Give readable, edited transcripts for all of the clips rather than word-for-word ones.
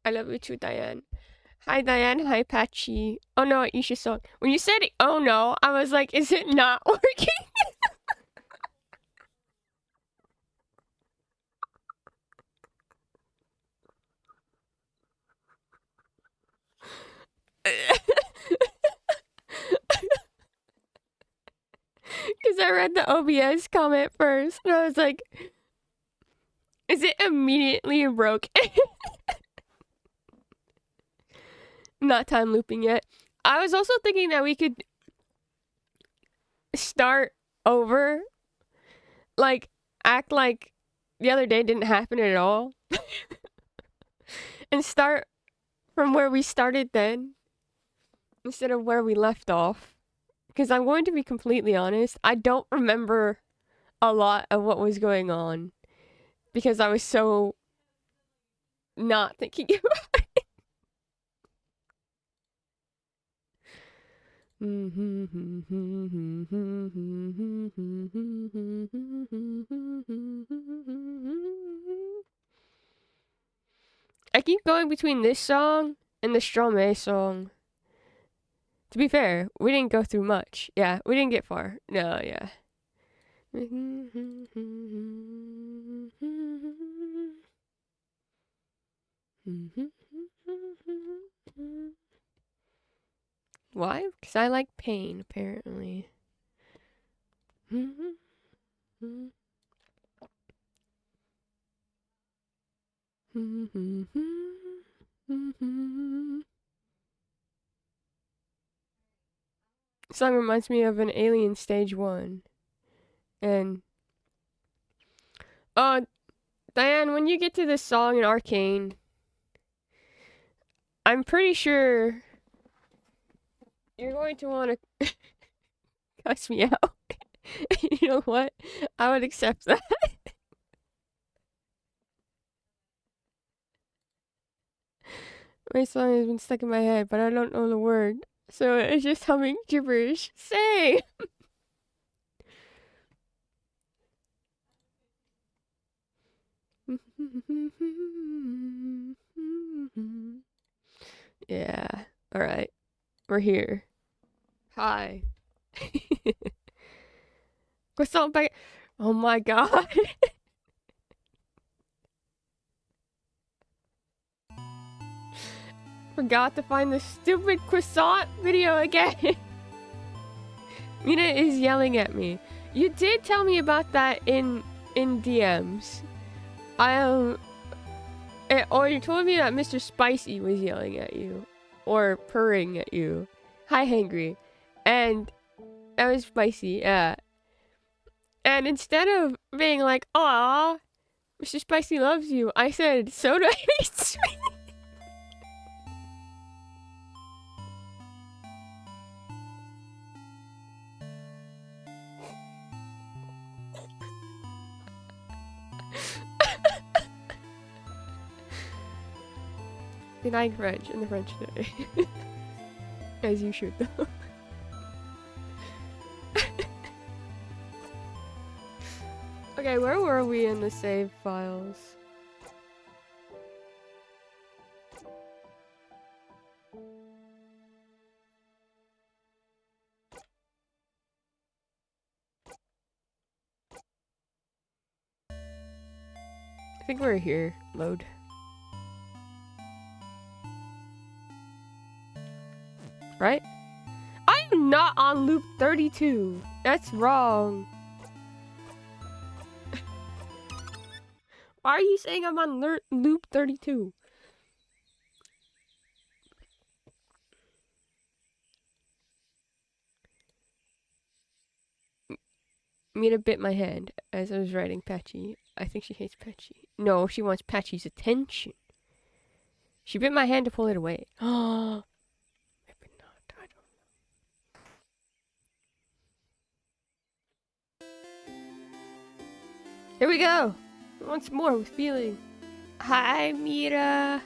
I love you too, Diane. Hi, Diane. Hi, Patchy. Oh no, Isha song. When you said oh no, I was like, is it not working? Because I read the OBS comment first, and I was like, is it immediately broke? Not time looping yet. I was also thinking that we could start over, like, act like the other day didn't happen at all, and start from where we started then, instead of where we left off. Because I'm going to be completely honest, I don't remember a lot of what was going on because I was so not thinking about it. I keep going between this song and the Stromae song. To be fair, we didn't go through much. Yeah, we didn't get far. No, yeah. Why? Because I like pain, apparently. Song reminds me of an Alien Stage 1. And Diane, when you get to this song in Arcane, I'm pretty sure you're going to want to cuss me out. You know what? I would accept that. My song has been stuck in my head, but I don't know the word. So it's just humming gibberish. Say! Yeah. Alright. We're here. Hi. Croissant baguette. Oh my god. Forgot to find the stupid croissant video again. Mina is yelling at me. You did tell me about that in DMs. Or you told me that Mr. Spicy was yelling at you. Or purring at you. Hi, Hangry. And that was Spicy, yeah. And instead of being like, aw, Mr. Spicy loves you, I said, so do I. Denying French in the French today. As you should, though. Okay, where were we in the save files? I think we're here. Load. Right? I am not on loop 32. That's wrong. Why are you saying I'm on loop 32? Mina bit my hand as I was writing Patchy. I think she hates Patchy. No, she wants Patchy's attention. She bit my hand to pull it away. Oh, maybe not. I don't know. Here we go. Once more with feeling. Hi, Mira.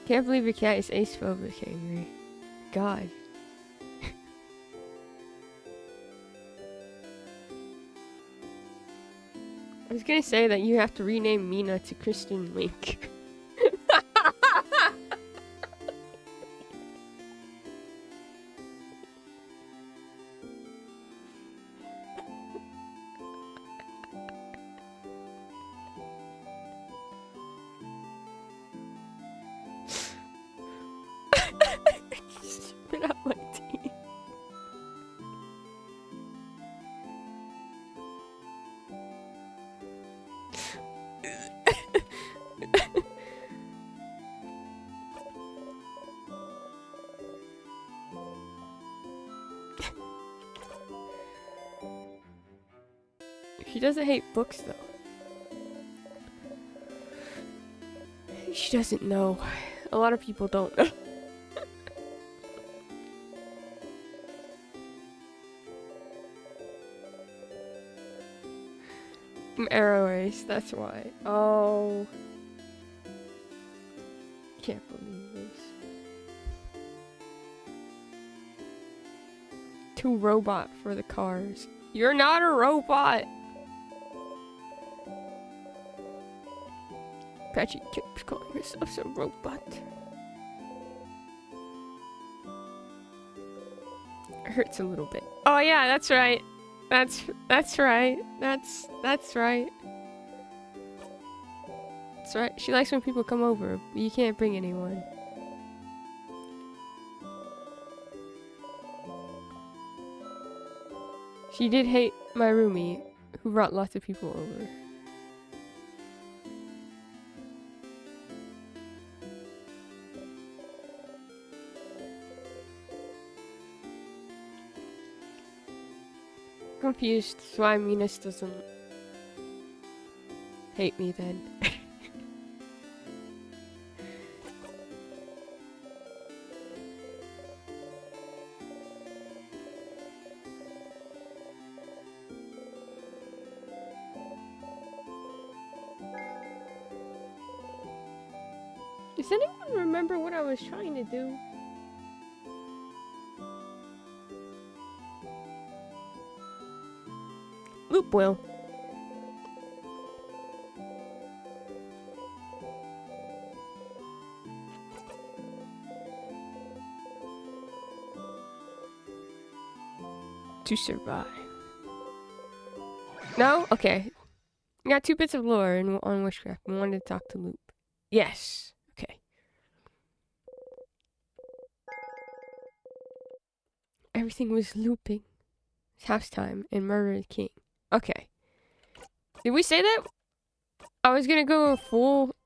Can't believe your cat is ace-phobic, Angry. God. I was gonna say that you have to rename Mina to Kristen Link. She doesn't hate books, though. She doesn't know. A lot of people don't know. Arrow Ace, that's why. Oh. Can't believe this. Too robot for the cars. You're not a robot! Patchy keeps calling herself a robot. It hurts a little bit. Oh yeah, that's right. That's right. That's right. That's right. She likes when people come over, but you can't bring anyone. She did hate my roomie, who brought lots of people over. Confused why Minas doesn't hate me then. Does anyone remember what I was trying to do? Loop wheel. To survive. No? Okay. We got 2 bits of lore on witchcraft. We wanted to talk to Loop. Yes. Okay. Everything was looping. It's house time and murder the king. Okay. Did we say that I was gonna go a full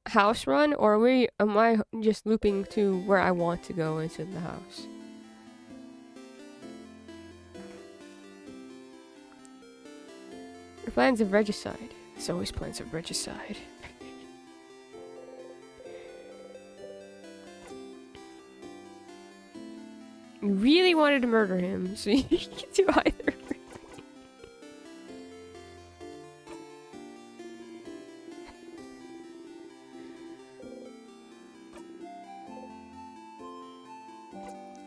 house run, or am I just looping to where I want to go into the house? Your plans of regicide. It's always plans of regicide. You really wanted to murder him, so you can do either.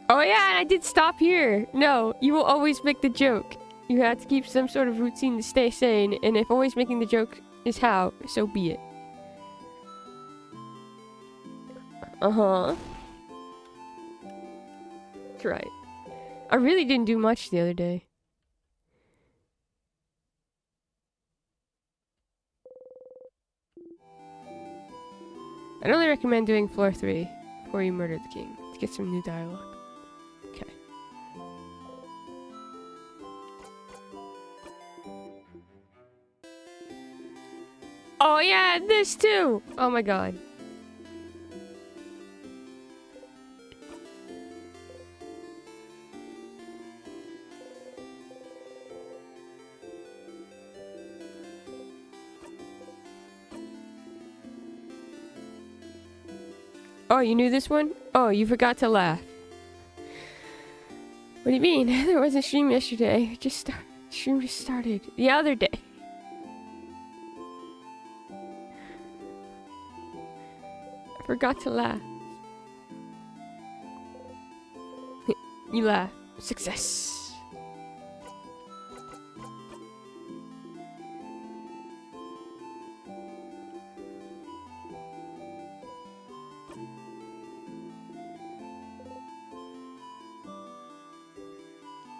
Oh yeah, I did stop here. No, you will always make the joke. You have to keep some sort of routine to stay sane, and if always making the joke is how, so be it. Uh-huh. That's right. I really didn't do much the other day. I'd only recommend doing floor 3 before you murder the king to get some new dialogue. Okay. Oh yeah, this too! Oh my god. Oh, you knew this one? Oh, you forgot to laugh. What do you mean? There was a stream yesterday. Stream just started the other day. I forgot to laugh. You laugh. Success.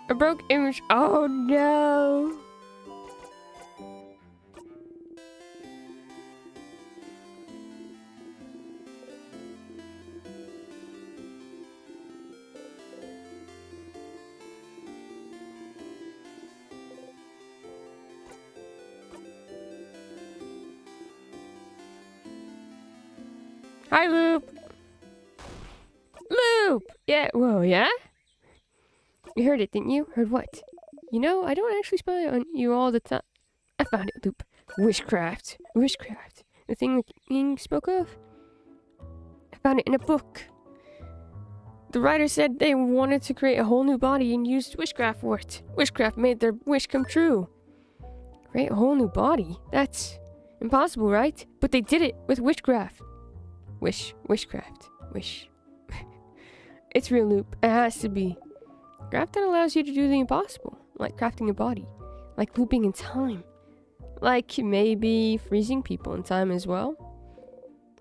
A broke image. Oh no. Hi, Loop. Loop. Yeah. Whoa. Yeah. You heard it, didn't you? Heard what? You know, I don't actually spy on you all the time. I found it, Loop. Wishcraft. Wishcraft. The thing the king spoke of? I found it in a book. The writer said they wanted to create a whole new body and used wishcraft for it. Wishcraft made their wish come true. Create a whole new body? That's impossible, right? But they did it with witchcraft. Wishcraft. Wish. It's real, Loop. It has to be. Craft that allows you to do the impossible. Like crafting a body. Like looping in time. Like maybe freezing people in time as well.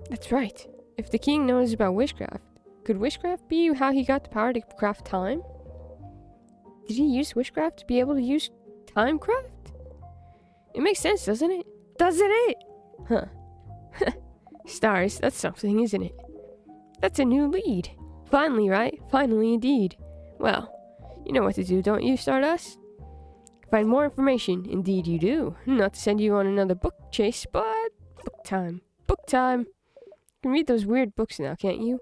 That's right. If the king knows about wishcraft, could wishcraft be how he got the power to craft time? Did he use wishcraft to be able to use time craft? It makes sense, doesn't it? Doesn't it? Huh. Stars, that's something, isn't it? That's a new lead. Finally, right? Finally, indeed. Well, you know what to do, don't you, Stardust? Find more information. Indeed you do. Not to send you on another book chase, but book time. Book time. You can read those weird books now, can't you?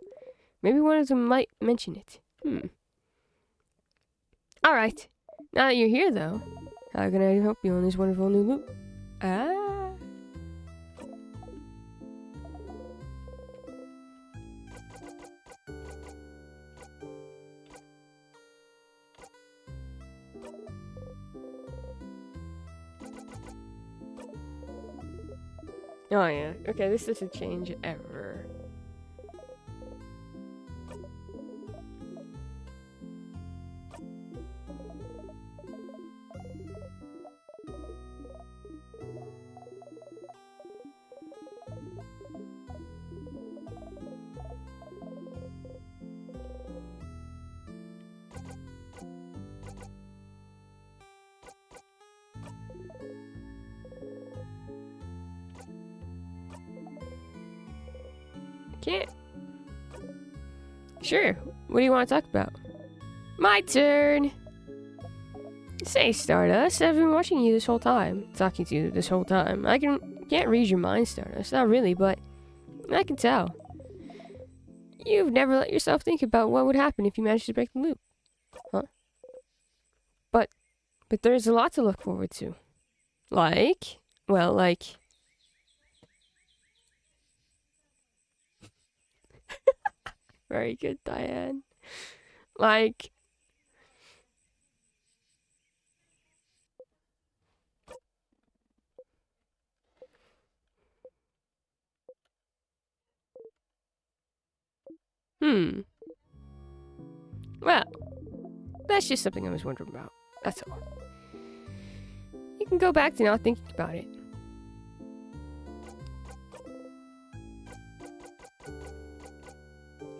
Maybe one of them might mention it. Alright. Now that you're here, though, how can I help you on this wonderful new loop? Oh yeah. Okay, this doesn't change ever. Can't. Sure. What do you want to talk about? My turn. Say, Stardust, I've been watching you this whole time. Talking to you this whole time. I can't read your mind, Stardust. Not really, but I can tell. You've never let yourself think about what would happen if you managed to break the loop. Huh? But there's a lot to look forward to. Like? Well, like... Very good, Diane. Like... Well, that's just something I was wondering about. That's all. You can go back to not thinking about it.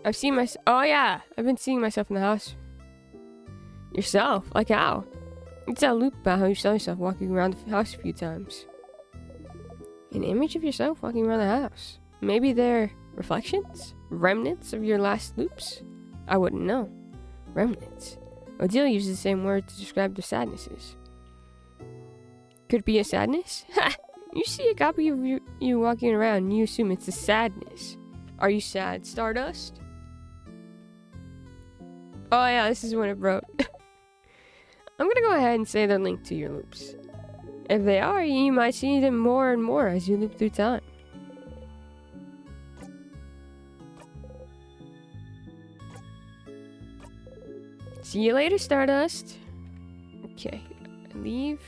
I've seen myself. Oh yeah, I've been seeing myself in the house. Yourself? Like how? You tell Luke about how you saw yourself walking around the house a few times. An image of yourself walking around the house. Maybe they're reflections? Remnants of your last loops? I wouldn't know. Remnants. Odile uses the same word to describe the sadnesses. Could it be a sadness? Ha! You see a copy of you walking around and you assume it's a sadness. Are you sad, Stardust? Oh yeah, this is when it broke. I'm gonna go ahead and say they're linked to your loops. If they are, you might see them more and more as you loop through time. See you later, Stardust. Okay, leave.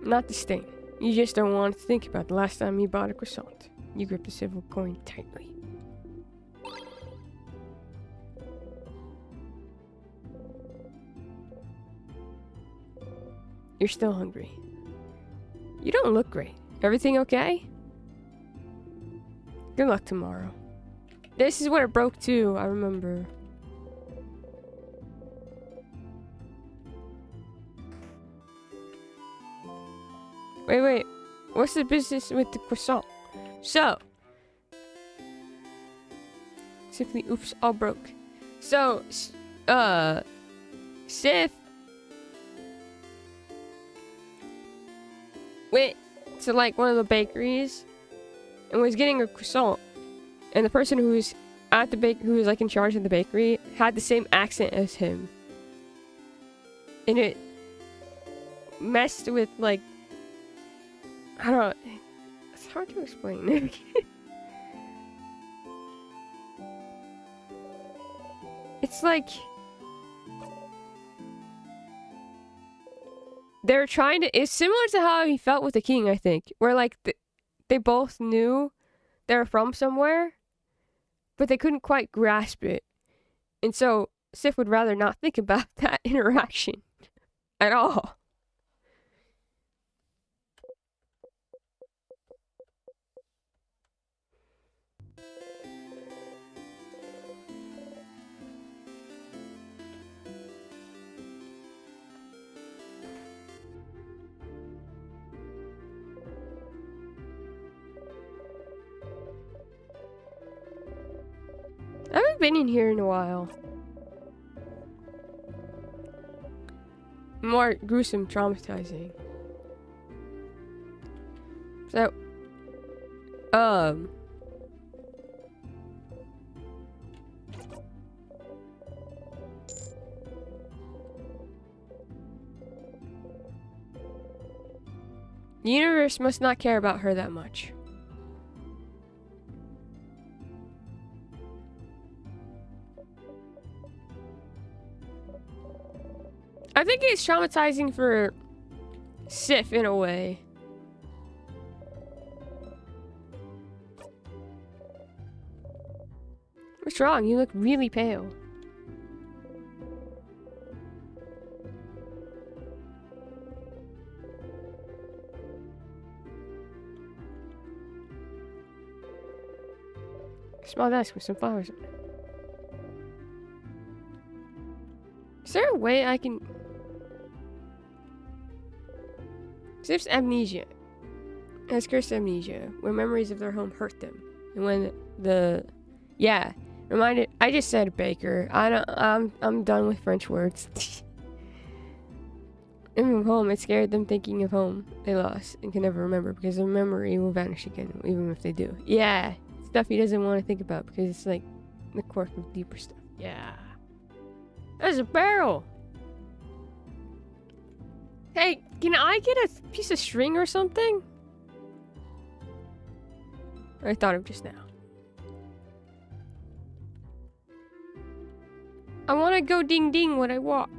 Not the stain. You just don't want to think about the last time you bought a croissant. You grip the silver coin tightly. You're still hungry. You don't look great. Everything okay? Good luck tomorrow. This is when it broke too, I remember. Wait. What's the business with the croissant? So, Simply, oops, all broke. So, Sif went to like one of the bakeries and was getting a croissant, and the person who was at the who was like in charge of the bakery had the same accent as him, and it messed with like, I don't know, it's hard to explain. It's like they're trying to. It's similar to how he felt with the king, I think, where like they both knew they were from somewhere, but they couldn't quite grasp it, and so Sif would rather not think about that interaction at all. I haven't been in here in a while. More gruesome, traumatizing. So, the universe must not care about her that much. I think it's traumatizing for Sif in a way. What's wrong? You look really pale. Small desk with some flowers on it. Is there a way I can... Sif's amnesia. Has cursed amnesia, where memories of their home hurt them. And when the... Yeah. Reminded... I just said baker. I'm done with French words. And from home, it scared them thinking of home they lost and can never remember because their memory will vanish again, even if they do. Yeah. Stuff he doesn't want to think about because it's like the quirk of deeper stuff. Yeah. There's a barrel! Hey, can I get a piece of string or something? I thought of just now. I want to go ding ding when I walk.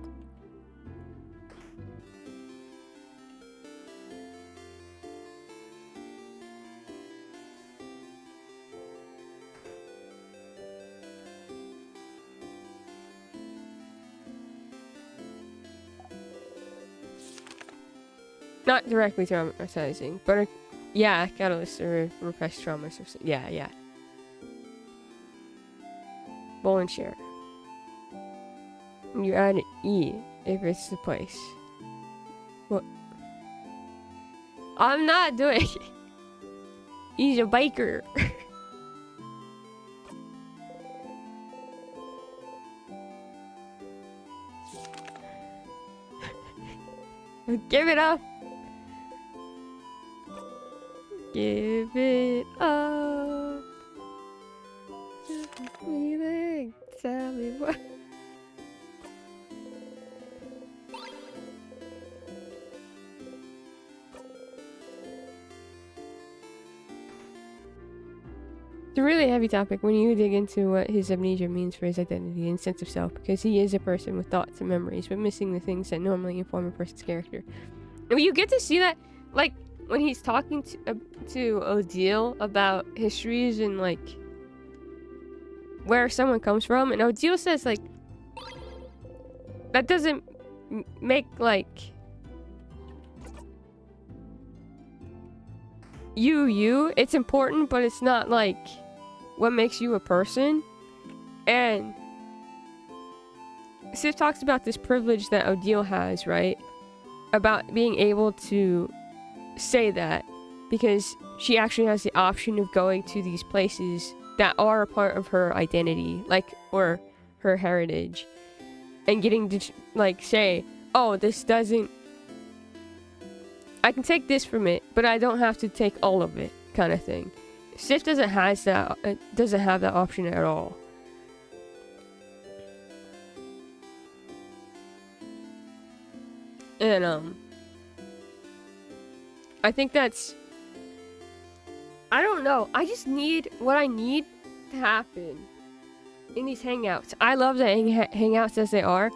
Not directly traumatizing, but yeah, catalyst or repressed trauma or something. Yeah. Bowl and share. You add an E if it's the place. What? I'm not doing it. He's a biker. Give it up. Give it up. Breathing. Tell me what. It's a really heavy topic when you dig into what his amnesia means for his identity and sense of self, because he is a person with thoughts and memories, but missing the things that normally inform a person's character. And you get to see that, like, when he's talking to Odile about histories and, like, where someone comes from, and Odile says, like, that doesn't make, like, you. It's important, but it's not, like, what makes you a person. And Sif talks about this privilege that Odile has, right? About being able to say that because she actually has the option of going to these places that are a part of her identity, like, or her heritage, and getting to like say, oh, this doesn't, I can take this from it, but I don't have to take all of it, kind of thing. Sif doesn't have that option at all. And I think that's, I don't know, I just need what I need to happen in these hangouts. I love the hangouts as they are,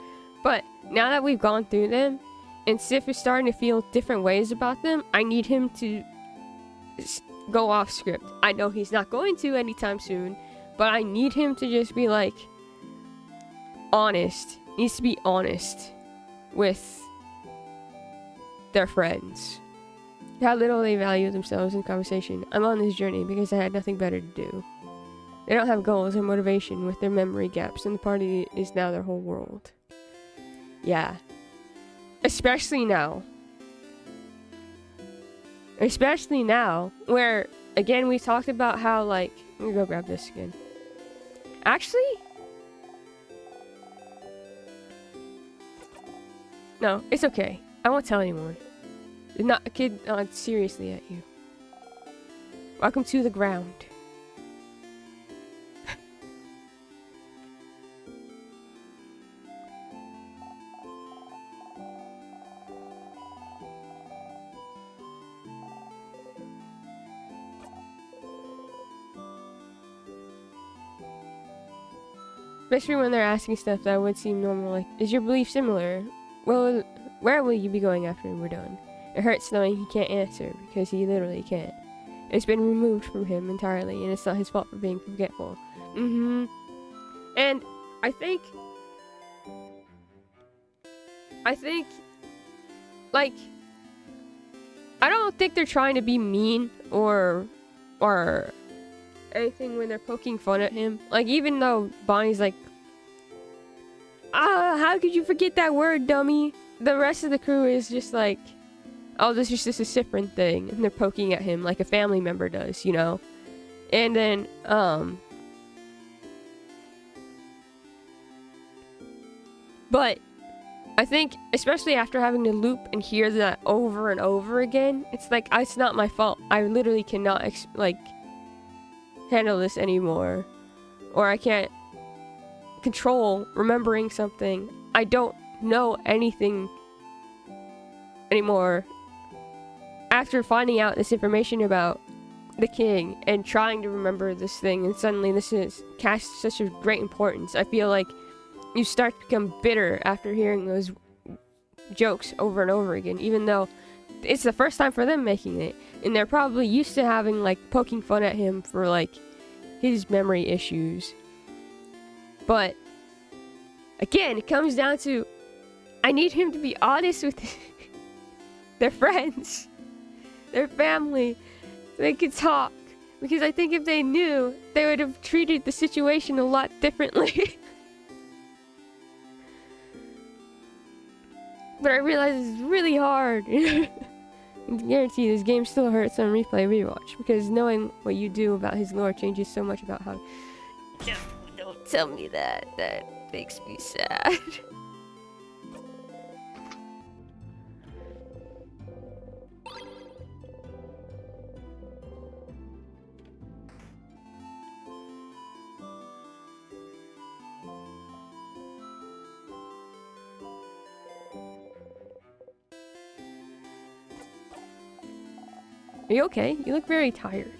but now that we've gone through them and Sif is starting to feel different ways about them, I need him to go off script. I know he's not going to anytime soon, but I need him to just be like honest. He needs to be honest with their friends. How little they value themselves in conversation. I'm on this journey because I had nothing better to do. They don't have goals or motivation with their memory gaps, and the party is now their whole world. Yeah. Especially now. Especially now, where, again, we talked about how, like, let me go grab this again. Actually, no, it's okay. I won't tell anyone. Not a kid seriously at you. Welcome to the ground. Especially when they're asking stuff that would seem normal, like, is your belief similar? Well, where will you be going after we're done? It hurts knowing he can't answer, because he literally can't. It's been removed from him entirely, and it's not his fault for being forgetful. And I think, like, I don't think they're trying to be mean or anything when they're poking fun at him. Like, even though Bonnie's like, how could you forget that word, dummy? The rest of the crew is just like, oh, this is just a different thing. And they're poking at him like a family member does, you know? And then, but I think, especially after having to loop and hear that over and over again, it's like, it's not my fault. I literally cannot, handle this anymore. Or I can't control remembering something. I don't know anything anymore. After finding out this information about the king and trying to remember this thing, and suddenly this is cast such a great importance, I feel like you start to become bitter after hearing those jokes over and over again, even though it's the first time for them making it, and they're probably used to having, like, poking fun at him for, like, his memory issues. But again, it comes down to, I need him to be honest with their friends, their family, so they could talk, because I think if they knew, they would have treated the situation a lot differently. But I realize it's really hard. I guarantee this game still hurts on replay rewatch, because knowing what you do about his lore changes so much about how... No, don't tell me that. That makes me sad. Are you okay? You look very tired.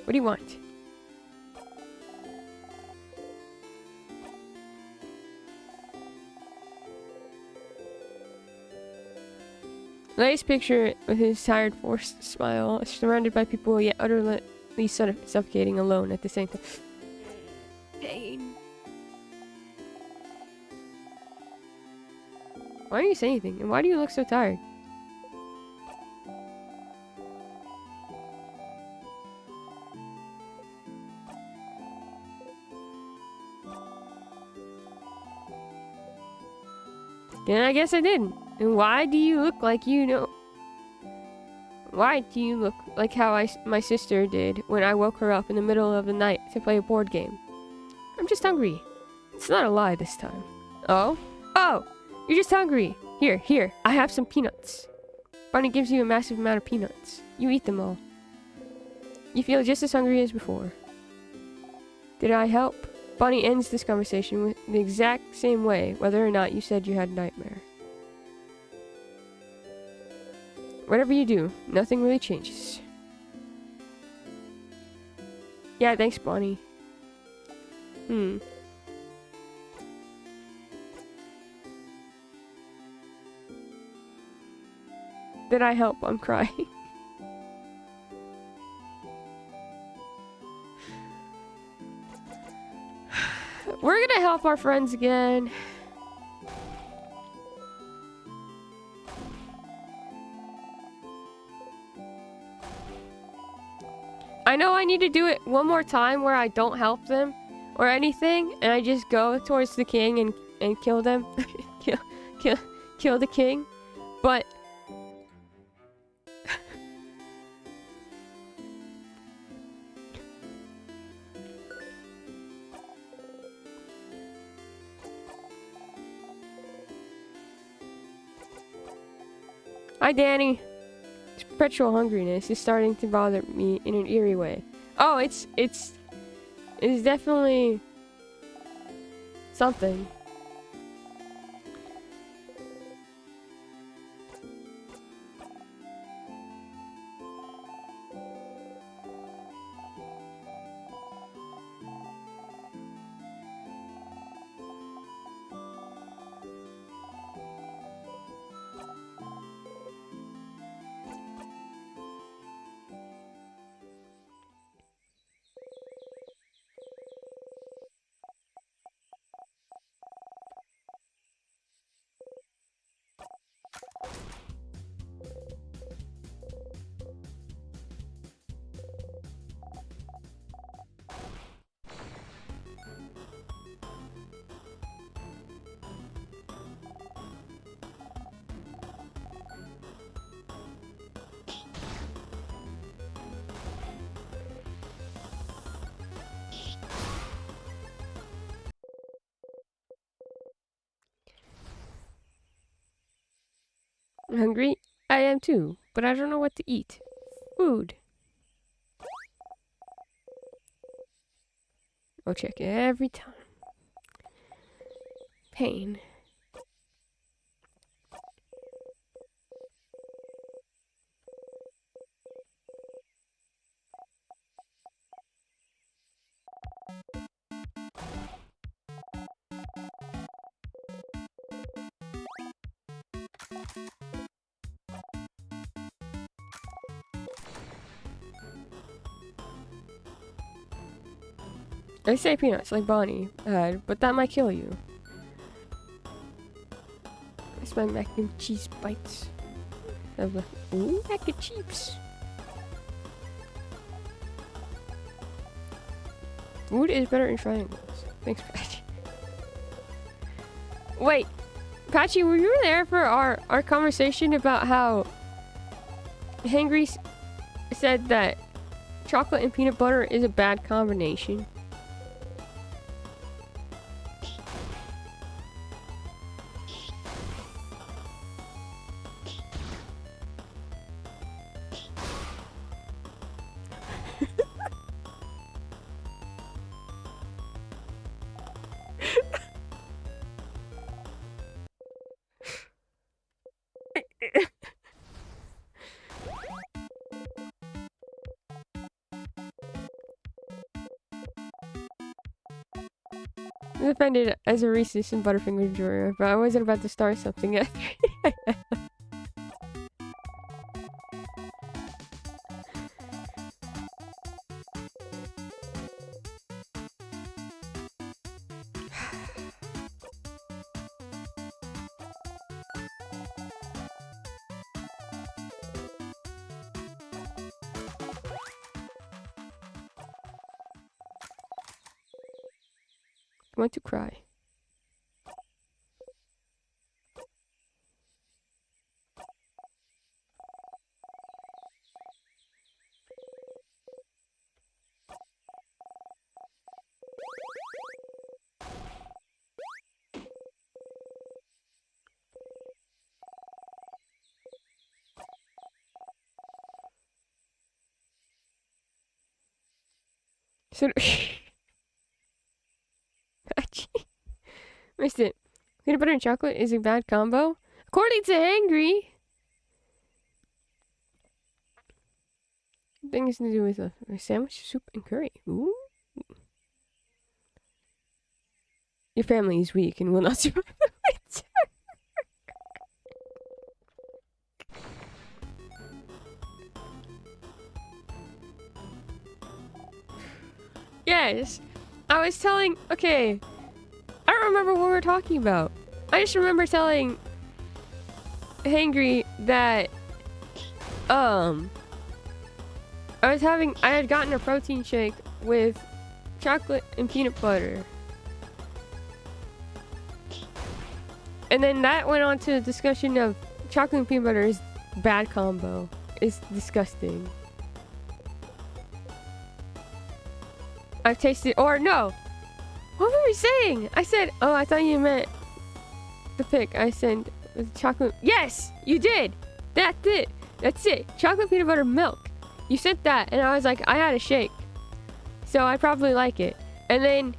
What do you want? Nice picture with his tired, forced smile, surrounded by people yet utterly suffocating alone at the same time. Pain. Why don't you say anything? And why do you look so tired? Then I guess I didn't. And why do you look like you know... Why do you look like how my sister did when I woke her up in the middle of the night to play a board game? I'm just hungry. It's not a lie this time. Oh? Oh! You're just hungry. Here, I have some peanuts. Bunny gives you a massive amount of peanuts. You eat them all. You feel just as hungry as before. Did I help? Bunny ends this conversation with the exact same way, whether or not you said you had a nightmare. Whatever you do, nothing really changes. Yeah, thanks, Bunny. Did I help? I'm crying. We're gonna help our friends again. I know I need to do it one more time where I don't help them or anything, and I just go towards the king and kill them. kill the king. But hi, Danny. Perpetual hungriness is starting to bother me in an eerie way. Oh, it's definitely something. I'm hungry? I am too, but I don't know what to eat. Food. I'll check it every time. Pain. I say peanuts like Bonnie had, but that might kill you. It's my mac and cheese bites. Ooh, mac and cheese. Food is better in triangles. Thanks, Patchy. Wait, Patchy, were you there for our conversation about how Hangry said that chocolate and peanut butter is a bad combination? I'm offended as a Reese's and Butterfinger enjoyer, but I wasn't about to start something yet. I want to cry. So, missed it. Peanut butter and chocolate is a bad combo? According to Hangry. Things to do with a sandwich, soup, and curry. Ooh. Your family is weak and will not survive the winter. Yes. I was telling... Okay. I don't remember what we were talking about. I just remember telling Hangry that... I had gotten a protein shake with chocolate and peanut butter. And then that went on to a discussion of chocolate and peanut butter is bad combo. It's disgusting. I've tasted, or no. What were we saying? I said, oh, I thought you meant the pick. I said with chocolate. Yes, you did. That's it. That's it. Chocolate peanut butter milk. You said that, and I was like, I had a shake. So I probably like it. And then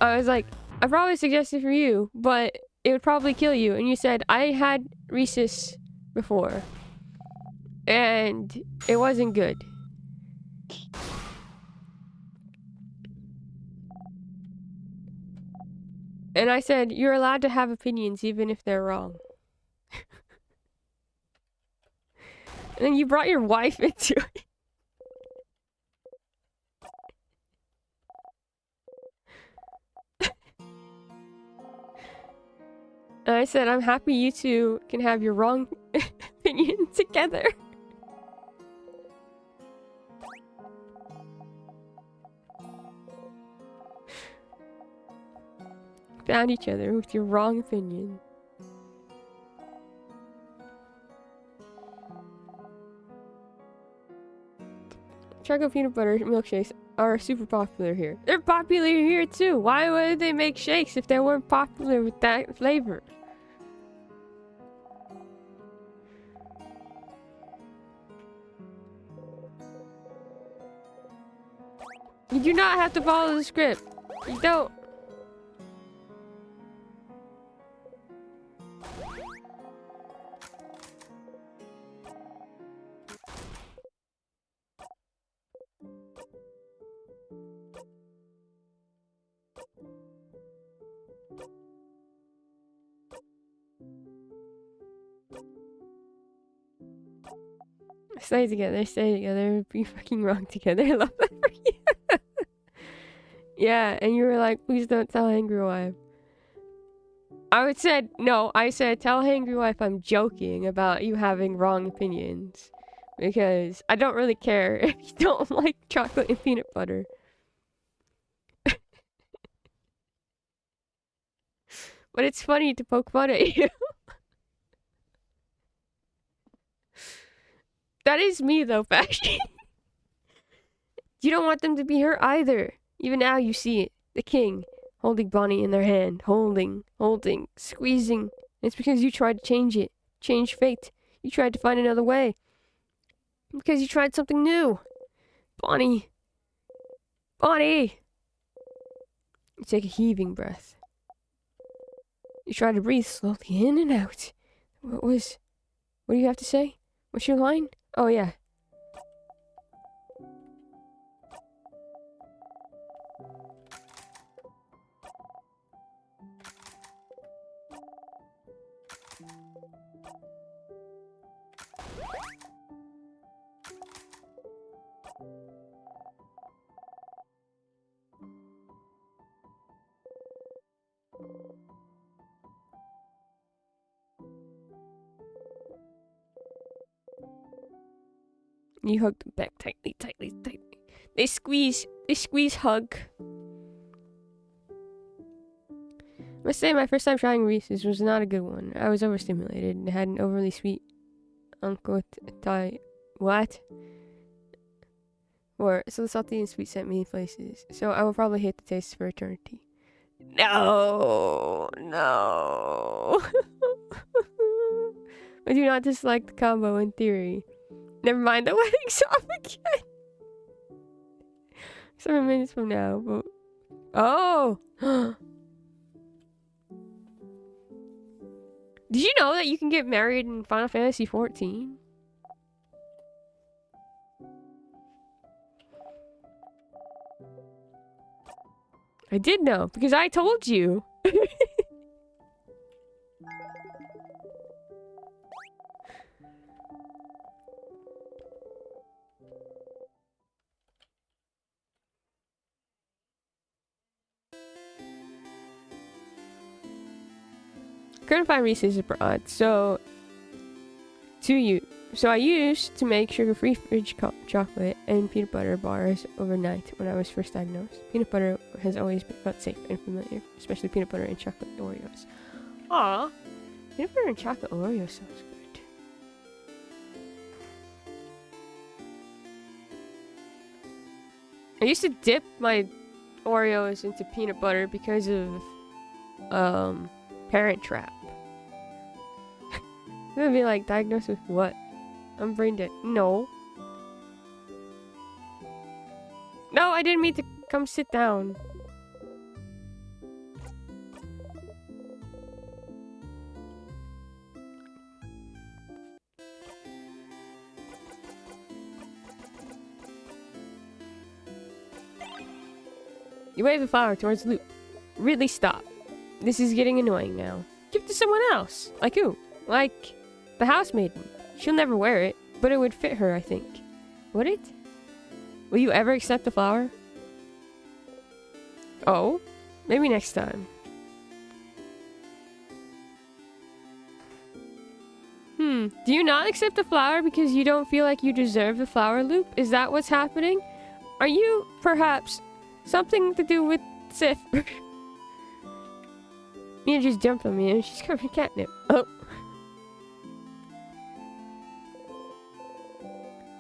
I was like, I probably suggested for you, but it would probably kill you. And you said, I had Reese's before. And it wasn't good. And I said, you're allowed to have opinions even if they're wrong. And then you brought your wife into it. And I said, I'm happy you two can have your wrong opinion together. Found each other with your wrong opinion. Chocolate peanut butter milkshakes are super popular here. They're popular here too. Why would they make shakes if they weren't popular with that flavor? You do not have to follow the script. You don't. Stay together, be fucking wrong together. I love that for you. Yeah, and you were like, please don't tell Angry Wife. I said, tell Angry Wife I'm joking about you having wrong opinions. Because I don't really care if you don't like chocolate and peanut butter. But it's funny to poke fun at you. That is me though, Fashion. You don't want them to be hurt either. Even now you see it. The king holding Bonnie in their hand. Holding, squeezing. It's because you tried to change it. Change fate. You tried to find another way. Because you tried something new. Bonnie. You take a heaving breath. You try to breathe slowly in and out. What do you have to say? What's your line? Oh, yeah. You hug them back tightly. They squeeze, hug. I must say, my first time trying Reese's was not a good one. I was overstimulated and had an overly sweet Uncle Thai. What? Or so the salty and sweet sent me places. So I will probably hate the taste for eternity. No. I do not dislike the combo in theory. Never mind the wedding's off again. 7 minutes from now, but... Oh! Did you know that you can get married in Final Fantasy 14? I did know, because I told you. Couldn't find Reese's abroad, so I used to make sugar-free fridge chocolate and peanut butter bars overnight when I was first diagnosed. Peanut butter has always felt safe and familiar, especially peanut butter and chocolate Oreos. Aw, peanut butter and chocolate Oreos sounds good. I used to dip my Oreos into peanut butter because of Parent Trap. It's gonna be like, diagnosed with what? I'm brain dead. No. No, I didn't mean to come sit down. You wave the flower towards Loop. Really stop. This is getting annoying now. Give it to someone else. Like who? Like the housemaiden. She'll never wear it, but it would fit her, I think. Would it? Will you ever accept the flower? Oh, maybe next time. Do you not accept the flower because you don't feel like you deserve the flower, Loop? Is that what's happening? Are you, perhaps, something to do with Sif? Mia just jumped on me and she's covered in catnip. Oh.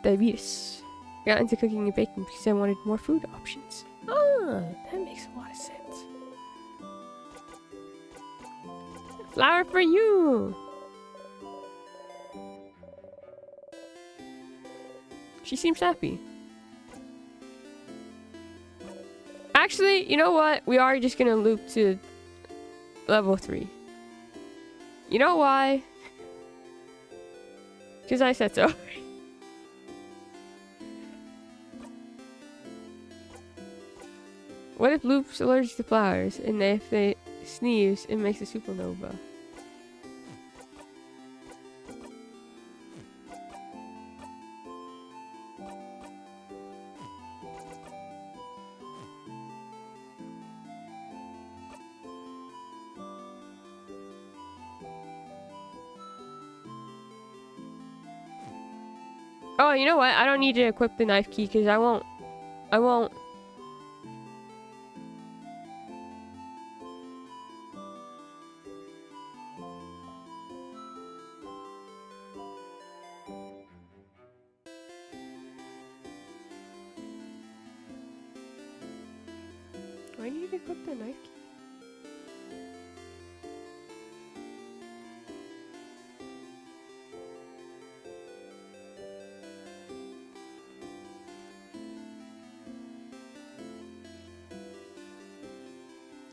Diabetes. I got into cooking and baking because I wanted more food options. Ah, that makes a lot of sense. Flower for you! She seems happy. Actually, you know what? We are just gonna loop to level 3. You know why? Because I said so. What if Loop's allergic to flowers, and if they sneeze, it makes a supernova? Oh, you know what? I don't need to equip the knife key because I won't. Do I need to equip the knife key?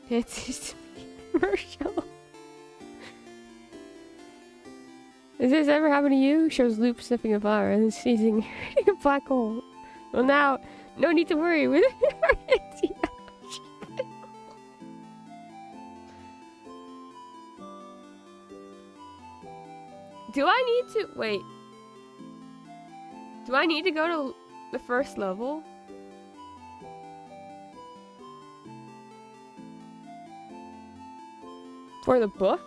It's commercial. Has this ever happened to you? Shows Loop sniffing a flower and then sneezing in a black hole. Well, now, no need to worry. With Do I need to wait? Do I need to go to the first level? For the book?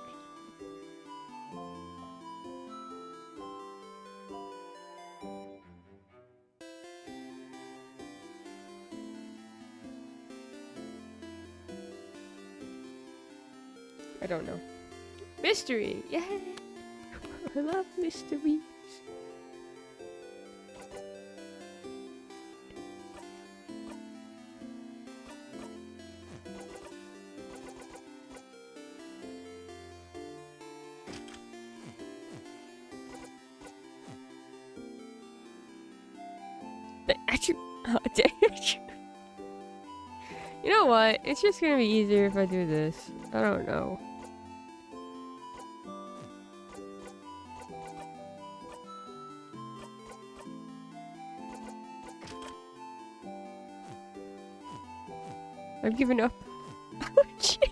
I don't know. Mystery! Yay! I love mysteries. You know what? It's just gonna be easier if I do this. I don't know. I've given up. Oh, shit.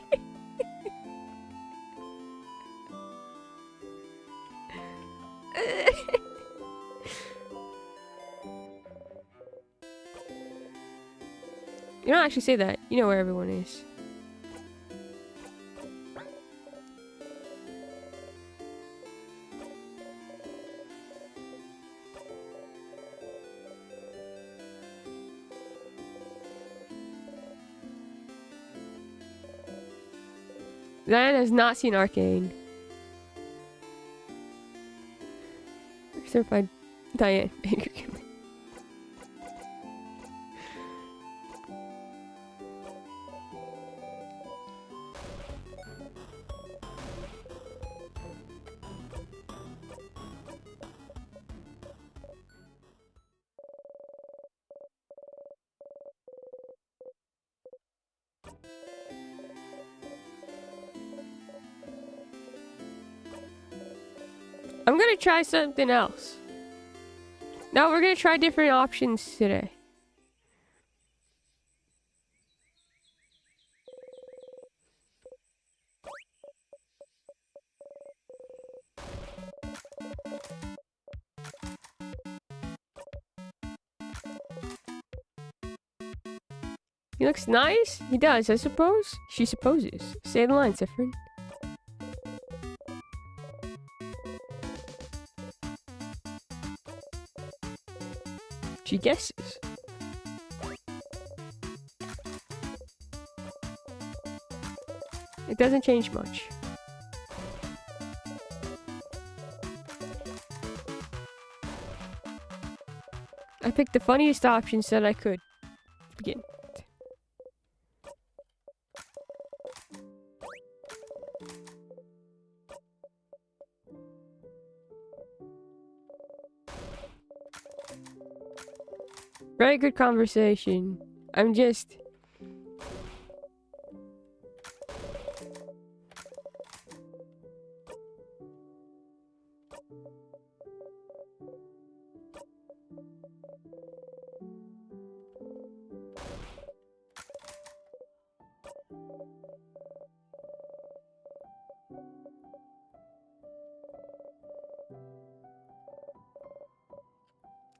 You don't actually say that. You know where everyone is. Diane has not seen Arcane. Certified Diane. I'm gonna try something else. No, we're gonna try different options today. He looks nice? He does, I suppose. She supposes. Say the line, Sifrin. She guesses. It doesn't change much. I picked the funniest options that I could. Begin. Very good conversation. I'm just...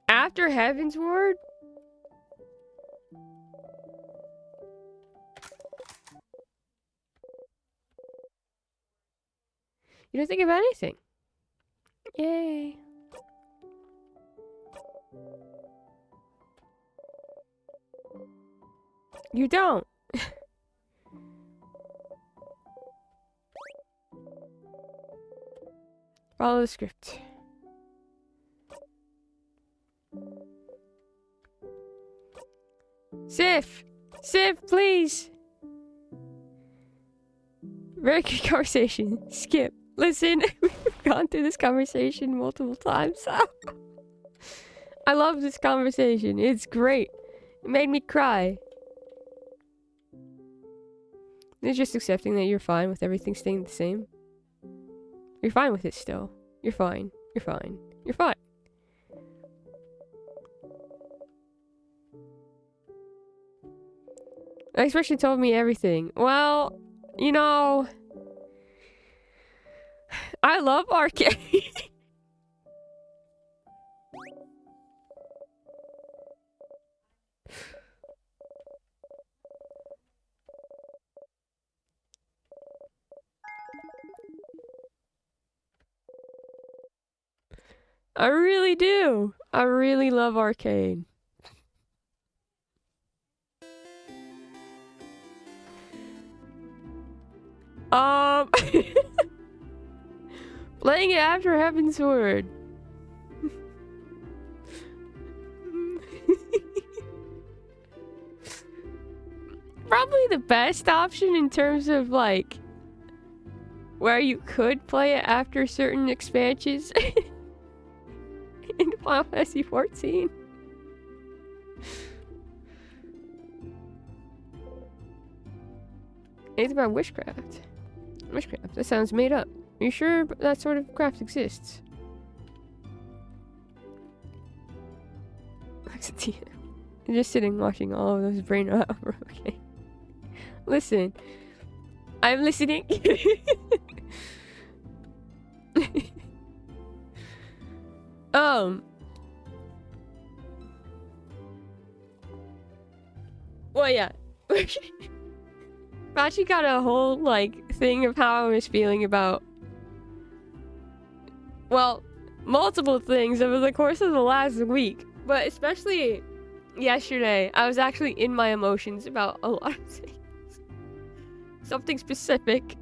After Heavensward? You don't think about anything. Yay. You don't. Follow the script. Sif! Sif, please! Very good conversation. Skip. Listen, we've gone through this conversation multiple times. I love this conversation. It's great. It made me cry. It's just accepting that you're fine with everything staying the same. You're fine with it still. You're fine. You're fine. You're fine. The expression told me everything. Well, you know... I love Arcane. I really do. I really love Arcane. Playing it after Heavensward. Probably the best option in terms of like where you could play it after certain expansions in Final Fantasy XIV. It's about witchcraft. Witchcraft. That sounds made up. Are you sure that sort of craft exists? I'm just sitting watching all of those brain rot. Okay. Listen. I'm listening. Well, yeah. Actually got a whole, like, thing of how I was feeling about, well, multiple things over the course of the last week. But especially yesterday, I was actually in my emotions about a lot of things. Something specific.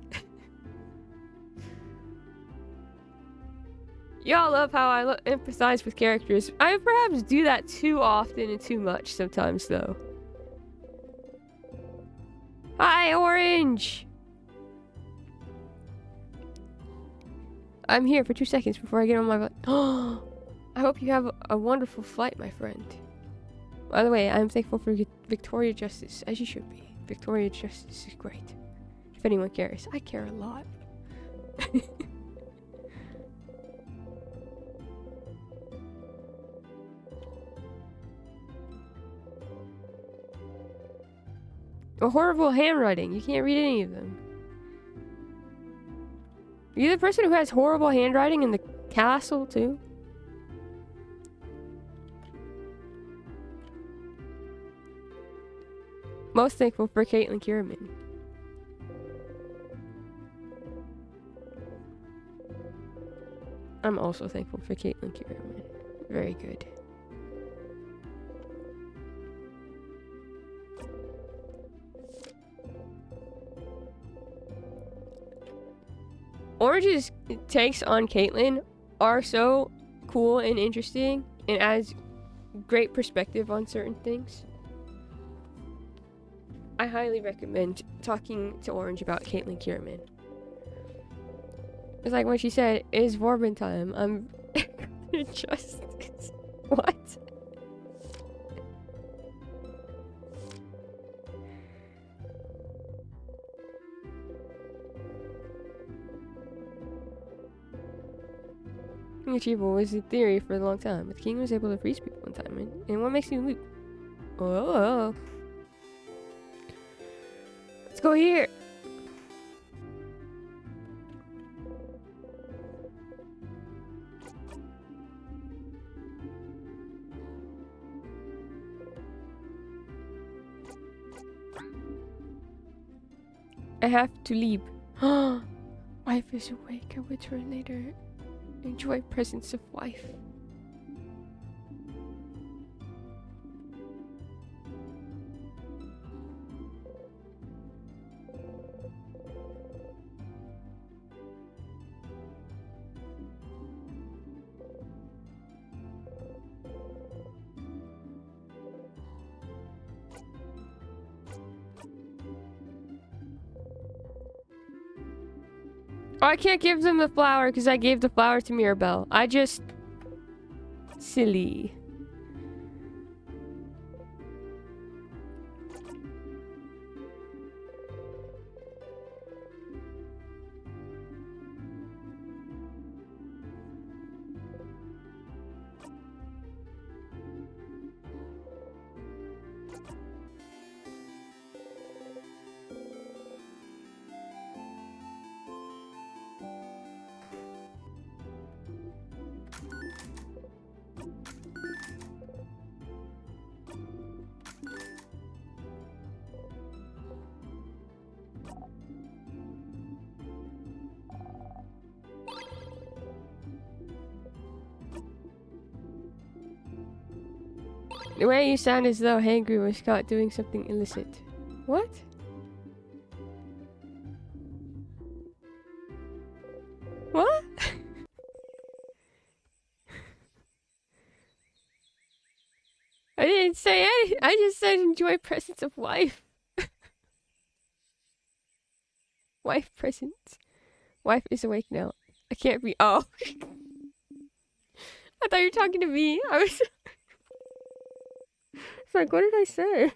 Y'all love how I empathize with characters. I perhaps do that too often and too much sometimes, though. Hi, Orange! I'm here for 2 seconds before I get on my butt. I hope you have a wonderful flight, my friend. By the way, I'm thankful for Victoria Justice, as you should be. Victoria Justice is great. If anyone cares. I care a lot. A horrible handwriting. You can't read any of them. Are you the person who has horrible handwriting in the castle, too? Most thankful for Caitlin Kierman. I'm also thankful for Caitlin Kierman. Very good. Orange's takes on Caitlyn are so cool and interesting and adds great perspective on certain things. I highly recommend talking to Orange about Caitlin Kierman. It's like when she said, "It's Vorbin time." I'm just what? Achievable was a theory for a long time, but the king was able to freeze people in time. And what makes you loot? Oh. Let's go here. I have to leave. Wife is awake. I'll return later. Enjoy presence of wife. Oh, I can't give them the flower because I gave the flower to Mirabelle. I just... Silly. The way you sound as though Hangry was caught doing something illicit. What? What? I didn't say anything. I just said enjoy presence of wife. Wife presence. Wife is awake now. I can't be. Oh. I thought you were talking to me. I was. It's like, what did I say?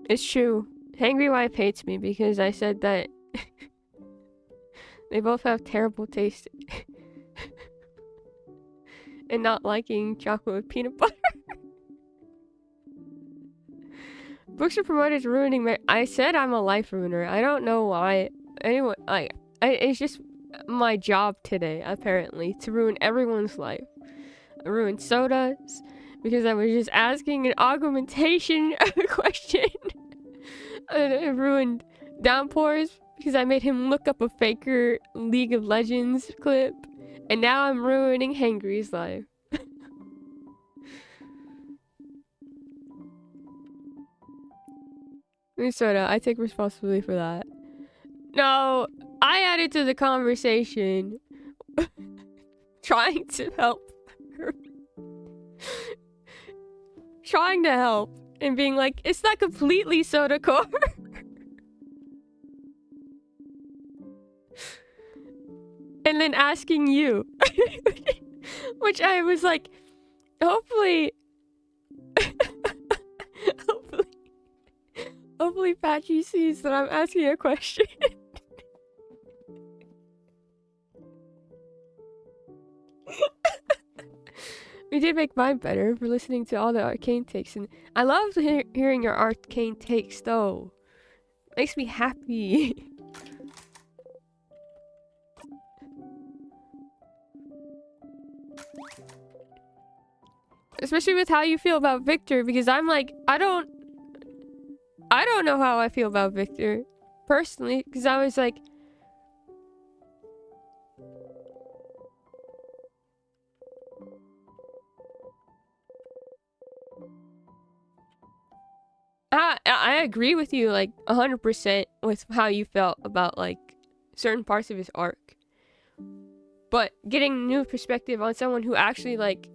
It's true. Hangry Wife hates me because I said that they both have terrible taste and not liking chocolate with peanut butter. Books are promoted as ruining my. I said I'm a life ruiner. I don't know why. Anyone, like, it's just my job today, apparently, to ruin everyone's life. I ruined sodas because I was just asking an augmentation question. I ruined downpours because I made him look up a faker League of Legends clip. And now I'm ruining Hangry's life. Soda, I take responsibility for that. No, I added to the conversation trying to help her. Trying to help and being like, it's not completely soda core. And then asking you. Which I was like, hopefully hopefully Patchy sees that I'm asking a question. We did make mine better for listening to all the arcane takes, and I love hearing your arcane takes though. Makes me happy. Especially with how you feel about Victor, because I'm like, I don't know how I feel about Victor personally, because I was like, I agree with you like 100% with how you felt about like certain parts of his arc, but getting new perspective on someone who actually like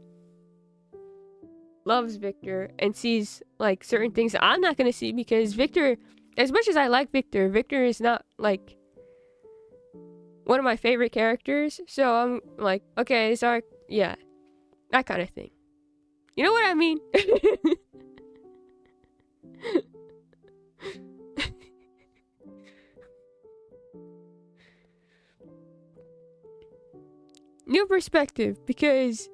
loves Victor and sees like certain things that I'm not gonna see, because Victor, as much as I like Victor, Victor is not like one of my favorite characters. So I'm like, okay, this arc, yeah, that kind of thing. You know what I mean? New perspective, because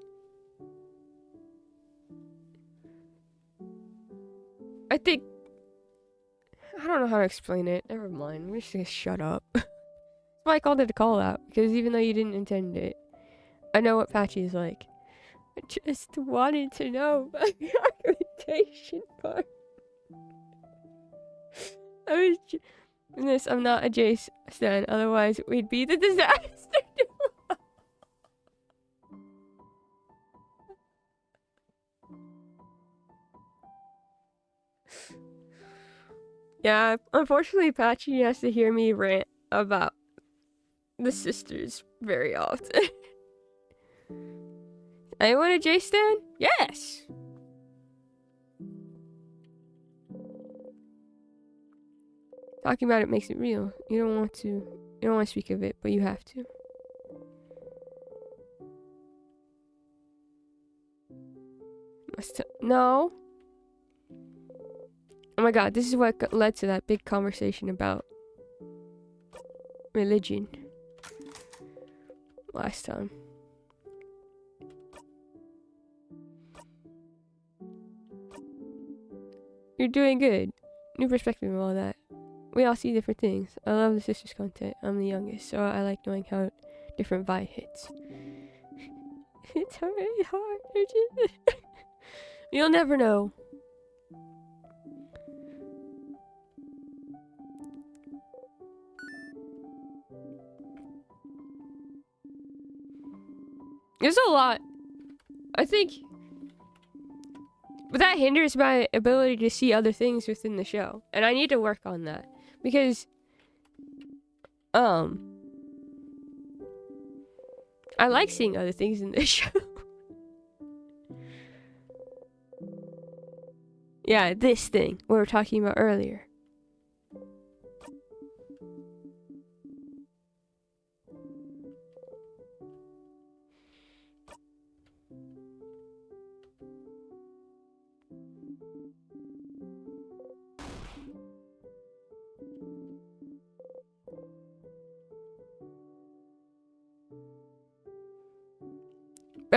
I think, I don't know how to explain it. Never mind. I'm just gonna shut up. That's why I called it a call out, because even though you didn't intend it, I know what Patchy's like. I just wanted to know about the augmentation part. I was this. I'm not a Jace stan, otherwise we'd be the disaster. Yeah, unfortunately, Patchy has to hear me rant about the sisters very often. Anyone a Jace stan? Yes. Talking about it makes it real. You don't want to speak of it, but you have to. No. Oh my god, this is what led to that big conversation about religion last time. You're doing good. New perspective and all that. We all see different things. I love the sisters content. I'm the youngest, so I like knowing how different vibe hits. It's very hard. You'll never know. There's a lot. I think, but that hinders my ability to see other things within the show, and I need to work on that, because I like seeing other things in this show. Yeah, this thing we were talking about earlier.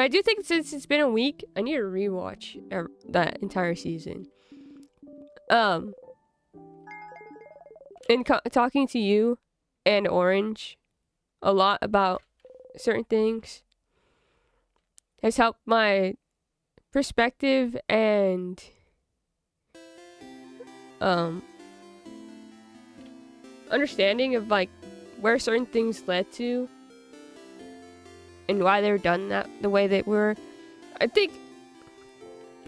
I do think since it's been a week, I need to rewatch that entire season. And talking to you and Orange a lot about certain things has helped my perspective and understanding of like where certain things led to and why they were done the way they were. I think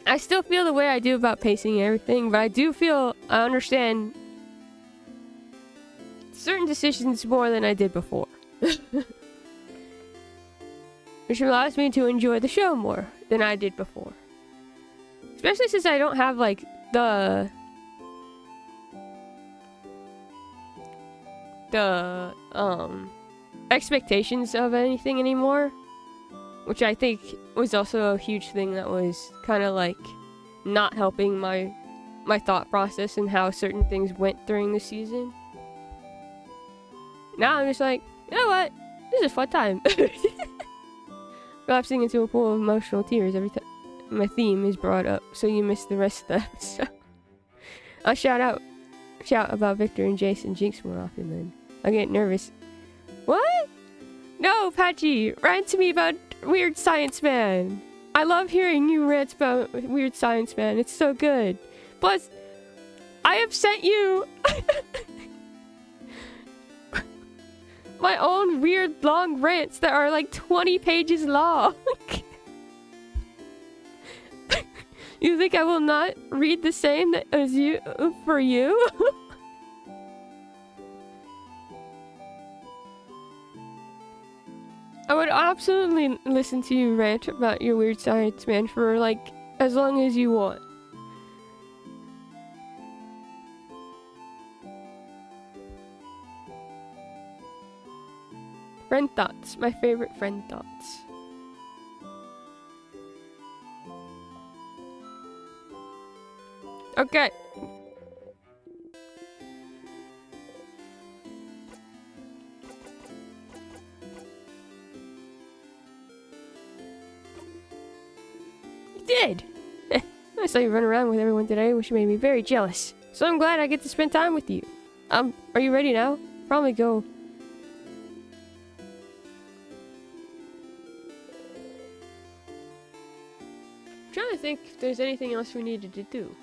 I still feel the way I do about pacing and everything, but I do feel I understand certain decisions more than I did before. Which allows me to enjoy the show more than I did before. Especially since I don't have like the expectations of anything anymore, which I think was also a huge thing that was kind of like not helping my thought process and how certain things went during the season. Now I'm just like, you know what? This is a fun time. Collapsing into a pool of emotional tears every time my theme is brought up, so you miss the rest of the episode. I'll shout about Victor and Jason Jinx more often then. I get nervous. What? No, Patchy, rant to me about Weird Science Man. I love hearing you rant about Weird Science Man. It's so good. Plus, I have sent you my own weird long rants that are like 20 pages long. You think I will not read the same as you for you? I would absolutely listen to you rant about your Weird Science Man for like as long as you want. Friend thoughts, my favorite friend thoughts. Okay. You did. I saw you run around with everyone today, which made me very jealous. So I'm glad I get to spend time with you. Are you ready now? Probably go. I'm trying to think if there's anything else we needed to do.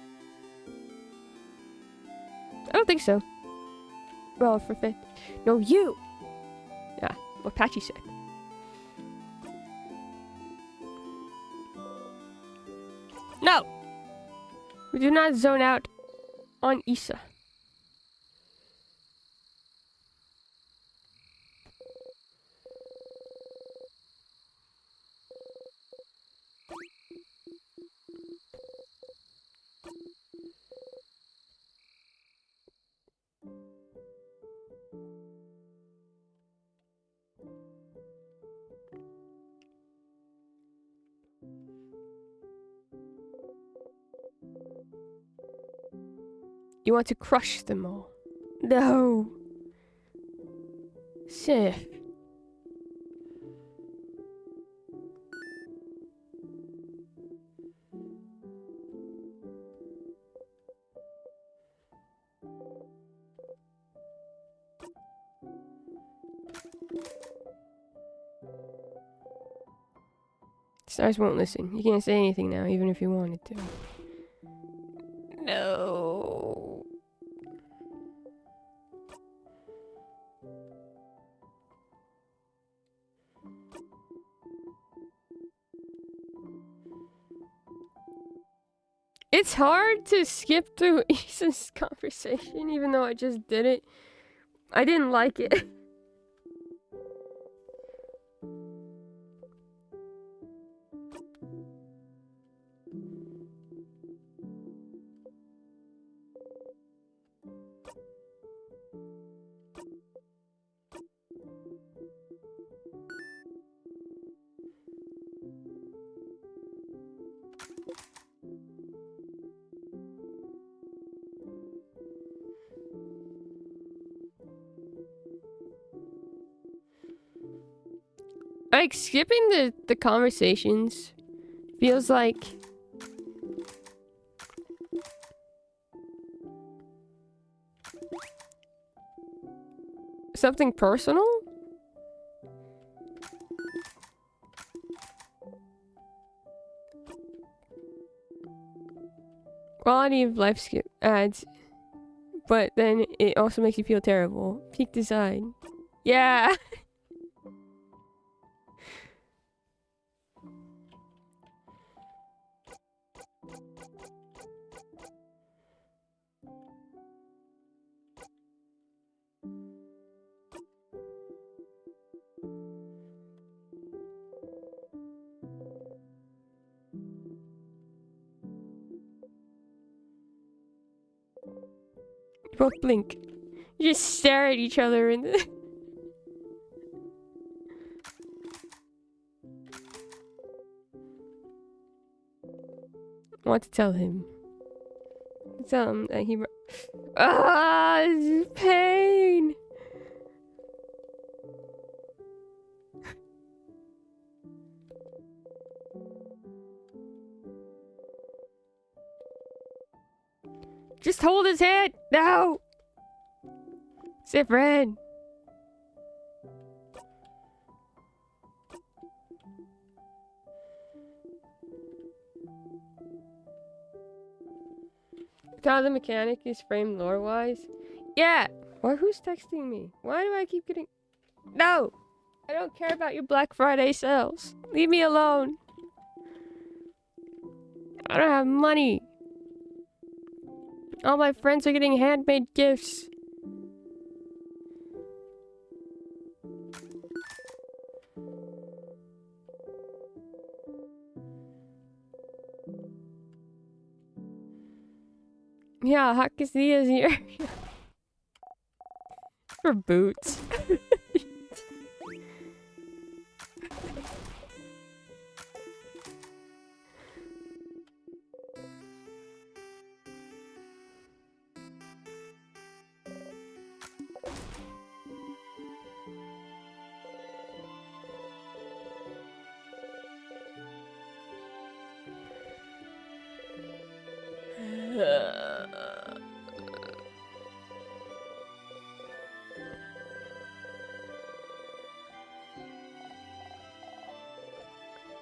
I don't think so. Well, for fifth. No, you! Yeah, what Patchy said. No! We do not zone out on Issa. You want to crush them all. No. Sif. Stars won't listen. You can't say anything now, even if you wanted to. No. It's hard to skip through Issa's conversation, even though I just did it. I didn't like it. Like, skipping the conversations feels like... something personal? Quality of life skip ads. But then it also makes you feel terrible. Peak design. Yeah! Both blink. You just stare at each other and I want to tell him. Tell him that he... Ah, this is pain! Just hold his head! No! Say friend. How the mechanic is framed lore-wise? Yeah! Why, who's texting me? Why do I keep getting... No! I don't care about your Black Friday sales. Leave me alone. I don't have money. All my friends are getting handmade gifts. Yeah, hot quesadillas here. For boots.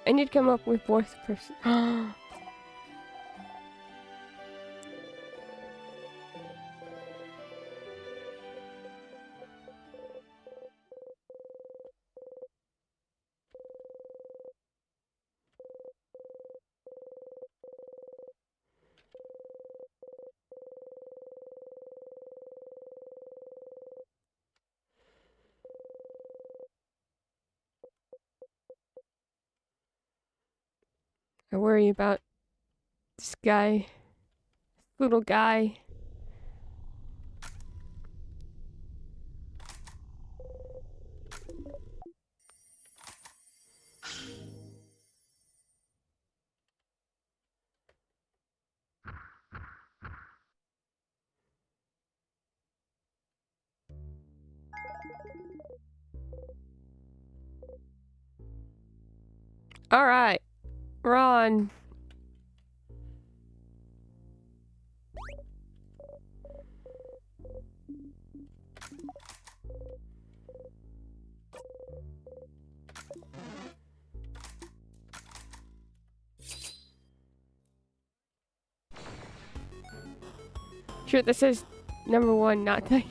I need to come up with fourth person. I worry about this guy. Little guy. Alright. We're on. Sure, this says number 1, not the...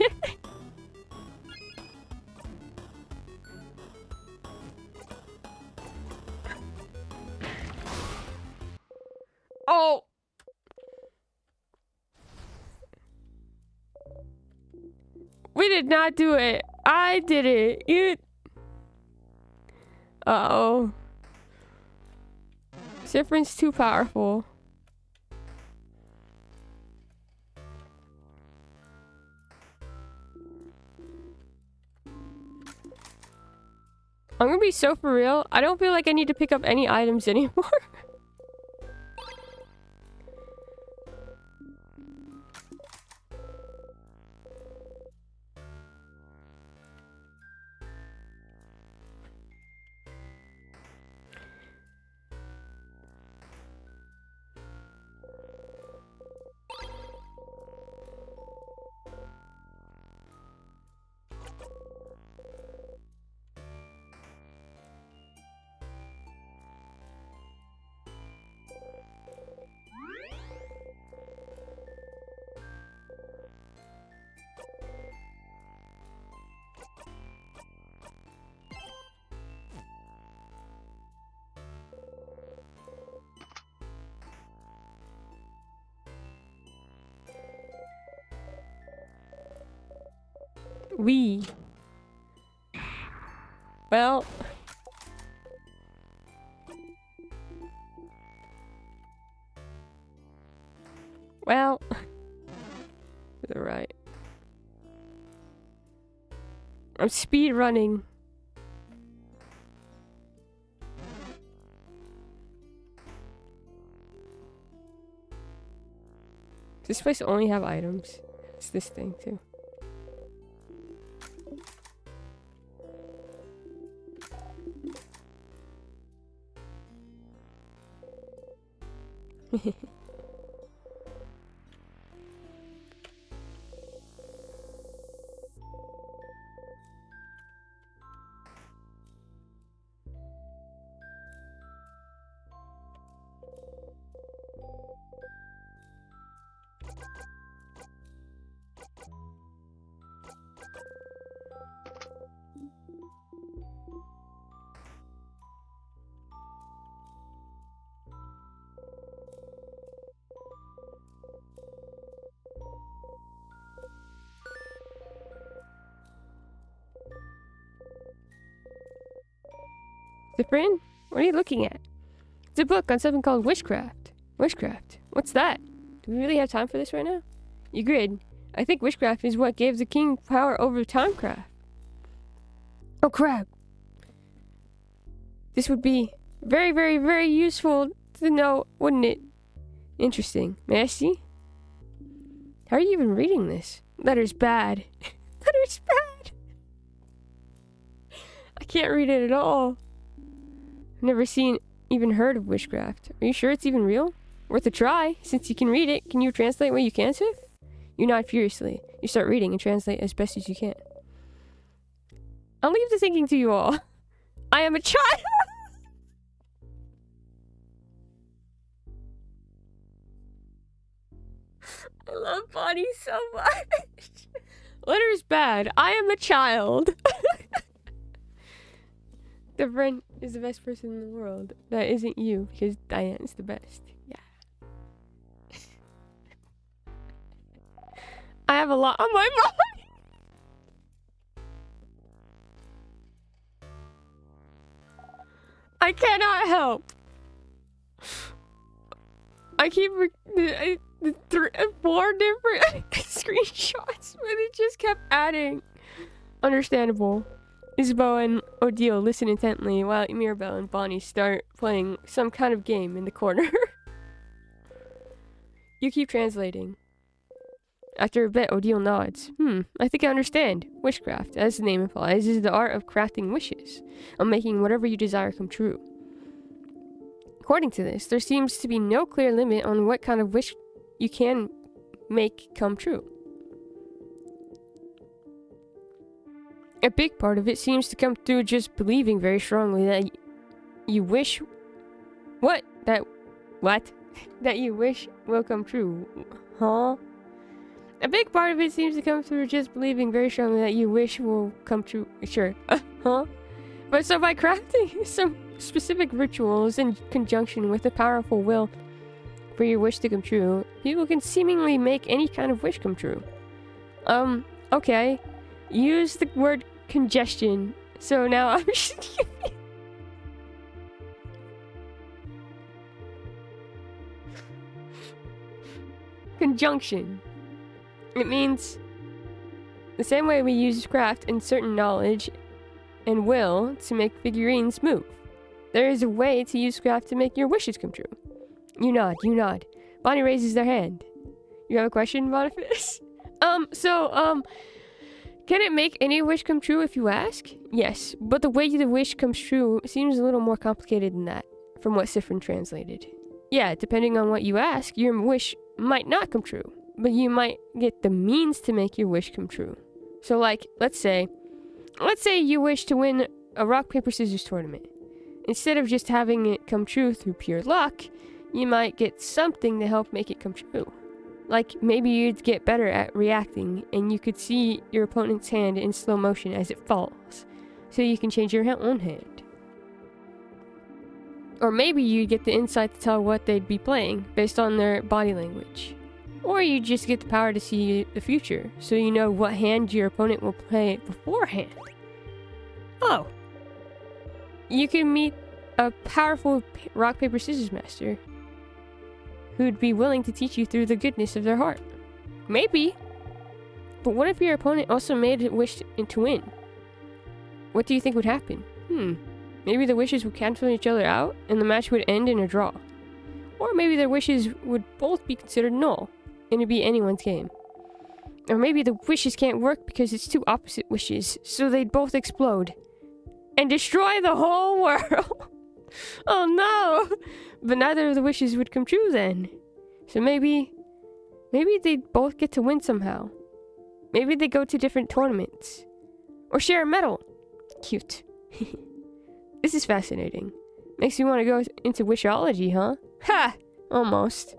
Oh! We did not do it. I did it. You... Uh-oh. Sifrin's too powerful. I'm gonna be so for real. I don't feel like I need to pick up any items anymore. We. Well. Well. Right. I'm speed running. Does this place only have items? It's this thing too. Ziprin, what are you looking at? It's a book on something called witchcraft. Witchcraft? What's that? Do we really have time for this right now? You grid. I think witchcraft is what gave the king power over Timecraft. Oh crap. This would be very, very, very useful to know, wouldn't it? Interesting. May I see? How are you even reading this? Letter's bad. Letter's bad. I can't read it at all. I've never even heard of witchcraft. Are you sure it's even real? Worth a try. Since you can read it, can you translate what you can, Sif? You nod furiously. You start reading and translate as best as you can. I'll leave the thinking to you all. I am a child! I love Bonnie so much. Letter's bad. I am a child. The friend is the best person in the world. That isn't you, because Diane's the best. Yeah. I have a lot on my mind. I cannot help. I keep 4 different screenshots, but it just kept adding. Understandable. Isabeau and Odile listen intently while Mirabelle and Bonnie start playing some kind of game in the corner. You keep translating. After a bit, Odile nods. I think I understand. Witchcraft, as the name implies, is the art of crafting wishes, of making whatever you desire come true. According to this, there seems to be no clear limit on what kind of wish you can make come true. A big part of it seems to come through just believing very strongly that you wish... What? That you wish will come true. Huh? A big part of it seems to come through just believing very strongly that you wish will come true. Sure. Huh? But so by crafting some specific rituals in conjunction with a powerful will for your wish to come true, people can seemingly make any kind of wish come true. Okay. Use the word congestion. So now I'm just... Conjunction. It means the same way we use craft and certain knowledge and will to make figurines move. There is a way to use craft to make your wishes come true. You nod. Bonnie raises their hand. You have a question, Boniface? Can it make any wish come true if you ask? Yes, but the way the wish comes true seems a little more complicated than that, from what Siffrin translated. Yeah, depending on what you ask, your wish might not come true, but you might get the means to make your wish come true. So like, let's say you wish to win a rock, paper, scissors tournament. Instead of just having it come true through pure luck, you might get something to help make it come true. Like, maybe you'd get better at reacting, and you could see your opponent's hand in slow motion as it falls, so you can change your own hand. Or maybe you'd get the insight to tell what they'd be playing, based on their body language. Or you just get the power to see the future, so you know what hand your opponent will play beforehand. Oh. You can meet a powerful rock, paper, scissors master who'd be willing to teach you through the goodness of their heart. Maybe. But what if your opponent also made a wish to win? What do you think would happen? Maybe the wishes would cancel each other out and the match would end in a draw. Or maybe their wishes would both be considered null and it'd be anyone's game. Or maybe the wishes can't work because it's two opposite wishes, so they'd both explode and destroy the whole world. Oh no! But neither of the wishes would come true then. So maybe they'd both get to win somehow. Maybe they go to different tournaments. Or share a medal. Cute. This is fascinating. Makes you want to go into wishology, huh? Ha! Almost.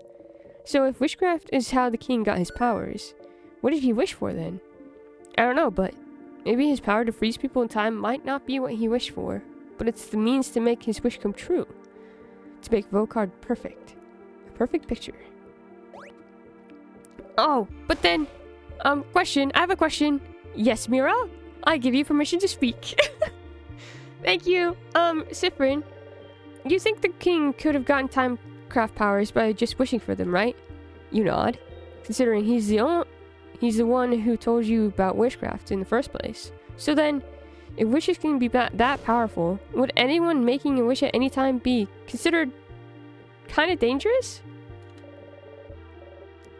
So if witchcraft is how the king got his powers, what did he wish for then? I don't know, but maybe his power to freeze people in time might not be what he wished for, but it's the means to make his wish come true. To make Volkard perfect. A perfect picture. Oh, but then, question. I have a question. Yes, Mira? I give you permission to speak. Thank you. Cyprian, you think the king could have gotten timecraft powers by just wishing for them, right? You nod, considering he's the one who told you about witchcraft in the first place. So then, if wishes can be that powerful, would anyone making a wish at any time be considered kind of dangerous?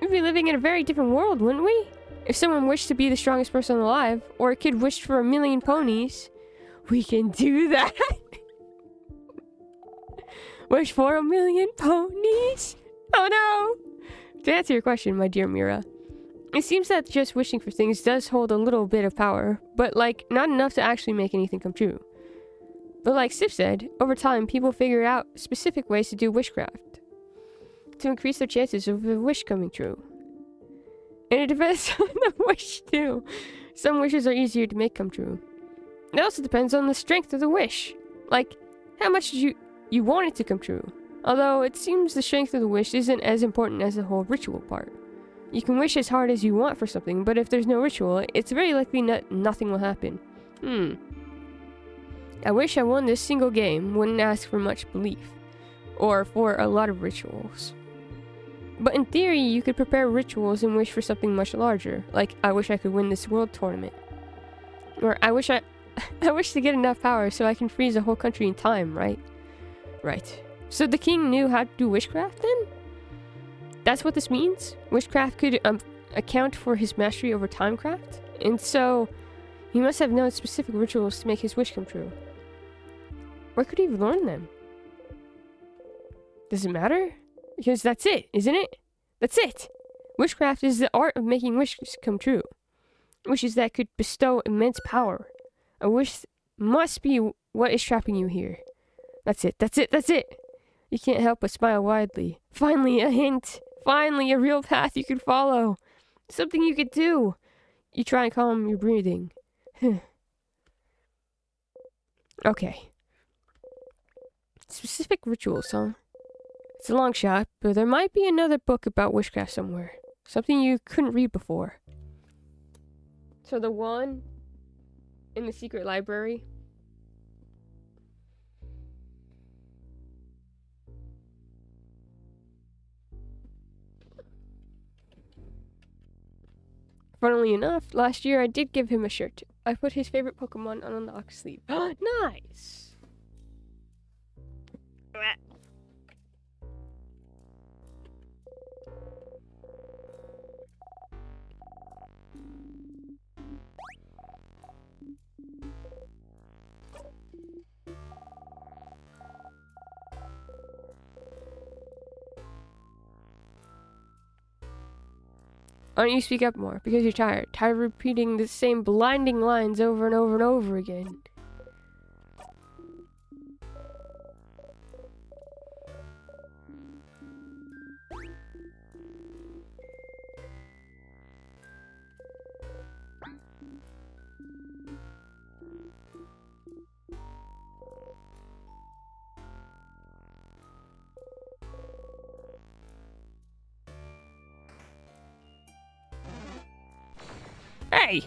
We'd be living in a very different world, wouldn't we? If someone wished to be the strongest person alive, or a kid wished for 1,000,000 ponies, we can do that. Wish for 1,000,000 ponies? Oh no! To answer your question, my dear Mira, it seems that just wishing for things does hold a little bit of power, but not enough to actually make anything come true. But like Sif said, over time people figure out specific ways to do witchcraft to increase their chances of a wish coming true. And it depends on the wish too. Some wishes are easier to make come true. It also depends on the strength of the wish. Like, how much you want it to come true. Although it seems the strength of the wish isn't as important as the whole ritual part. You can wish as hard as you want for something, but if there's no ritual, it's very likely nothing will happen. I wish I won this single game, wouldn't ask for much belief. Or for a lot of rituals. But in theory, you could prepare rituals and wish for something much larger. Like, I wish I could win this world tournament. Or I wish to get enough power so I can freeze a whole country in time, right? Right. So the king knew how to do witchcraft then? That's what this means? Witchcraft could account for his mastery over timecraft? And so, he must have known specific rituals to make his wish come true. Where could he have learned them? Does it matter? Because that's it, isn't it? That's it! Witchcraft is the art of making wishes come true. Wishes that could bestow immense power. A wish must be what is trapping you here. That's it, that's it, that's it! You can't help but smile widely. Finally, a hint! Finally, a real path you can follow! Something you could do! You try and calm your breathing. Okay. Specific rituals, huh? It's a long shot, but there might be another book about witchcraft somewhere. Something you couldn't read before. So the one in the secret library. Funnily enough, last year I did give him a shirt. I put his favorite Pokemon on the lock sleeve. Nice! Why don't you speak up more? Because you're tired. Tired of repeating the same blinding lines over and over and over again. Hey!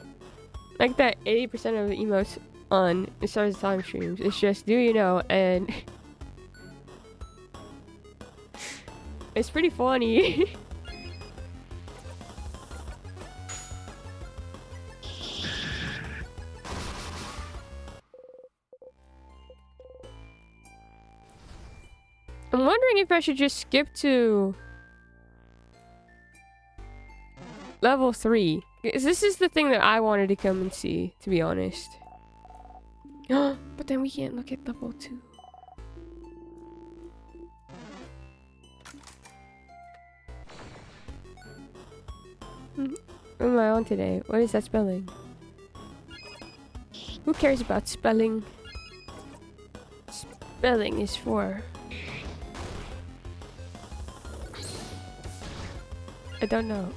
Like that 80% of the emotes on Stars Time streams. It's just, do you know, and it's pretty funny. I'm wondering if I should just skip to level 3. This is the thing that I wanted to come and see, to be honest. But then we can't look at level 2. What am I on today? What is that spelling? Who cares about spelling? Spelling is for... I don't know.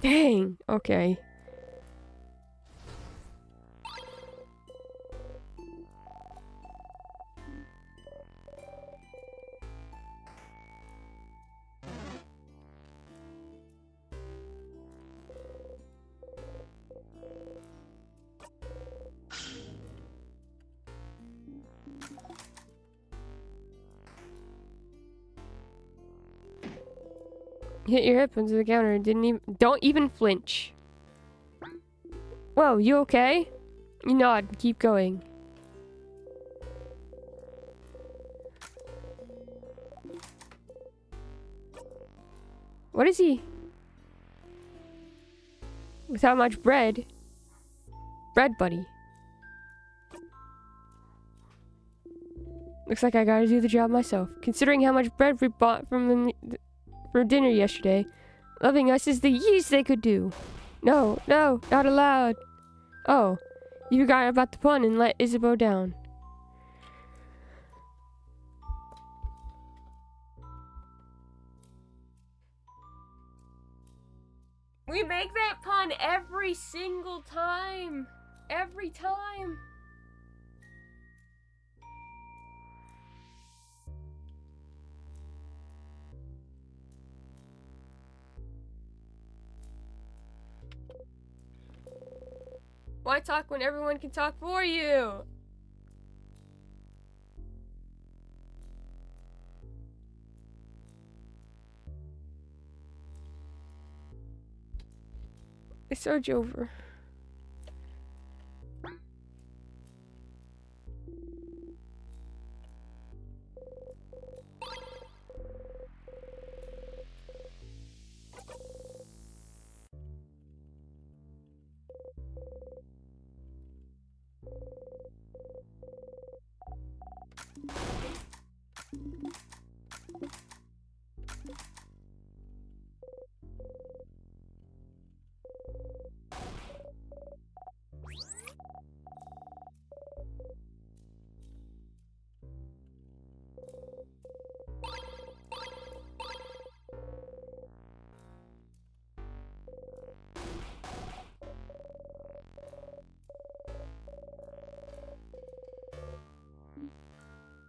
Dang. Okay. Hit your hip into the counter and don't even flinch. Whoa, you okay? You nod, keep going. What is he? Without much bread. Bread buddy. Looks like I gotta do the job myself. Considering how much bread we bought from for dinner yesterday, loving us is the least they could do. No, no, not allowed. Oh, you forgot about the pun and let Isabeau down. We make that pun every single time. Every time. Why talk when everyone can talk for you? It's Surge over.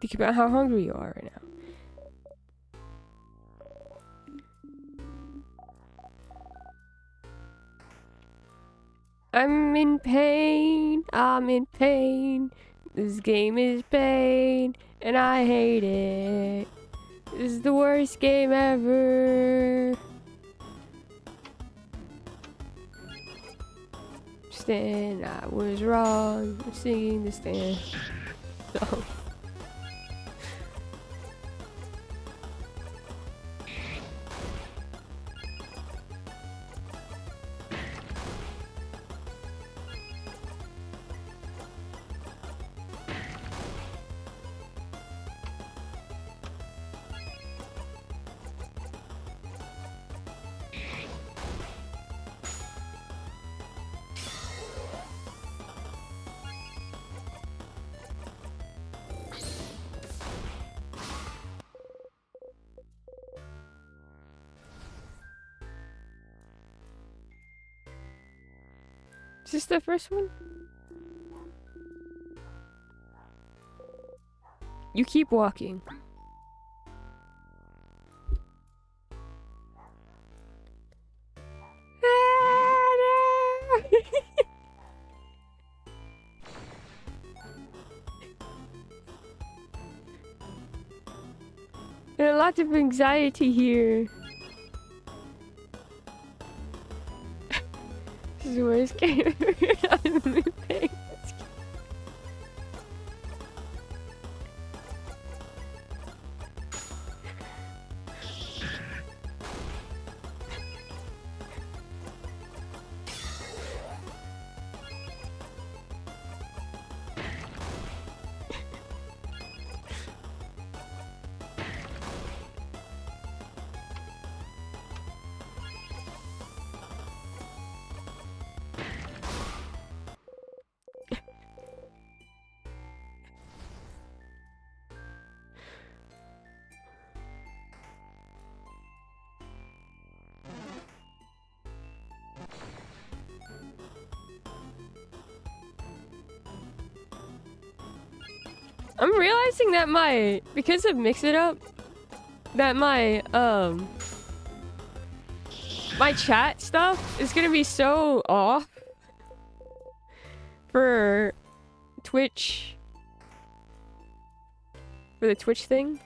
Think about how hungry you are right now. I'm in pain, I'm in pain. This game is pain, and I hate it. This is the worst game ever. Stan, I was wrong. I'm singing the Stan song. Is this the first one? You keep walking. There's a lot of anxiety here. This is the worst game I've been playing. I'm realizing that because of Mix It Up, that my chat stuff is gonna be so off for Twitch, for the Twitch thing.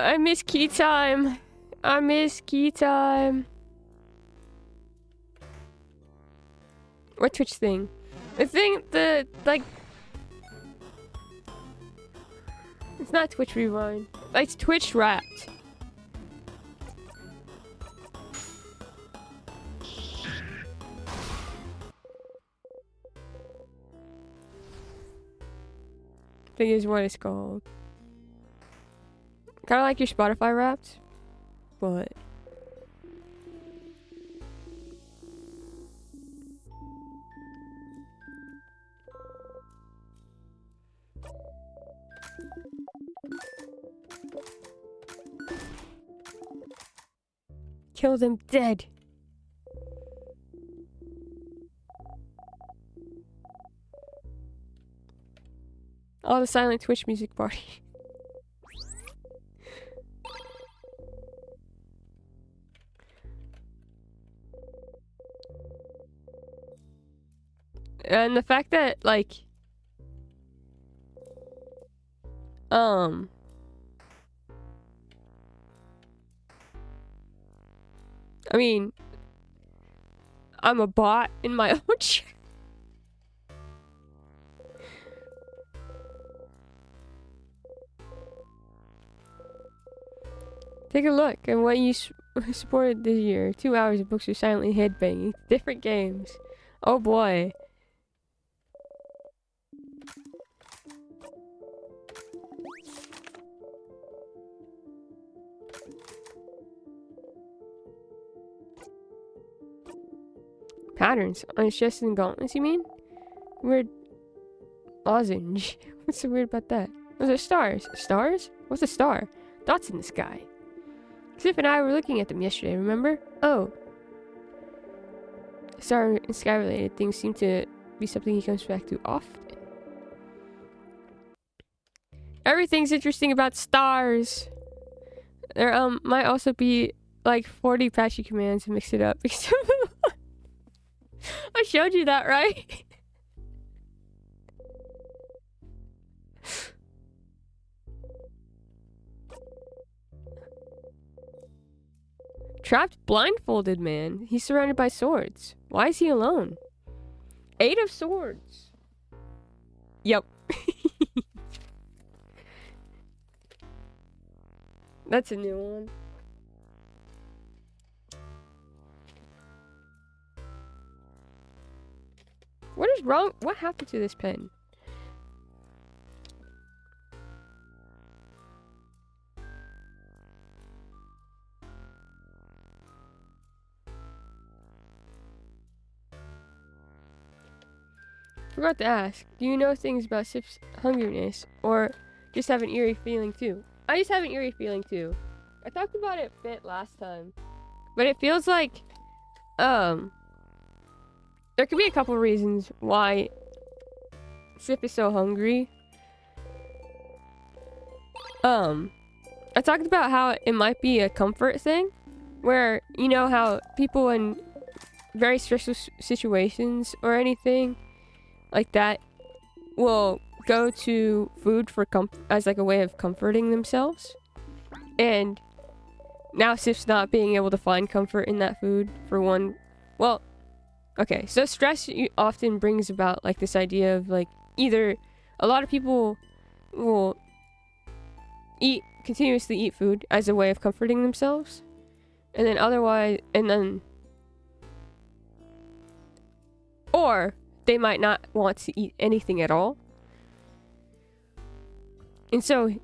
I miss key time. I miss key time. What Twitch thing? I think like... It's not Twitch Rewind. It's Twitch Wrapped. I think is what it's called. Kind of like your Spotify Wrapped, but... Kill them dead. Oh, the silent Twitch music party. And the fact that, like... I mean... I'm a bot in my own chat. Take a look at what you supported this year. 2 hours of books are silently headbanging. Different games. Oh boy. Patterns. Unstressed and gauntlets, you mean? Weird lozenge. What's so weird about that? Those are stars. Stars? What's a star? Dots in the sky. Sif and I were looking at them yesterday, remember? Oh. Star and sky related things seem to be something he comes back to often. Everything's interesting about stars. There might also be like 40 Apache commands to mix it up. I showed you that, right? Trapped blindfolded man. He's surrounded by swords. Why is he alone? 8 of swords. Yep. That's a new one. What is wrong? What happened to this pen? forgot to ask. Do you know things about Sif's hungriness, or just have an eerie feeling too? I just have an eerie feeling too. I talked about it a bit last time, but it feels like, there could be a couple reasons why Sif is so hungry. I talked about how it might be a comfort thing, where, you know how people in very stressful situations or anything like that will go to food for as like a way of comforting themselves. And now Sif's not being able to find comfort in that food for one. Well, okay, so stress often brings about like this idea of like either a lot of people will continuously eat food as a way of comforting themselves, and then or they might not want to eat anything at all. And so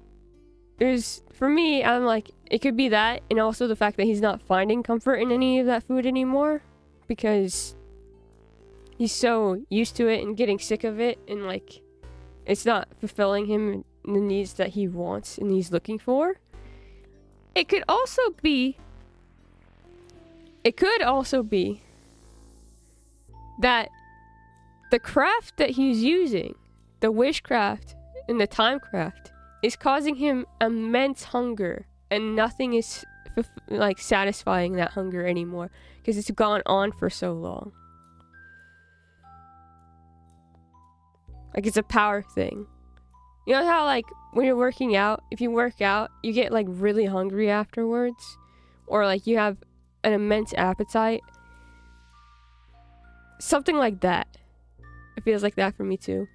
for me, I'm like, it could be that, and also the fact that he's not finding comfort in any of that food anymore because he's so used to it and getting sick of it, and like it's not fulfilling him the needs that he wants and he's looking for. It could also be that the craft that he's using, the wishcraft and the timecraft, is causing him immense hunger, and nothing is like satisfying that hunger anymore because it's gone on for so long. Like it's a power thing. You know how like when you're working out, if you work out, you get like really hungry afterwards, or like you have an immense appetite? Something like that. It feels like that for me too.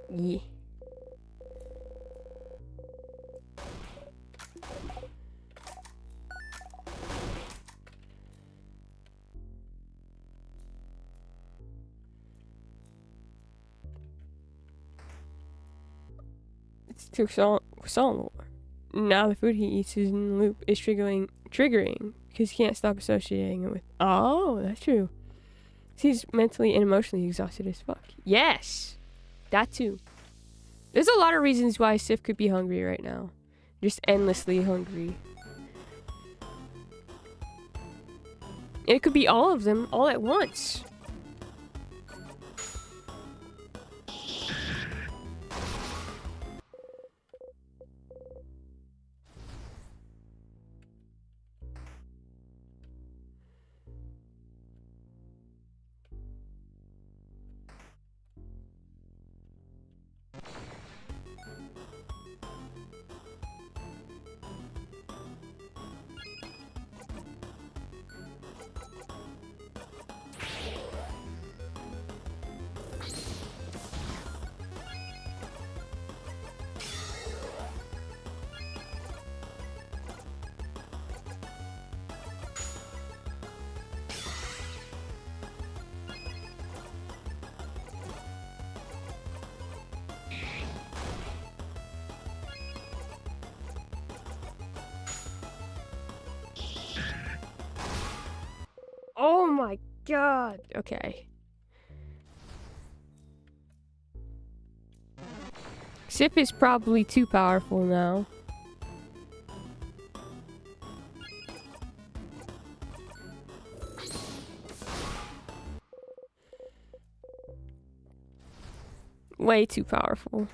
Yeah. It's too solid. Now the food he eats is in the loop is triggering because he can't stop associating it with. Oh, that's true. He's mentally and emotionally exhausted as fuck. Yes, that too. There's a lot of reasons why Sif could be hungry right now. Just endlessly hungry. And it could be all of them all at once. Oh my god. Okay. Sif is probably too powerful now. Way too powerful.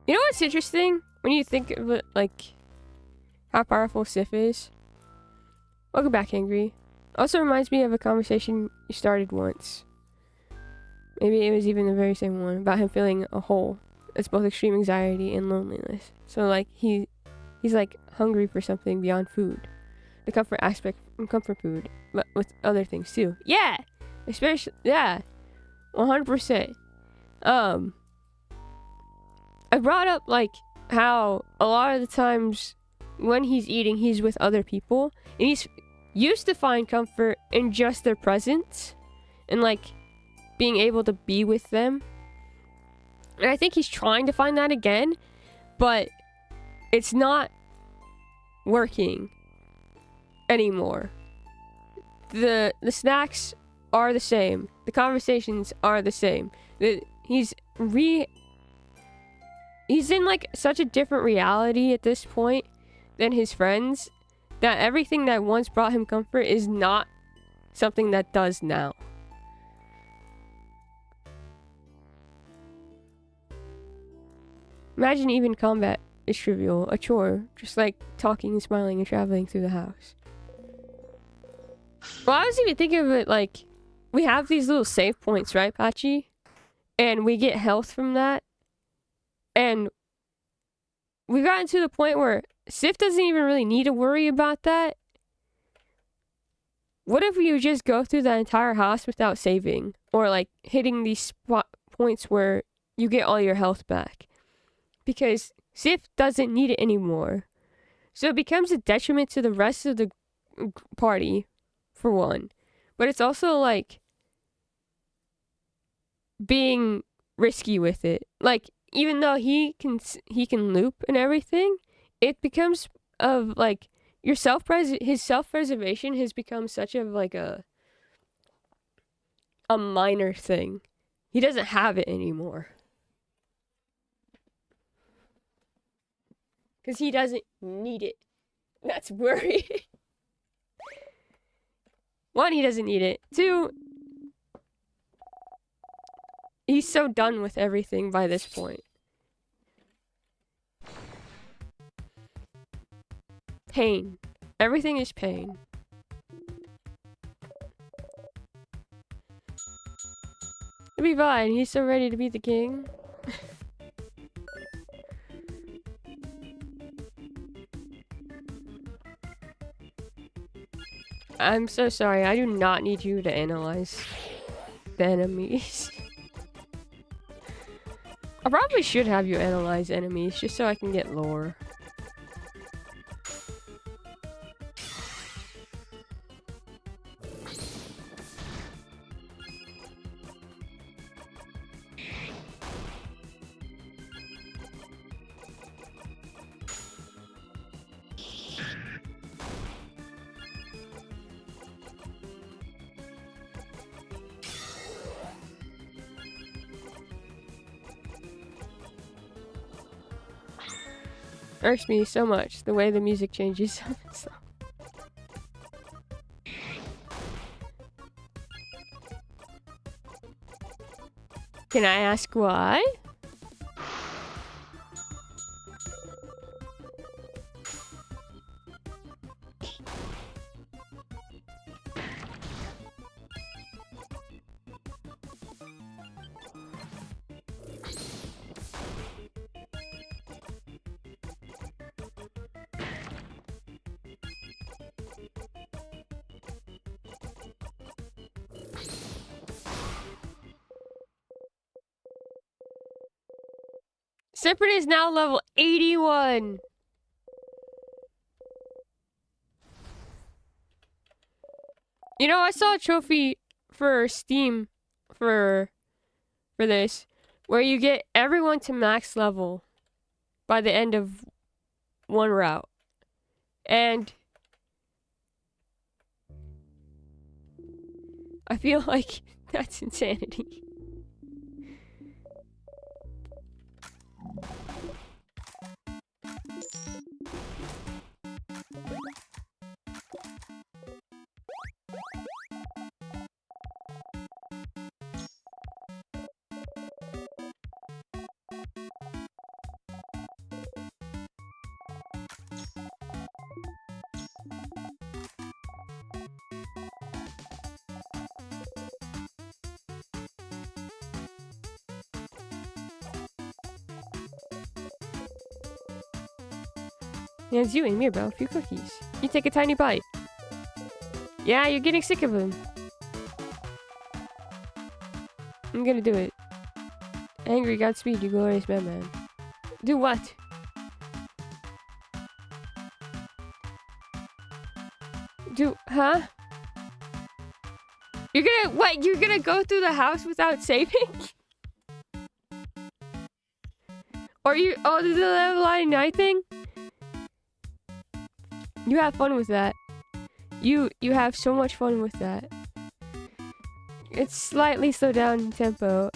You know what's interesting? When you think of it, like, how powerful Sif is. Welcome back, Angry. Also reminds me of a conversation you started once. Maybe it was even the very same one, about him feeling a hole. It's both extreme anxiety and loneliness. So, like, he's like hungry for something beyond food. The comfort aspect from comfort food, but with other things too. Yeah! Especially, yeah. 100%. I brought up, like, how a lot of the times when he's eating, he's with other people, and he's used to find comfort in just their presence, and, like, being able to be with them. And I think he's trying to find that again, but it's not working anymore. The snacks are the same. The conversations are the same. He's in like such a different reality at this point than his friends that everything that once brought him comfort is not something that does now. Imagine even combat is trivial, a chore, just like talking and smiling and traveling through the house. Well, I was even thinking of it like, we have these little save points, right, Patchy? And we get health from that. And we've gotten to the point where Sif doesn't even really need to worry about that. What if you just go through the entire house without saving? Or like hitting these spot points where you get all your health back? Because Sif doesn't need it anymore. So it becomes a detriment to the rest of the party, for one. But it's also like being risky with it. Like, even though he can loop and everything, it becomes of like his self-preservation has become such of like a minor thing. He doesn't have it anymore. Because he doesn't need it. That's worrying. One, he doesn't need it. Two, he's so done with everything by this point. Pain. Everything is pain. It'll be fine. He's so ready to be the king. I'm so sorry. I do not need you to analyze the enemies. I probably should have you analyze enemies just so I can get lore. Irks me so much the way the music changes. So. Can I ask why? Siprit is now level 81. You know, I saw a trophy for Steam for this, where you get everyone to max level by the end of one route. And I feel like that's insanity. Hands you and Mirabelle a few cookies. You take a tiny bite. Yeah, you're getting sick of them. I'm gonna do it. Angry Godspeed, you glorious madman. Do what? Huh? You're gonna, what? You're gonna go through the house without saving? Or you, oh, there's a level 99 thing? You have fun with that. You have so much fun with that. It's slightly slowed down in tempo.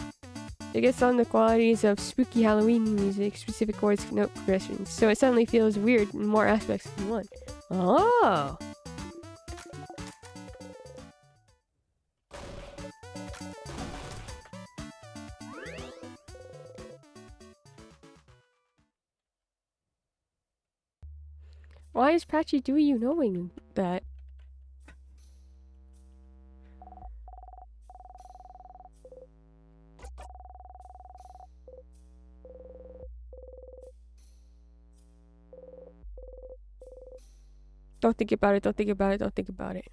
It gets on the qualities of spooky Halloween music, specific chords, note progressions, so it suddenly feels weird in more aspects than one. Oh! Why is Patchy Dewey you knowing that? Don't think about it, don't think about it, don't think about it.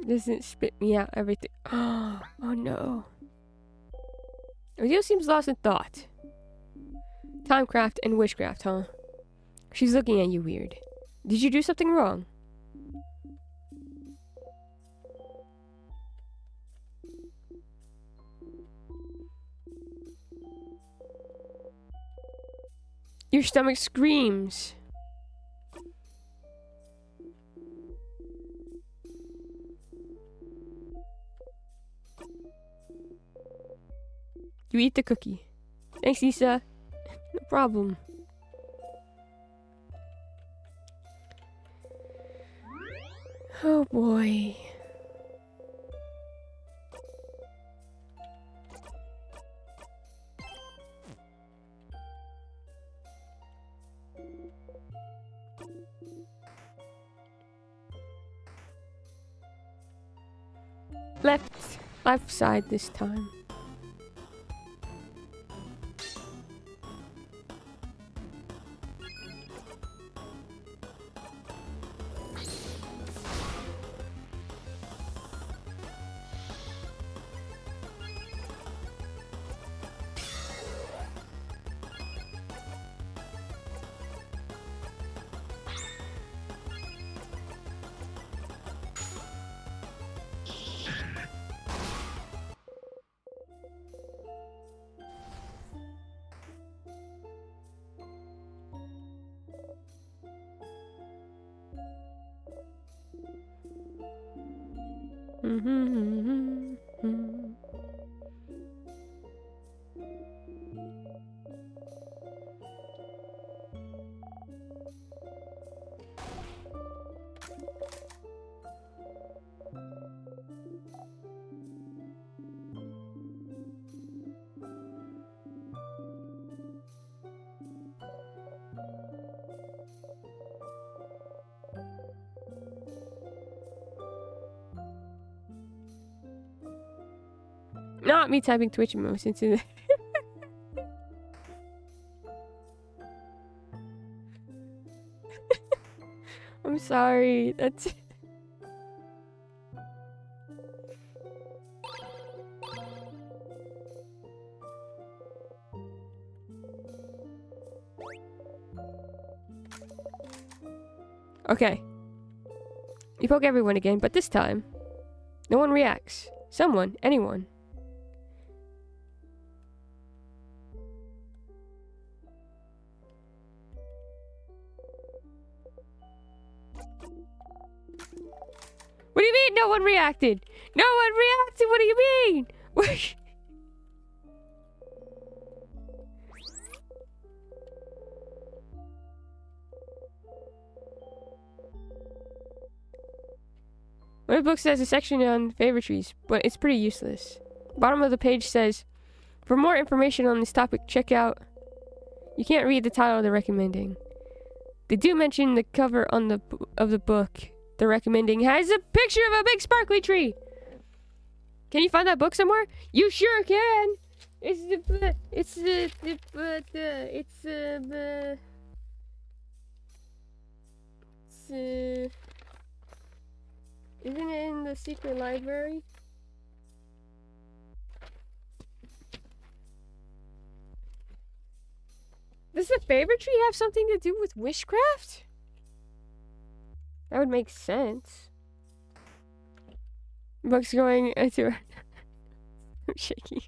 Doesn't spit me out everything. Oh no. Odile seems lost in thought. Timecraft and witchcraft, huh? She's looking at you weird. Did you do something wrong? Your stomach screams. You eat the cookie. Thanks, Issa. No problem. Oh boy. Left side this time. Not me typing Twitch emotes into the I'm sorry. That's okay. You poke everyone again, but this time, no one reacts. Someone, anyone. What do you mean no one reacted? No one reacted, what do you mean? One of the books has a section on favorite trees, but it's pretty useless. Bottom of the page says, for more information on this topic, check out You can't read the title they're recommending. They do mention the cover on of the book they're recommending has a picture of a big sparkly tree. Can you find that book somewhere? You sure can. Isn't it in the secret library? Does the favorite tree have something to do with witchcraft? That would make sense. Book's going into her. I'm shaking.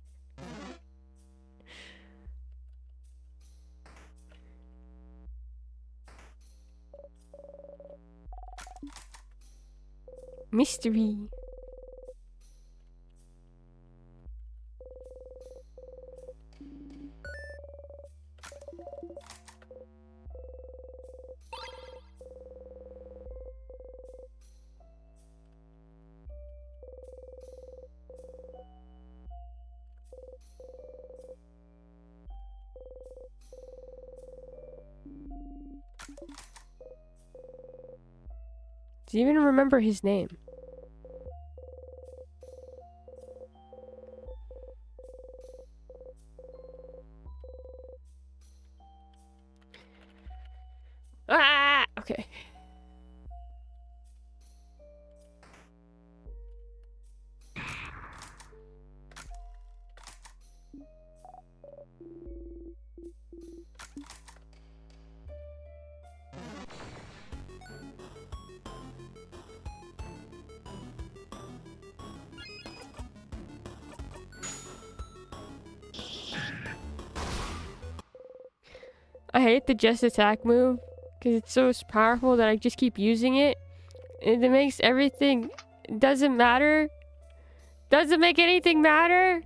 Mystery. Do you even remember his name? Ah! Okay. I hate the just attack move because it's so powerful that I just keep using it. And it makes everything... doesn't matter. Doesn't make anything matter.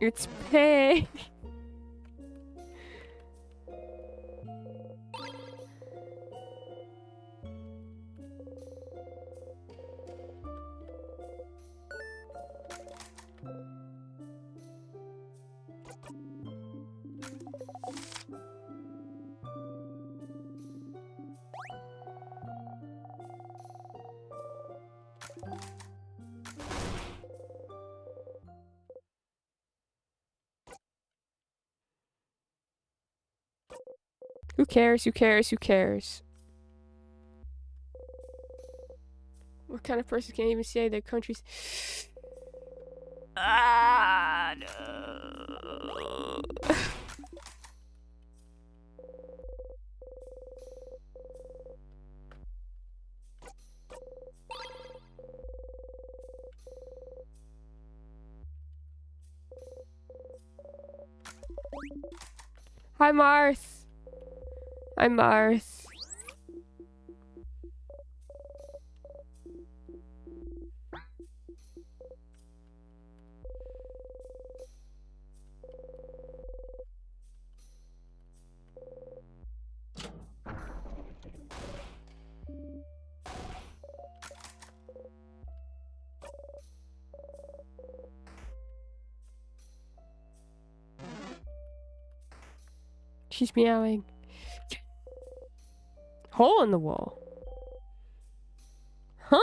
It's pay. Who cares? Who cares? Who cares? What kind of person can't even say their country's... Ah, no. Hi, Marth. I'm Marth. She's meowing. Hole in the wall. Huh?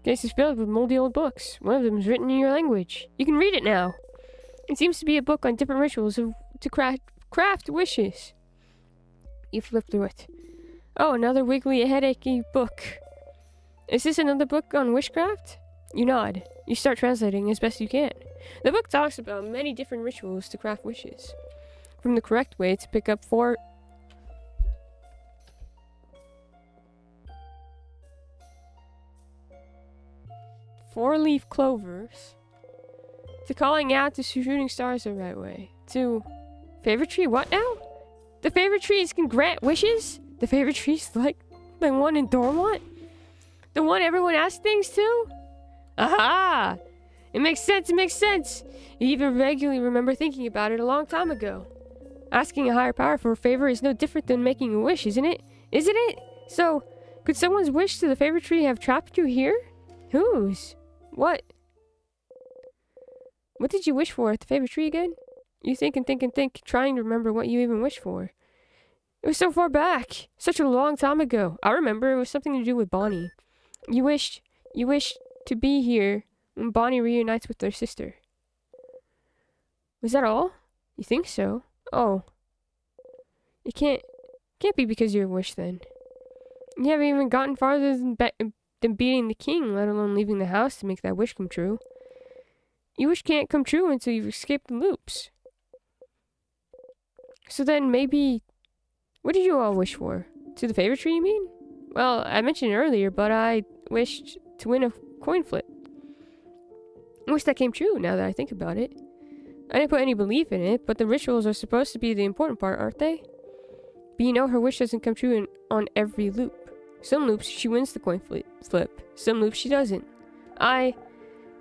Case is filled with moldy old books. One of them is written in your language. You can read it now. It seems to be a book on different rituals to craft wishes. You flip through it. Oh, another wiggly, headachy book. Is this another book on witchcraft? You nod. You start translating as best you can. The book talks about many different rituals to craft wishes. From the correct way to pick up 4 4-leaf clovers. To calling out to shooting stars the right way. To favorite tree, what now? The favorite trees can grant wishes? The favorite tree's like the one in Dormont? The one everyone asks things to? Aha! It makes sense, it makes sense. You even regularly remember thinking about it a long time ago. Asking a higher power for a favor is no different than making a wish, isn't it? Isn't it? So, could someone's wish to the favorite tree have trapped you here? Whose? What? What did you wish for at the favorite tree again? You think and think and think, trying to remember what you even wished for. It was so far back. Such a long time ago. I remember it was something to do with Bonnie. You wished to be here when Bonnie reunites with her sister. Was that all? You think so? Oh. It can't be because of your wish then. You haven't even gotten farther than beating the king, let alone leaving the house to make that wish come true. Your wish can't come true until you've escaped the loops. So then maybe... What did you all wish for? To the favorite tree, you mean? Well, I mentioned it earlier, but I wished to win a coin flip. I wish that came true, now that I think about it. I didn't put any belief in it, but the rituals are supposed to be the important part, aren't they? But you know, her wish doesn't come true on every loop. Some loops, she wins the coin flip. Some loops, she doesn't. I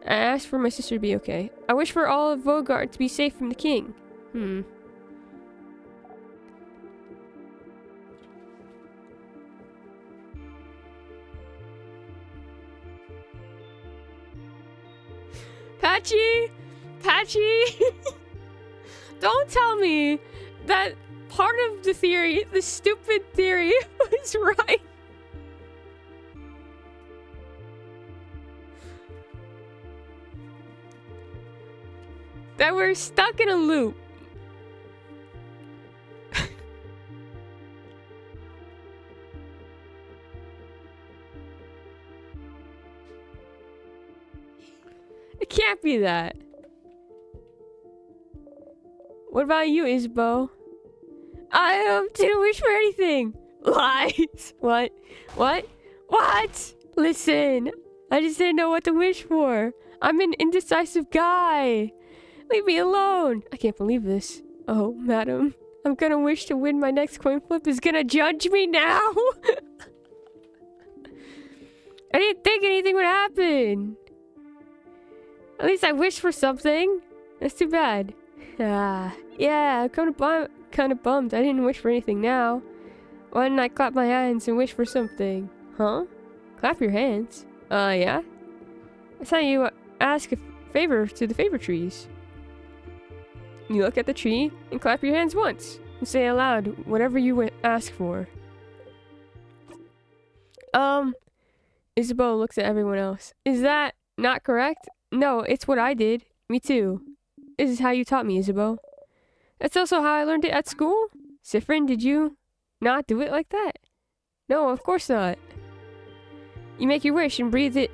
asked for my sister to be okay. I wish for all of Vaugarde to be safe from the king. Patchy! Don't tell me that part of the theory, the stupid theory, was right. That we're stuck in a loop. It can't be that. What about you, Isabeau? I didn't wish for anything. Lies. What? Listen, I just didn't know what to wish for. I'm an indecisive guy. Leave me alone. I can't believe this. Oh, madam, I'm gonna wish to win my next coin flip is gonna judge me now. I didn't think anything would happen. At least I wished for something. That's too bad. Yeah, I'm kind of bummed. I didn't wish for anything now. Why didn't I clap my hands and wish for something? Huh? Clap your hands? Yeah? I thought you ask a favor to the favorite trees. You look at the tree and clap your hands once and say aloud whatever you ask for. Isabeau looks at everyone else. Is that not correct? No, it's what I did. Me too. This is how you taught me, Isabeau. That's also how I learned it at school? Siffrin, did you not do it like that? No, of course not. You make your wish and breathe it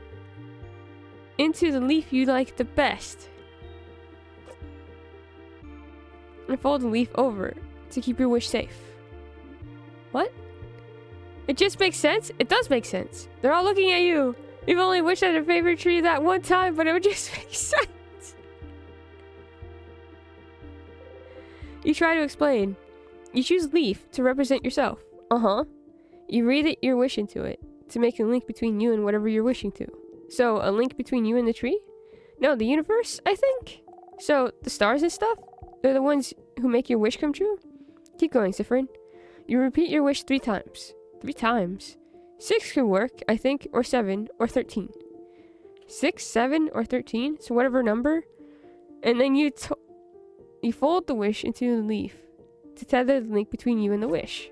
into the leaf you like the best. And fold the leaf over to keep your wish safe. What? It just makes sense? It does make sense. They're all looking at you. You've only wished at a favorite tree that one time, but it would just make sense. You try to explain. You choose leaf to represent yourself. You read your wish into it to make a link between you and whatever you're wishing to. So, a link between you and the tree? No, the universe, I think? So, the stars and stuff? They're the ones who make your wish come true? Keep going, Siffrin. You repeat your wish 3 times. 3 times? 6 could work, I think, or 7, or 13. 6, 7, or 13, so whatever number. And then you fold the wish into the leaf to tether the link between you and the wish.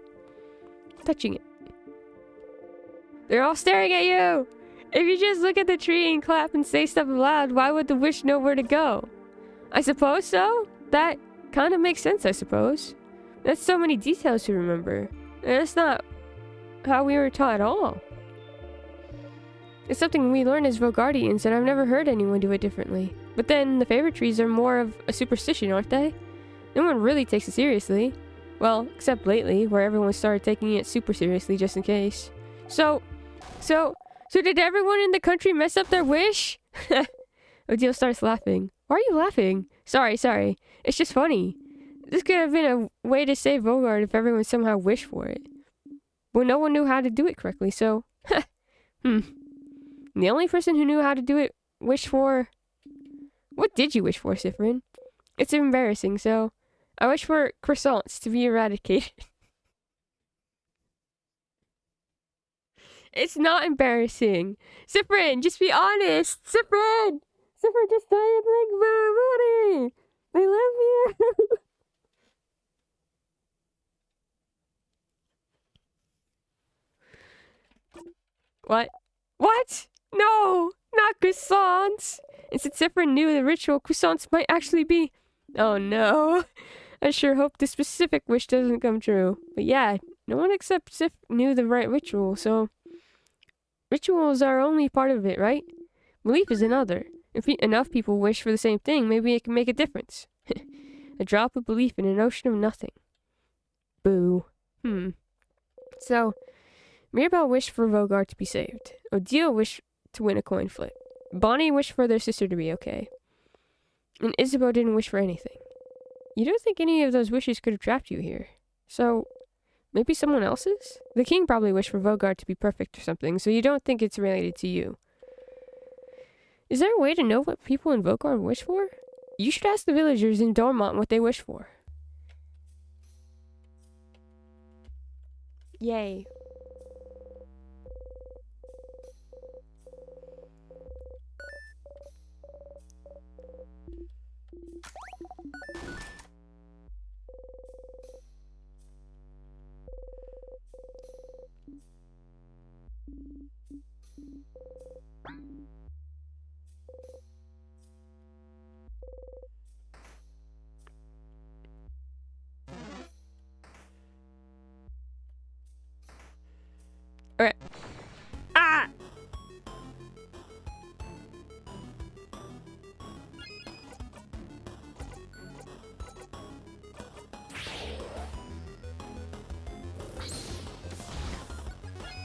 Touching it. They're all staring at you! If you just look at the tree and clap and say stuff aloud, why would the wish know where to go? I suppose so. That kind of makes sense, I suppose. That's so many details to remember. And that's not how we were taught at all. It's something we learn as Vaugardians, and I've never heard anyone do it differently. But then, the favorite trees are more of a superstition, aren't they? No one really takes it seriously. Well, except lately, where everyone started taking it super seriously just in case. So did everyone in the country mess up their wish? Odile starts laughing. Why are you laughing? Sorry. It's just funny. This could have been a way to save Vogard if everyone somehow wished for it. But no one knew how to do it correctly, so... The only person who knew how to do it wished for... What did you wish for, Siffrin? It's embarrassing, so... I wish for croissants to be eradicated. It's not embarrassing. Siffrin, just be honest. Siffrin, just tell you think about it. I love you. What? No, not croissants. And since Siffrin knew the ritual, croissants might actually be... Oh no. I sure hope the specific wish doesn't come true. But yeah, no one except Sif knew the right ritual, so... Rituals are only part of it, right? Belief is another. If enough people wish for the same thing, maybe it can make a difference. A drop of belief in an ocean of nothing. Boo. So, Mirabelle wished for Vogard to be saved. Odile wished to win a coin flip. Bonnie wished for their sister to be okay. And Isabeau didn't wish for anything. You don't think any of those wishes could have trapped you here. So, maybe someone else's? The king probably wished for Vogard to be perfect or something, so you don't think it's related to you. Is there a way to know what people in Vogard wish for? You should ask the villagers in Dormont what they wish for. Yay. Alright. Ah!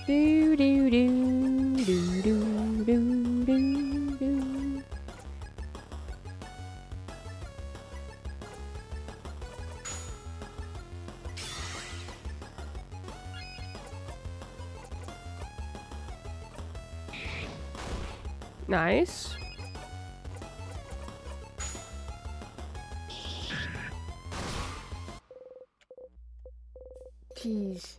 Do do do do do do do do. Nice. Jeez.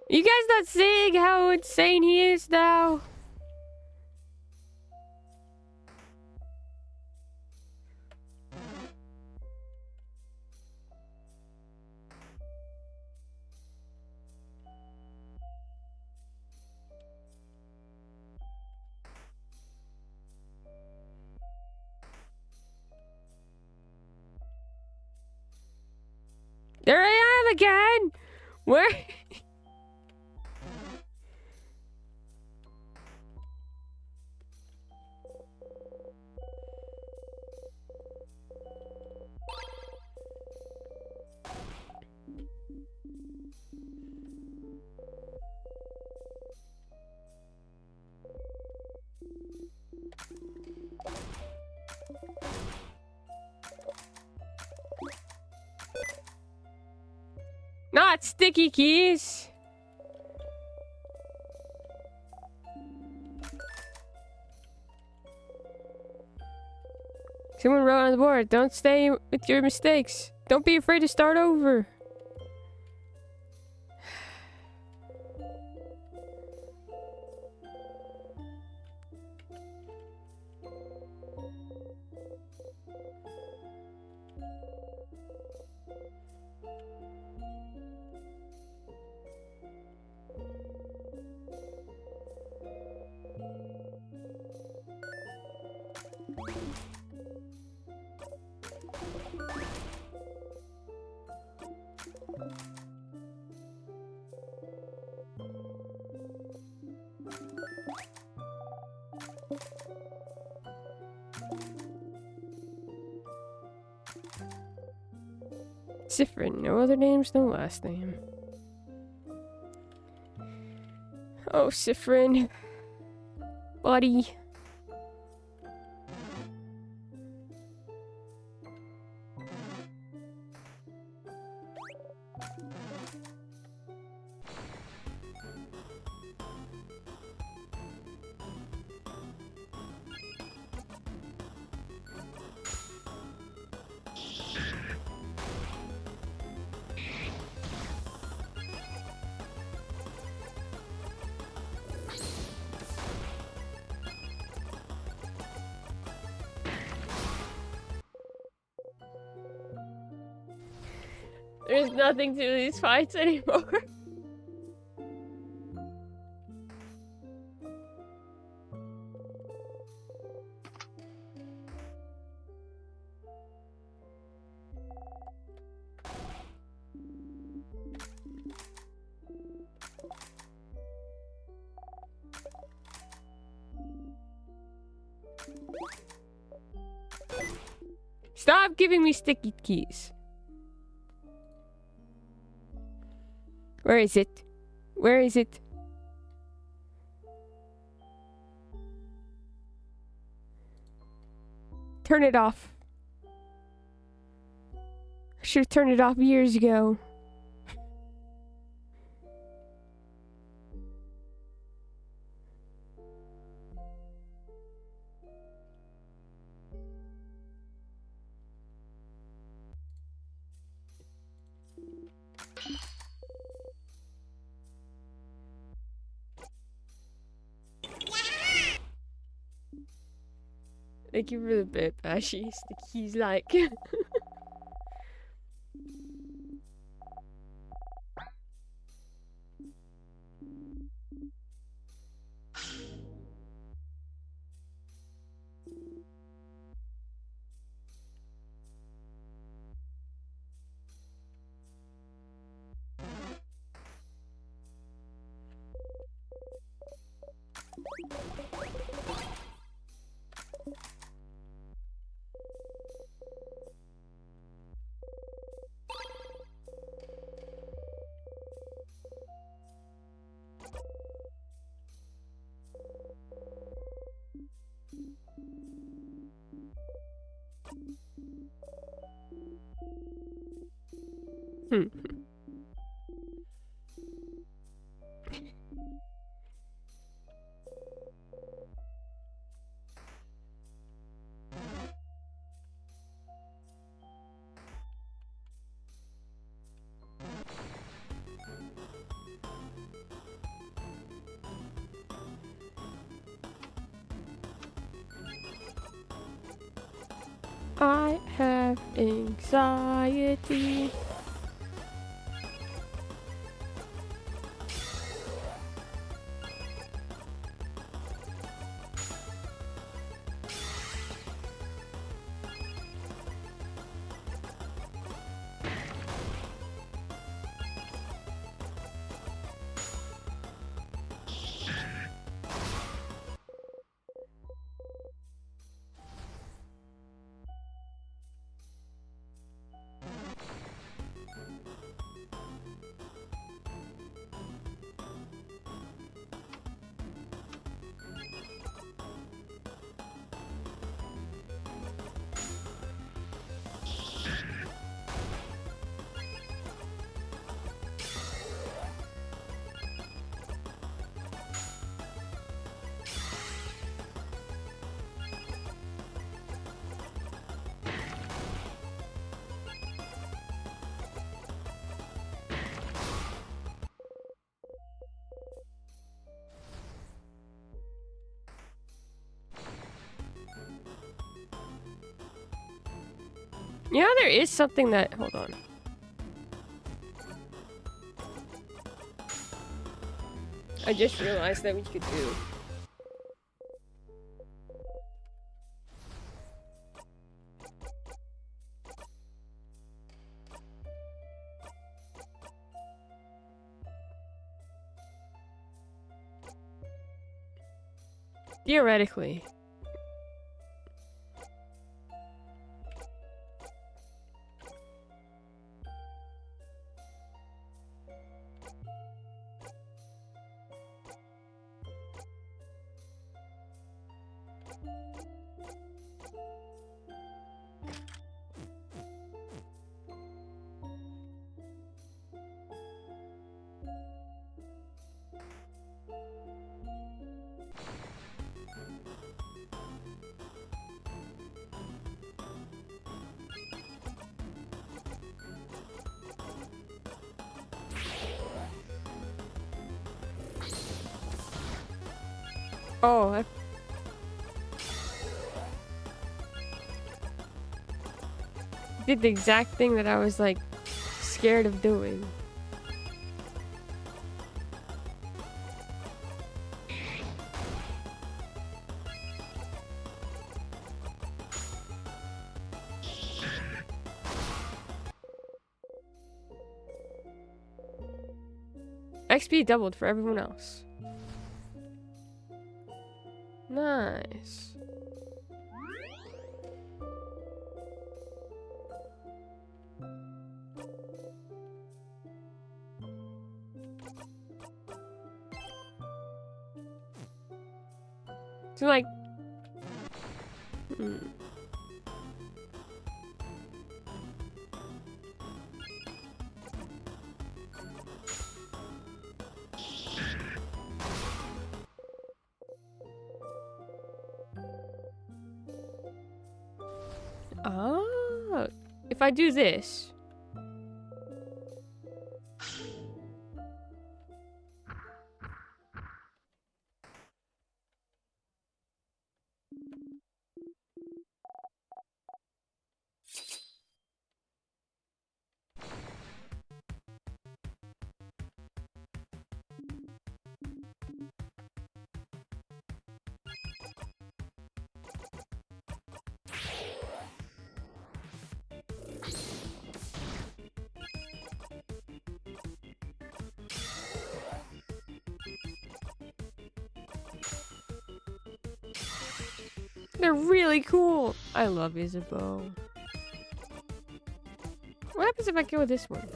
You guys not seeing how insane he is now? There I am again! Where? Not sticky keys. Someone wrote on the board, don't stay with your mistakes. Don't be afraid to start over. Siffrin, no other names, no last name. Oh, Siffrin. Buddy. There's nothing to these fights anymore. Stop giving me sticky keys. Where is it? Where is it? Turn it off. I should have turned it off years ago. Thank you for the bit, Bashy. Sticky's like... I have anxiety. Yeah, there is something that... Hold on. I just realized that we could do. Theoretically. Oh, I did the exact thing that I was like scared of doing. XP doubled for everyone else. Nice. So like, ah, if I do this. They're really cool. I love Isabeau. What happens if I kill this one?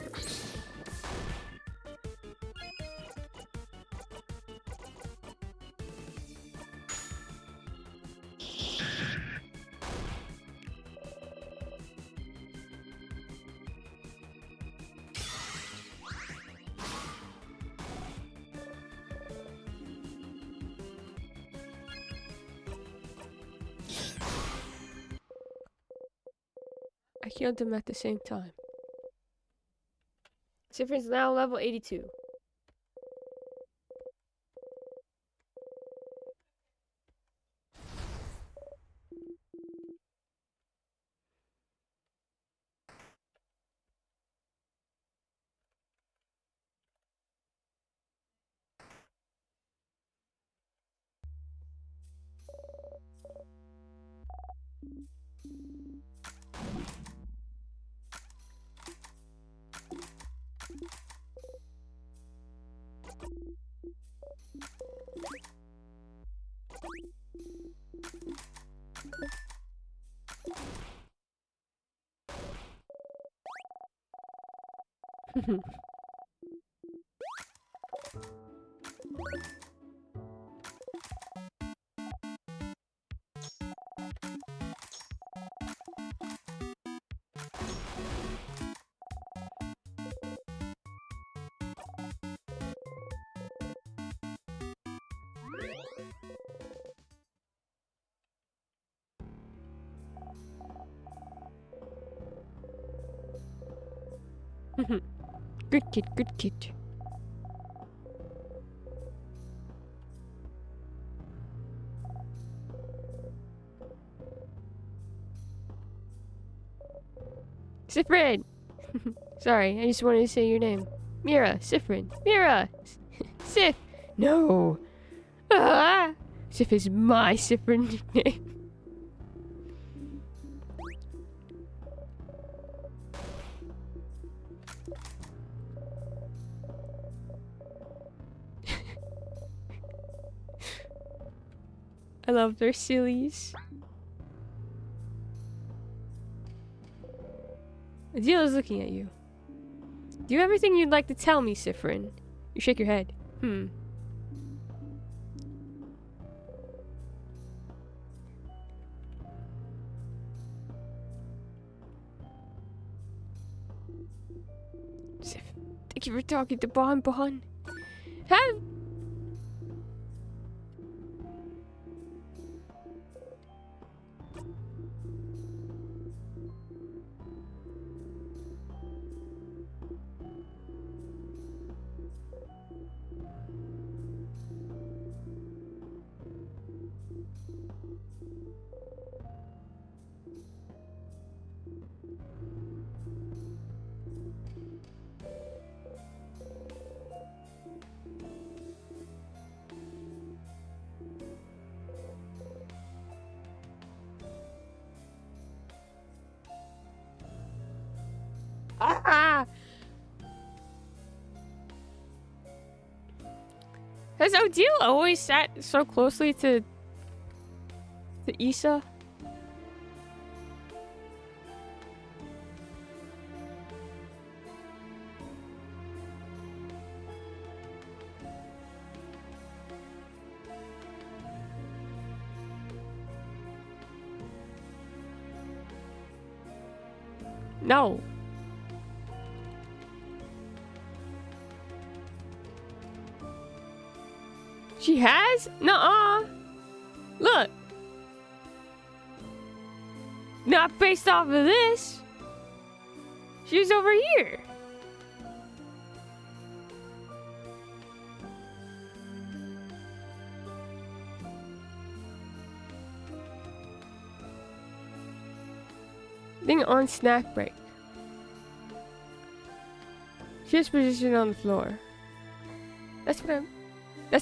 I killed them at the same time. Siffrin's now level 82. Good kid, good kid. Siffrin! Sorry, I just wanted to say your name. Mira, Siffrin. Mira! Sif! No! Ah! Sif is my Siffrin nickname. I love their sillies. Adila's looking at you. Do you have everything you'd like to tell me, Siffrin? You shake your head. Sif, thank you for talking to Bon Bon. Have... Ah! Has Odile always sat so closely to Issa? No. She has? Nuh-uh. Look. Not based off of this. She's over here. Being on snack break. She's positioned on the floor. That's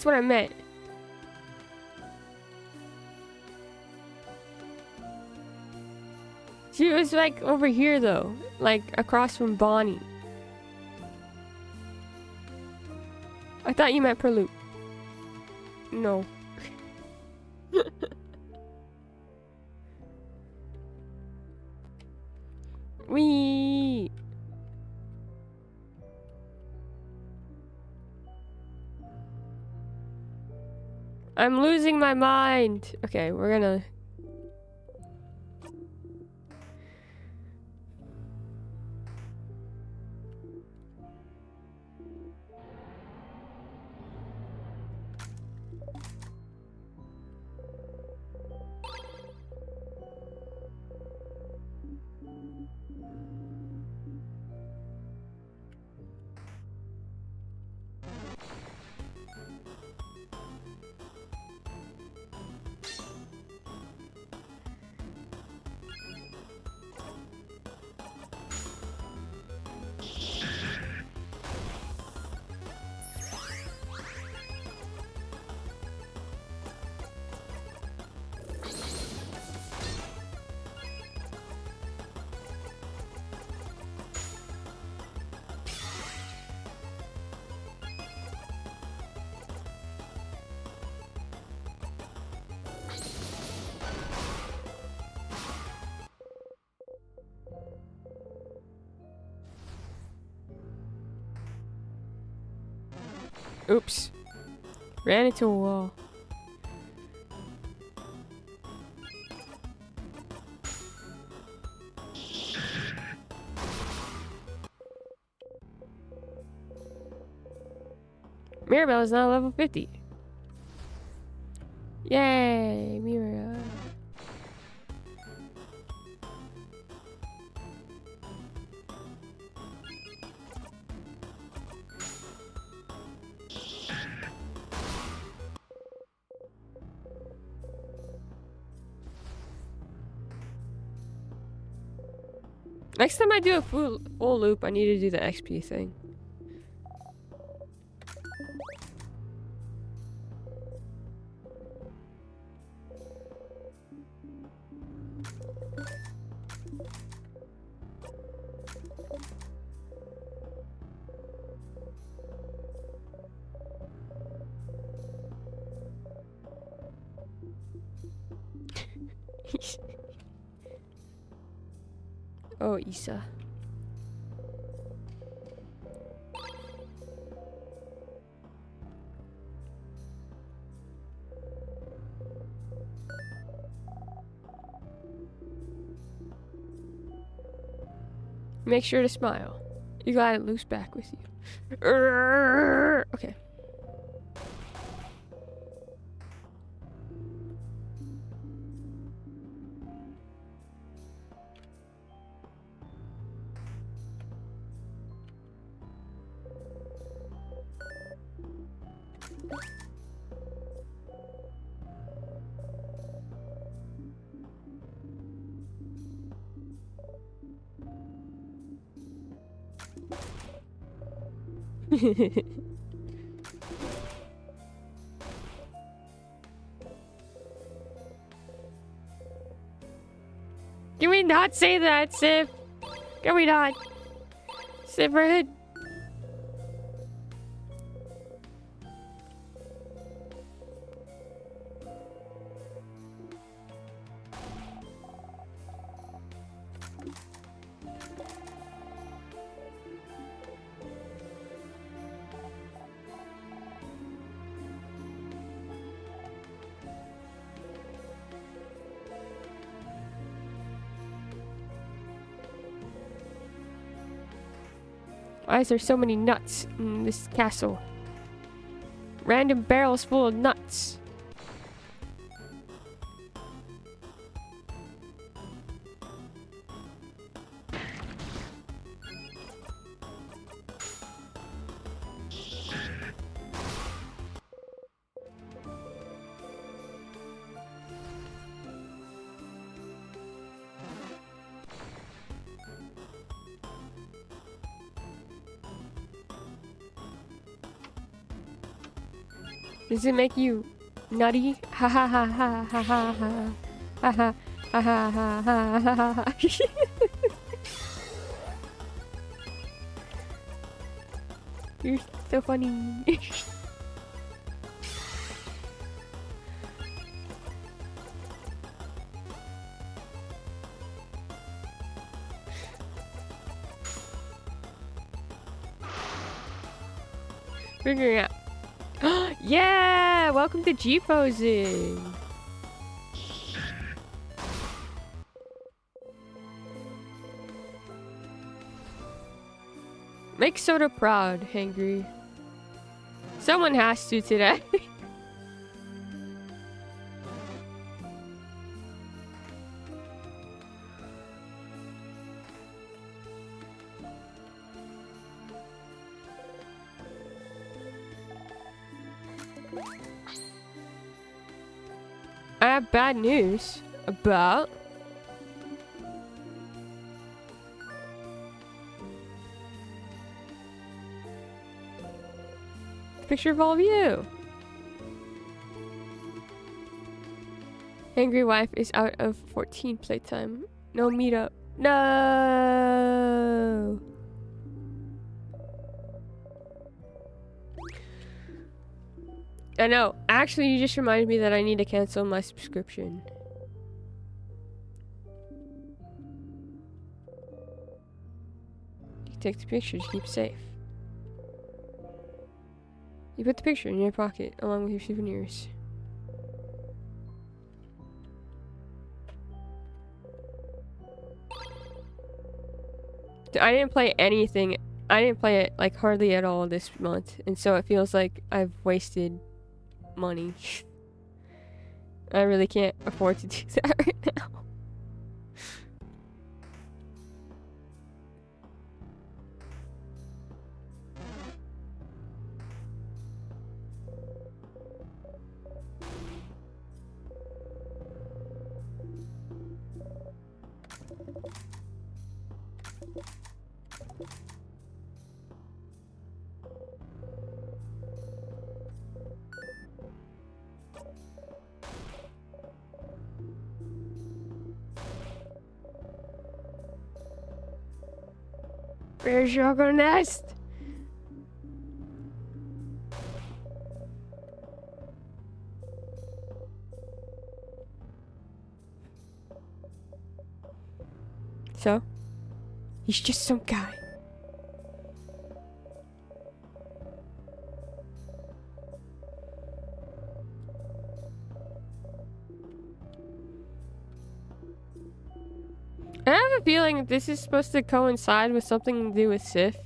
what I meant. She was like over here though, like across from Bonnie. I thought you meant Perloop. No. Wee. I'm losing my mind. Okay, we're gonna... Oops. Ran into a wall. Mirabelle is now level 50. Yay, Mirabelle. Next time I do a full loop, I need to do the XP thing. Oh, Issa. Make sure to smile. You got it loose back with you. Okay. Can we not say that, Sif? Can we not? Silverhead. Why is there so many nuts in this castle? Random barrels full of nuts. Does it make you nutty? Ha ha ha ha ha ha ha ha ha ha ha ha ha ha. You're so funny. Figuring out. Yeah! Welcome to G-posing! Make Soda proud, Hangry. Someone has to today. I have bad news about picture of all of you. Angry wife is out of 14 playtime. No meetup. No. I know. Actually, you just reminded me that I need to cancel my subscription. You take the picture to keep safe. You put the picture in your pocket along with your souvenirs. I didn't play anything. I didn't play it like hardly at all this month, and so it feels like I've wasted money. I really can't afford to do that right now. Where's your nest? So? He's just some guy. I have a feeling that this is supposed to coincide with something to do with Sif.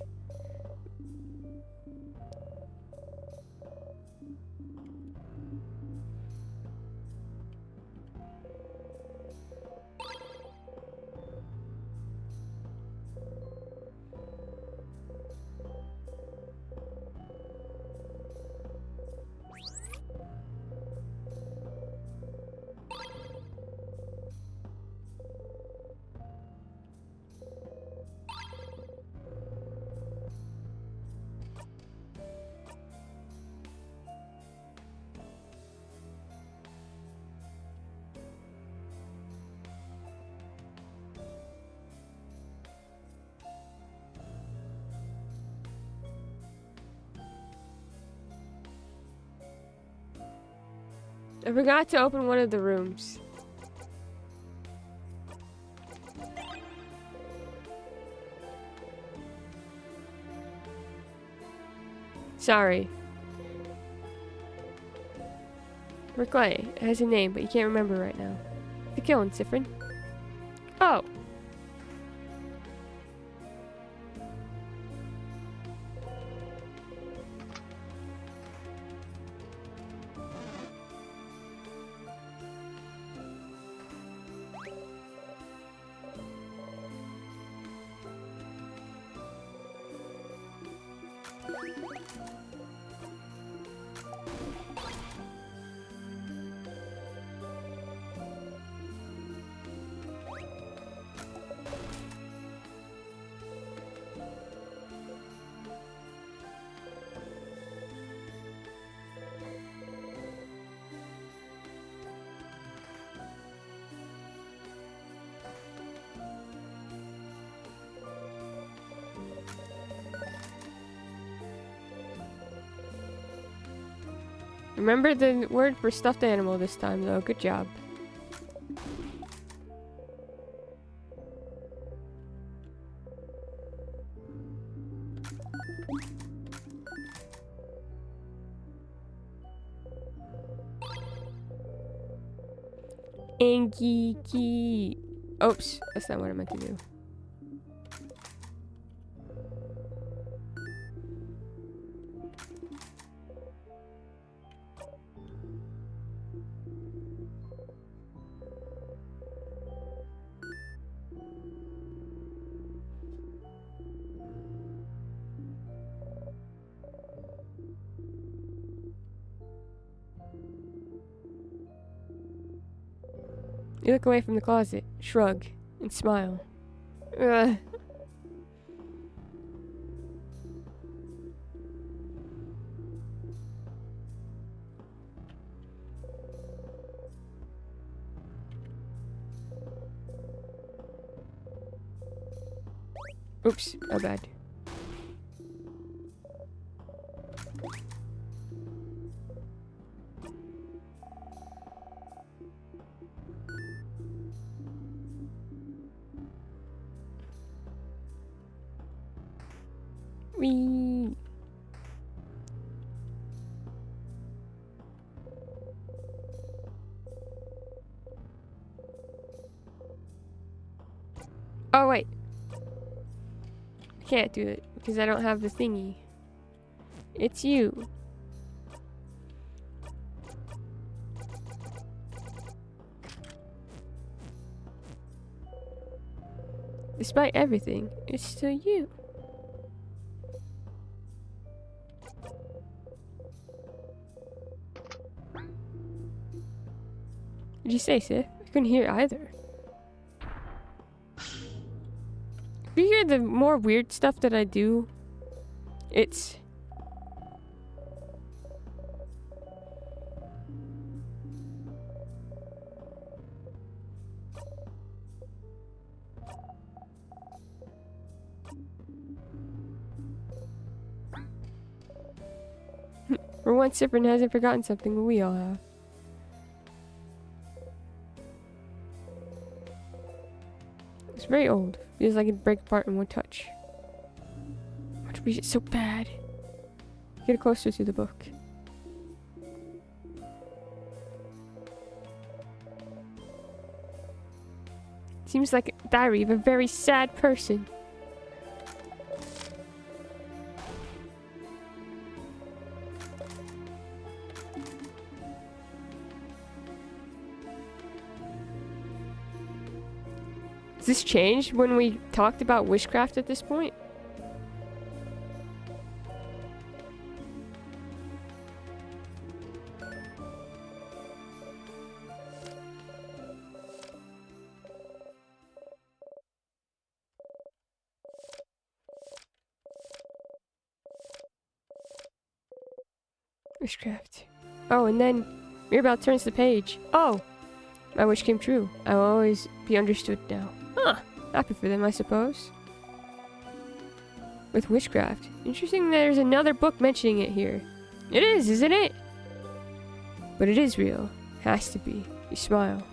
I forgot to open one of the rooms. Sorry. Berkeley. It has a name, but you can't remember right now. The killing, Siffrin. Oh. Remember the word for stuffed animal this time, though. Good job. Angiki. Oops, that's not what I meant to do. You look away from the closet, shrug, and smile. Ugh. Oops, my bad. Wee. Oh, wait. I can't do it because I don't have the thingy. It's you. Despite everything, it's still you. What did you say, Sif? I couldn't hear either. If you hear the more weird stuff that I do, it's... For once, Siffrin hasn't forgotten something we all have. It's very old. Feels like it'd break apart in one touch. I want to read it so bad. Get closer to the book. Seems like a diary of a very sad person. Has this changed when we talked about witchcraft at this point? Witchcraft. Oh, and then Mirabelle turns the page. Oh! My wish came true. I will always be understood now. Huh. Happy for them, I suppose. With witchcraft. Interesting there's another book mentioning it here. It is, isn't it? But it is real. Has to be. You smile.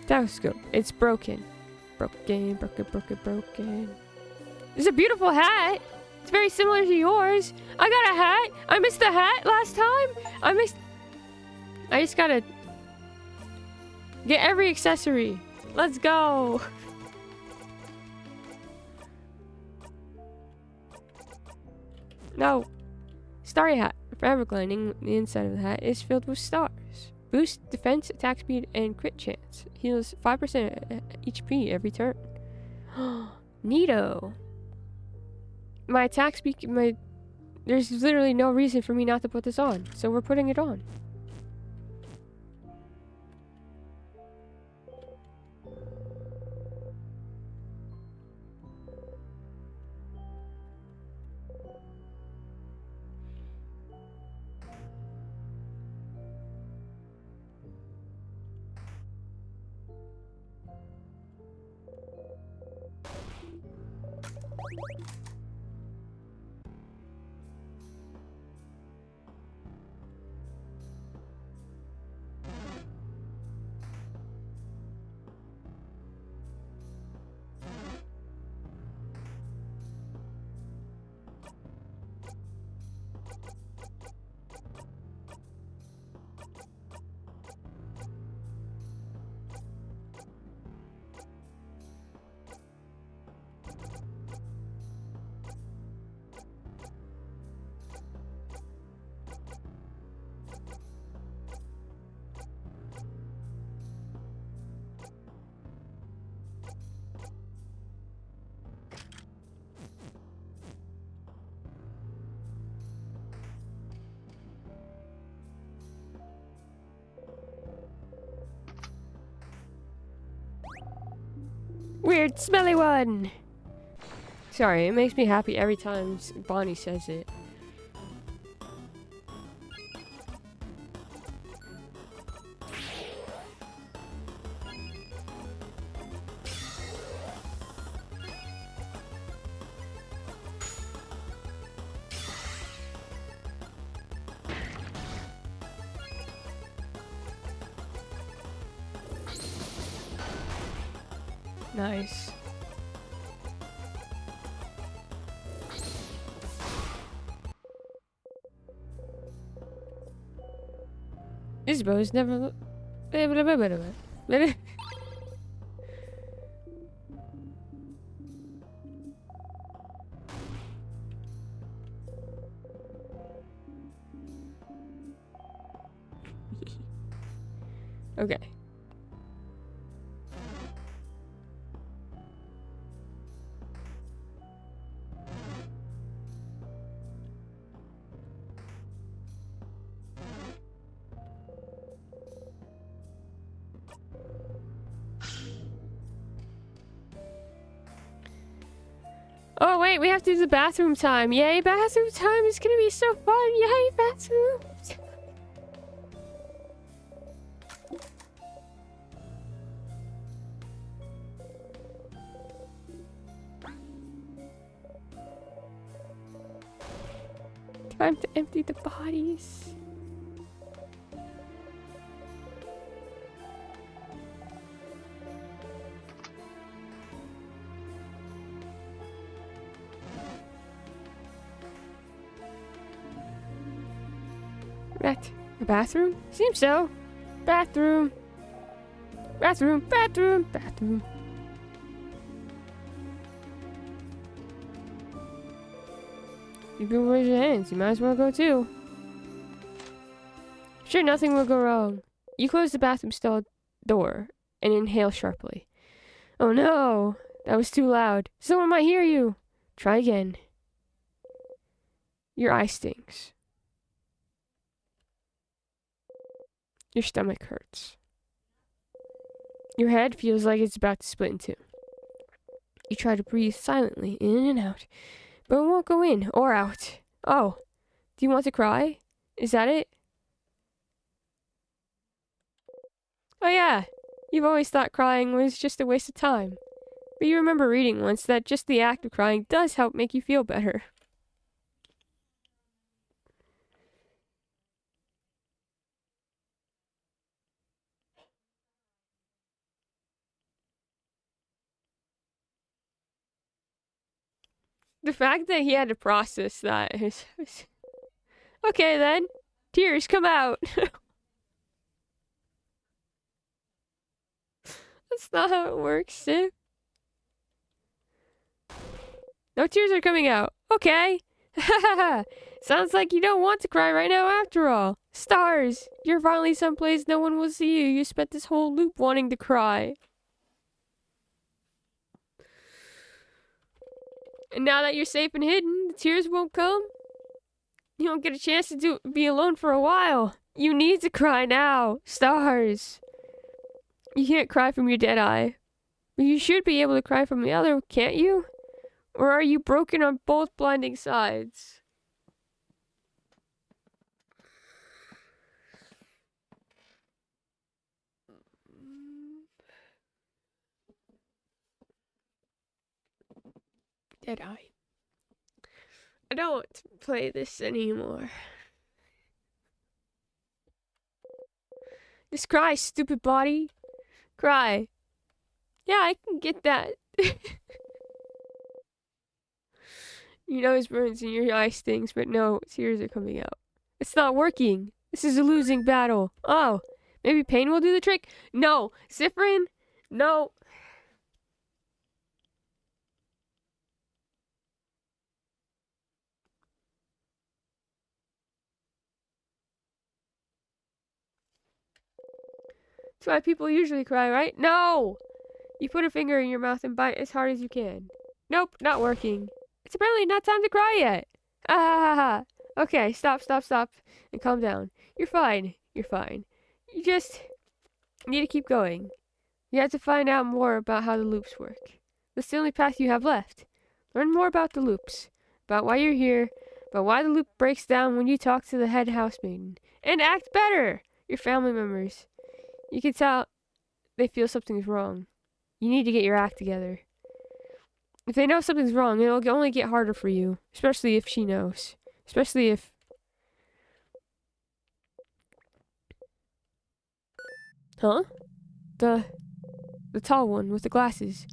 Telescope. It's broken. Broken. It's a beautiful hat. It's very similar to yours. I got a hat. I missed the hat last time. I just gotta get every accessory. Let's go. No. Starry hat. Forever gliding. The inside of the hat is filled with stars. Boost defense, attack speed, and crit chance. Heals 5% HP every turn. Neato. My attack speed, there's literally no reason for me not to put this on, so we're putting it on. Weird, smelly one! Sorry, it makes me happy every time Bonnie says it. Nice. Isabeau's never. Okay. Oh wait, we have to do the bathroom time. Yay, bathroom time is gonna be so fun. Yay, bathroom. Time to empty the bodies. That a bathroom? Seems so. Bathroom. Bathroom. Bathroom. Bathroom. You can wash your hands. You might as well go too. Sure, nothing will go wrong. You close the bathroom stall door and inhale sharply. Oh no! That was too loud. Someone might hear you. Try again. Your eye stings. Your stomach hurts. Your head feels like it's about to split in two. You try to breathe silently in and out, but it won't go in or out. Oh, do you want to cry? Is that it? Oh yeah, you've always thought crying was just a waste of time. But you remember reading once that just the act of crying does help make you feel better. The fact that he had to process that is... Okay then. Tears, come out. That's not how it works, Sif. No tears are coming out. Okay. Sounds like you don't want to cry right now after all. Stars, you're finally someplace no one will see you. You spent this whole loop wanting to cry. And now that you're safe and hidden, the tears won't come. You won't get a chance to be alone for a while. You need to cry now. Stars. You can't cry from your dead eye. But you should be able to cry from the other, can't you? Or are you broken on both blinding sides? Dead eye. I don't want to play this anymore. Just cry, stupid body. Cry. Yeah, I can get that. Your nose burns and your eye stings, but no, tears are coming out. It's not working. This is a losing battle. Oh, maybe pain will do the trick? No. Siffrin? No. That's why people usually cry, right? No! You put a finger in your mouth and bite as hard as you can. Nope, not working. It's apparently not time to cry yet. Ah ha ha ha. Okay, stop, and calm down. You're fine. You're fine. You just need to keep going. You have to find out more about how the loops work. That's the only path you have left. Learn more about the loops, about why you're here, about why the loop breaks down when you talk to the head housemaiden, and act better! Your family members. You can tell they feel something's wrong. You need to get your act together. If they know something's wrong, it'll only get harder for you, especially if she knows. Especially if... Huh? The tall one with the glasses.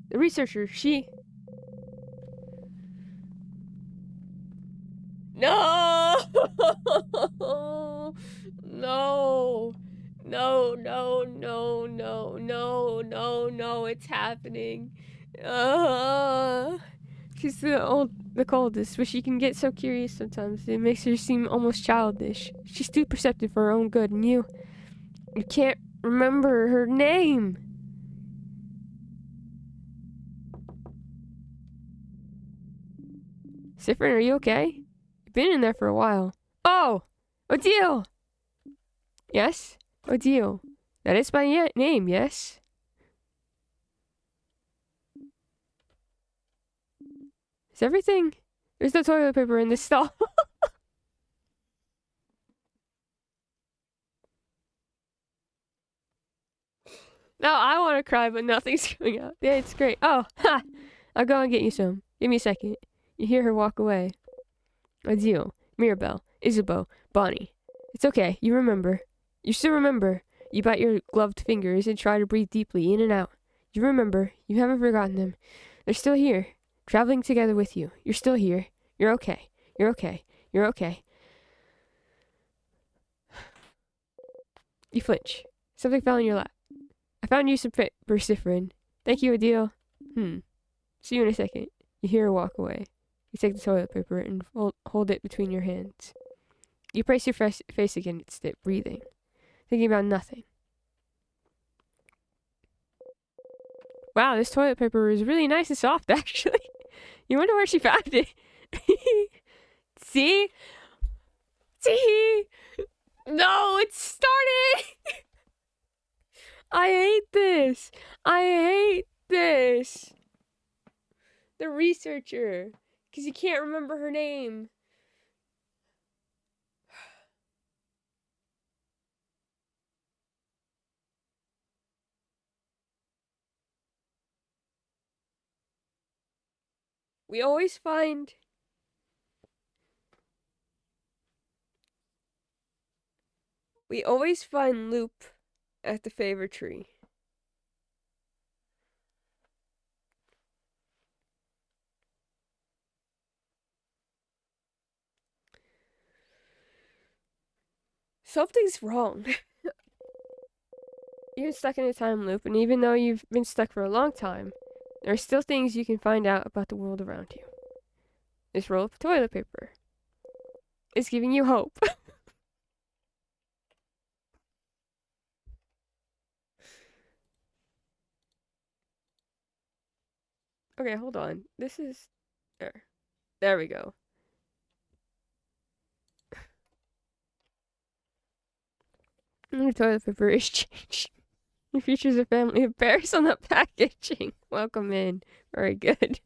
The researcher, she... No! No! No, no, no, no, no, no, no, it's happening. She's the coldest, but she can get so curious sometimes. It makes her seem almost childish. She's too perceptive for her own good, and you can't remember her name. Siffrin, are you okay? You've been in there for a while. Oh! Odile! Yes? Odile. That is my name, yes? Is everything... There's no toilet paper in this stall. No, I want to cry, but nothing's coming out. Yeah, it's great. Oh, ha! I'll go and get you some. Give me a second. You hear her walk away. Odile, Mirabelle, Isabeau, Bonnie. It's okay. You remember. You still remember. You bite your gloved fingers and try to breathe deeply in and out. You remember. You haven't forgotten them. They're still here, traveling together with you. You're still here. You're okay. You're okay. You're okay. You flinch. Something fell in your lap. I found you some Persiferin. Thank you, Odile. See you in a second. You hear her walk away. You take the toilet paper and hold it between your hands. You brace your face against it, breathing, thinking about nothing. Wow, this toilet paper is really nice and soft, actually. You wonder where she found it. See? See? No, it's starting! I hate this. I hate this. The researcher. Because you can't remember her name. We always find loop at the favorite tree. Something's wrong. You're stuck in a time loop, and even though you've been stuck for a long time, there are still things you can find out about the world around you. This roll of toilet paper is giving you hope. Okay, hold on. This is... There. There we go. The toilet paper is changed. It features a family of bears on the packaging. Welcome in. Very good.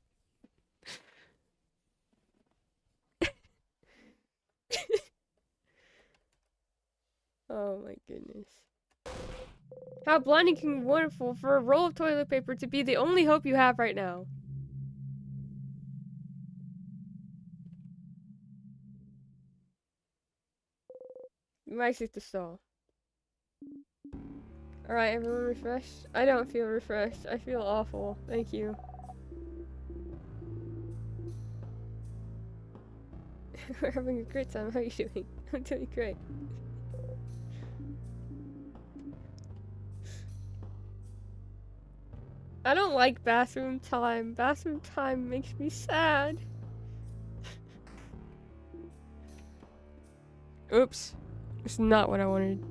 Oh my goodness. How blinding and wonderful for a roll of toilet paper to be the only hope you have right now. You might exit the stall. Alright, everyone refreshed? I don't feel refreshed. I feel awful. Thank you. We're having a great time. How are you doing? I'm doing great. I don't like bathroom time. Bathroom time makes me sad. Oops. It's not what I wanted.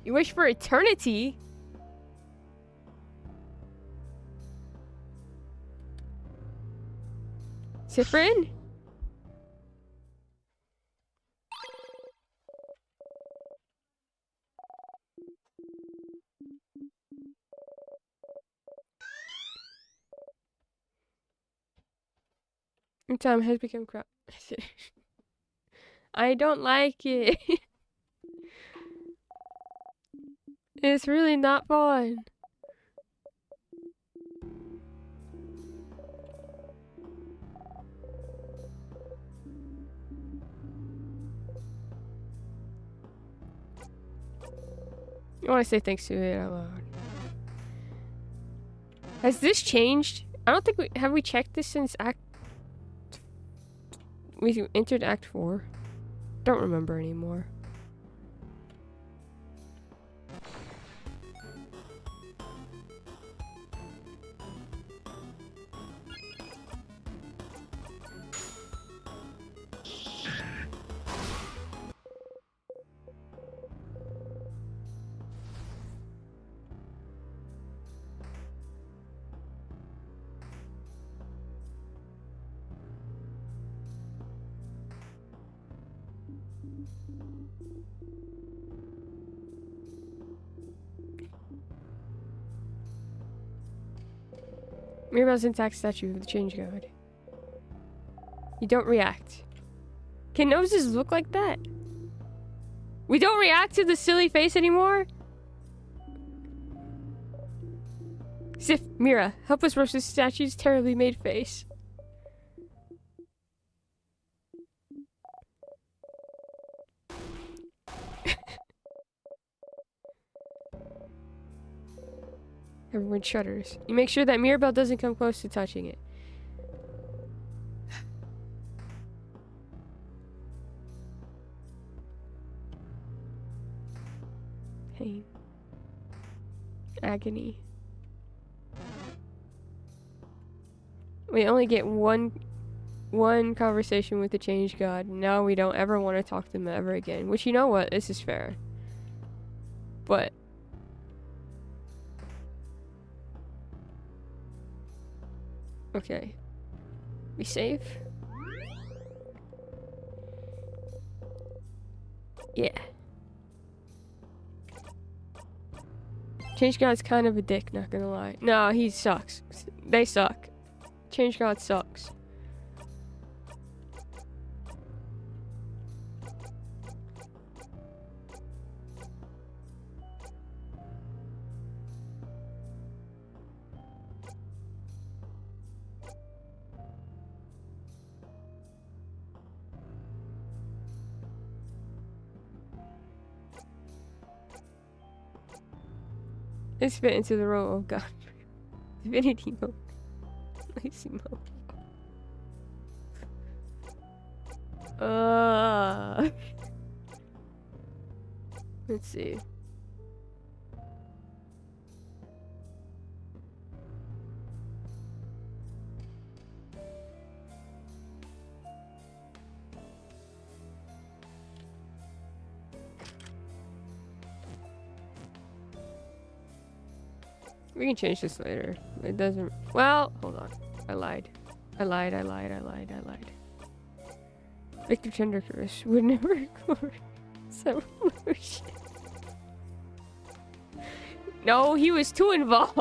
You wish for eternity? Sifrin? Your time has become crap. I don't like it. It's really not fun. I want to say thanks to it out loud. Has this changed? I don't think have we checked this since we entered Act 4? Don't remember anymore. Mirabelle's intact statue of the Change God. You don't react. Can noses look like that? We don't react to the silly face anymore? Sif, Mira, help us roast this statue's terribly made face. Everyone shudders. You make sure that Mirabelle doesn't come close to touching it. Pain. Agony. We only get one conversation with the Change God. Now we don't ever want to talk to them ever again. Which, you know what? This is fair. But... okay. Be safe. Yeah. Change God's kind of a dick, not gonna lie. No, he sucks. They suck. Change God sucks. This fit into the role of God. Divinity mode. Lazy mode. Let's see. We can change this later. It doesn't. Well, hold on. I lied. I lied. Victor Tendercurse would never record Revolution. No, he was too involved.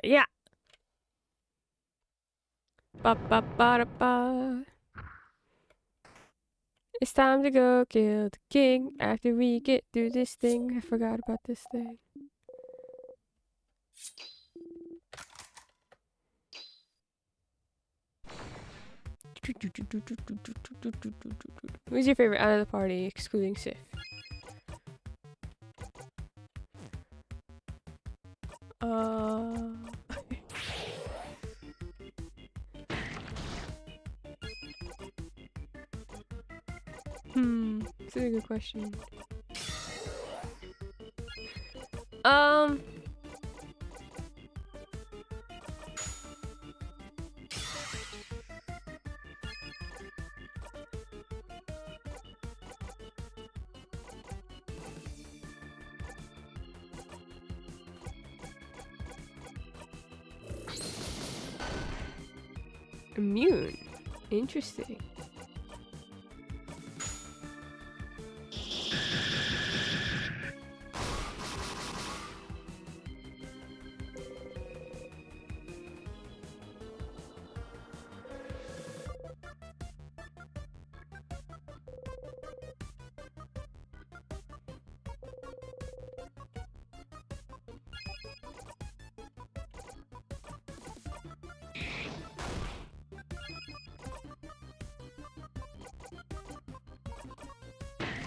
Yeah. Ba ba ba da ba. It's time to go kill the king after we get through this thing. I forgot about this thing. Who's your favorite out of the party, excluding Sif? That's a good question. Immune. Interesting.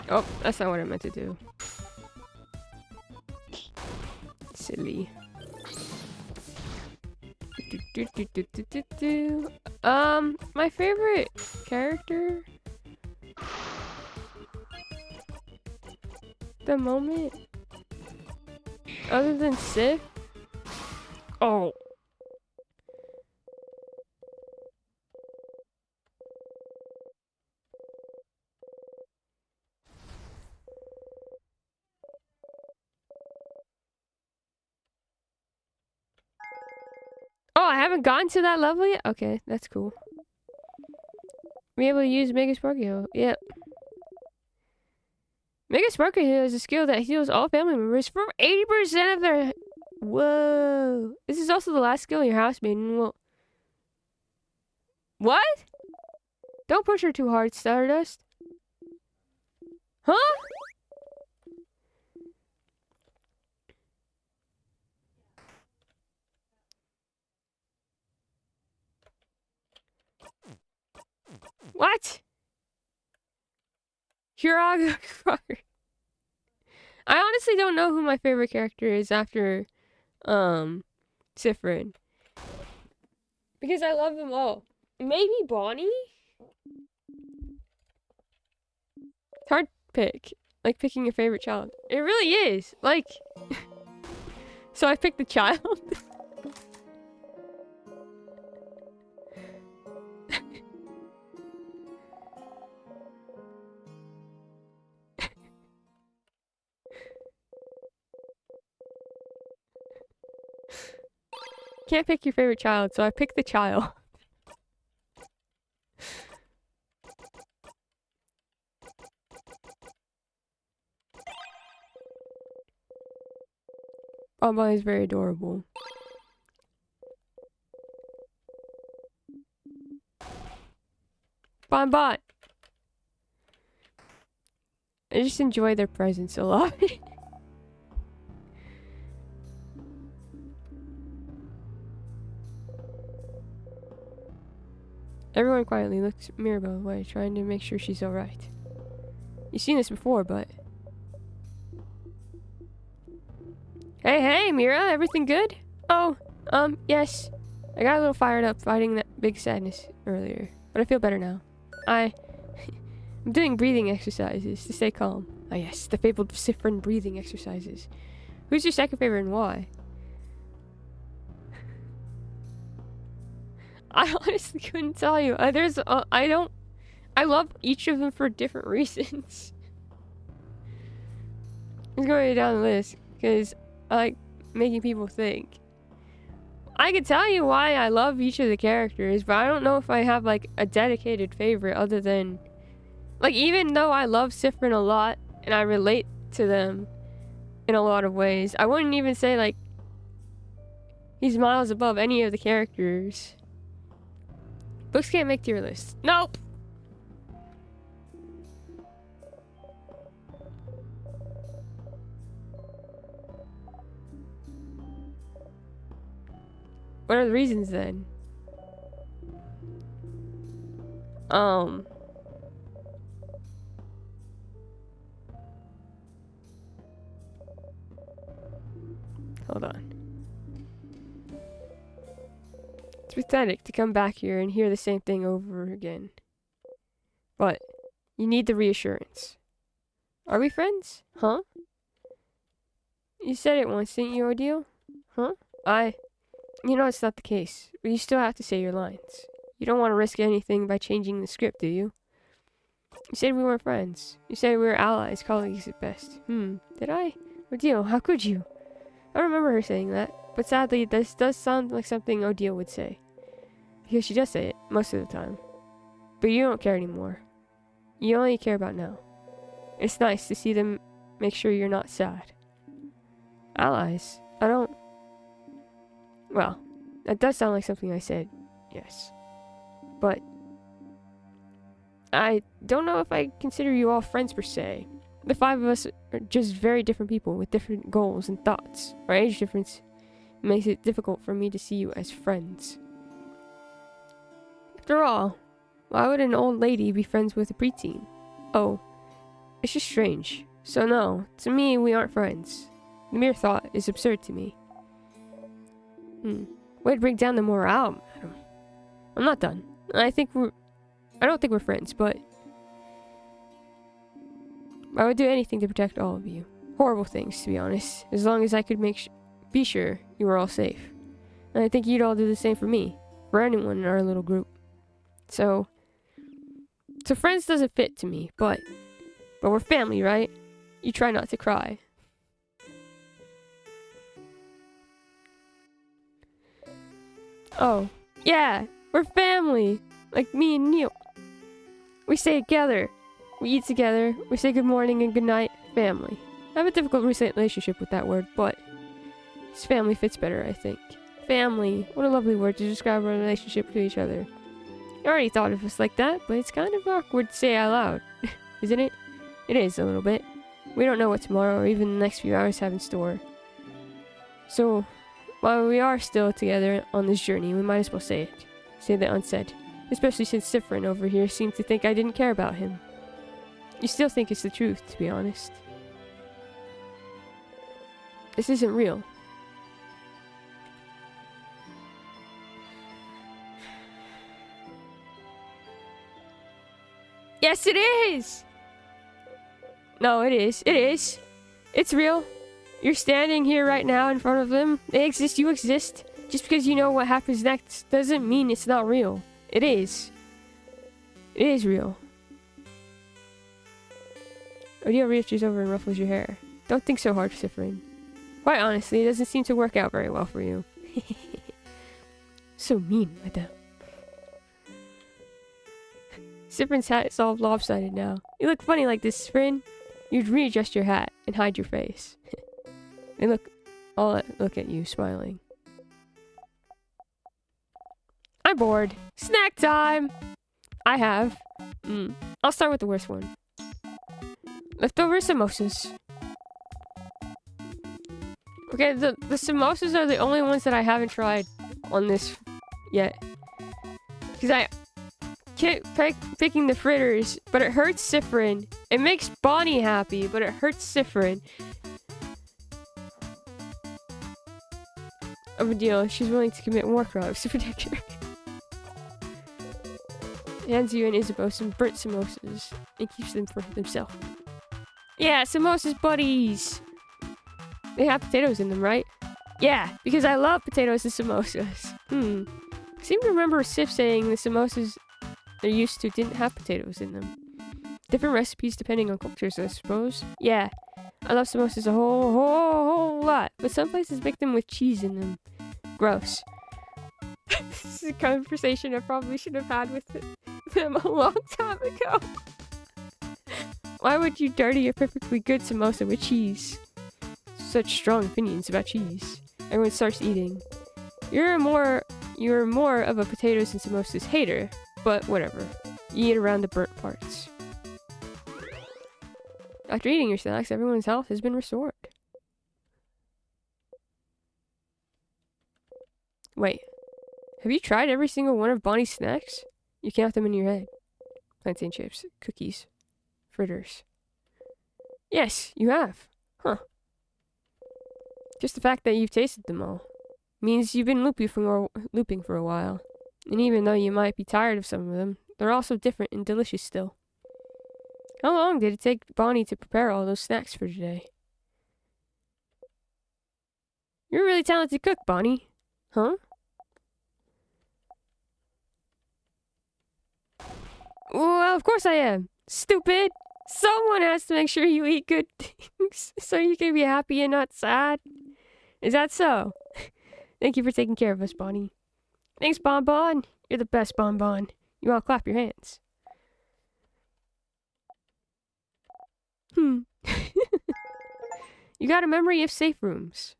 Oh, that's not what I meant to do. Silly. My favorite character? The moment? Other than Sif? Oh. Oh, I haven't gotten to that level yet? Okay, that's cool. Be able to use Mega Sparky Heal. Yep. Mega Sparky Heal is a skill that heals all family members from 80% of their... Whoa. This is also the last skill in your house, maiden. Well... What? Don't push her too hard, Stardust. Huh? What? Hiraga. I honestly don't know who my favorite character is after, Siffrin. Because I love them all. Maybe Bonnie? It's hard to pick. Like picking your favorite child. It really is. Like, so I picked the child. Can't pick your favorite child, so I picked the child. Bonbon is very adorable. Bonbon! I just enjoy their presence a lot. Everyone quietly looks Mirabelle away, trying to make sure she's alright. You've seen this before, but... Hey, Mira, everything good? Oh, yes. I got a little fired up fighting that big sadness earlier, but I feel better now. I'm doing breathing exercises to stay calm. Ah, yes, the fabled Siffrin breathing exercises. Who's your second favorite and why? I honestly couldn't tell you. I love each of them for different reasons. Let's go down the list, because I like making people think. I could tell you why I love each of the characters, but I don't know if I have, like, a dedicated favorite other than... Like, even though I love Siffrin a lot, and I relate to them in a lot of ways, I wouldn't even say, like, he's miles above any of the characters. Books can't make tier lists. Nope! What are the reasons then? Hold on. It's pathetic to come back here and hear the same thing over again. But you need the reassurance. Are we friends? Huh? You said it once, didn't you, Ordeal? Huh? You know it's not the case, but you still have to say your lines. You don't want to risk anything by changing the script, do you? You said we weren't friends. You said we were allies, colleagues at best. Did I? Ordeal, how could you? I remember her saying that, but sadly this does sound like something Ordeal would say. Because she does say it, most of the time. But you don't care anymore. You only care about now. It's nice to see them make sure you're not sad. Allies? I don't... Well, that does sound like something I said, yes. But... I don't know if I consider you all friends per se. The five of us are just very different people with different goals and thoughts. Our age difference makes it difficult for me to see you as friends. After all, why would an old lady be friends with a preteen? Oh, it's just strange. So no, to me, we aren't friends. The mere thought is absurd to me. Way to bring down the morale, madam. I'm not done. I don't think we're friends, but... I would do anything to protect all of you. Horrible things, to be honest. As long as I could be sure you were all safe. And I think you'd all do the same for me. For anyone in our little group. So friends doesn't fit to me, but we're family, right? You try not to cry. Oh, yeah, we're family. Like me and Neil. We stay together. We eat together. We say good morning and good night. Family. I have a difficult relationship with that word, but this family fits better, I think. Family. What a lovely word to describe our relationship to each other. I already thought of us like that, but it's kind of awkward to say out loud, isn't it? It is a little bit. We don't know what tomorrow or even the next few hours have in store. So, while we are still together on this journey, we might as well say it. Say the unsaid. Especially since Sifrin over here seemed to think I didn't care about him. You still think it's the truth, to be honest. This isn't real. Yes, it is! No, it is. It is. It's real. You're standing here right now in front of them. They exist. You exist. Just because you know what happens next doesn't mean it's not real. It is. It is real. Odile reaches over and ruffles your hair. Don't think so hard, Sifrin. Quite honestly, it doesn't seem to work out very well for you. So mean, madame. Sifrin's hat is all lopsided now. You look funny like this, Sifrin. You'd readjust your hat and hide your face. They look at you, smiling. I'm bored. Snack time! I have. I'll start with the worst one. Leftover samosas. Okay, the samosas are the only ones that I haven't tried on this yet. Because I keep picking the fritters, but it hurts Sifrin. It makes Bonnie happy, but it hurts Sifrin. Of a deal, she's willing to commit war crimes to protect her. Hands you and Isabeau some burnt samosas and keeps them for himself. Yeah, samosas buddies! They have potatoes in them, right? Yeah, because I love potatoes and samosas. I seem to remember Sif saying the samosas they're used to didn't have potatoes in them. Different recipes depending on cultures, I suppose. Yeah, I love samosas a whole lot, but some places make them with cheese in them. Gross. This is a conversation I probably should have had with them a long time ago. Why would you dirty a perfectly good samosa with cheese? Such strong opinions about cheese. Everyone starts eating. You're more of a potatoes and samosas hater, but whatever. You eat around the burnt parts. After eating your snacks, everyone's health has been restored. Wait, have you tried every single one of Bonnie's snacks? You count them in your head. Plantain chips, cookies, fritters. Yes, you have. Huh. Just the fact that you've tasted them all means you've been looping for a while. And even though you might be tired of some of them, they're also different and delicious still. How long did it take Bonnie to prepare all those snacks for today? You're a really talented cook, Bonnie. Huh? Well, of course I am. Stupid! Someone has to make sure you eat good things so you can be happy and not sad. Is that so? Thank you for taking care of us, Bonnie. Thanks, Bonbon. You're the best, Bonbon. You all clap your hands. You got a memory of safe rooms.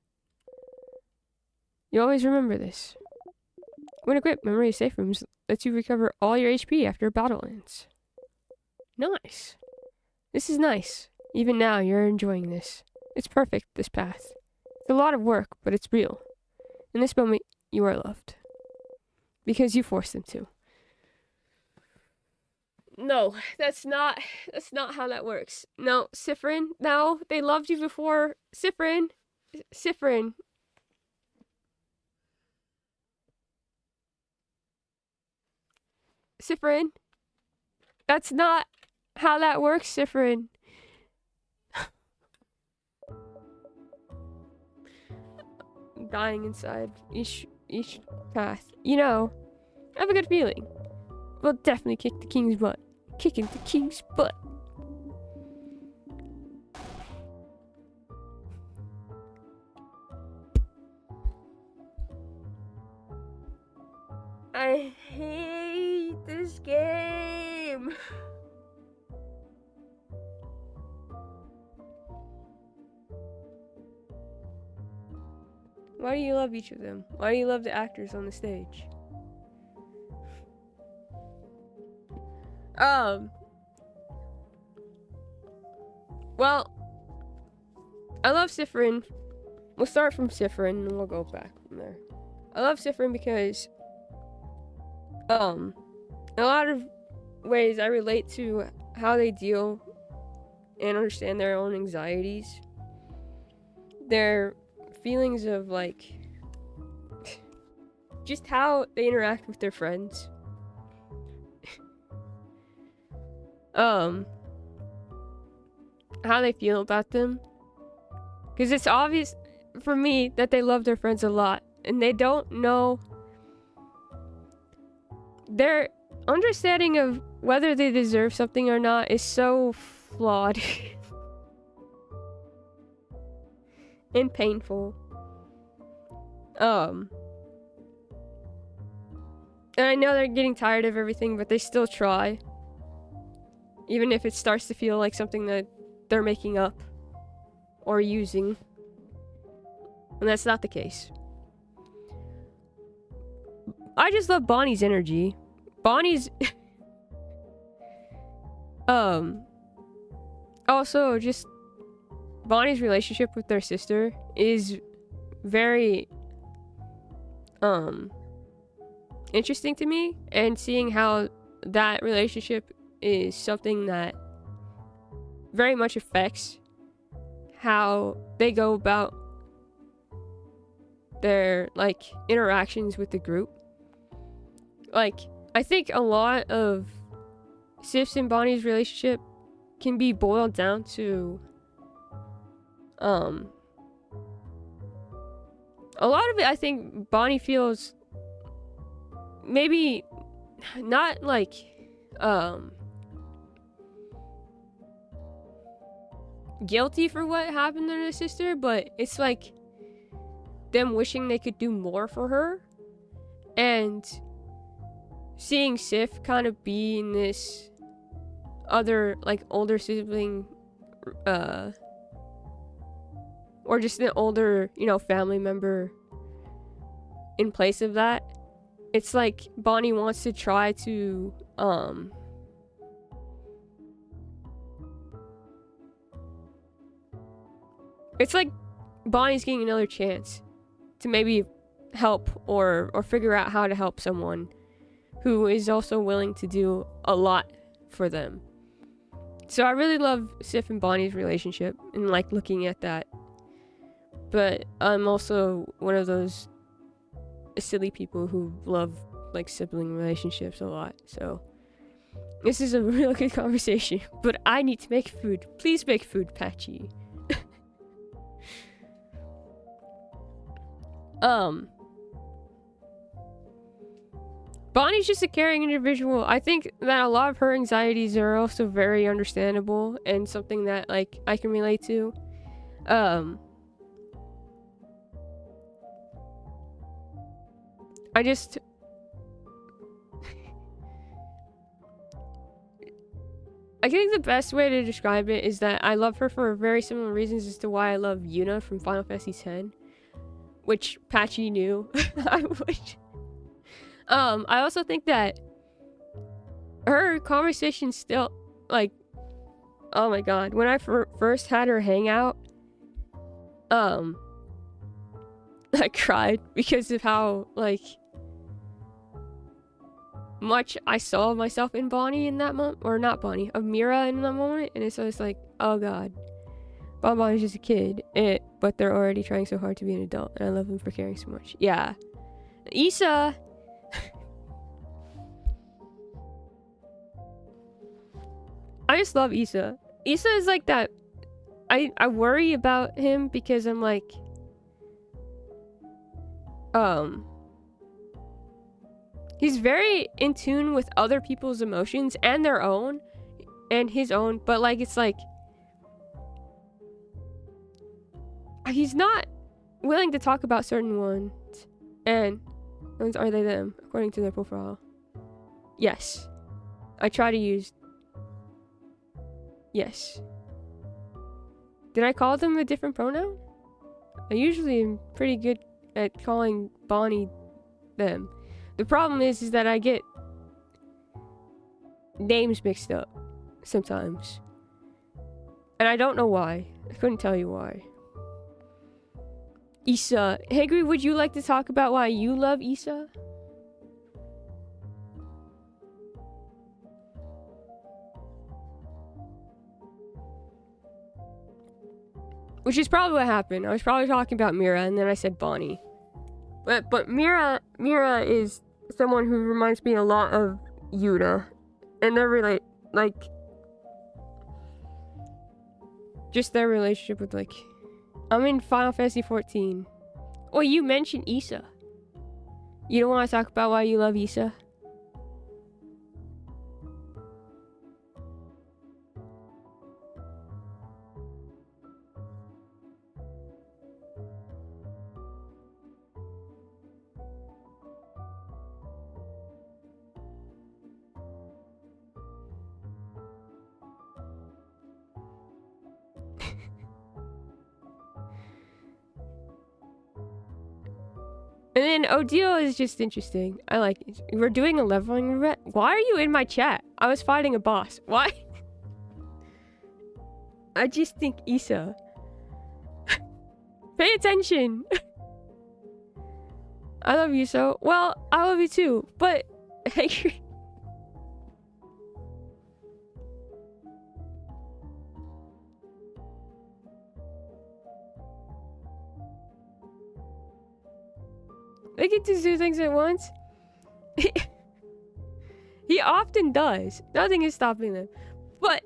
You always remember this. When equipped, memory of safe rooms lets you recover all your HP after a battle ends. Nice. This is nice. Even now, you're enjoying this. It's perfect, this path. It's a lot of work, but it's real. In this moment, you are loved. Because you forced them to. No, that's not how that works. No, Sifrin, no, they loved you before. Sifrin. That's not how that works, Sifrin. I'm dying inside each path. You know, I have a good feeling. We'll definitely kick the king's butt. Kicking the king's butt. I hate this game. Why do you love each of them? Why do you love the actors on the stage? Well, I love Sifrin. We'll start from Sifrin and we'll go back from there. I love Sifrin because, in a lot of ways I relate to how they deal and understand their own anxieties. Their feelings of, like, just how they interact with their friends. How they feel about them. Because it's obvious for me that they love their friends a lot. And they don't know... Their understanding of whether they deserve something or not is so flawed. And painful. And I know they're getting tired of everything, but they still try. Even if it starts to feel like something that they're making up. Or using. And that's not the case. I just love Bonnie's energy. Bonnie's... Also, just... Bonnie's relationship with their sister is very... interesting to me. And seeing how that relationship is something that very much affects how they go about their, like, interactions with the group. Like, I think a lot of Sif's and Bonnie's relationship can be boiled down to a lot of it. I think Bonnie feels maybe not like guilty for what happened to her sister, but it's like them wishing they could do more for her, and seeing Sif kind of be in this other, like, older sibling, or just an older, you know, family member in place of that. It's like Bonnie wants to try to, it's like Bonnie's getting another chance to maybe help or figure out how to help someone who is also willing to do a lot for them. So I really love Sif and Bonnie's relationship and, like, looking at that. But I'm also one of those silly people who love, like, sibling relationships a lot. So this is a real good conversation. But I need to make food. Please make food, Patchy. Bonnie's just a caring individual. I think that a lot of her anxieties are also very understandable and something that, like, I can relate to. I just... I think the best way to describe it is that I love her for very similar reasons as to why I love Yuna from Final Fantasy X. Which Patchy knew. I wish. I also think that her conversation still, like, oh my god, when I first had her hangout, I cried because of how, like, much I saw myself in Bonnie in that moment, or not Bonnie, of Mira in that moment, and it's just like, oh god, Bonnie's just a kid, but they're already trying so hard to be an adult, and I love them for caring so much. Yeah. Issa! I just love Issa. Issa is like that. I worry about him because I'm like, he's very in tune with other people's emotions and their own and his own, but, like, it's like he's not willing to talk about certain ones, and those are they them according to their profile. Yes, I try to use yes. Did I call them a different pronoun? I usually am pretty good at calling Bonnie them. The problem is that I get names mixed up sometimes. And I don't know why. I couldn't tell you why. Issa. Hagrid, would you like to talk about why you love Issa? Which is probably what happened. I was probably talking about Mira, and then I said Bonnie. But Mira is someone who reminds me a lot of Yuta. And they're just their relationship with, like... I'm in Final Fantasy 14. Oh, you mentioned Issa. You don't want to talk about why you love Issa? And then Odile is just interesting. I like it. We're doing a leveling roulette. Why are you in my chat? I was fighting a boss. Why? I just think Issa. Pay attention. I love you so. Well, I love you too. But they get to do things at once. He often does. Nothing is stopping them. But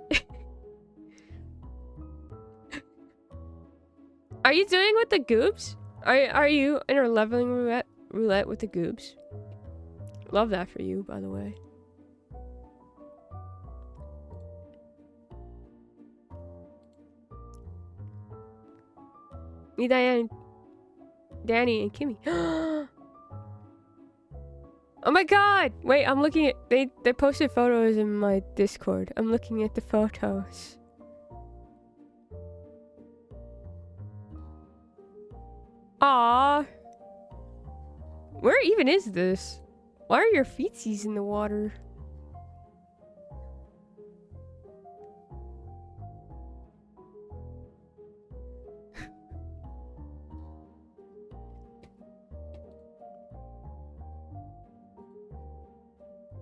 are you doing with the goobs? Are you in a leveling roulette with the goobs? Love that for you, by the way. Me, Diane, Danny, and Kimmy. Oh my god! Wait, I'm looking at... They posted photos in my Discord. I'm looking at the photos. Aww. Where even is this? Why are your feetsies in the water?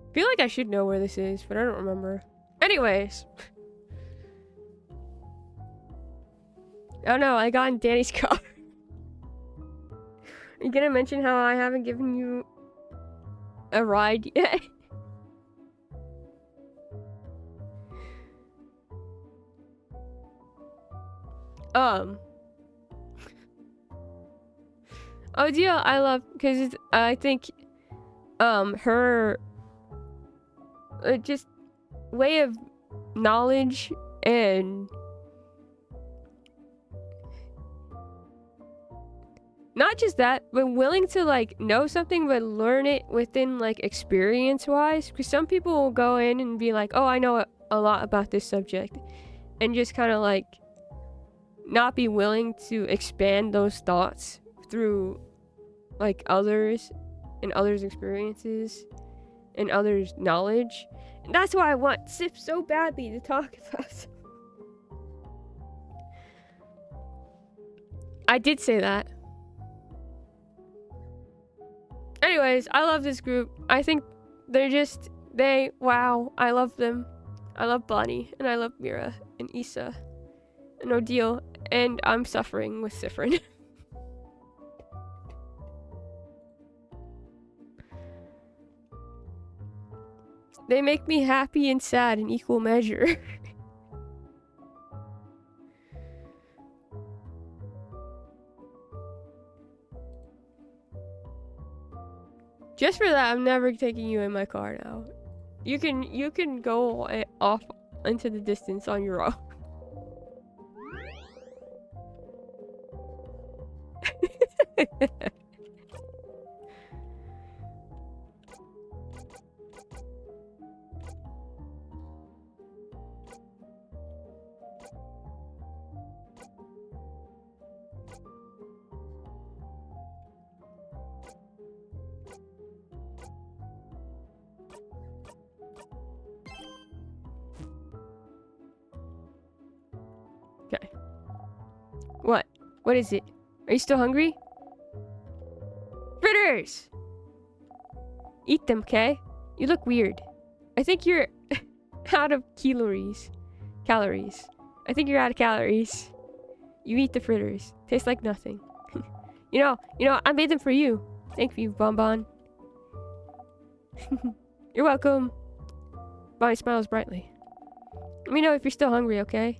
I feel like I should know where this is, but I don't remember. Anyways. Oh no, I got in Danny's car. Are you gonna mention how I haven't given you a ride yet? Odile, I love, because I think, her just way of knowledge and not just that, but willing to like know something but learn it within like experience wise, because some people will go in and be like, oh, I know a lot about this subject, and just kind of like not be willing to expand those thoughts through like others and others' experiences and others' knowledge. And that's why I want Sif so badly to talk about. I did say that. Anyways, I love this group. I think wow, I love them. I love Bonnie, and I love Mira, and Issa, and Odile, and I'm suffering with Siffrin. They make me happy and sad in equal measure. Just for that, I'm never taking you in my car now. You can go off into the distance on your own. What is it? Are you still hungry? Fritters! Eat them, okay? You look weird. I think you're out of calories. I think you're out of calories. You eat the fritters. Tastes like nothing. You know, I made them for you. Thank you, Bonbon. You're welcome. Bonnie smiles brightly. Let me know if you're still hungry, okay?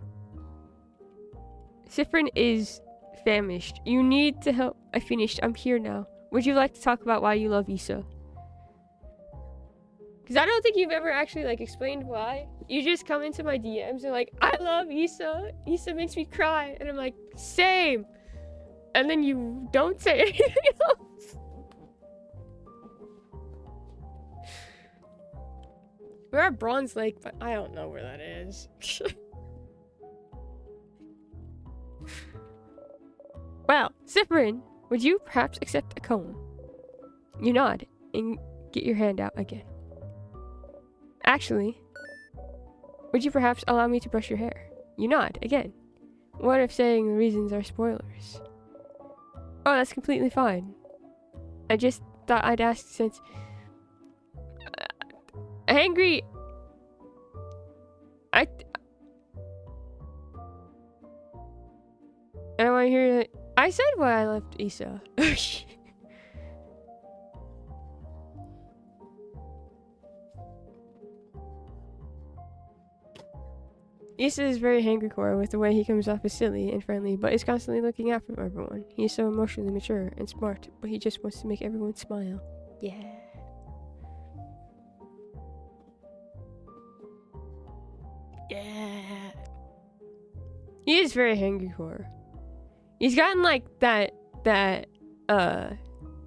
Siffrin is famished. You need to help. I finished. I'm here now. Would you like to talk about why you love Issa? Because I don't think you've ever actually, like, explained why. You just come into my DMs and like, I love Issa. Issa makes me cry. And I'm like, same. And then you don't say anything else. We're at Bronze Lake, but I don't know where that is. Well, Siffrin, would you perhaps accept a comb? You nod and get your hand out again. Actually, would you perhaps allow me to brush your hair? You nod again. What if saying the reasons are spoilers? Oh, that's completely fine. I just thought I'd ask since... Angry... I don't want to hear that. I said why I left Issa. Issa is very hangry-core with the way he comes off as silly and friendly, but is constantly looking out for everyone. He is so emotionally mature and smart, but he just wants to make everyone smile. Yeah. Yeah. He is very hangry-core. He's gotten like that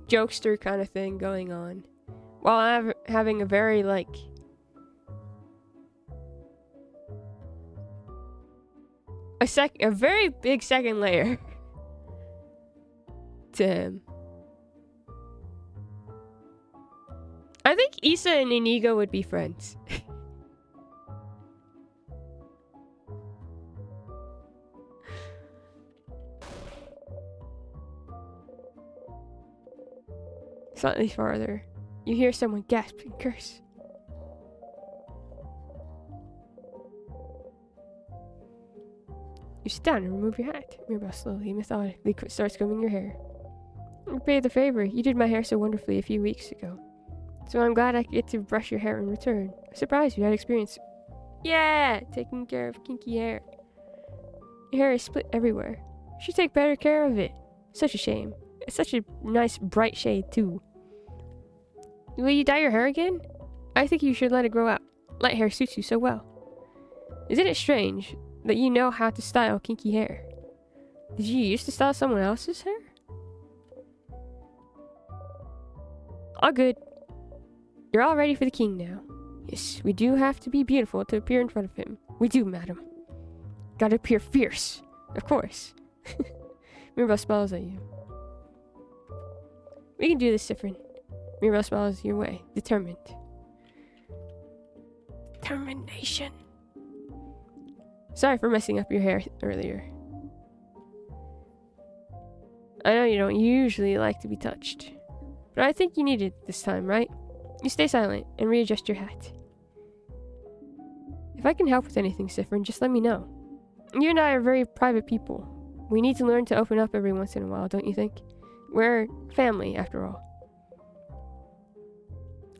jokester kind of thing going on, while having a very like a very big second layer to him. I think Issa and Inigo would be friends. Slightly farther, you hear someone gasp and curse. You sit down and remove your hat. Mirabelle slowly, methodically starts combing your hair. Repay the favor. You did my hair so wonderfully a few weeks ago. So I'm glad I get to brush your hair in return. I'm surprised you had experience. Yeah! Taking care of kinky hair. Your hair is split everywhere. You should take better care of it. Such a shame. It's such a nice bright shade too. Will you dye your hair again? I think you should let it grow out. Light hair suits you so well. Isn't it strange that you know how to style kinky hair? Did you used to style someone else's hair? All good. You're all ready for the king now. Yes, we do have to be beautiful to appear in front of him. We do, madam. Gotta appear fierce. Of course. Mirabelle smiles at you. We can do this, Siffrin. Mirabelle smiles your way. Determined. Determination. Sorry for messing up your hair earlier. I know you don't usually like to be touched, but I think you need it this time, right? You stay silent and readjust your hat. If I can help with anything, Siffrin, just let me know. You and I are very private people. We need to learn to open up every once in a while, don't you think? We're family, after all.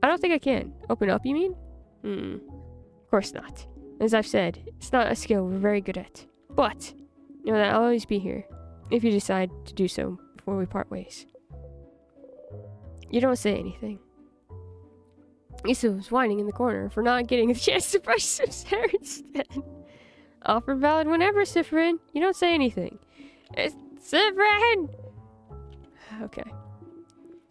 I don't think I can. Open up, you mean? Of course not. As I've said, it's not a skill we're very good at. But, know that I'll always be here, if you decide to do so before we part ways. You don't say anything. Issa was whining in the corner for not getting the chance to brush Sif's hair instead. Offer valid whenever, Siffrin. You don't say anything. It's Siffrin! Okay.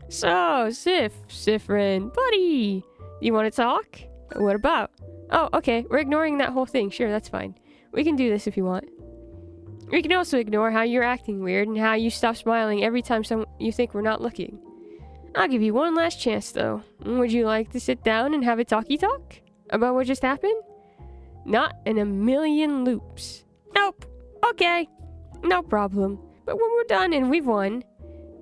So, Siffrin, buddy! You want to talk? What about? Oh, okay. We're ignoring that whole thing. Sure, that's fine. We can do this if you want. We can also ignore how you're acting weird and how you stop smiling every time you think we're not looking. I'll give you one last chance, though. Would you like to sit down and have a talkie-talk about what just happened? Not in a million loops. Nope. Okay. No problem. But when we're done and we've won,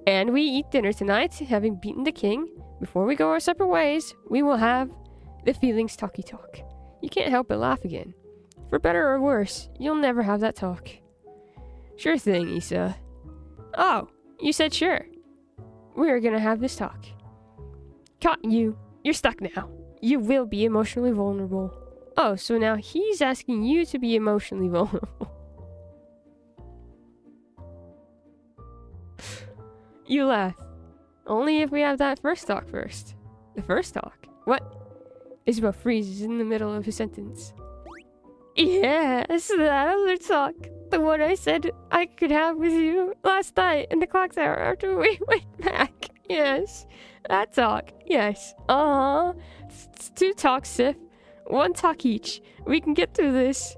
and we eat dinner tonight, having beaten the king, before we go our separate ways, we will have the feelings talky talk. You can't help but laugh again. For better or worse, you'll never have that talk. Sure thing, Issa. Oh, you said sure. We're gonna have this talk. Caught you. You're stuck now. You will be emotionally vulnerable. Oh, so now he's asking you to be emotionally vulnerable. You laugh. Only if we have that first talk first. The first talk? What? Isabel freezes in the middle of his sentence. Yes, that other talk. The one I said I could have with you last night in the clock tower after we went back. Yes, that talk. Yes. It's 2 talks, Sif. 1 talk each. We can get through this.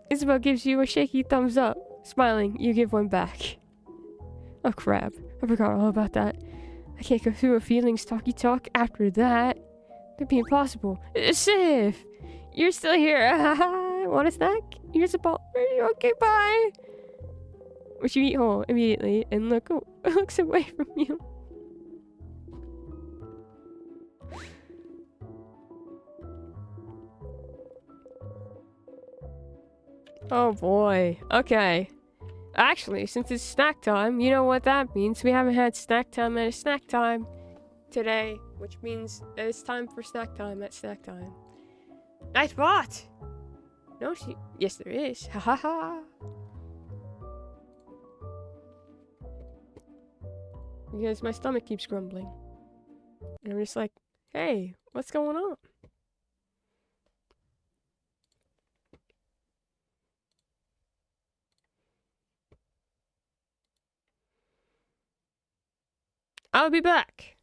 Isabel gives you a shaky thumbs up. Smiling, you give one back. Oh crap, I forgot all about that. I can't go through a feelings talky talk after that. That'd be impossible. Sif! You're still here. Want a snack? Here's a ball. Okay, bye. Which you eat whole immediately and looks away from you. Oh boy. Okay. Actually, since it's snack time, you know what that means. We haven't had snack time at a snack time today, which means that it's time for snack time at snack time. Nice bot! No, yes, there is. Ha ha ha. Because my stomach keeps grumbling. And I'm just like, hey, what's going on? I'll be back.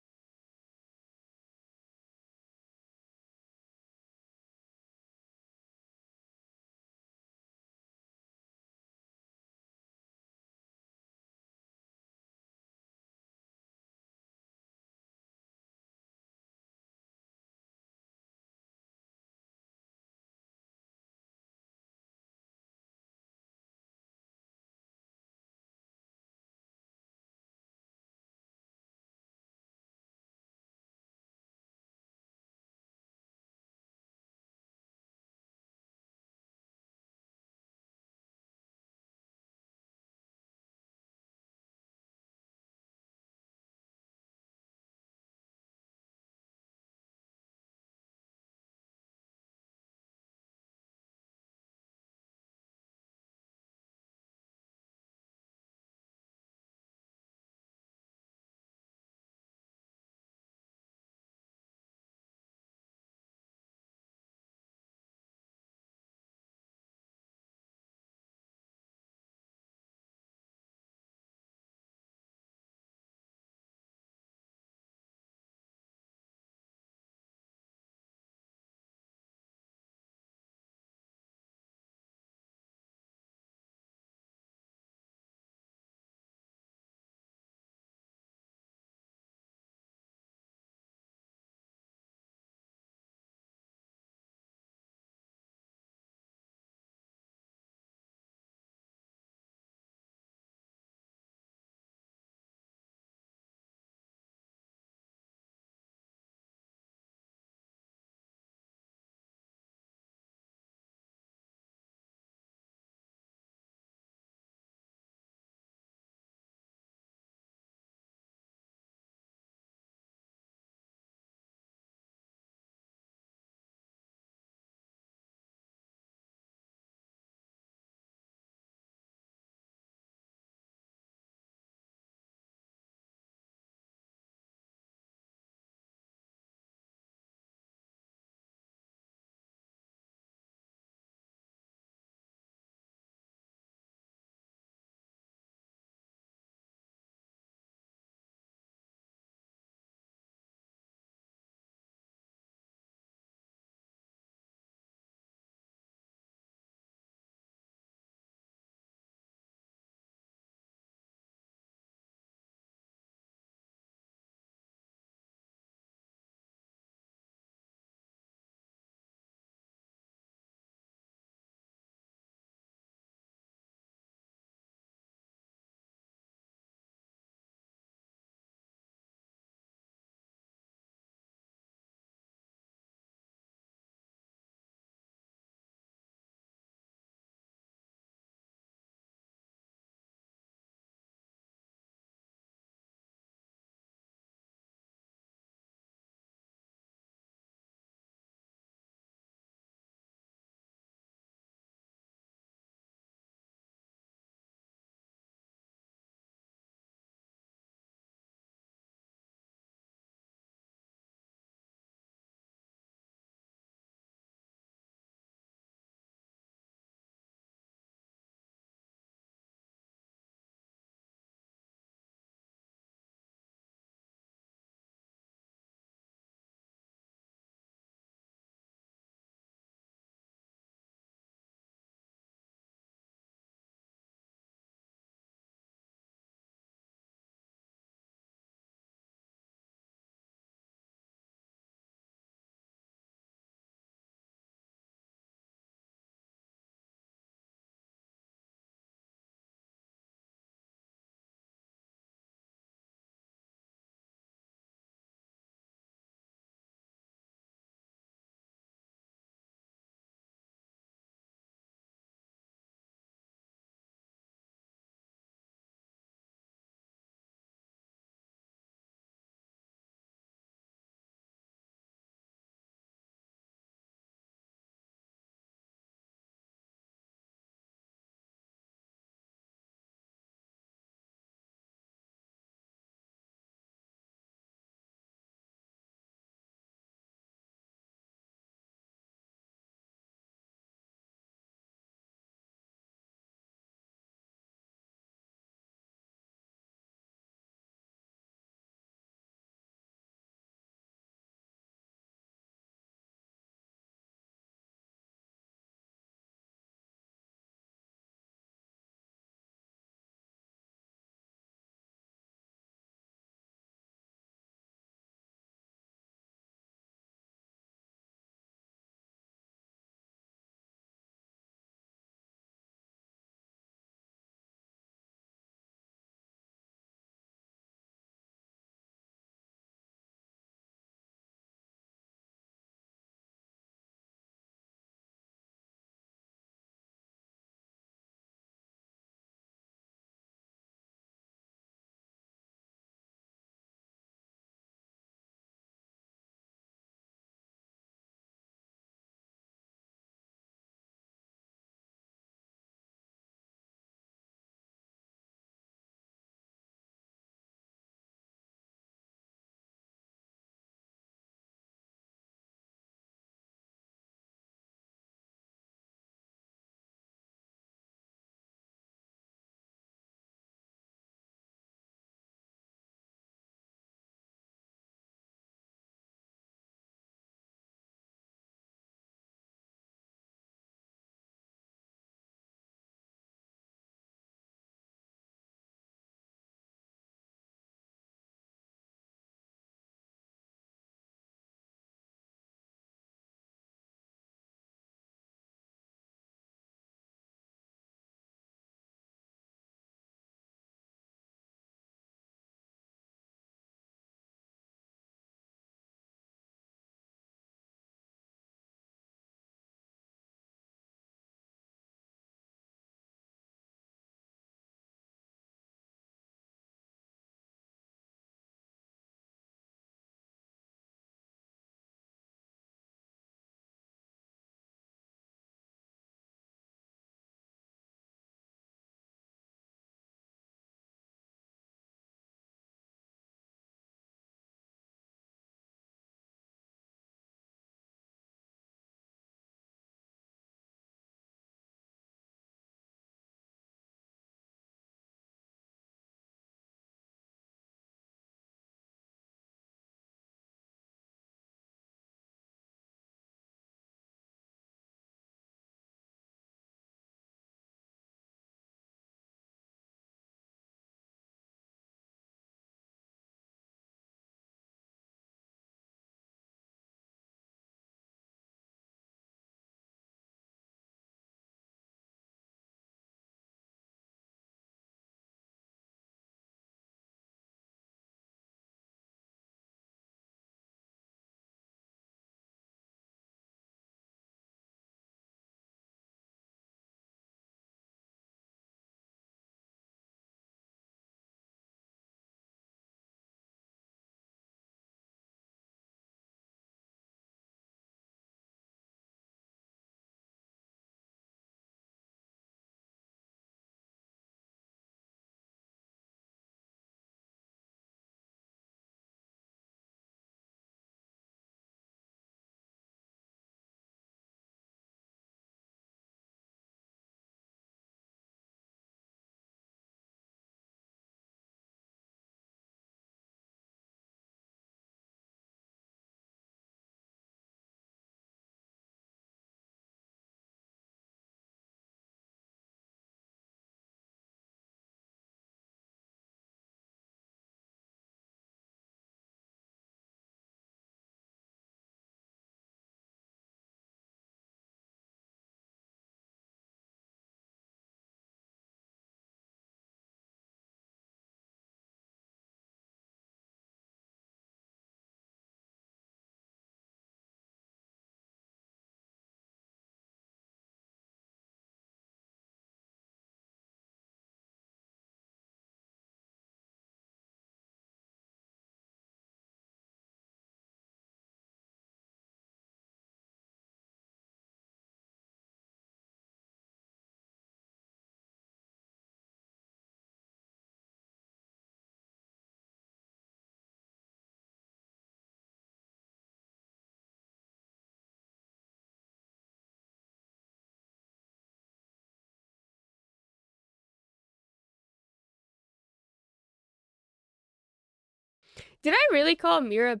Did I really call Mira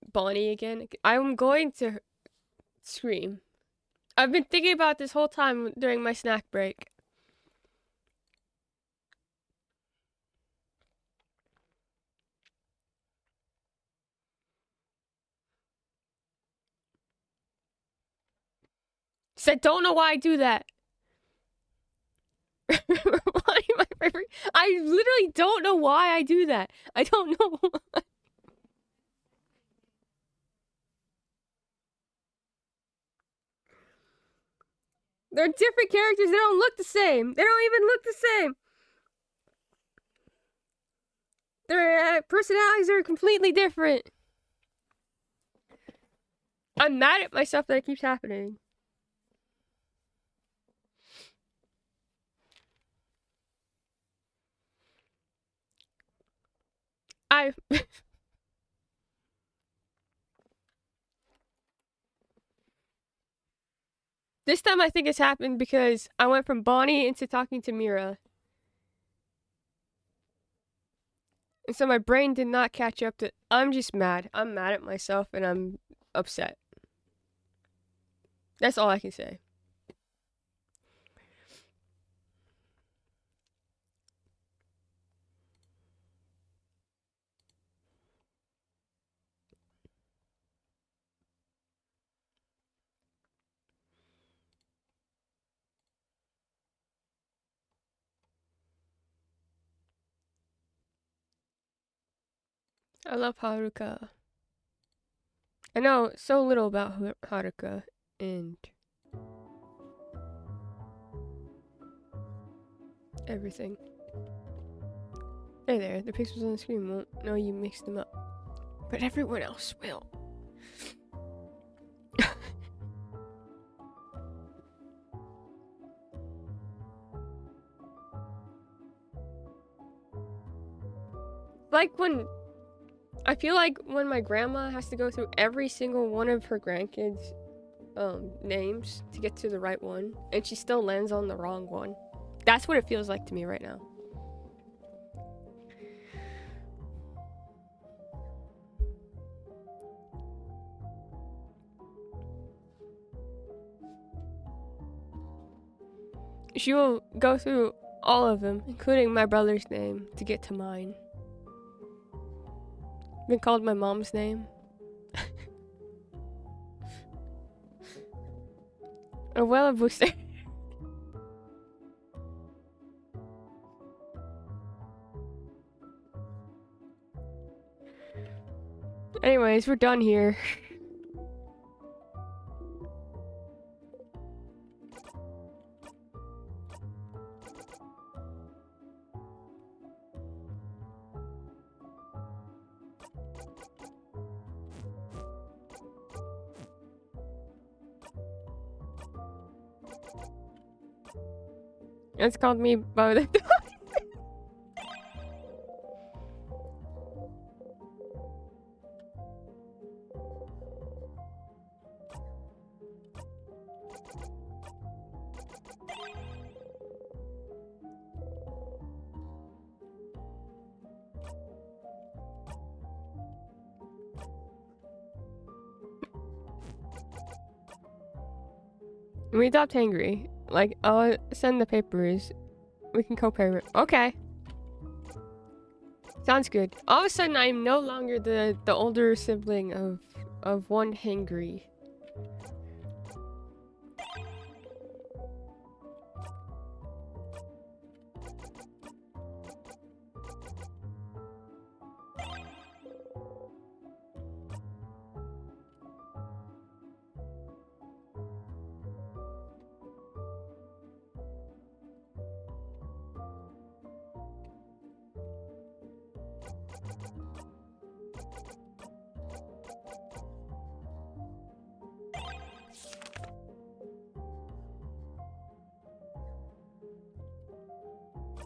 Bonnie again? I'm going to scream. I've been thinking about this whole time during my snack break. So I don't know why I do that. Bonnie, my favorite. I literally don't know why I do that. I don't know why. They're different characters. They don't look the same. They don't even look the same. Their personalities are completely different. I'm mad at myself that it keeps happening. I This time I think it's happened because I went from Bonnie into talking to Mira. And so my brain did not catch up to. I'm just mad. I'm mad at myself and I'm upset. That's all I can say. I love Haruka. I know so little about Haruka and everything. There. The pixels on the screen won't know you mixed them up. But everyone else will. Like when. I feel like when my grandma has to go through every single one of her grandkids' names to get to the right one, and she still lands on the wrong one. That's what it feels like to me right now. She will go through all of them, including my brother's name, to get to mine. Been called my mom's name. A well booster. Anyways, we're done here. It's called me by the We adopt Hangry. Like, I'll send the papers. We can co-parent. Okay. Sounds good. All of a sudden, I'm no longer the older sibling of one Hangry.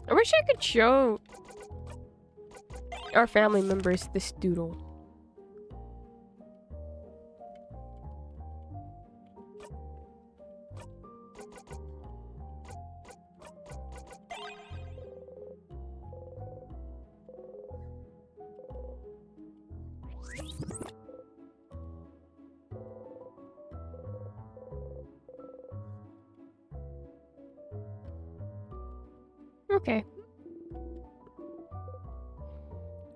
I wish I could show our family members this doodle. Okay.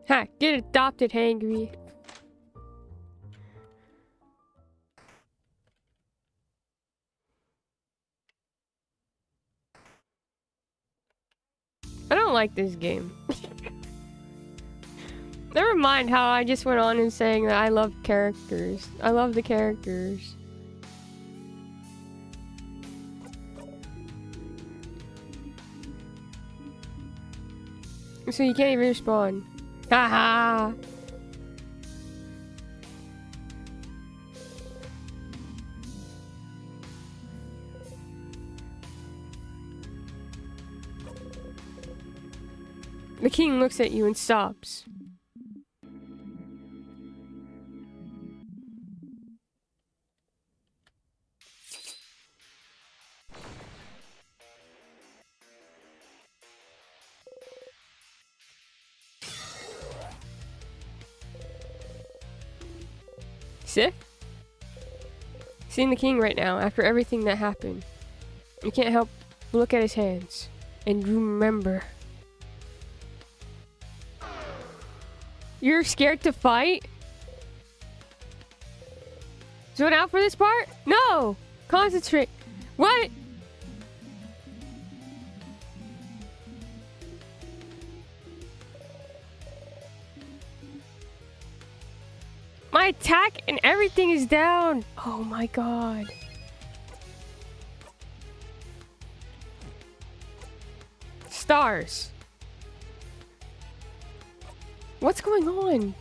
Ha! Get adopted, Hangry. I don't like this game. Never mind how I just went on and saying that I love characters. I love the characters. So you can't even respawn. Haha! The king looks at you and stops. Sif? Seeing the king right now, after everything that happened. You can't help but look at his hands. And remember. You're scared to fight? Zone out for this part? No! Concentrate. What? My attack and everything is down. Oh my god. Stars. What's going on?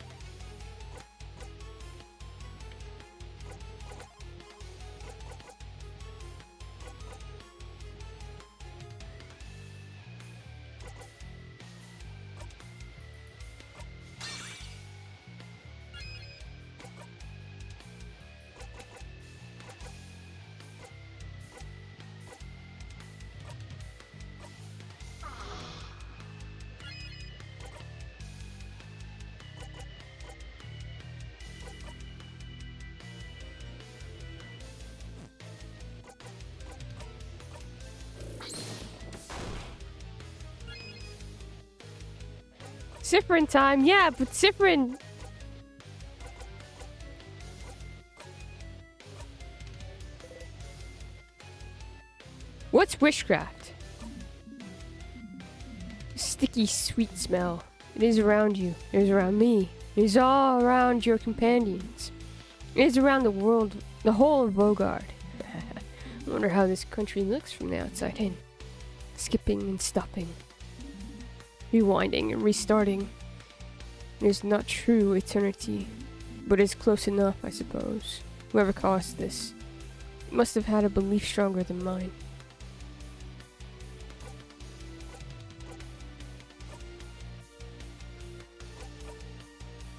Siffrin time, yeah, but Siffrin... What's witchcraft? Sticky, sweet smell. It is around you. It is around me. It is all around your companions. It is around the world, the whole of Vaugarde. I wonder how this country looks from the outside in. Skipping and stopping. Rewinding and restarting. It is not true eternity, but it's close enough, I suppose. Whoever caused this must have had a belief stronger than mine.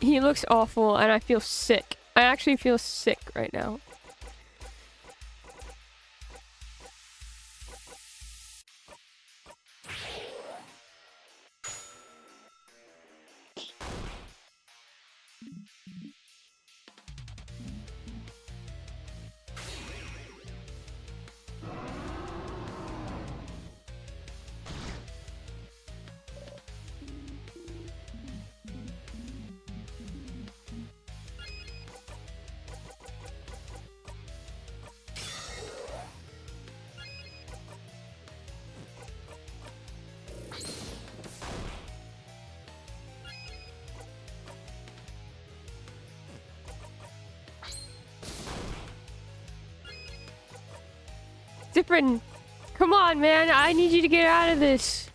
He looks awful and I feel sick. I actually feel sick right now. Different. Come on, man. I need you to get out of this.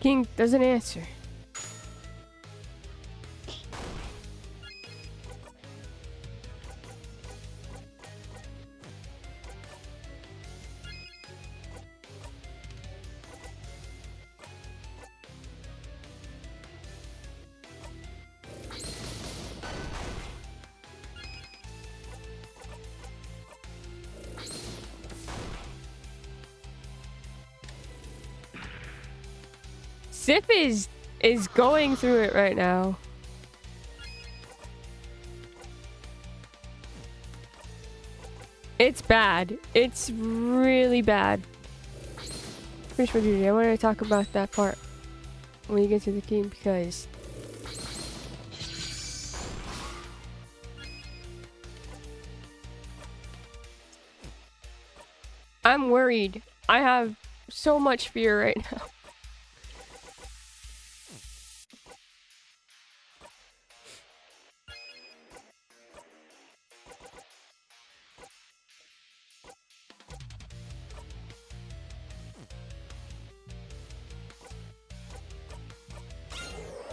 King doesn't answer. Sif is going through it right now. It's bad. It's really bad. Finish my duty. I want to talk about that part when you get to the king because I'm worried. I have so much fear right now.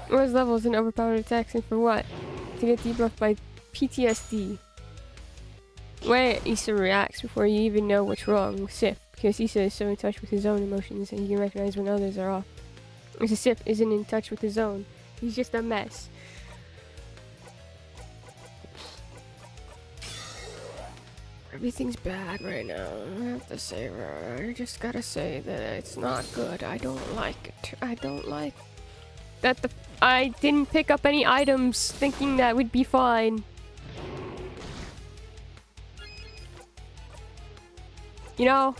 Where's levels and overpowered attacks and for what? To get debuffed by PTSD. Way Issa reacts before you even know what's wrong with Sif, because Issa is so in touch with his own emotions and he can recognize when others are off. Mr. Sif isn't in touch with his own. He's just a mess. Everything's bad right now. I have to say, I just gotta say that it's not good. I don't like it. I don't like that I didn't pick up any items thinking that would be fine. You know?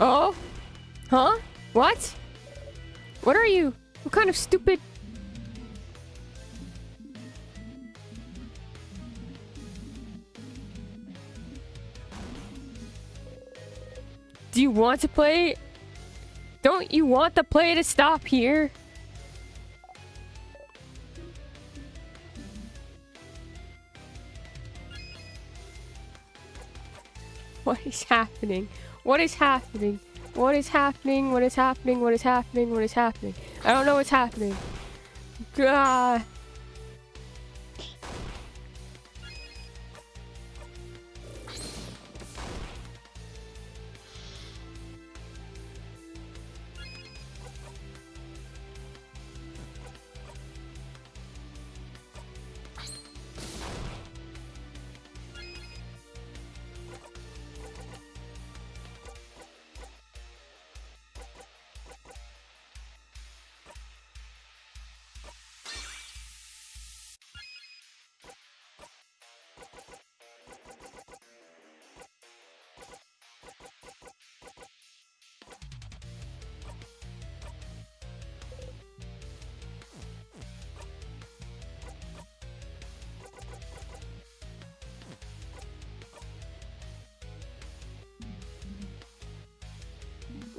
Oh? Huh? What? What are you? What kind of stupid... Do you want to play? Don't you want the play to stop here? What is happening? What is happening? What is happening? What is happening? What is happening? What is happening? I don't know what's happening. God.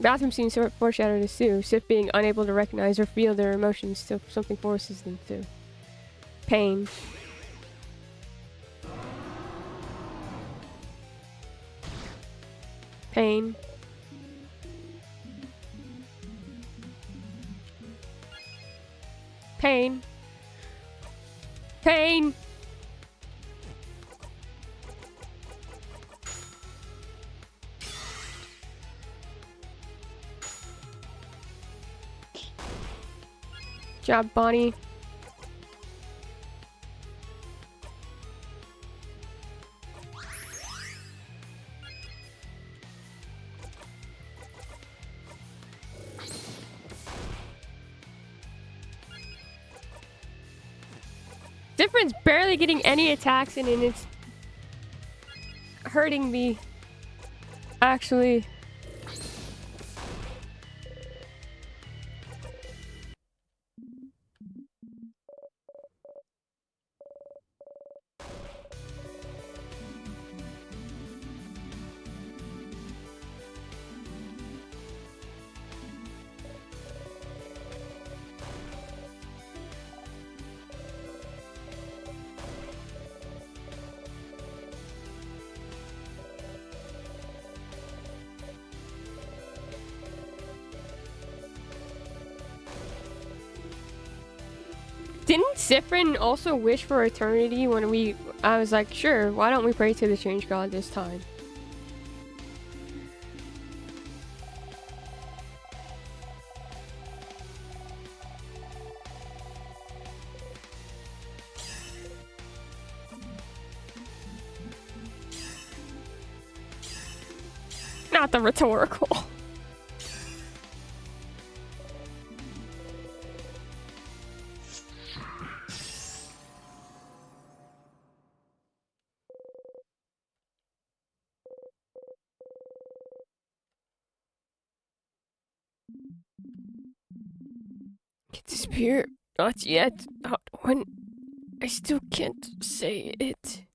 Bathroom scenes foreshadow this too. Sif being unable to recognize or feel their emotions till something forces them to. Pain. Pain. Pain. Pain. Job, Bonnie. Difference barely getting any attacks in and it's hurting me. Actually. Didn't Cyprin also wish for eternity when I was like, sure, why don't we pray to the Change God this time? Not the rhetorical. Get the spirit. Not yet. Not when. I still can't say it.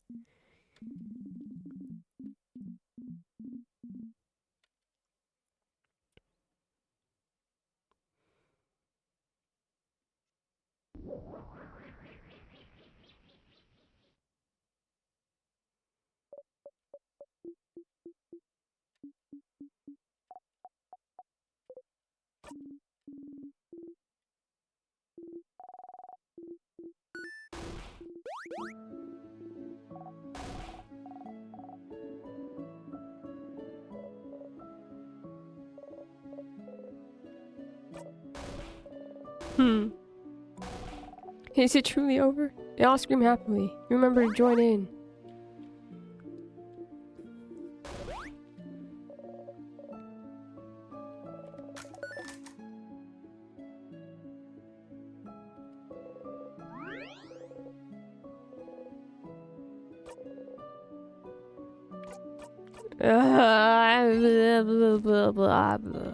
Is it truly over? They all scream happily. Remember to join in. Blah, blah, blah, blah, blah.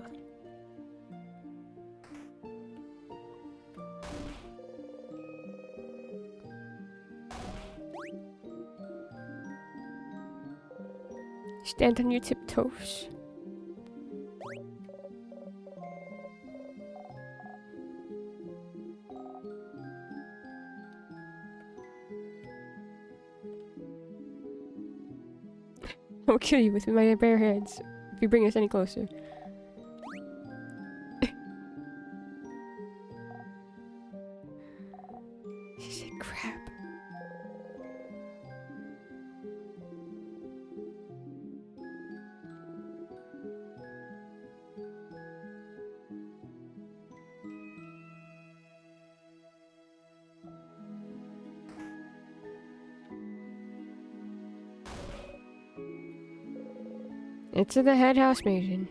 Stand on your tiptoes. I'll kill you with my bare hands if you bring us any closer. She said crap. It's the head house maiden.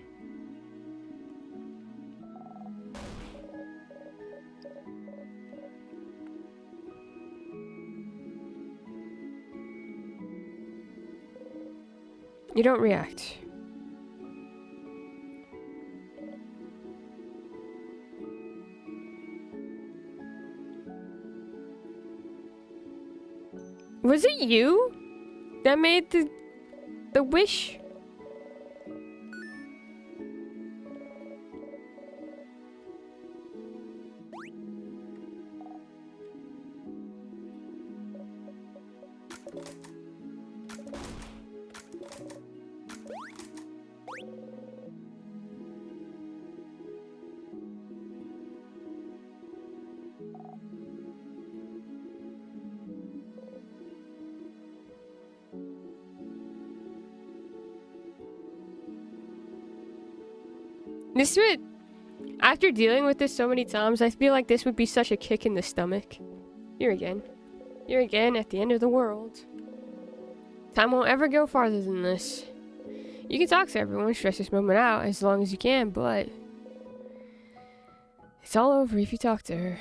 You don't react. Was it you that made the wish? This would, after dealing with this so many times, I feel like this would be such a kick in the stomach. Here again. Here again at the end of the world. Time won't ever go farther than this. You can talk to everyone, stress this moment out as long as you can, but it's all over if you talk to her.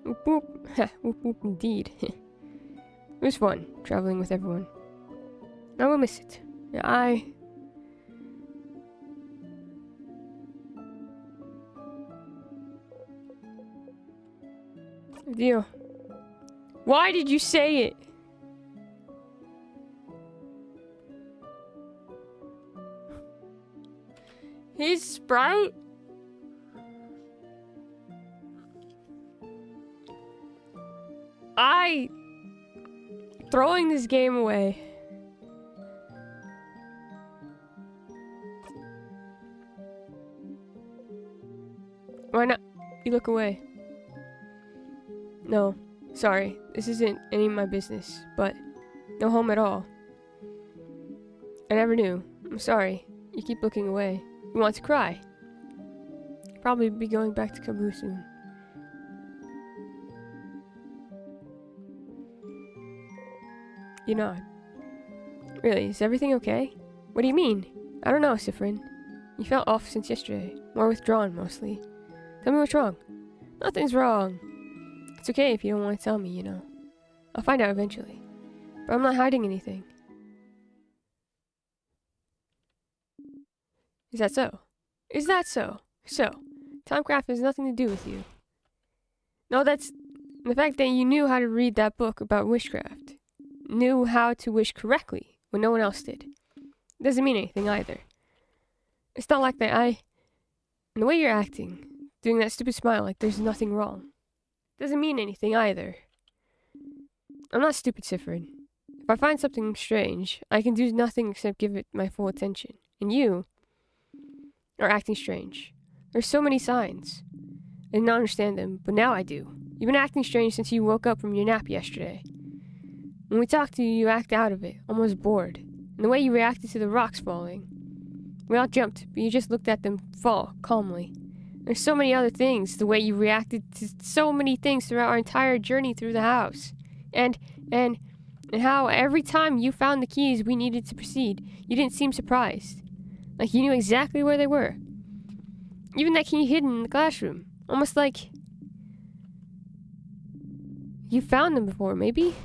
Whoop whoop. Ha, whoop whoop indeed. It was fun, traveling with everyone. I will miss it. Yeah, Deal. Why did you say it? He's Sprout? Throwing this game away. Why not? You look away. No, sorry. This isn't any of my business, but no home at all. I never knew. I'm sorry. You keep looking away. You want to cry. Probably be going back to Kaboo soon. You nod. Really, is everything okay? What do you mean? I don't know, Sifrin. You felt off since yesterday. More withdrawn, mostly. Tell me what's wrong. Nothing's wrong. It's okay if you don't want to tell me, you know. I'll find out eventually. But I'm not hiding anything. Is that so? Is that so? So, Timecraft has nothing to do with you. No, that's the fact that you knew how to read that book about witchcraft. Knew how to wish correctly when no one else did. Doesn't mean anything either. It's not like that and the way you're acting, doing that stupid smile like there's nothing wrong, doesn't mean anything either. I'm not stupid, Sifrin. If I find something strange, I can do nothing except give it my full attention. And you are acting strange. There's so many signs. I did not understand them, but now I do. You've been acting strange since you woke up from your nap yesterday. When we talked to you, you acted out of it, almost bored. And the way you reacted to the rocks falling. We all jumped, but you just looked at them fall calmly. There's so many other things, the way you reacted to so many things throughout our entire journey through the house. And how every time you found the keys we needed to proceed, you didn't seem surprised. Like you knew exactly where they were. Even that key hidden in the classroom. Almost like you found them before, maybe?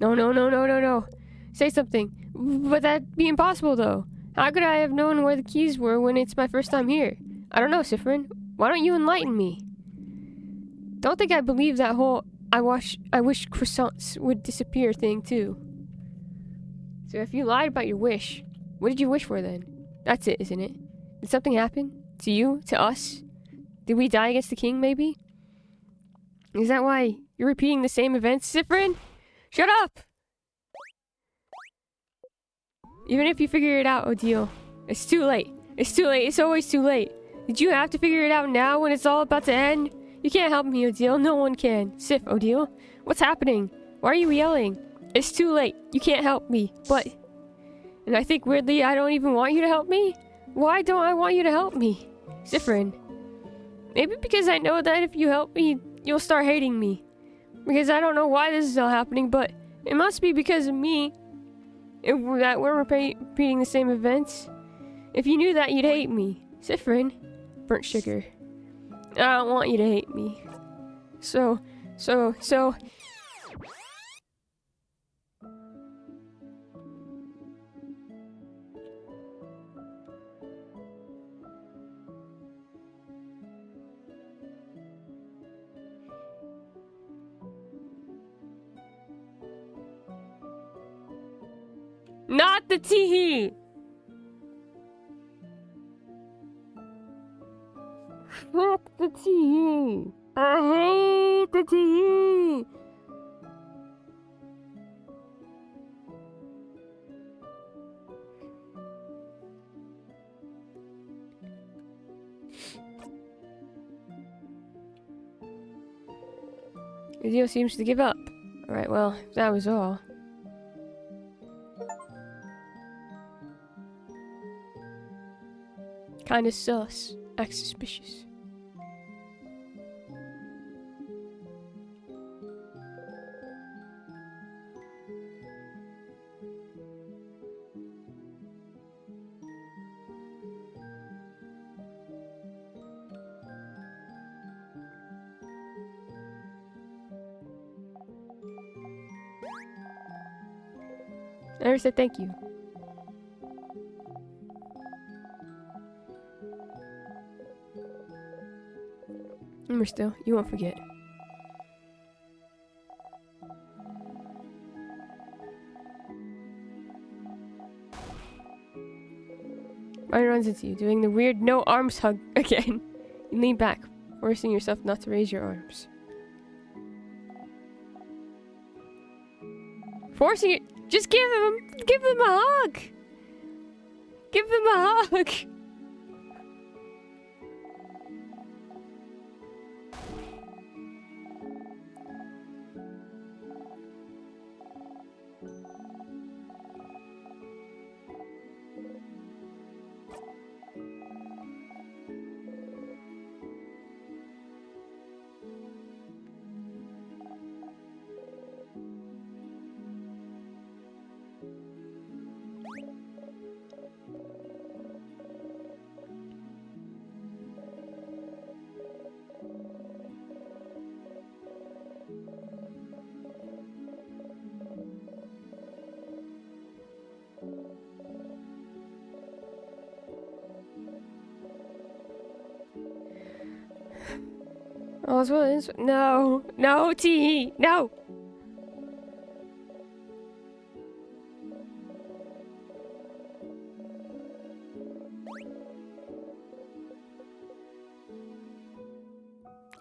No. Say something. But that'd be impossible, though. How could I have known where the keys were when it's my first time here? I don't know, Sifrin. Why don't you enlighten me? Don't think I believe that whole I wish croissants would disappear thing, too. So if you lied about your wish, what did you wish for then? That's it, isn't it? Did something happen? To you? To us? Did we die against the king, maybe? Is that why you're repeating the same events, Sifrin? Shut up! Even if you figure it out, Odile, it's too late. It's too late. It's always too late. Did you have to figure it out now when it's all about to end? You can't help me, Odile. No one can. Sif, Odile, what's happening? Why are you yelling? It's too late. You can't help me. But... And I think weirdly I don't even want you to help me? Why don't I want you to help me? Sifrin. Maybe because I know that if you help me, you'll start hating me. Because I don't know why this is all happening, but it must be because of me. That we're repeating the same events. If you knew that, you'd hate me. Sifrin. Burnt sugar. I don't want you to hate me. So... Not the tee! Fuck the tee! I hate the tee! Odile seems to give up. Alright, well, if that was all. Kinda sus. Act suspicious. I never said thank you. Remember still, you won't forget. Ryan runs into you, doing the weird no arms hug again. You lean back, forcing yourself not to raise your arms. Forcing it. Just give them a hug. Give them a hug. All's well is no, no, T, no.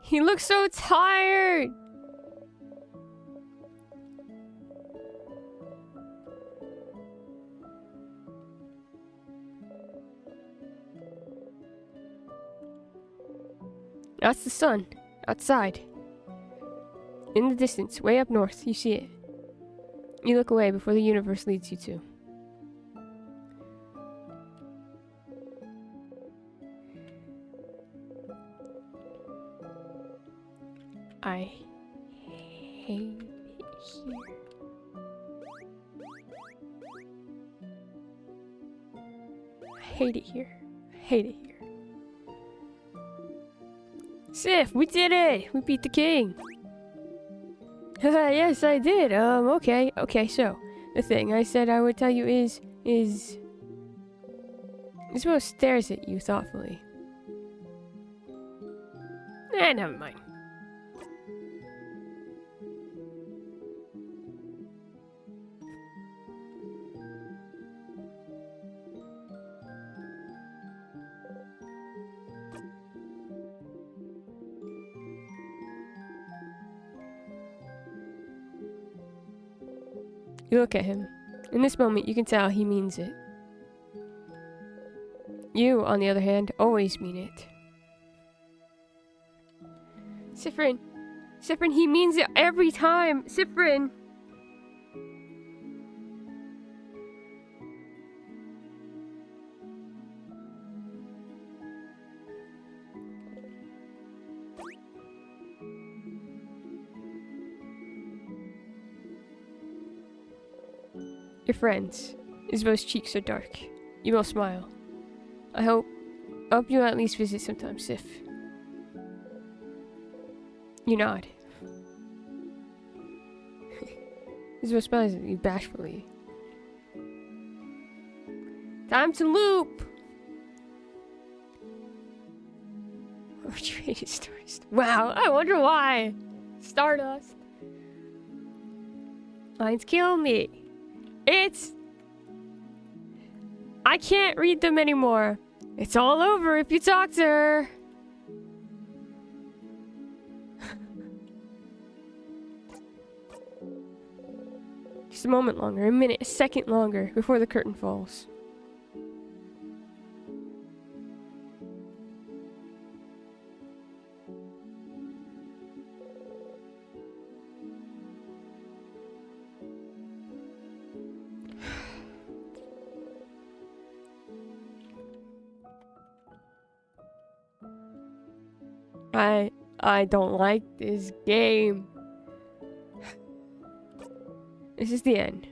He looks so tired. That's the sun. Outside. In the distance, way up north, you see it. You look away before the universe leads you to. I hate it here. I hate it here. I hate it here. Sif, we did it! We beat the king! Haha, yes, I did. Okay. Okay, so, the thing I said I would tell you is... Isabel stares at you thoughtfully. Never mind. You look at him. In this moment, you can tell he means it. You, on the other hand, always mean it. Siffrin! Siffrin, he means it every time! Siffrin! Your friends. Isabel's cheeks are dark. You both smile. I hope you'll at least visit sometime, Sif. You nod. Isabel smiles at you bashfully. Time to loop! Oh, you hated Stardust. Wow, I wonder why. Stardust. Lines kill me. I can't read them anymore. It's all over if you talk to her. Just a moment longer, a minute, a second longer before the curtain falls. I don't like this game. This is the end.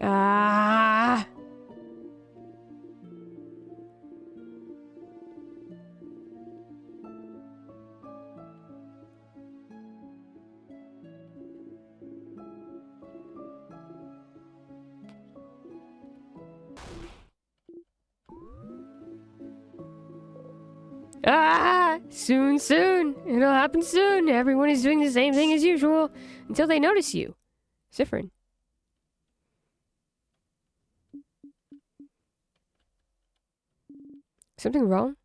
Ah. Ah, soon, soon. It'll happen soon. Everyone is doing the same thing as usual until they notice you. Siffrin. Something wrong?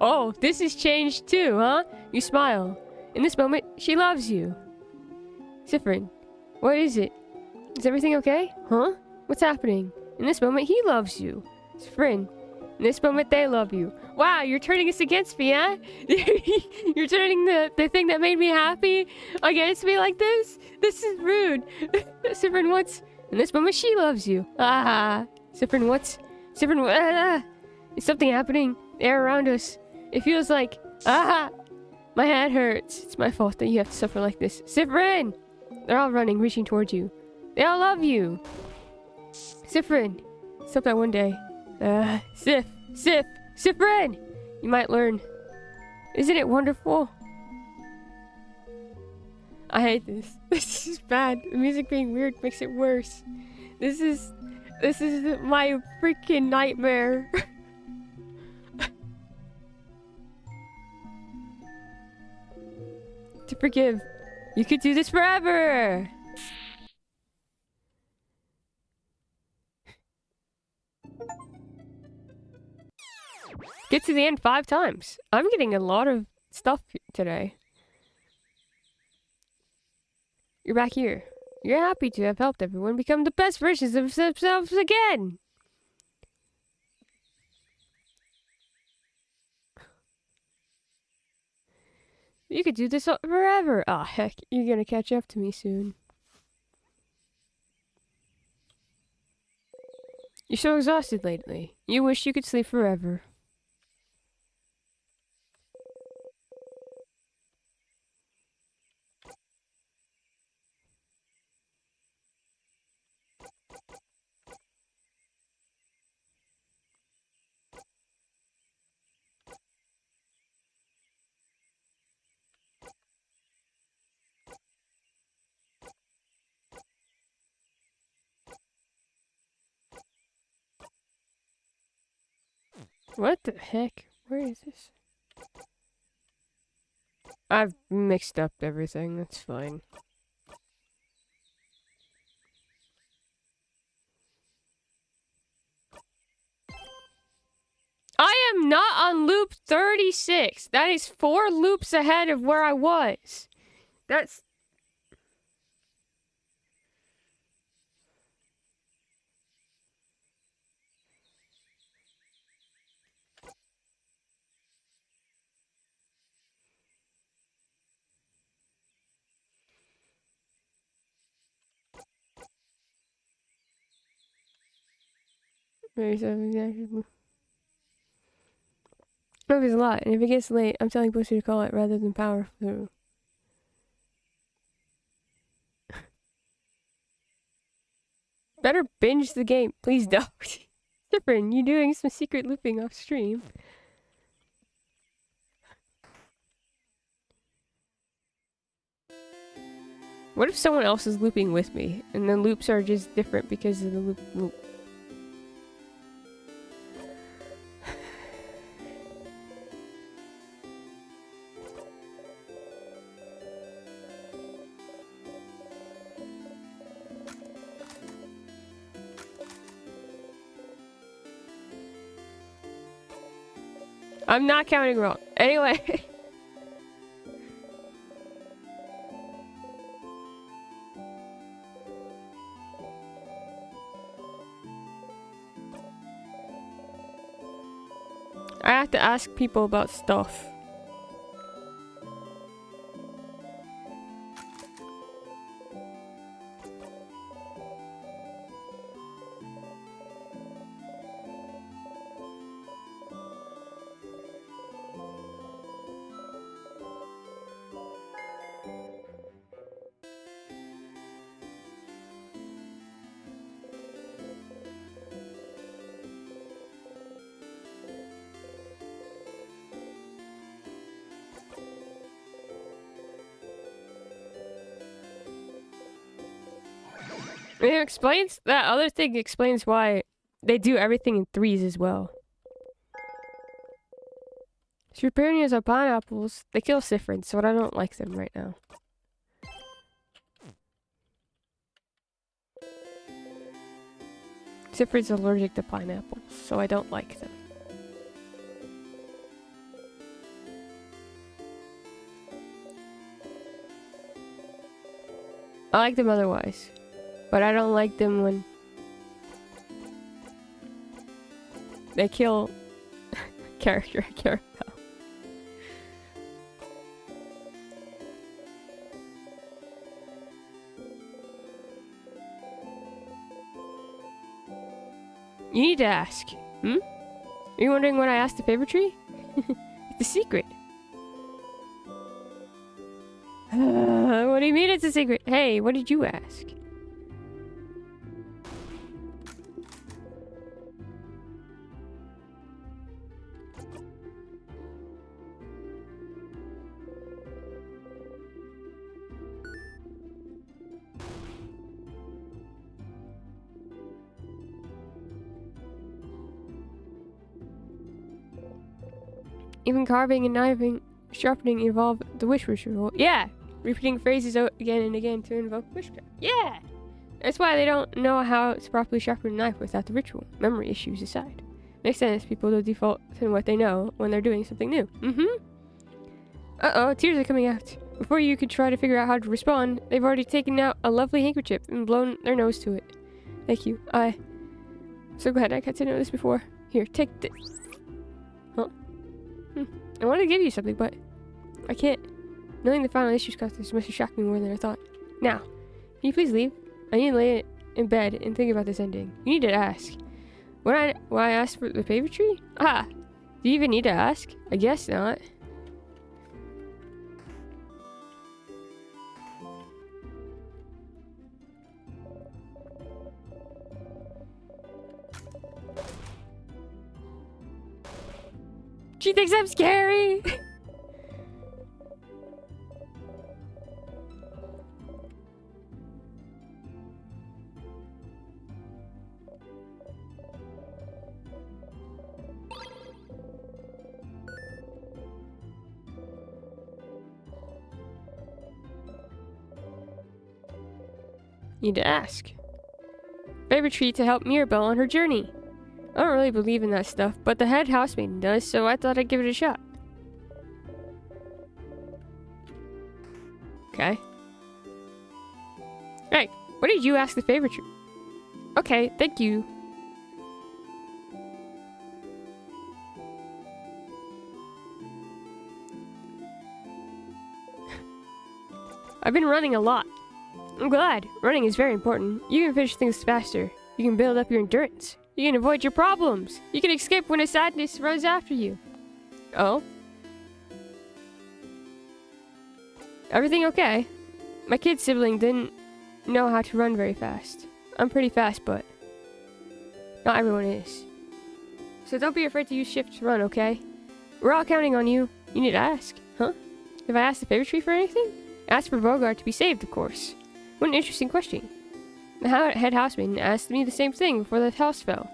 Oh, this has changed too, huh? You smile. In this moment, she loves you. Siffrin, what is it? Is everything okay? Huh? What's happening? In this moment, he loves you. Siffrin, in this moment, they love you. Wow, you're turning us against me, huh? You're turning the thing that made me happy against me like this? This is rude. Siffrin, what's... In this moment, she loves you. Ah. Siffrin, what's... Siffrin, is something happening? The air around us. It feels like... Ah! My head hurts. It's my fault that you have to suffer like this. Siffrin! They're all running, reaching towards you. They all love you. Siffrin. Stop that one day. Siffrin! You might learn. Isn't it wonderful? I hate this. This is bad. The music being weird makes it worse. This is my freaking nightmare. To forgive. You could do this forever. Get to the end 5 times. I'm getting a lot of stuff today. You're back here. You're happy to have helped everyone become the best versions of themselves again. You could do this forever. Ah, heck, you're gonna catch up to me soon. You're so exhausted lately. You wish you could sleep forever. What the heck? Where is this? I've mixed up everything. That's fine. I am not on loop 36. That is 4 loops ahead of where I was. That's... There's a a lot, and if it gets late, I'm telling Bushy to call it rather than power through. Better binge the game. Please don't. Different, you doing some secret looping off stream. What if someone else is looping with me, and the loops are just different because of the loop? I'm not counting wrong. Anyway. I have to ask people about stuff. It explains, that other thing explains why they do everything in 3s as well. Superiors are pineapples. They kill Siffrin, so I don't like them right now. Siffrin's allergic to pineapples, so I don't like them. I like them otherwise, but I don't like them when they kill character I care about. You need to ask. Are you wondering what I asked the favorite tree? It's a secret. What do you mean it's a secret? Hey, what did you ask? Even carving and knifing, sharpening involve the wish ritual. Yeah! Repeating phrases again and again to invoke witchcraft. Yeah! That's why they don't know how to properly sharpen a knife without the ritual. Memory issues aside. Makes sense, people will default to what they know when they're doing something new. Uh-oh, tears are coming out. Before you could try to figure out how to respond, they've already taken out a lovely handkerchief and blown their nose to it. Thank you. I'm so glad I got to know this before. Here, take this. Huh? I wanted to give you something, but I can't. Knowing the final issues caused this must have shocked me more than I thought. Now, can you please leave? I need to lay in bed and think about this ending. You need to ask. Why I asked for the favorite tree? Ah, do you even need to ask? I guess not. She thinks I'm scary! Need to ask. Favorite tree to help Mirabelle on her journey. I don't really believe in that stuff, but the head housemaiden does, so I thought I'd give it a shot. Okay. Hey, what did you ask the favorite tree? Okay, thank you. I've been running a lot. I'm glad. Running is very important. You can finish things faster. You can build up your endurance. You can avoid your problems. You can escape when a sadness runs after you. Oh? Everything okay? My kid sibling didn't know how to run very fast. I'm pretty fast, but not everyone is. So don't be afraid to use shift to run, okay? We're all counting on you. You need to ask. Huh? Have I asked the favorite tree for anything? Ask for Bogart to be saved, of course. What an interesting question. The head housemaiden asked me the same thing before the house fell.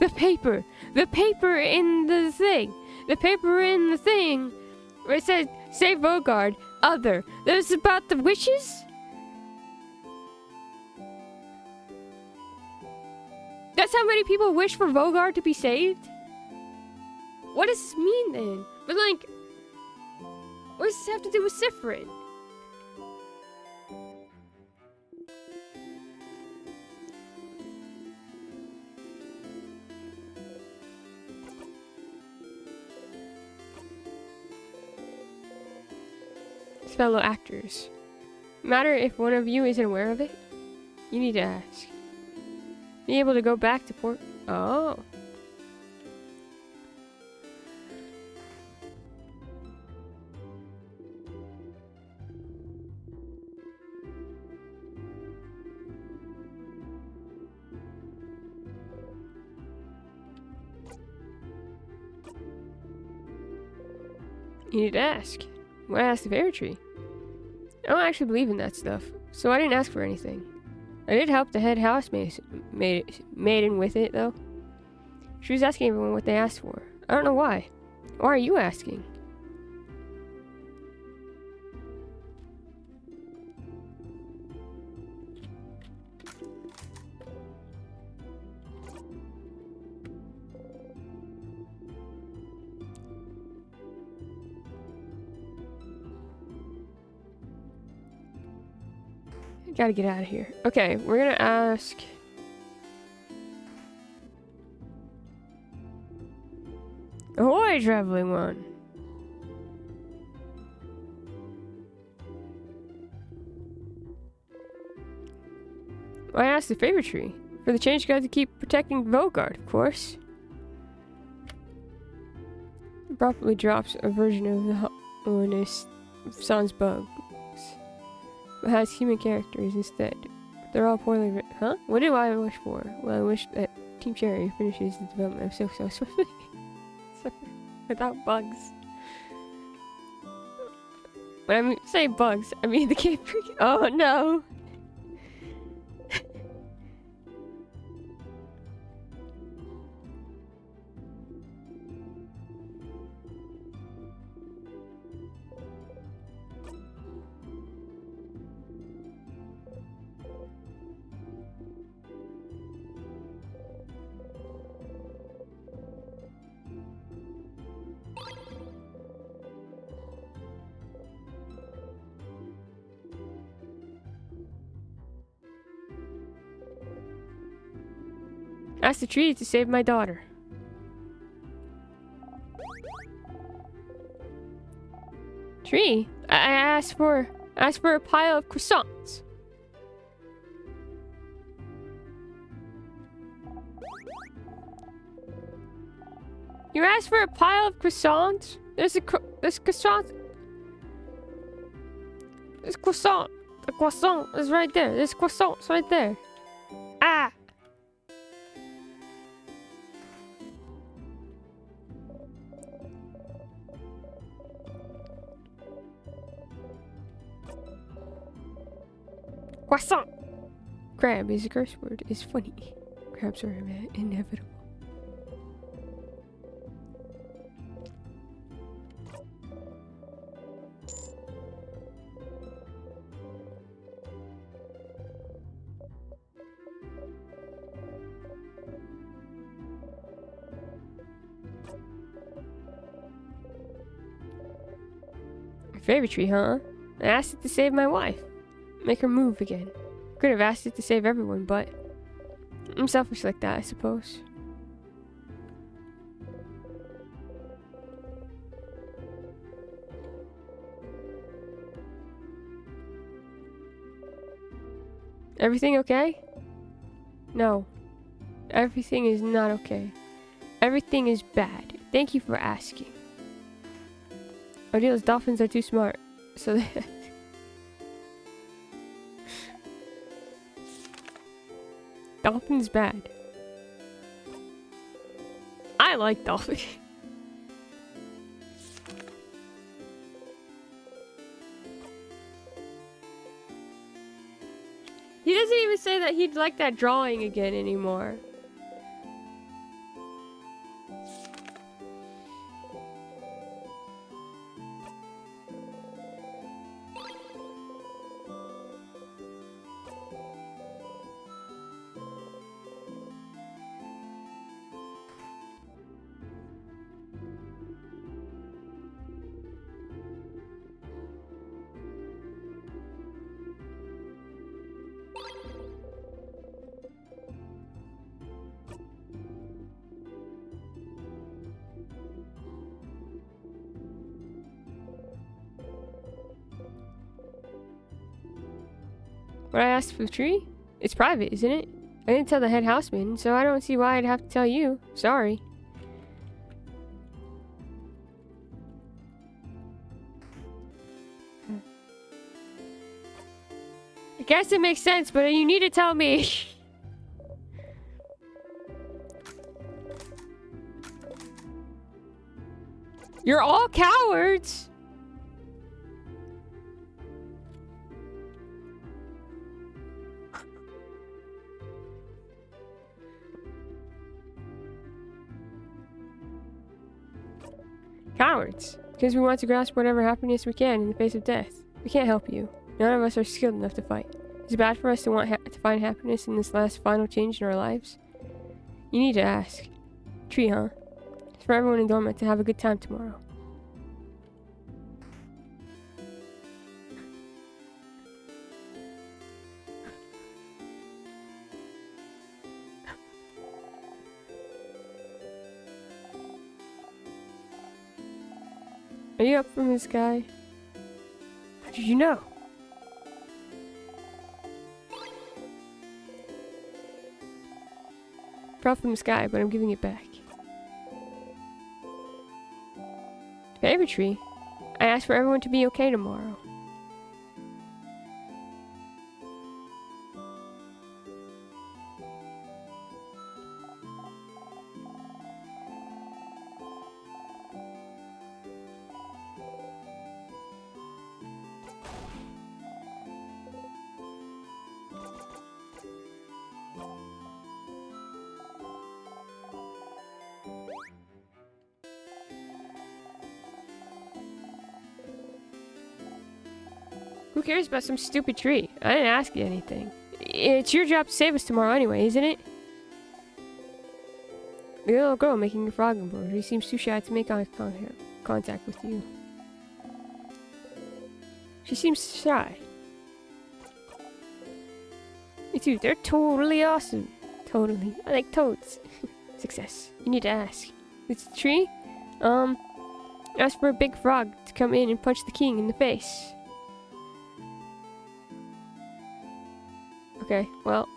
The paper! The paper in the thing! The paper in the thing where it said, save Bogart, other. That was about the wishes? That's how many people wish for Bogart to be saved? What does this mean then? But like, what does this have to do with Siffrin? Fellow actors. Matter if one of you isn't aware of it? You need to ask. Be able to go back to port. Oh. You need to ask. Why ask the fairy tree? I don't actually believe in that stuff, so I didn't ask for anything. I did help the head maiden with it, though. She was asking everyone what they asked for. I don't know why. Why are you asking? Gotta get out of here. Okay, we're gonna ask... Ahoy, traveling one! I asked the favor tree. For the change guide to keep protecting Vogard, of course. It probably drops a version of the honest sans bugs. But has human characters instead. They're all poorly written. Huh? What do I wish for? Well, I wish that Team Cherry finishes the development of So swiftly. Without bugs. When I say bugs, I mean the game. Oh no! Ask the tree to save my daughter. Tree? I asked for a pile of croissants. You asked for a pile of croissants? There's croissant. There's croissant. The croissant is right there. There's croissants right there. Ah! Croissant! Crab is a curse word. It's funny. Crabs are inevitable. Favorite tree, huh? I asked it to save my wife. Make her move again. Could have asked it to save everyone, but I'm selfish like that, I suppose. Everything okay? No. Everything is not okay. Everything is bad. Thank you for asking. Ardill's dolphins are too smart, so they... Dolphins bad. I like dolphins. He doesn't even say that he'd like that drawing again anymore. What I asked for the tree? It's private, isn't it? I didn't tell the head houseman, so I don't see why I'd have to tell you. Sorry. I guess it makes sense, but you need to tell me. You're all cowards. Cowards. Because we want to grasp whatever happiness we can in the face of death. We can't help you. None of us are skilled enough to fight. Is it bad for us to want to find happiness in this last final change in our lives? You need to ask. Tree, huh? It's for everyone in Dormant to have a good time tomorrow. Are you up from the sky? How did you know? Fell from the sky, but I'm giving it back. Favorite tree? I asked for everyone to be okay tomorrow. Who cares about some stupid tree? I didn't ask you anything. It's your job to save us tomorrow anyway, isn't it? The little girl making a frog embroidery seems too shy to make eye contact with you. She seems shy. Me too, they're totally awesome. Totally. I like toads. Success. You need to ask. It's a tree? Ask for a big frog to come in and punch the king in the face. Okay, well.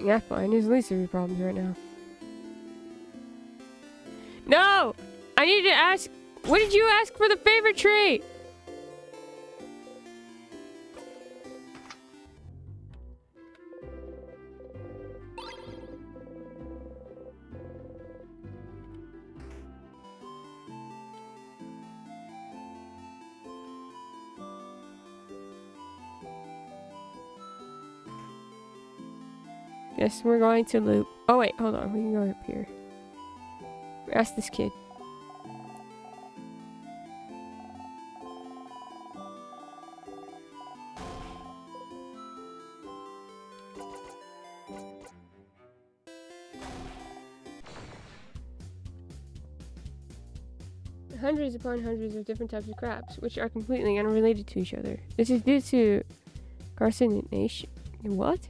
Yeah, fine. There's at least 3 problems right now. No! I need to ask... What did you ask for the favorite tree? Yes, we're going to loop. Oh wait, hold on. We can go up here. Ask this kid. Hundreds upon hundreds of different types of crabs, which are completely unrelated to each other. This is due to carcination. What?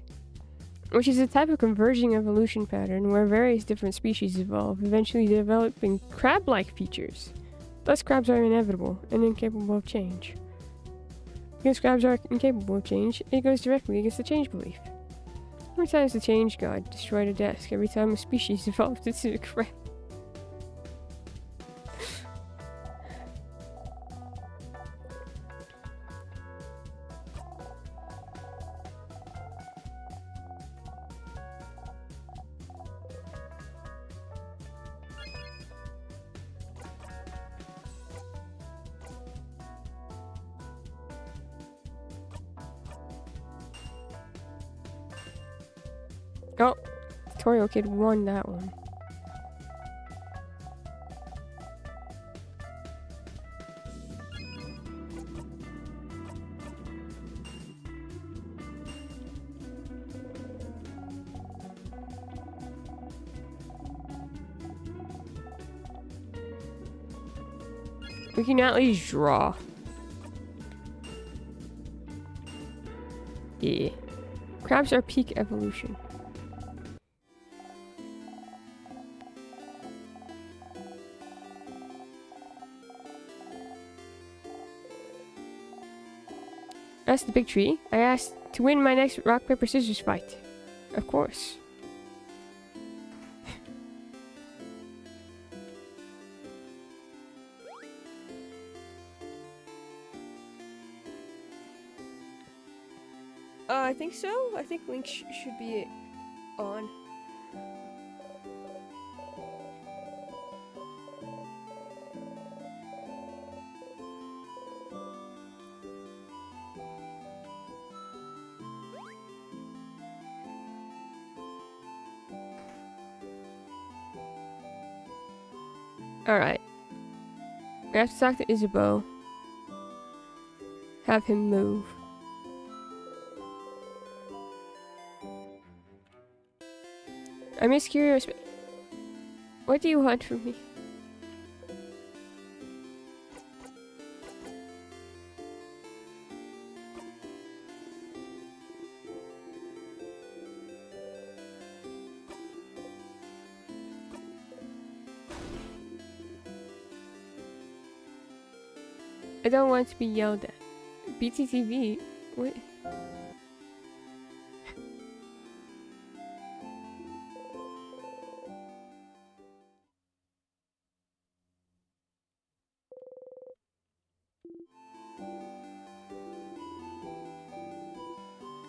Which is a type of converging evolution pattern where various different species evolve, eventually developing crab-like features. Thus, crabs are inevitable and incapable of change. Because crabs are incapable of change, it goes directly against the change belief. How many times the change god destroyed a desk every time a species evolved into a crab? Oh, Tutorial Kid won that one. We can at least draw. Yeah. Crabs are peak evolution. That's the big tree. I asked to win my next rock, paper, scissors fight. Of course. I think so. I think Link should be on. Alright. We have to talk to Isabeau. Have him move. I'm just curious. What do you want from me? I don't want to be yelled at. BTTV? What?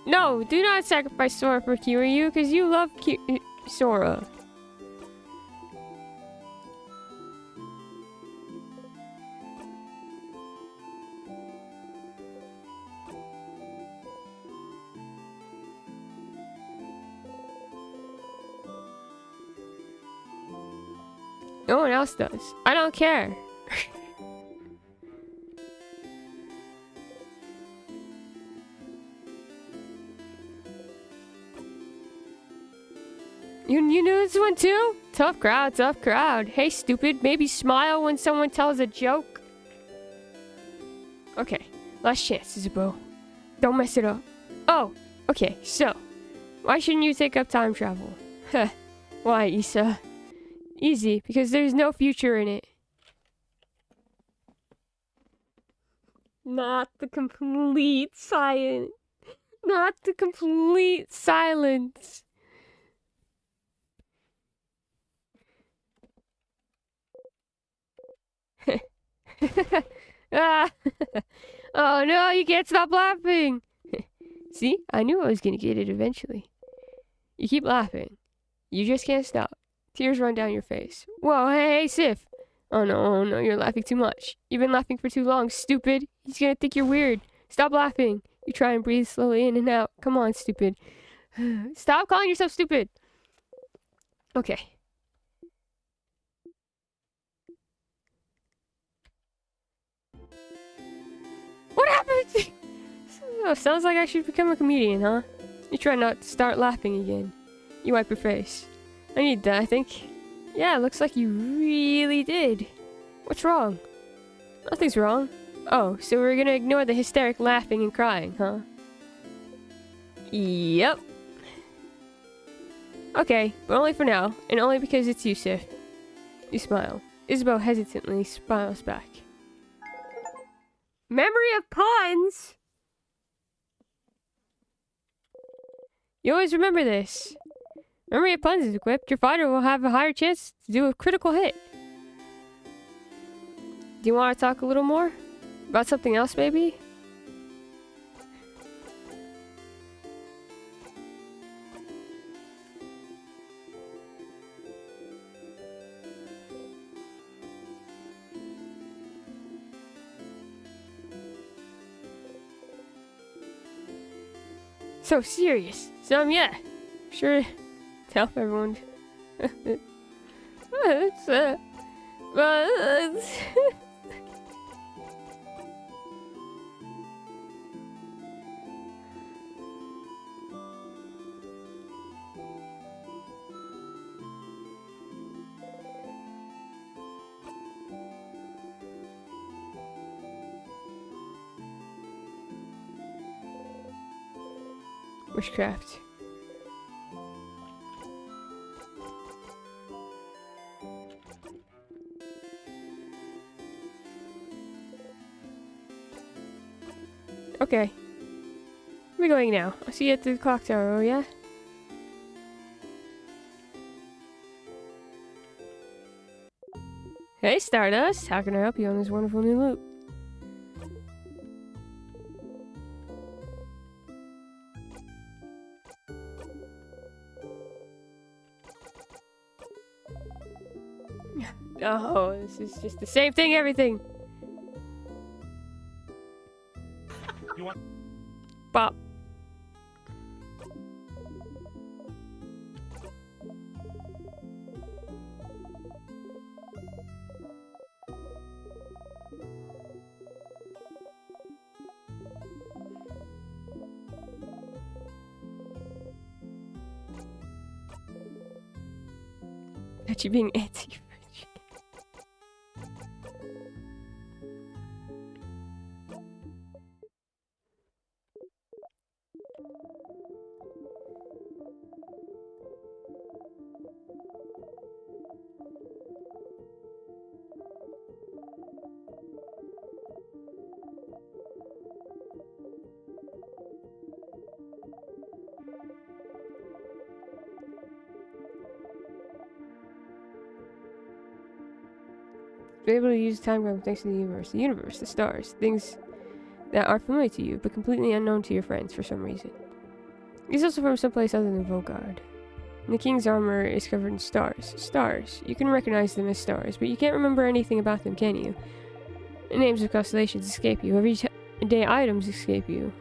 No, do not sacrifice Sora for Kiryu, because you love Sora. No one else does. I don't care. You knew this one too? Tough crowd, tough crowd. Hey, stupid, maybe smile when someone tells a joke. Okay, last chance, Isabeau. Don't mess it up. Oh, okay, so. Why shouldn't you take up time travel? Heh. Why, Issa? Easy, because there's no future in it. Not the complete silence. Not the complete silence. Ah. Oh no, you can't stop laughing. See, I knew I was gonna get it eventually. You keep laughing. You just can't stop. Tears run down your face. Whoa, hey, Sif. Oh no, you're laughing too much. You've been laughing for too long, stupid. He's gonna think you're weird. Stop laughing. You try and breathe slowly in and out. Come on, stupid. Stop calling yourself stupid. Okay. What happened? Oh, sounds like I should become a comedian, huh? You try not to start laughing again. You wipe your face. I need that, I think. Yeah, looks like you really did. What's wrong? Nothing's wrong. Oh, so we're gonna ignore the hysteric laughing and crying, huh? Yep. Okay, but only for now, and only because it's you, Sif. You smile. Isabeau hesitantly smiles back. Memory of puns! You always remember this. Memory of puns is equipped. Your fighter will have a higher chance to do a critical hit. Do you want to talk a little more? About something else, maybe? So serious. Yeah. Sure. Tell everyone. Witchcraft. Okay. We're going now. I'll see you at the clock tower, oh yeah? Hey Stardust, how can I help you on this wonderful new loop? Oh, this is just the same thing, everything. You want? Bop. That you being anti-French. Be able to use time travel thanks to the universe, the stars, things that are familiar to you but completely unknown to your friends for some reason. He's also from someplace other than Volgard. And the king's armor is covered in stars. Stars. You can recognize them as stars, but you can't remember anything about them, can you? The names of constellations escape you. Everyday items escape you.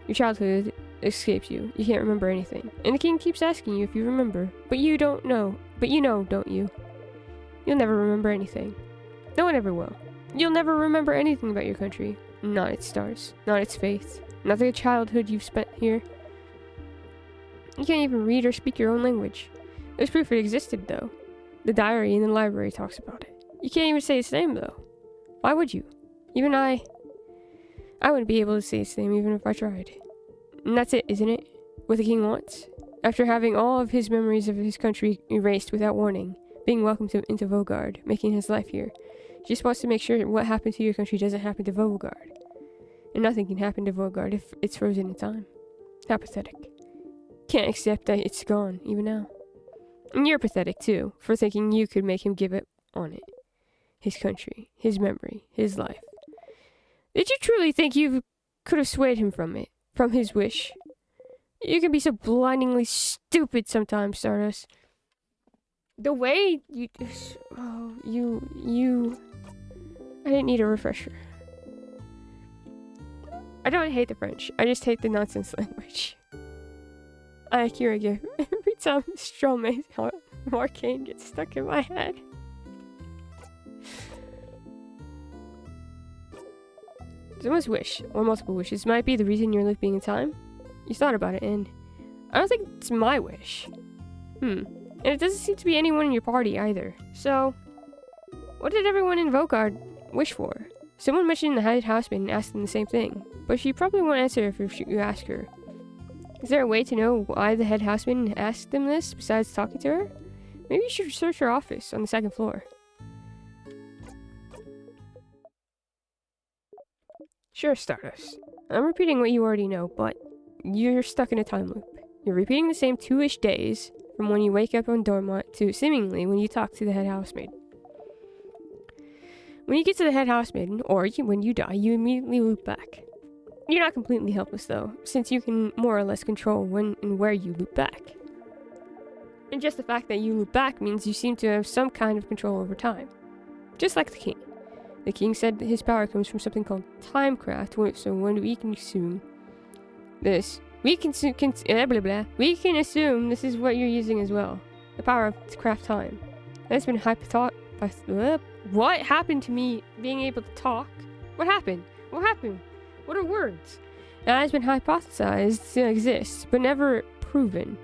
Your childhood escapes you. You can't remember anything. And the king keeps asking you if you remember, but you don't know. But you know, don't you? You'll never remember anything. No one ever will. You'll never remember anything about your country. Not its stars. Not its faith. Not the childhood you've spent here. You can't even read or speak your own language. There's proof it existed, though. The diary in the library talks about it. You can't even say its name, though. Why would you? Even I wouldn't be able to say its name even if I tried. And that's it, isn't it? What the king wants? After having all of his memories of his country erased without warning, being welcomed into Volgard, making his life here, he just wants to make sure what happened to your country doesn't happen to Volgard. And nothing can happen to Volgard if it's frozen in time. How pathetic. Can't accept that it's gone, even now. And you're pathetic, too, for thinking you could make him give up on it. His country, his memory, his life. Did you truly think you could have swayed him from it? From his wish? You can be so blindingly stupid sometimes, Stardust. The way you... Oh, you... I didn't need a refresher. I don't hate the French. I just hate the nonsense language. I hear again. Every time Stromae's Arcane gets stuck in my head. Someone's wish, or multiple wishes, might be the reason you're looping in time. You thought about it, and I don't think it's my wish. And it doesn't seem to be anyone in your party either. So, what did everyone in Volgard wish for? Someone mentioned the head housemaid and asked them the same thing, but she probably won't answer if you ask her. Is there a way to know why the head housemaid asked them this besides talking to her? Maybe you should search her office on the second floor. Sure, Stardust. I'm repeating what you already know, but you're stuck in a time loop. You're repeating the same 2-ish days from when you wake up on Dormont to seemingly when you talk to the head housemaid. When you get to the head housemaiden, or when you die, you immediately loop back. You're not completely helpless though, since you can more or less control when and where you loop back. And just the fact that you loop back means you seem to have some kind of control over time. Just like the king. The king said that his power comes from something called timecraft, so when we can assume this, we can assume this is what you're using as well. The power of craft time. That's been what happened to me being able to talk? What happened? What happened? What are words? That has been hypothesized to exist, but never proven.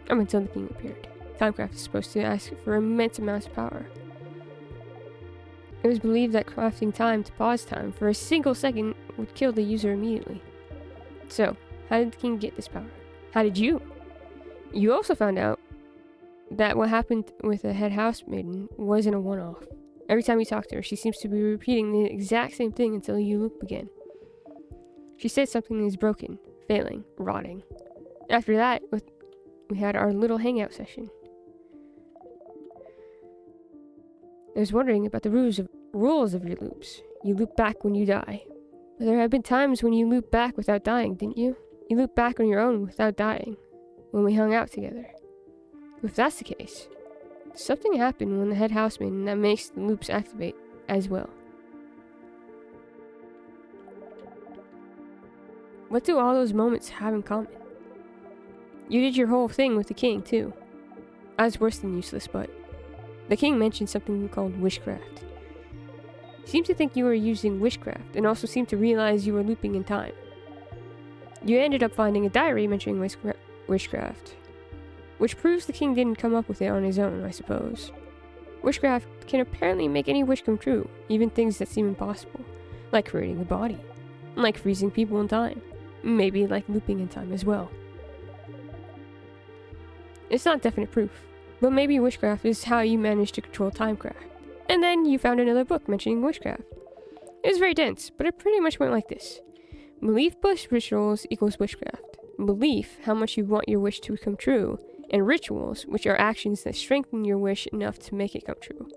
Until the king appeared. Timecraft is supposed to ask for immense amounts of power. It was believed that crafting time to pause time for a single second would kill the user immediately. So, how did the king get this power? How did you? You also found out that what happened with the head housemaiden wasn't a one-off. Every time you talk to her, she seems to be repeating the exact same thing until you loop again. She said something is broken, failing, rotting. After that, we had our little hangout session. I was wondering about the rules of your loops. You loop back when you die. But there have been times when you loop back without dying, didn't you? You looped back on your own without dying. When we hung out together. If that's the case, Something happened when the head housemaiden that makes the loops activate as well. What do all those moments have in common? You did your whole thing with the king, too. I was worse than useless, but the king mentioned something called wishcraft. He seemed to think you were using wishcraft, and also seemed to realize you were looping in time. You ended up finding a diary mentioning wishcraft, which proves the king didn't come up with it on his own, I suppose. Wishcraft can apparently make any wish come true, even things that seem impossible, like creating a body, like freezing people in time, maybe like looping in time as well. It's not definite proof, but maybe wishcraft is how you manage to control timecraft. And then you found another book mentioning wishcraft. It was very dense, but it pretty much went like this. Belief plus rituals equals witchcraft. Belief, how much you want your wish to come true, and rituals, which are actions that strengthen your wish enough to make it come true.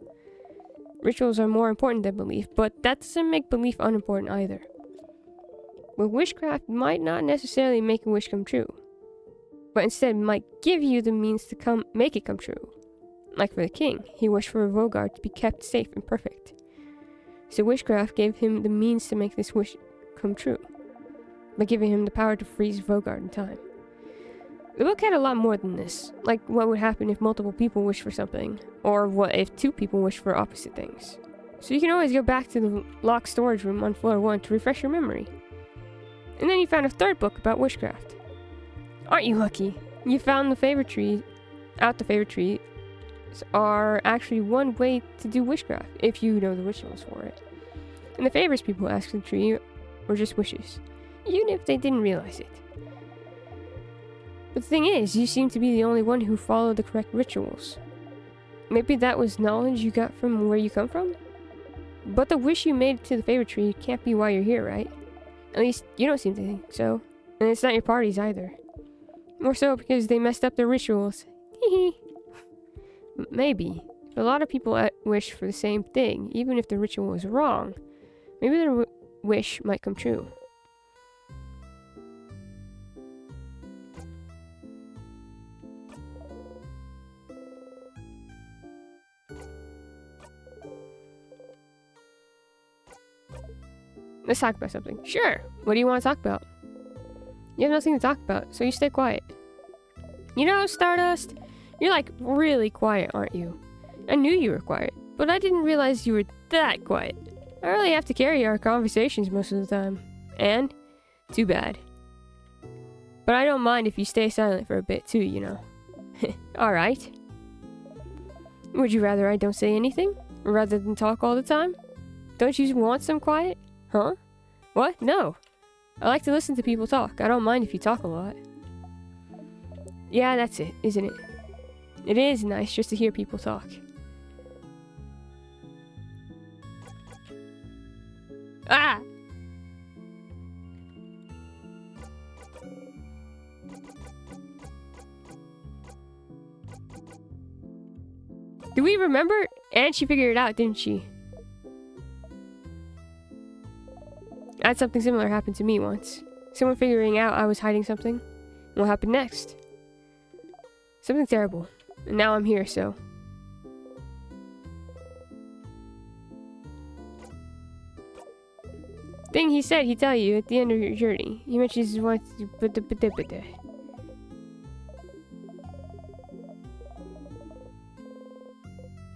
Rituals are more important than belief, but that doesn't make belief unimportant either. But witchcraft might not necessarily make a wish come true, but instead might give you the means to make it come true. Like for the king, he wished for Vogard to be kept safe and perfect. So witchcraft gave him the means to make this wish come true, by giving him the power to freeze Vogard in time. The book had a lot more than this, like what would happen if multiple people wish for something, or what if 2 people wish for opposite things. So you can always go back to the locked storage room on floor 1 to refresh your memory. And then you found a 3rd book about witchcraft. Aren't you lucky? You found the favorite trees are actually one way to do witchcraft, if you know the rituals for it. And the favors people ask the tree were just wishes, even if they didn't realize it. But the thing is, you seem to be the only one who followed the correct rituals. Maybe that was knowledge you got from where you come from? But the wish you made to the favorite tree can't be why you're here, right? At least, you don't seem to think so. And it's not your parties either. More so because they messed up their rituals. Hehe. Maybe. If a lot of people wish for the same thing, even if the ritual is wrong, maybe their wish might come true. Let's talk about something. Sure. What do you want to talk about? You have nothing to talk about, so you stay quiet. You know, Stardust, you're like really quiet, aren't you? I knew you were quiet, but I didn't realize you were that quiet. I really have to carry our conversations most of the time. And? Too bad. But I don't mind if you stay silent for a bit too, you know. Alright. Would you rather I don't say anything, rather than talk all the time? Don't you want some quiet? Huh? What? No. I like to listen to people talk. I don't mind if you talk a lot. Yeah, that's it, isn't it? It is nice just to hear people talk. Ah! Do we remember? And she figured it out, didn't she? I had something similar happen to me once. Someone figuring out I was hiding something. What happened next? Something terrible. And now I'm here, so... Thing he said he'd tell you at the end of your journey. He mentions he wants to...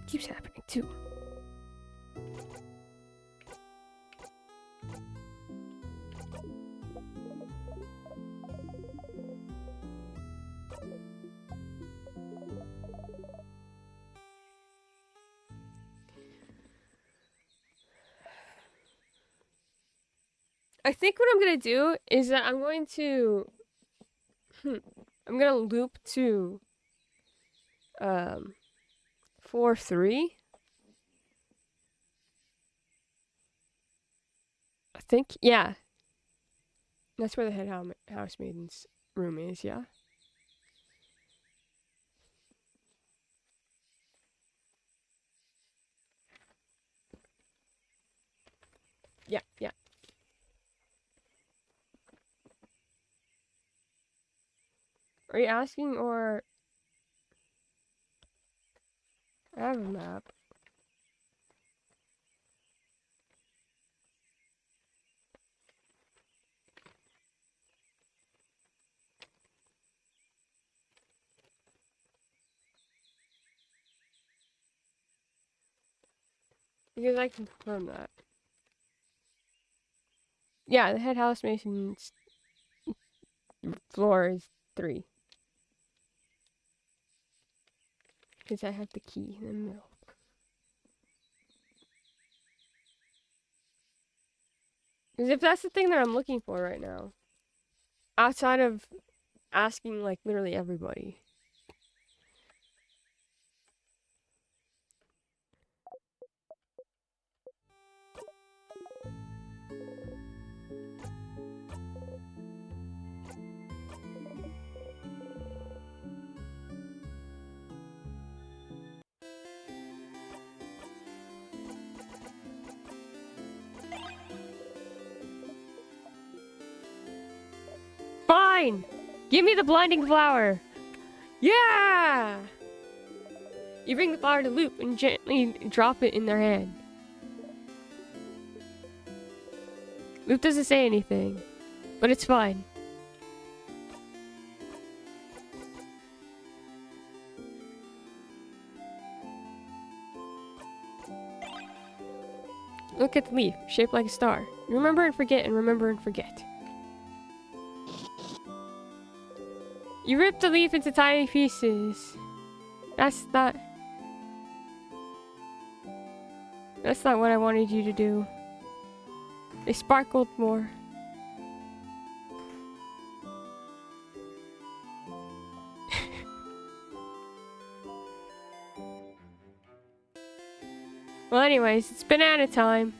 Keeps happening, too. I think what I'm gonna do is that I'm going to I'm gonna loop to 4-3. I think, yeah. That's where the head housemaiden's room is, yeah. Yeah, yeah. Are you asking or... have a map. Because I can confirm that. Yeah, the head house mason's floor is 3. Because I have the key in the middle. Because if that's the thing that I'm looking for right now, outside of asking like literally everybody. Fine! Give me the blinding flower! Yeah! You bring the flower to Loop and gently drop it in their hand. Loop doesn't say anything, but it's fine. Look at the leaf, shaped like a star. Remember and forget and remember and forget. You rip the leaf into tiny pieces. That's not what I wanted you to do. They sparkled more. Well, anyways, it's banana time.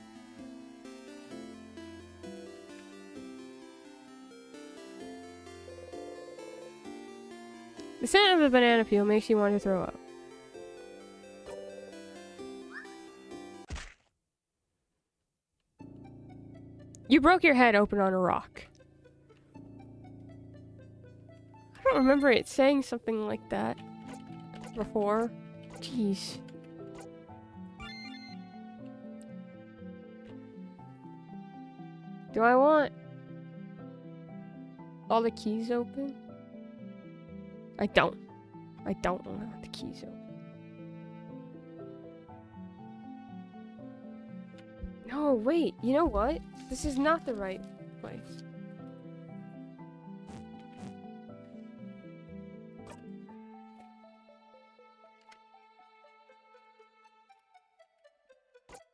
The scent of a banana peel makes you want to throw up. You broke your head open on a rock. I don't remember it saying something like that before. Jeez. Do I want all the keys open? I don't. I don't want the keys open. No, wait. You know what? This is not the right place.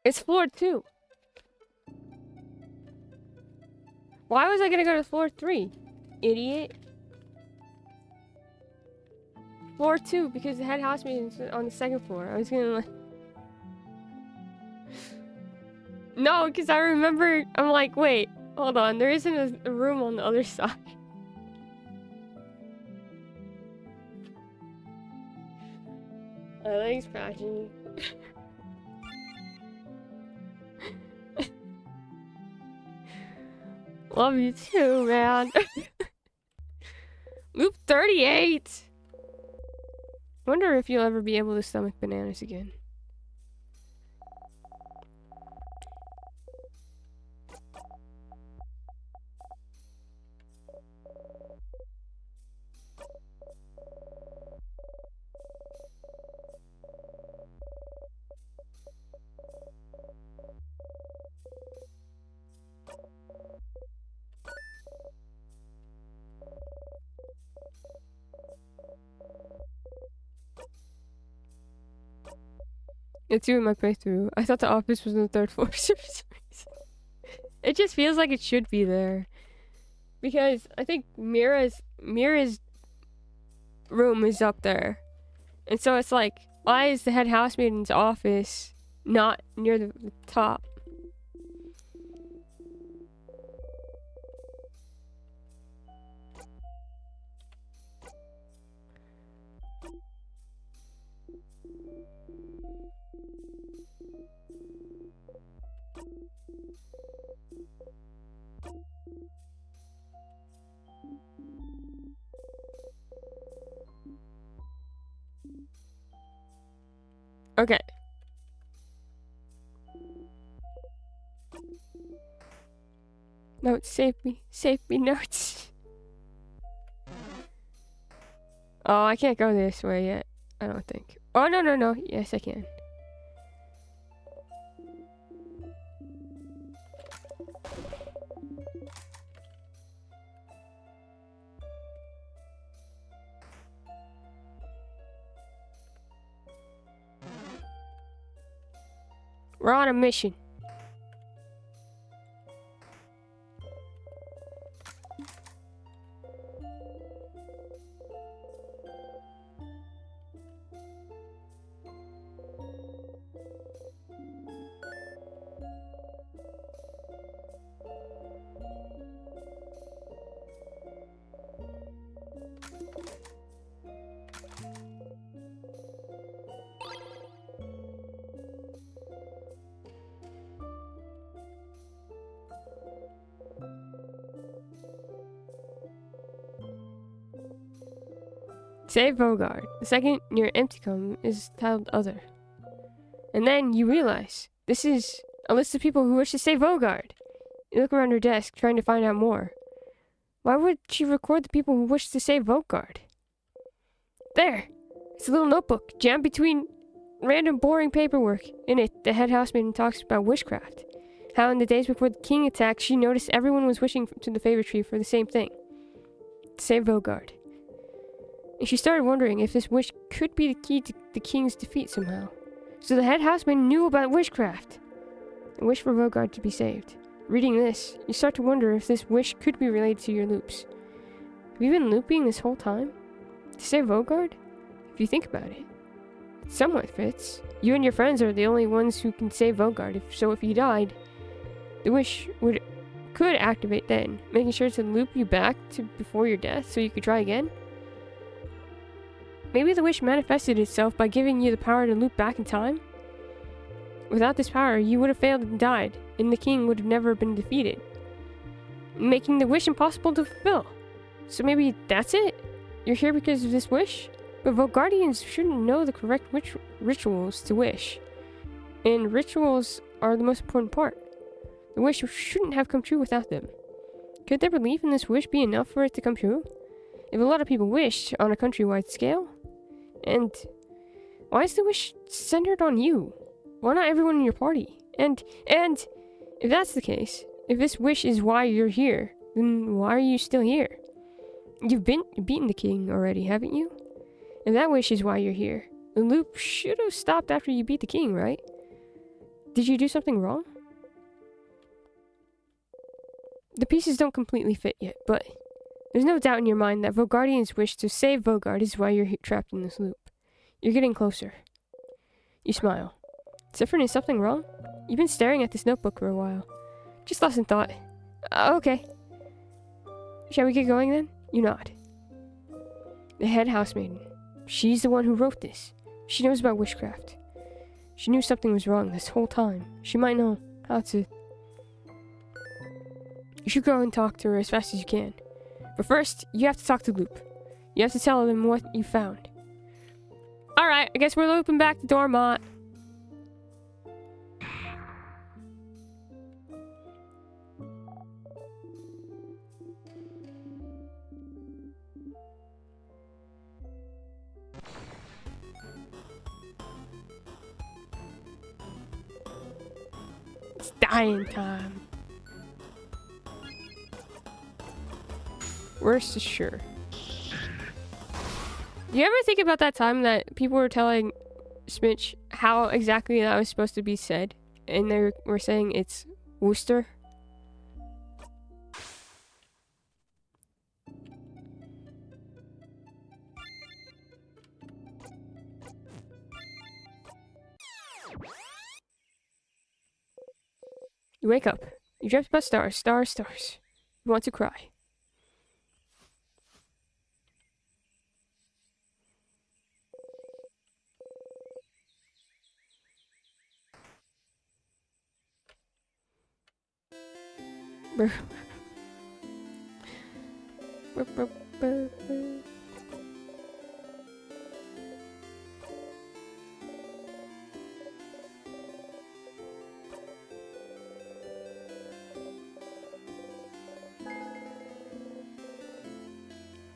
It's floor 2. Why was I gonna go to floor 3? Idiot. Floor 2, because the head housemaid is on the 2nd floor. I was gonna... No, because I remember... I'm like, wait, hold on. There isn't a room on the other side. Thanks, Patchy. Love you too, man. Loop 38! Wonder if you'll ever be able to stomach bananas again. It's you in my playthrough. I thought the office was on the 3rd floor for some reason. It just feels like it should be there. Because I think Mira's room is up there. And so it's like, why is the head housemaiden's office not near the top? Okay. Notes, save me notes. Oh, I can't go this way yet. I don't think. Oh, no. Yes, I can. We're on a mission. Save Bogard. The second your empty column is titled Other. And then you realize this is a list of people who wish to save Bogard. You look around her desk, trying to find out more. Why would she record the people who wish to save Bogard? There! It's a little notebook, jammed between random boring paperwork. In it, the head housemaiden talks about witchcraft. How in the days before the king attacked, she noticed everyone was wishing to the favor tree for the same thing. To save Bogard. And she started wondering if this wish could be the key to the king's defeat somehow. So the head housemaiden knew about witchcraft. A wish for Bogard to be saved. Reading this, you start to wonder if this wish could be related to your loops. Have you been looping this whole time? To save Bogard? If you think about it, it somewhat fits. You and your friends are the only ones who can save Bogard, so if he died, the wish could activate then, making sure to loop you back to before your death so you could try again? Maybe the wish manifested itself by giving you the power to loop back in time? Without this power, you would have failed and died, and the king would have never been defeated, making the wish impossible to fulfill. So maybe that's it? You're here because of this wish? But Volgardians shouldn't know the correct rituals to wish. And rituals are the most important part. The wish shouldn't have come true without them. Could their belief in this wish be enough for it to come true? If a lot of people wished on a countrywide scale? And why is the wish centered on you? Why not everyone in your party? And if that's the case, if this wish is why you're here, then why are you still here? You've beaten the king already, haven't you? If that wish is why you're here, the loop should have stopped after you beat the king, right? Did you do something wrong? The pieces don't completely fit yet, but there's no doubt in your mind that Volgardian's wish to save Bogard is why you're trapped in this loop. You're getting closer. You smile. Zephyrin, is something wrong? You've been staring at this notebook for a while. Just lost in thought. Okay. Shall we get going then? You nod. The head housemaiden. She's the one who wrote this. She knows about witchcraft. She knew something was wrong this whole time. She might know how to... You should go and talk to her as fast as you can. But first, you have to talk to Loop. You have to tell them what you found. Alright, I guess we're looping back to Dormont. It's dying time. Worst is sure. Do you ever think about that time that people were telling Smitch how exactly that was supposed to be said? And they were saying it's Worcester? You wake up. You dreamt about stars, stars, stars. You want to cry.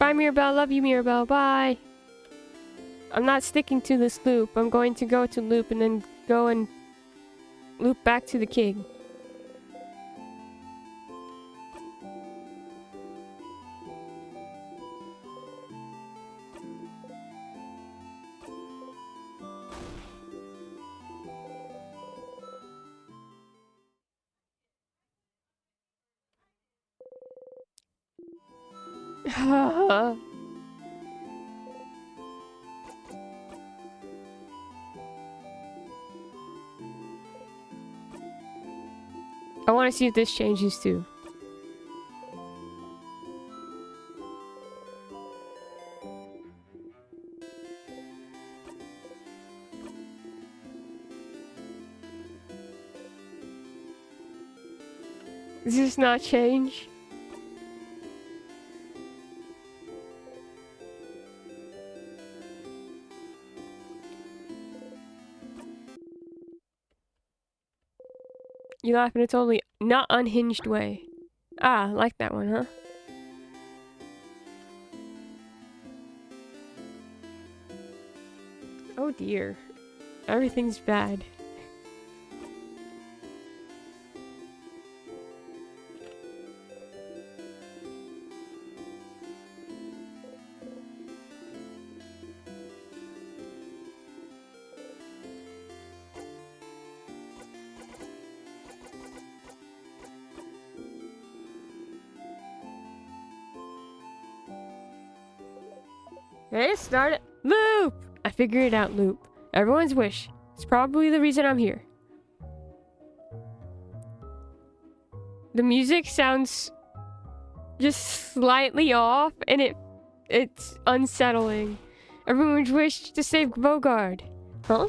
Bye, Mirabelle. Love you, Mirabelle. Bye. I'm not sticking to this loop. I'm going to go to loop and then go and loop back to the king. I want to see if this changes too. Does this not change? You laugh in a totally not unhinged way. Ah, like that one, huh? Oh dear. Everything's bad. Hey, start it. Loop! I figured it out, Loop. Everyone's wish. It's probably the reason I'm here. The music sounds just slightly off, and it's unsettling. Everyone's wish to save Vogard. Huh?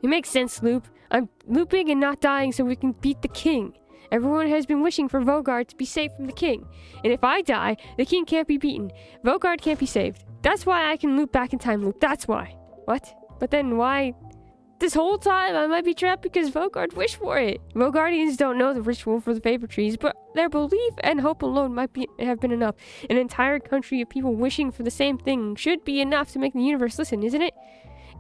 It makes sense, Loop. I'm looping and not dying so we can beat the king. Everyone has been wishing for Vogard to be saved from the king. And if I die, the king can't be beaten. Vogard can't be saved. That's why I can loop back in time, Loop. That's why. What? But then why? This whole time I might be trapped because Vogard wished for it. Vogardians don't know the ritual for the favor trees, but their belief and hope alone have been enough. An entire country of people wishing for the same thing should be enough to make the universe listen, isn't it?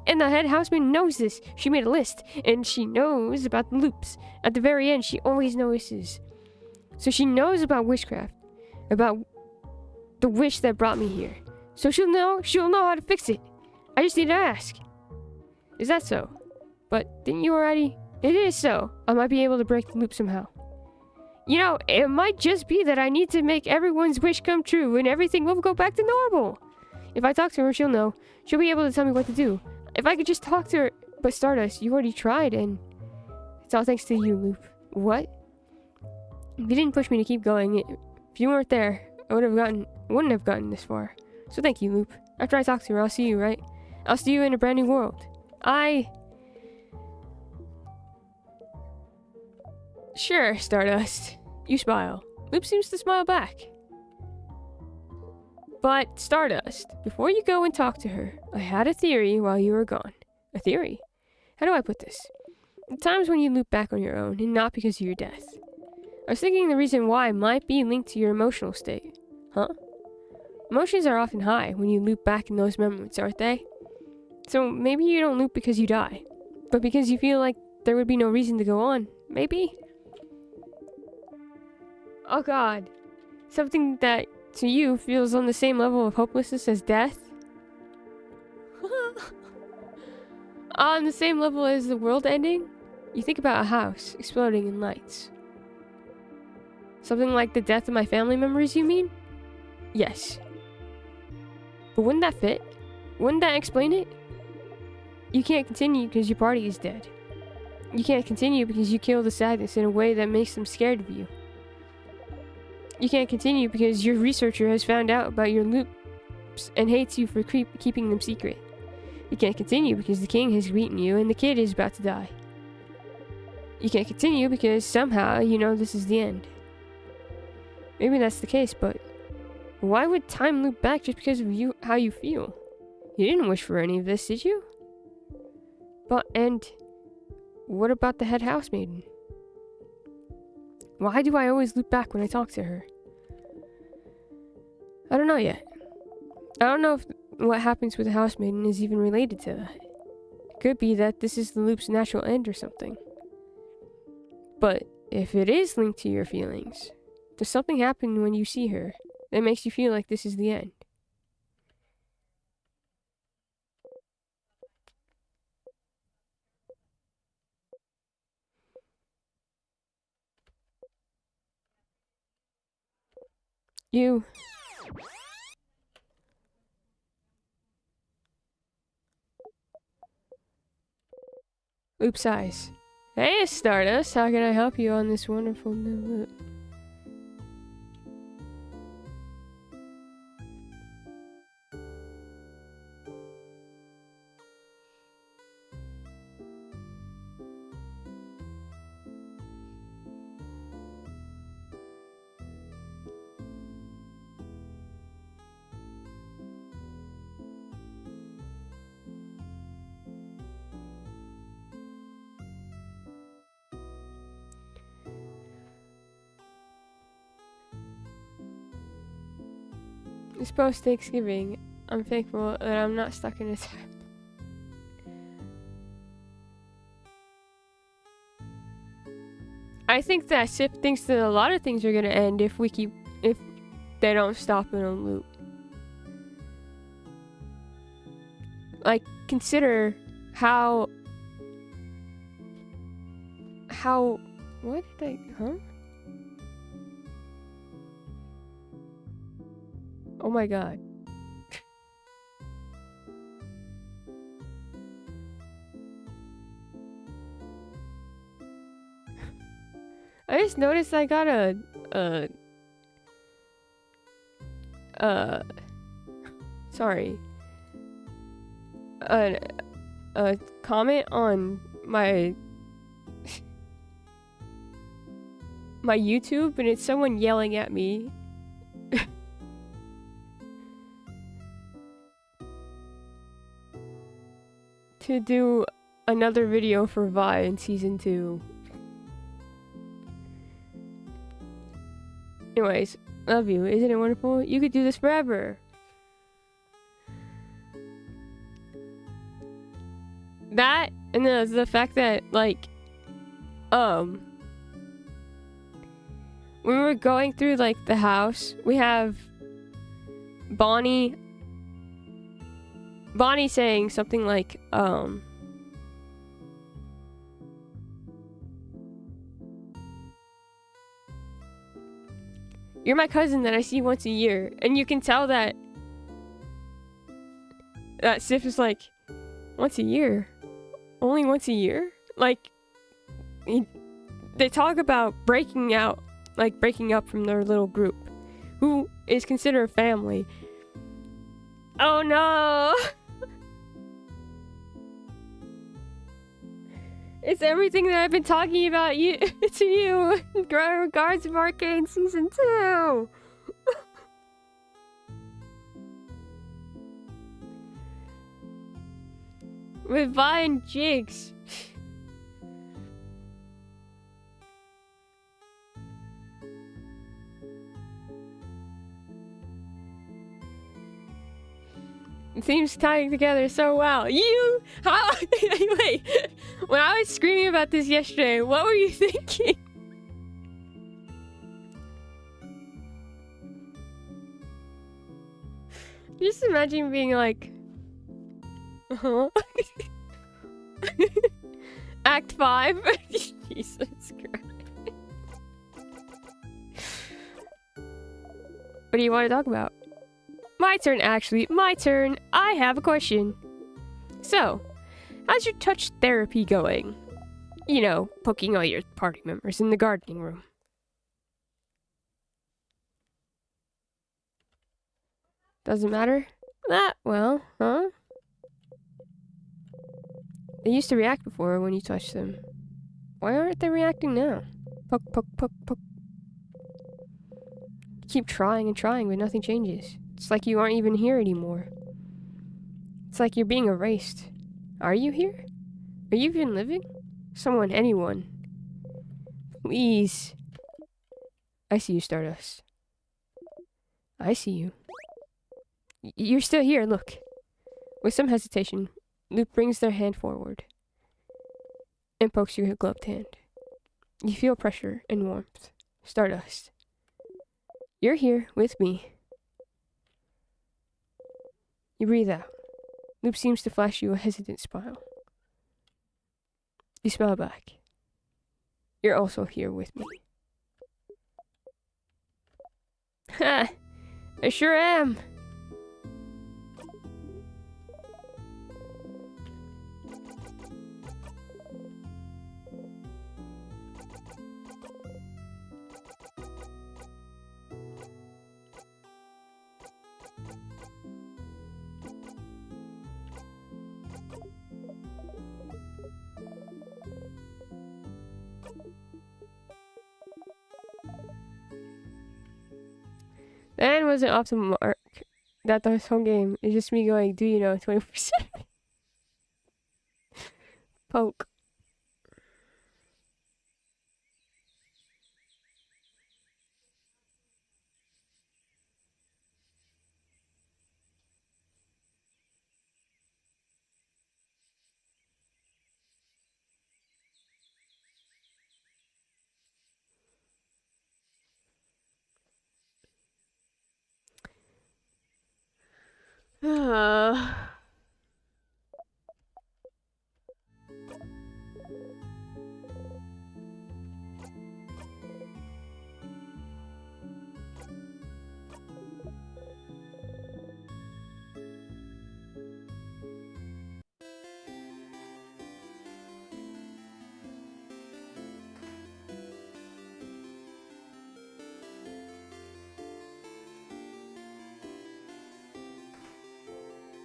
And the head housemaid knows this. She made a list, and she knows about the loops. At the very end, she always notices. So she knows about witchcraft, about the wish that brought me here. So she'll know how to fix it. I just need to ask. Is that so? But didn't you already? It is so. I might be able to break the loop somehow. You know, it might just be that I need to make everyone's wish come true and everything will go back to normal. If I talk to her, she'll know. She'll be able to tell me what to do. If I could just talk to her. But Stardust, you already tried and it's all thanks to you, Loop. What? You didn't push me to keep going. If you weren't there, I wouldn't have gotten this far. So thank you, Loop. After I talk to her, I'll see you, right? I'll see you in a brand new world. Sure, Stardust. You smile. Loop seems to smile back. But, Stardust, before you go and talk to her, I had a theory while you were gone. A theory? How do I put this? The times when you loop back on your own, and not because of your death. I was thinking the reason why might be linked to your emotional state. Huh? Emotions are often high when you loop back in those moments, aren't they? So maybe you don't loop because you die, but because you feel like there would be no reason to go on. Maybe? Oh god. Something that to you feels on the same level of hopelessness as death? On the same level as the world ending? You think about a house exploding in lights. Something like the death of my family members, you mean? Yes. But wouldn't that fit? Wouldn't that explain it? You can't continue because your party is dead. You can't continue because you kill the sadness in a way that makes them scared of you. You can't continue because your researcher has found out about your loops and hates you for keeping them secret. You can't continue because the king has beaten you and the kid is about to die. You can't continue because somehow you know this is the end. Maybe that's the case, but why would time loop back just because of how you feel? You didn't wish for any of this, did you? And what about the head housemaiden? Why do I always loop back when I talk to her? I don't know yet. I don't know if what happens with the housemaiden is even related to that. It could be that this is the loop's natural end or something. But if it is linked to your feelings, does something happen when you see her that makes you feel like this is the end? You. Oops, eyes. Hey, Stardust. How can I help you on this wonderful new loop? It's post Thanksgiving. I'm thankful that I'm not stuck in a trap. I think that Sif thinks that a lot of things are gonna end if they don't stop in a loop. Like, consider how what did I huh? Oh my god. I just noticed I got sorry. A comment on my my YouTube, and it's someone yelling at me. To do another video for Vi in season 2. Anyways, love you. Isn't it wonderful? You could do this forever. That and the fact that like when we were going through like the house, we have Bonnie saying something like you're my cousin that I see once a year, and you can tell that Sif is like, once a year? Only once a year? Like, they talk about breaking up from their little group, who is considered family. Oh no! It's everything that I've been talking about you to you in regards of Arcane Season 2! With Vi and Jigs. It seems tying together so well. How? Wait. When I was screaming about this yesterday, what were you thinking? Just imagine being like, Act 5. Jesus Christ. What do you want to talk about? My turn, actually. My turn. I have a question. So, how's your touch therapy going? You know, poking all your party members in the gardening room. Doesn't matter? That, well, huh? They used to react before when you touched them. Why aren't they reacting now? Poke, poke, poke, poke. Keep trying and trying, but nothing changes. It's like you aren't even here anymore. It's like you're being erased. Are you here? Are you even living? Someone, anyone. Please. I see you, Stardust. I see you. You're still here, look. With some hesitation, Loop brings their hand forward and pokes your gloved hand. You feel pressure and warmth. Stardust. You're here with me. You breathe out. Loop seems to flash you a hesitant smile. You smile back. You're also here with me. Ha! I sure am! That was an optimal mark. That the whole game is just me going, do you know, 20%? Poke.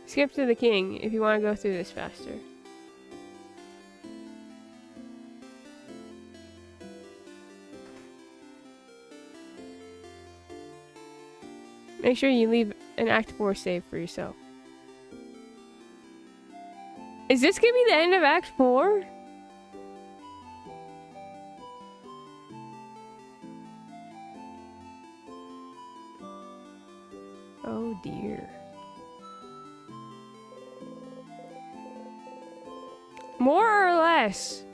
Skip to the king if you want to go through this faster. Make sure you leave an Act 4 save for yourself. Is this gonna be the end of Act 4? Oh dear. More or less.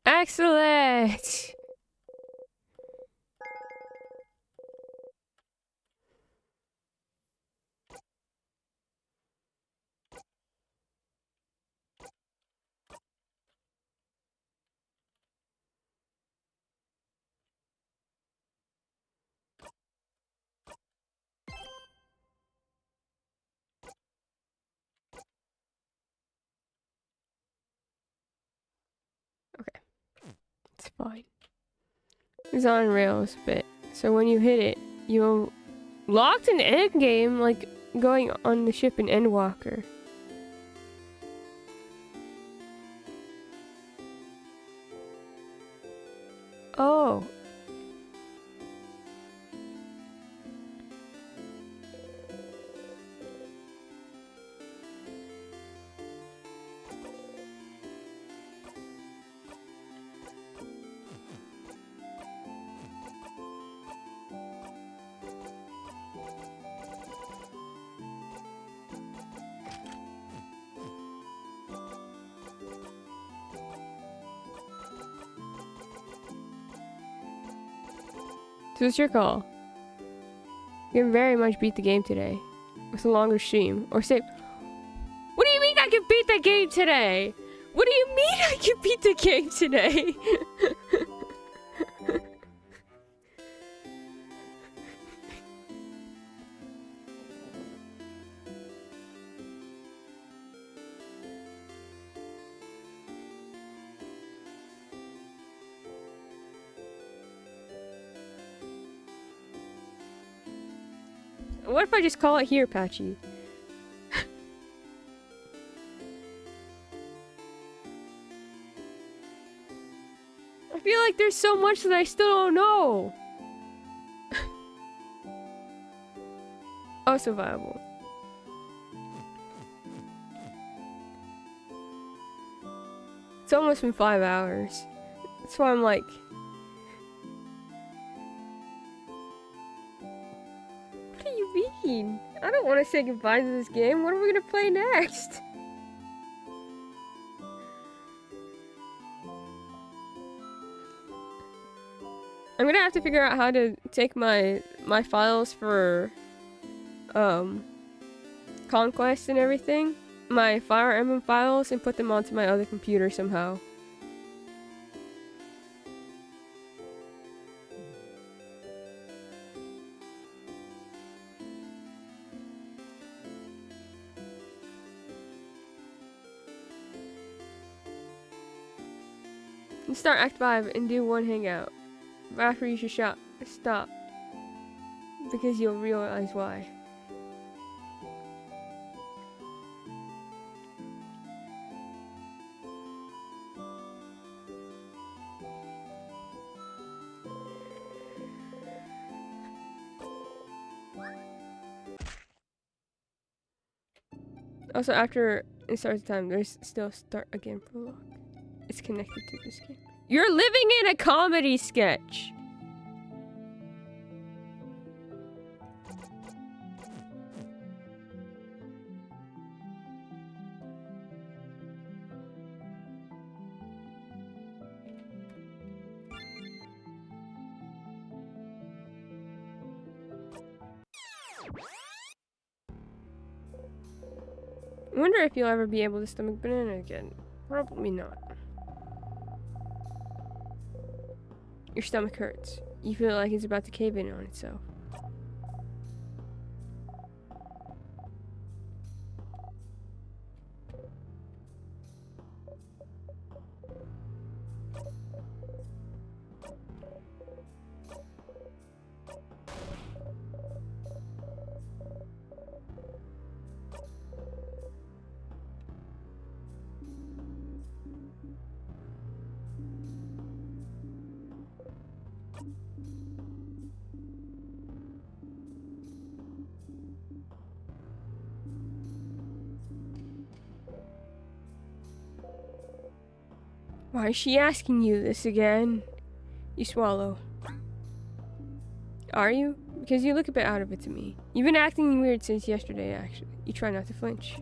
Excellent. It's fine. It's on rails a bit. So when you hit it, you'll locked in end game, like going on the ship in Endwalker. Oh. So it's your call. You can very much beat the game today with a longer stream or say, what do you mean I can beat the game today? What do you mean I can beat the game today? What if I just call it here, Patchy? I feel like there's so much that I still don't know. Oh, survival. It's almost been 5 hours. That's why I'm like... What do you mean? I don't want to say goodbye to this game. What are we gonna play next? I'm gonna have to figure out how to take my files for Conquest and everything, my Fire Emblem files, and put them onto my other computer somehow. And start Act 5 and do one hangout. After you should stop. Because you'll realize why. Also, after it starts time, there's still start again prologue. It's connected to this game. You're living in a comedy sketch! I wonder if you'll ever be able to stomach banana again. Probably not. Your stomach hurts. You feel like it's about to cave in on itself. Why is she asking you this again? You swallow. Are you? Because you look a bit out of it to me. You've been acting weird since yesterday, actually. You try not to flinch.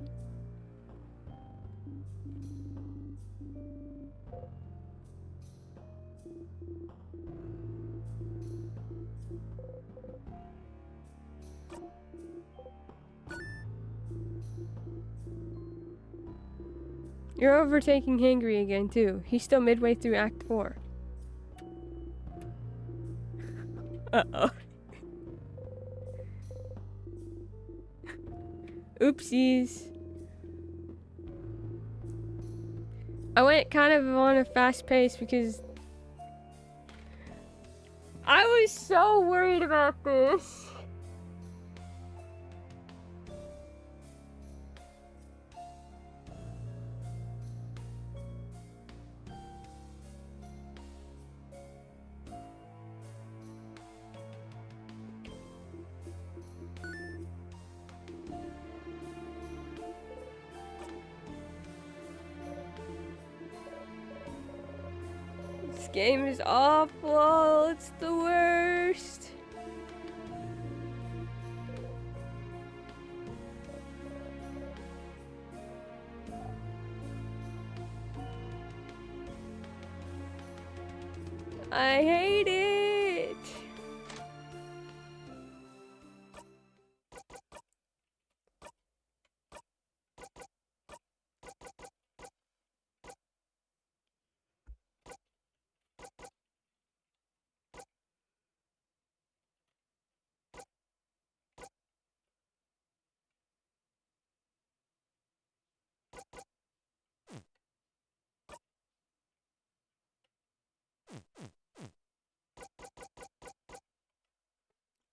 You're overtaking Hangry again, too. He's still midway through Act 4. Uh-oh. Oopsies. I went kind of on a fast pace because I was so worried about this. This game is awful. It's the worst. I hate it.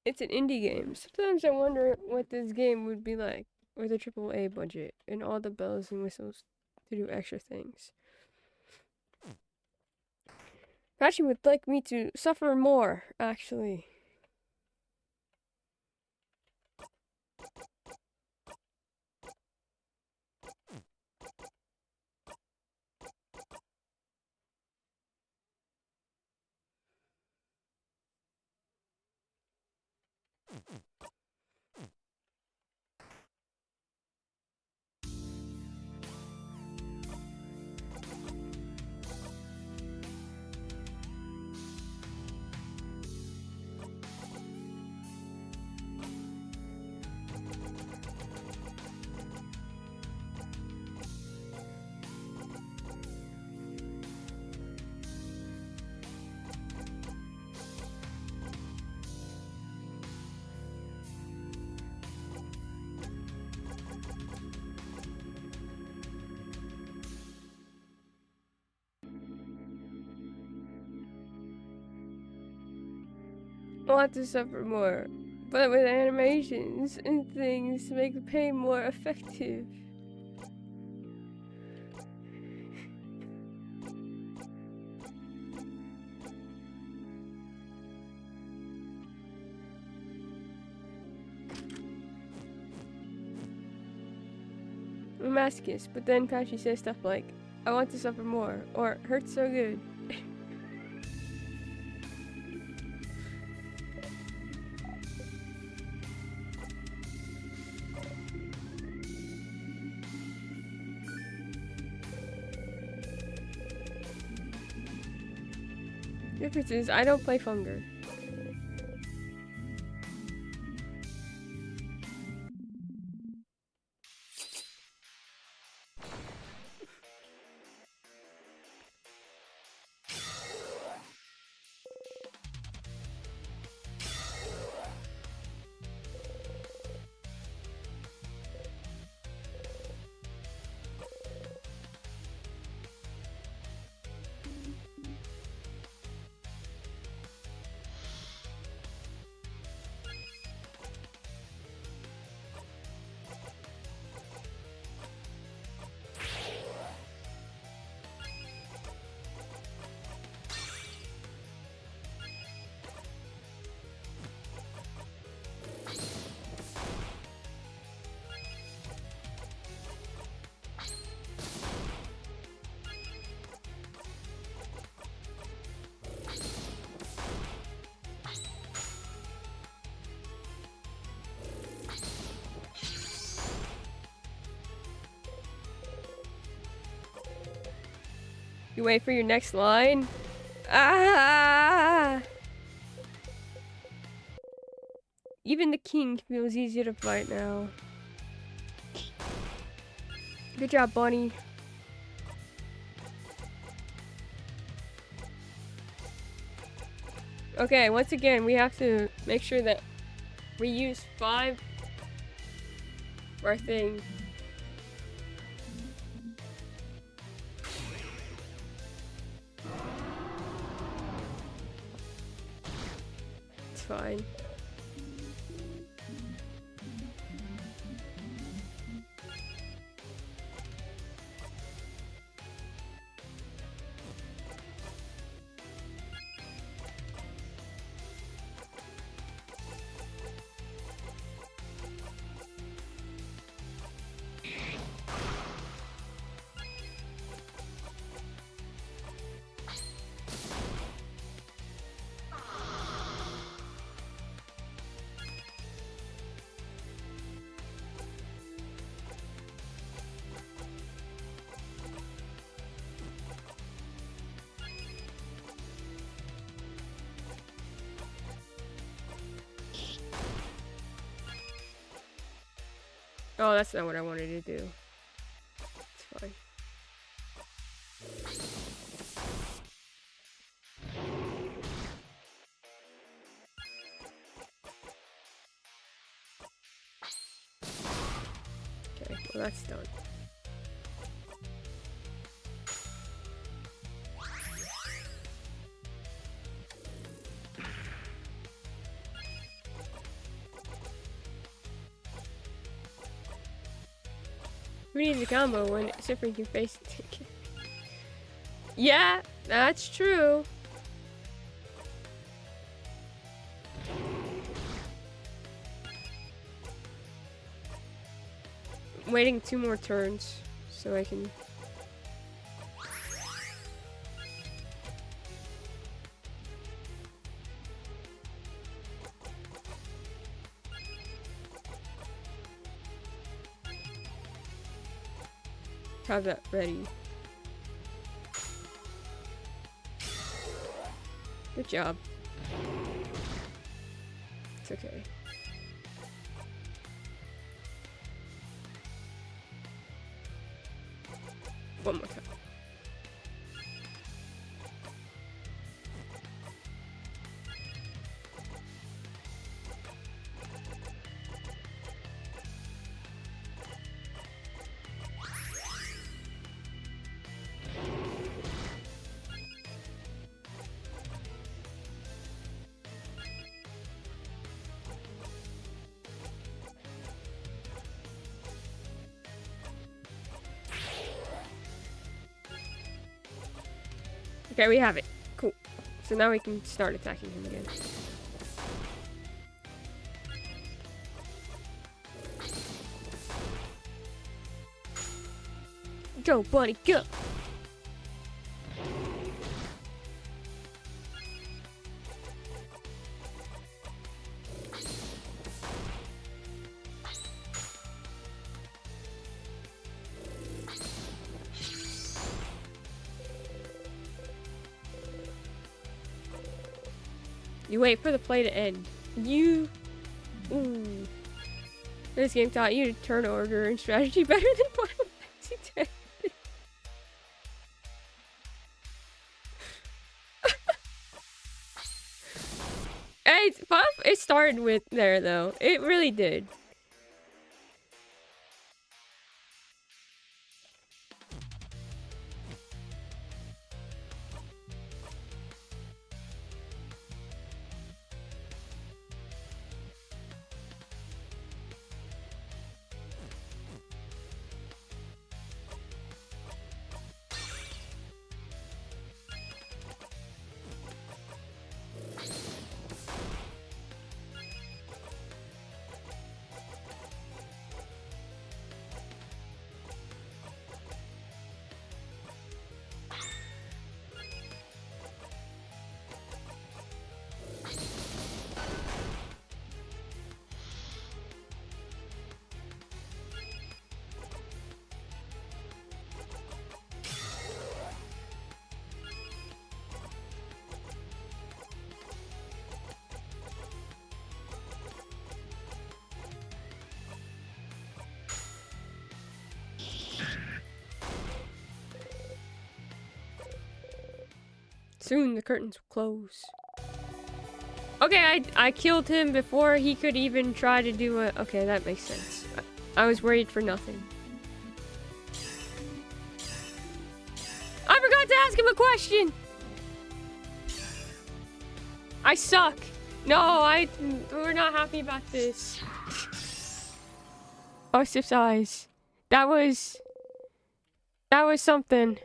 It's an indie game. Sometimes I wonder what this game would be like with a AAA budget and all the bells and whistles to do extra things. Patchy would like me to suffer more, actually. I want to suffer more, but with animations and things to make the pain more effective. I'm masochist, but then Kashi says stuff like, I want to suffer more, or hurts so good. Difference is, I don't play Funger. You wait for your next line? Ah! Even the king feels easier to fight now. Good job, Bonnie. Okay, once again, we have to make sure that we use 5 for our thing. It's fine. Oh, that's not what I wanted to do. It's fine. Okay, well that's done. We need the combo when Sifrin can face it. Yeah, that's true. I'm waiting 2 more turns so I can. have that ready. Good job. It's okay. One more time. Okay, we have it. Cool. So now we can start attacking him again. Go, buddy, go! You wait for the play to end. You... Ooh. This game taught you to turn order and strategy better than Final Fantasy X. Hey, it started with there, though. It really did. Soon the curtains will close. Okay, I killed him before he could even try to do it. Okay, that makes sense. I was worried for nothing. I forgot to ask him a question! I suck. No, we're not happy about this. Oh, Sip's eyes. That was something.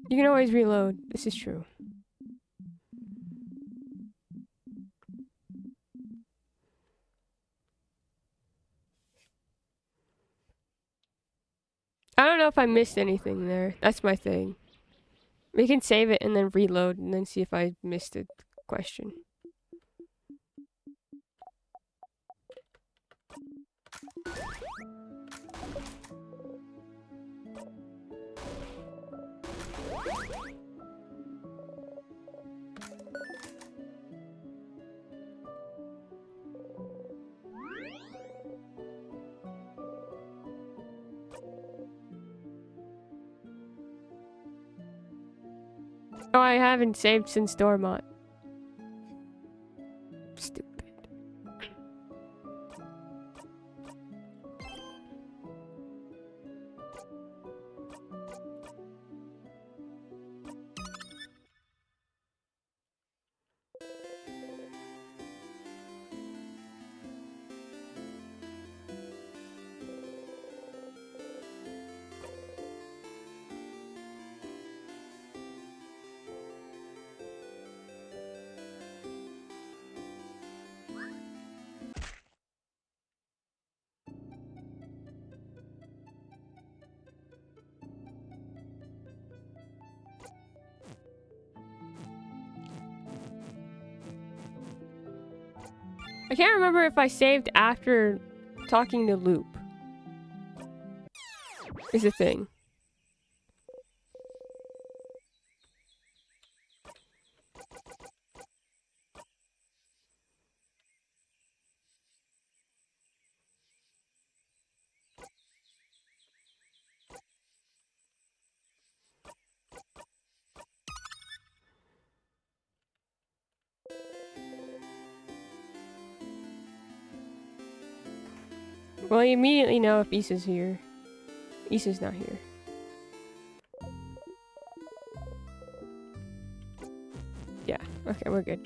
You can always reload. This is true. I don't know if I missed anything there. That's my thing. We can save it and then reload and then see if I missed a question. Oh, I haven't saved since Dormont. Stupid. I can't remember if I saved after talking to Loop. Is the thing. Well, you immediately know if Issa's here. Issa's not here. Yeah, okay, we're good.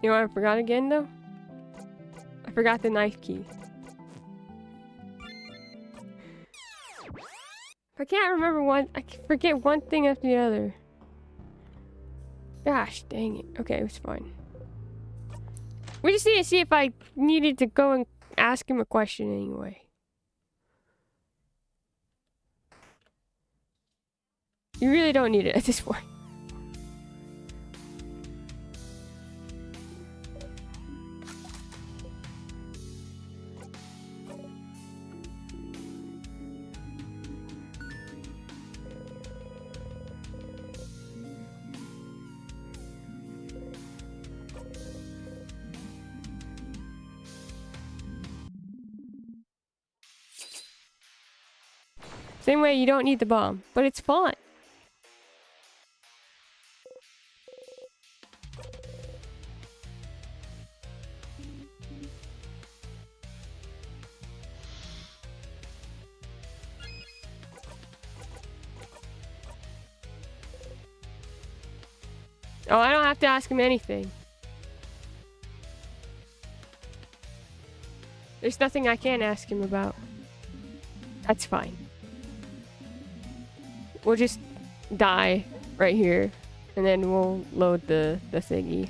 You know what I forgot again, though? I forgot the knife key. I can't remember one. I forget one thing after the other. Gosh, dang it. Okay, it was fine. We just need to see if I needed to go and ask him a question anyway. You really don't need it at this point. Same way you don't need the bomb, but it's fun. Oh, I don't have to ask him anything. There's nothing I can ask him about. That's fine. We'll just die right here, and then we'll load the thingy.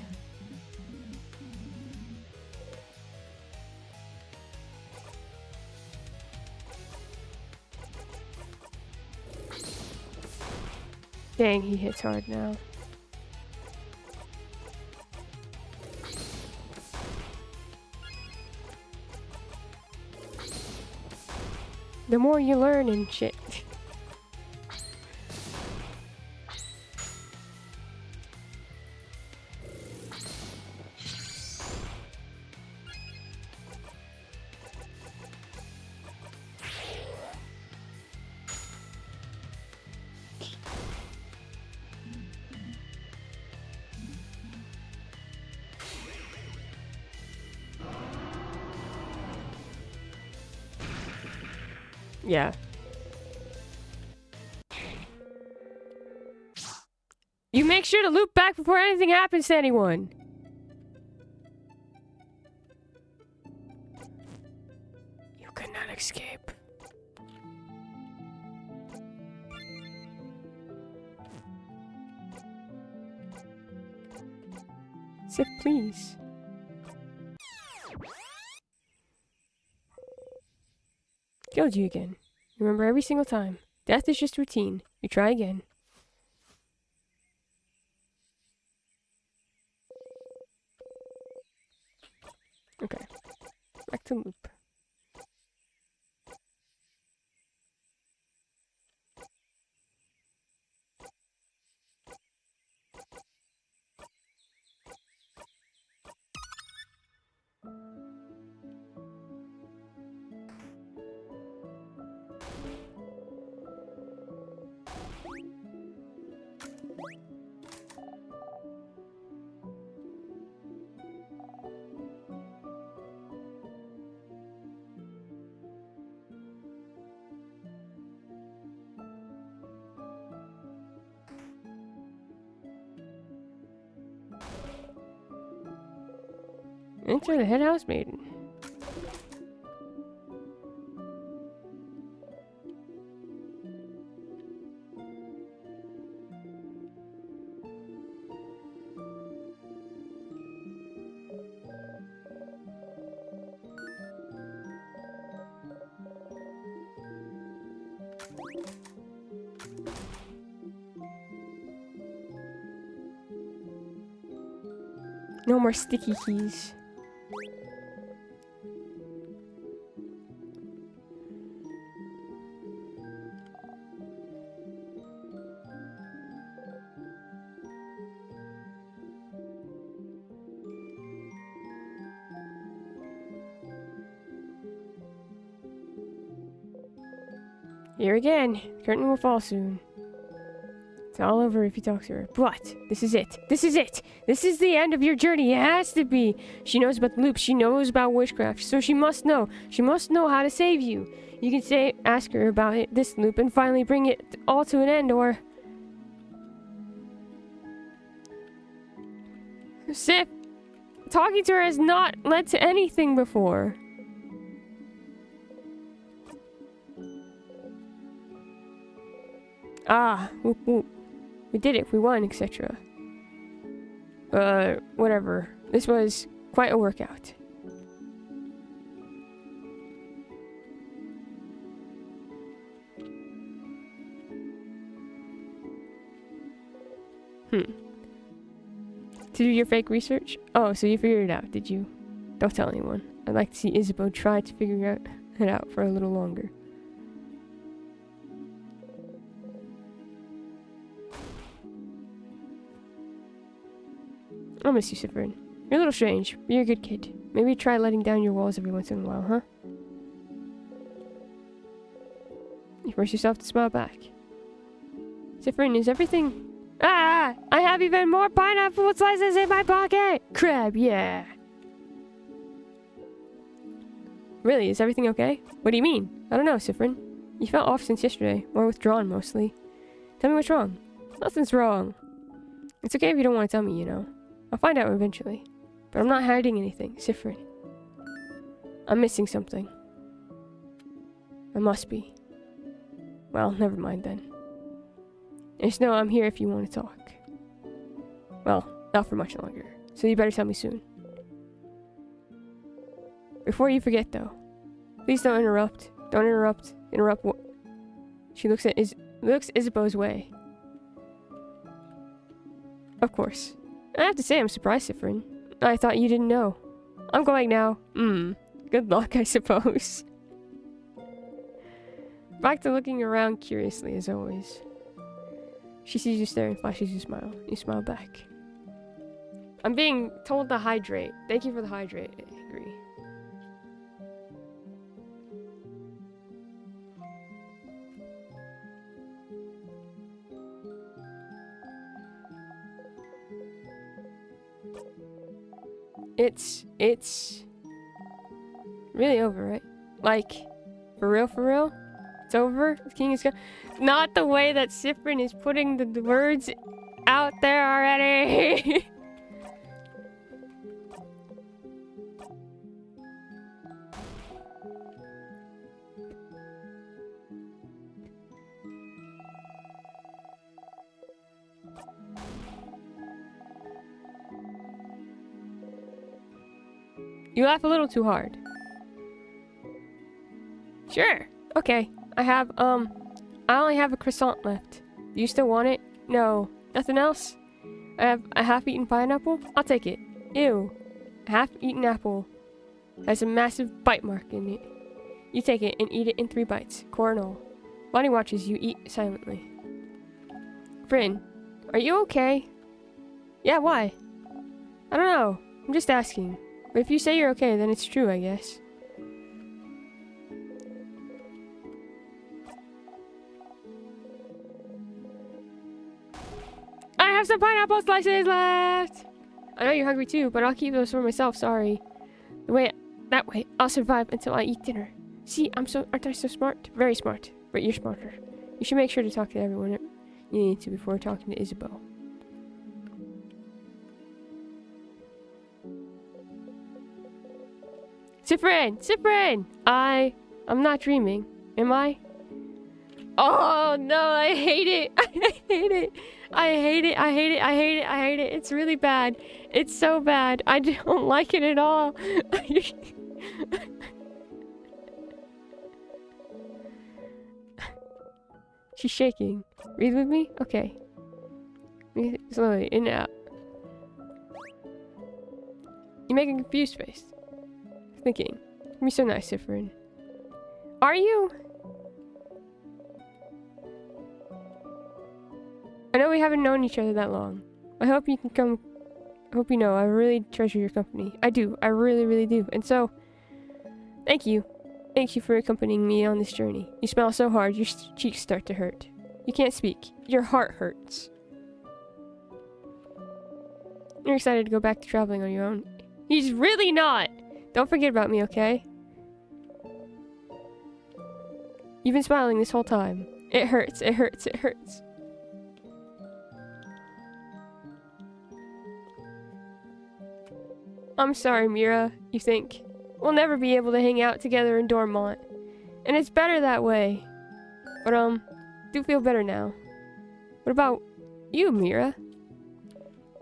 Dang, he hits hard now. The more you learn and shit. Yeah. You make sure to loop back before anything happens to anyone. You cannot escape. Sif, please. Killed you again. Remember every single time. Death is just routine. You try again. Okay. Back to loop. Enter the head housemaiden. No more sticky keys. Here again. Curtain will fall soon. It's all over if you talk to her. But this is it. This is it. This is the end of your journey. It has to be. She knows about the loop. She knows about witchcraft. So she must know. She must know how to save you. You can ask her about it, this loop, and finally bring it all to an end, or... Sif, talking to her has not led to anything before. Ah, whoop whoop. We did it, we won, etc. Whatever. This was quite a workout. To do your fake research? Oh, so you figured it out, did you? Don't tell anyone. I'd like to see Isabeau try to figure it out for a little longer. I'll miss you, Sifrin. You're a little strange, but you're a good kid. Maybe try letting down your walls every once in a while, huh? You force yourself to smile back. Sifrin, is everything... Ah! I have even more pineapple slices in my pocket! Crab, yeah! Really, is everything okay? What do you mean? I don't know, Sifrin. You felt off since yesterday, more withdrawn mostly. Tell me what's wrong. Nothing's wrong. It's okay if you don't want to tell me, you know. I'll find out eventually. But I'm not hiding anything, Sifrin. I'm missing something. I must be. Well, never mind then. Just know I'm here if you want to talk. Well, not for much longer. So you better tell me soon. Before you forget though, please don't interrupt. Don't interrupt. Interrupt what? She looks Isabeau's way. Of course. I have to say I'm surprised, Sifrin. I thought you didn't know. I'm going now. Good luck, I suppose. Back to looking around curiously as always. She sees you stare and flashes you smile. You smile back. I'm being told to hydrate. Thank you for the hydrate. I agree. It's really over, right? Like, for real? It's over? The king is gone? Not the way that Sifrin is putting the words out there already! You laugh a little too hard. Sure. Okay. I only have a croissant left. Do you still want it? No. Nothing else? I have a half-eaten pineapple? I'll take it. Ew. A half-eaten apple has a massive bite mark in it. You take it and eat it in 3 bites. Coronal. Bonnie watches you eat silently. Bryn, are you okay? Yeah, why? I don't know. I'm just asking. But if you say you're okay, then it's true, I guess. I have some pineapple slices left! I know you're hungry too, but I'll keep those for myself, sorry. That way, I'll survive until I eat dinner. See, aren't I so smart? Very smart, but you're smarter. You should make sure to talk to everyone you need to before talking to Isabeau. Cyprian! I'm not dreaming. Am I? Oh no, I hate it. I hate it. It's really bad. It's so bad. I don't like it at all. She's shaking. Breathe with me? Okay. Slowly, in and out. You make a confused face. Thinking. Be so nice, Cyprian. Are you? I know we haven't known each other that long. I hope you can come. I hope you know I really treasure your company. I do. I really, really do. And so, thank you. Thank you for accompanying me on this journey. You smile so hard, your cheeks start to hurt. You can't speak. Your heart hurts. You're excited to go back to traveling on your own. He's really not! Don't forget about me, okay? You've been smiling this whole time. It hurts. I'm sorry, Mira, you think. We'll never be able to hang out together in Dormont. And it's better that way. But, do feel better now. What about you, Mira?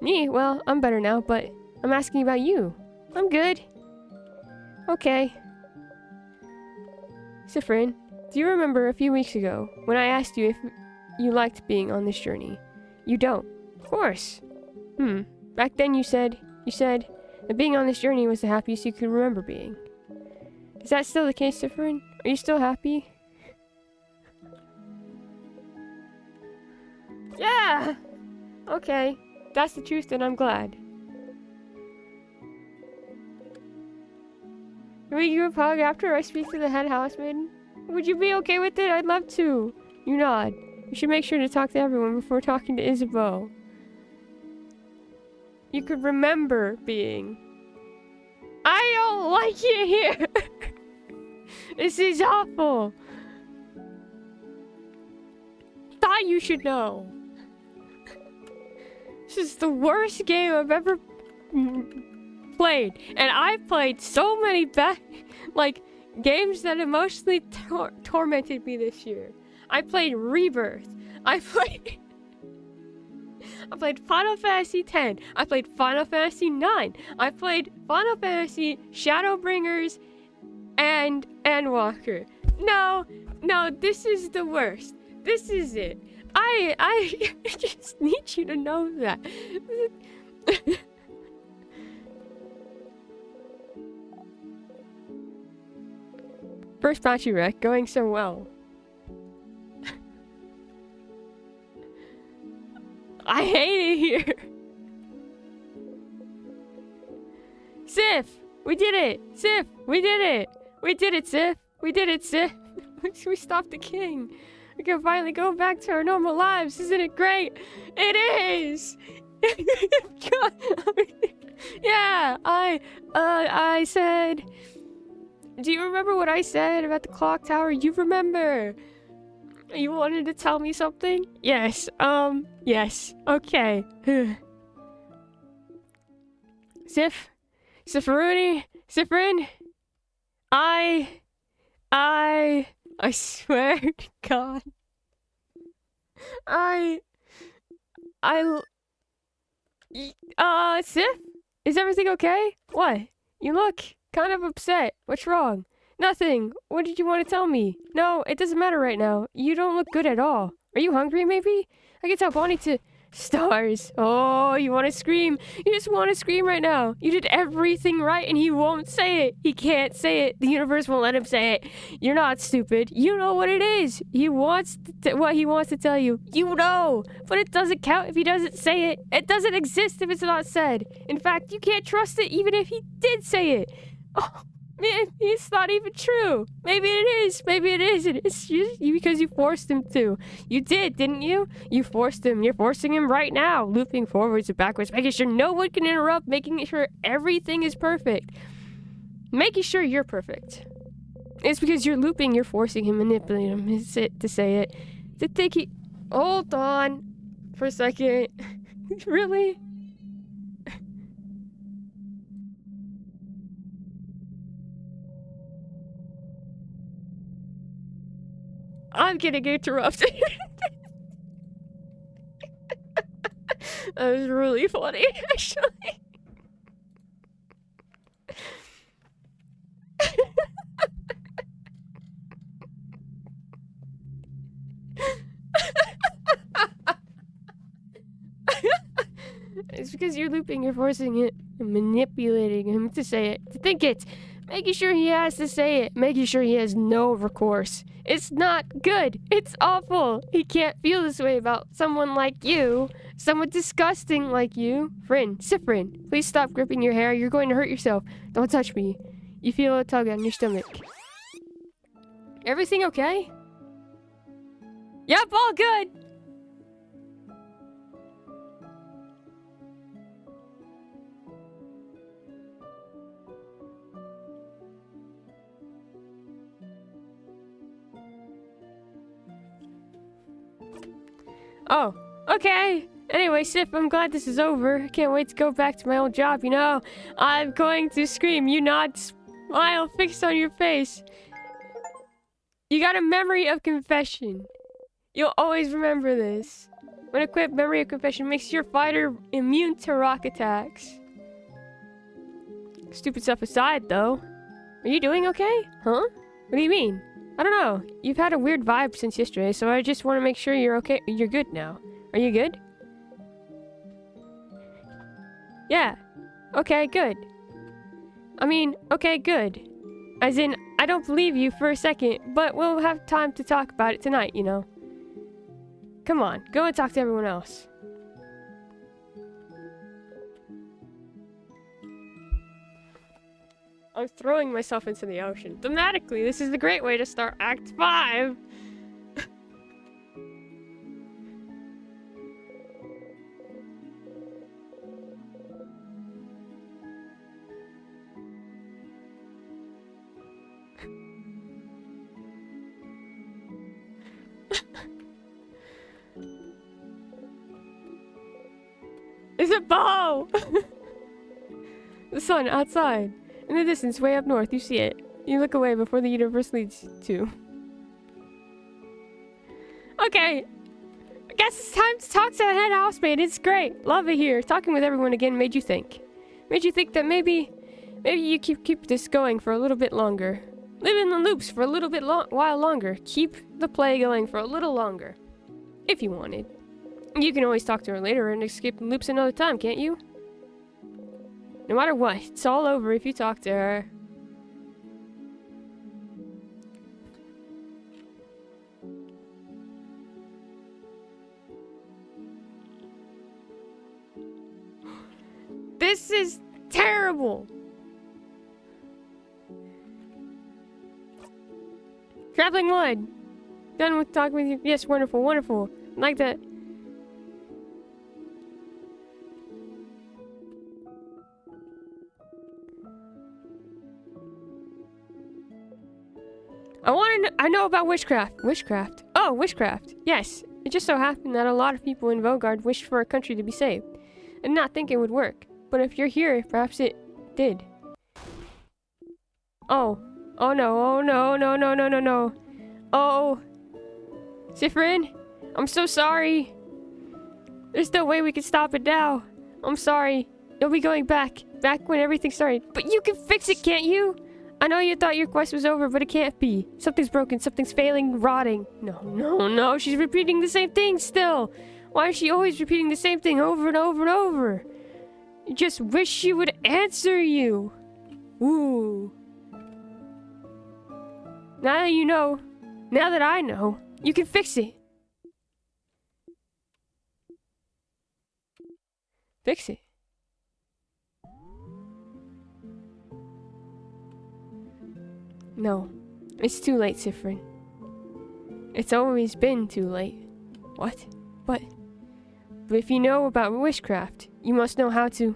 Me? Well, I'm better now, but I'm asking about you. I'm good. Okay. Cyprian, do you remember a few weeks ago when I asked you if you liked being on this journey? You don't. Of course. Back then you said that being on this journey was the happiest you could remember being. Is that still the case, Cyprian? Are you still happy? Yeah! Okay. That's the truth, and I'm glad. Can we give a hug after I speak to the head housemaiden? Would you be okay with it? I'd love to. You nod. You should make sure to talk to everyone before talking to Isabeau. You could remember being. I don't like it here! This is awful! Thought you should know. This is the worst game I've ever played. And I've played so many games that emotionally tormented me this year. I played Rebirth. I played Final Fantasy X. I played Final Fantasy IX. I played Final Fantasy Shadowbringers and Walker. No, this is the worst. This is it. I just need you to know that. First Patchy Wreck going so well. I hate it here. Sif, we did it. Sif, we did it. We did it, Sif. We did it, Sif. We stopped the king. We can finally go back to our normal lives. Isn't it great? It is. Yeah, I said. Do you remember what I said about the clock tower? You remember? You wanted to tell me something? Yes. Yes. Okay. Cyprian. I swear to God. Sif? Is everything okay? What? You look kind of upset. What's wrong? Nothing. What did you want to tell me? No, it doesn't matter right now. You don't look good at all. Are you hungry, maybe? I can tell Bonnie to... Stars. Oh, you want to scream. You just want to scream right now. You did everything right and he won't say it. He can't say it. The universe won't let him say it. You're not stupid. You know what it is. He wants what he wants to tell you. You know. But it doesn't count if he doesn't say it. It doesn't exist if it's not said. In fact, you can't trust it even if he did say it. Oh. Man, it's not even true. Maybe it is. Maybe it isn't. It's just because you forced him to. You did, didn't you? You forced him. You're forcing him right now. Looping forwards and backwards. Making sure no one can interrupt. Making sure everything is perfect. Making sure you're perfect. It's because you're looping. You're forcing him, manipulating him to say it. To think he... Hold on. For a second. Really? I'm getting interrupted. That was really funny, actually. It's because you're looping, you're forcing it, and manipulating him to say it, to think it, making sure he has to say it, making sure he has no recourse. It's not good. It's awful. He can't feel this way about someone like you, someone disgusting like you. Friend, Cyprin, please stop gripping your hair. You're going to hurt yourself. Don't touch me. You feel a tug on your stomach. Everything okay? Yep, all good. Oh, okay. Anyway, Sif, I'm glad this is over. I can't wait to go back to my old job, you know? I'm going to scream. You nod, smile fixed on your face. You got a memory of confession. You'll always remember this. When equipped, memory of confession makes your fighter immune to rock attacks. Stupid stuff aside, though. Are you doing okay? Huh? What do you mean? I don't know. You've had a weird vibe since yesterday, so I just want to make sure you're okay. You're good now. Are you good? Yeah. Okay, good. I mean, okay, good. As in, I don't believe you for a second, but we'll have time to talk about it tonight, you know. Come on, go and talk to everyone else. I'm throwing myself into the ocean. Thematically, this is a great way to start Act 5. It's a bow! The sun outside. In the distance, way up north, you see it. You look away before the universe leads to. Okay. I guess it's time to talk to the head housemaid. It's great. Love it here. Talking with everyone again made you think. Made you think that maybe you keep this going for a little bit longer. Live in the loops for a little bit while longer. Keep the play going for a little longer. If you wanted. You can always talk to her later and escape the loops another time, can't you? No matter what, it's all over if you talk to her. This is terrible! Traveling wood! Done with talking with you. Yes, wonderful, wonderful. Like that. I know about witchcraft. Witchcraft? Oh, witchcraft. Yes. It just so happened that a lot of people in Vogard wished for a country to be saved. I did not think it would work. But if you're here, perhaps it did. Oh. Oh no. Oh no. No, no, no, no, no. Oh. Cyprin, I'm so sorry. There's no way we can stop it now. I'm sorry. You'll be going back. Back when everything started. But you can fix it, can't you? I know you thought your quest was over, but it can't be. Something's broken, something's failing, rotting. No, no, no, she's repeating the same thing still. Why is she always repeating the same thing over and over and over? You just wish she would answer you. Ooh. Now that you know, now that I know, you can fix it. Fix it. No, it's too late, Cyprin. It's always been too late. What? But if you know about witchcraft, you must know how to...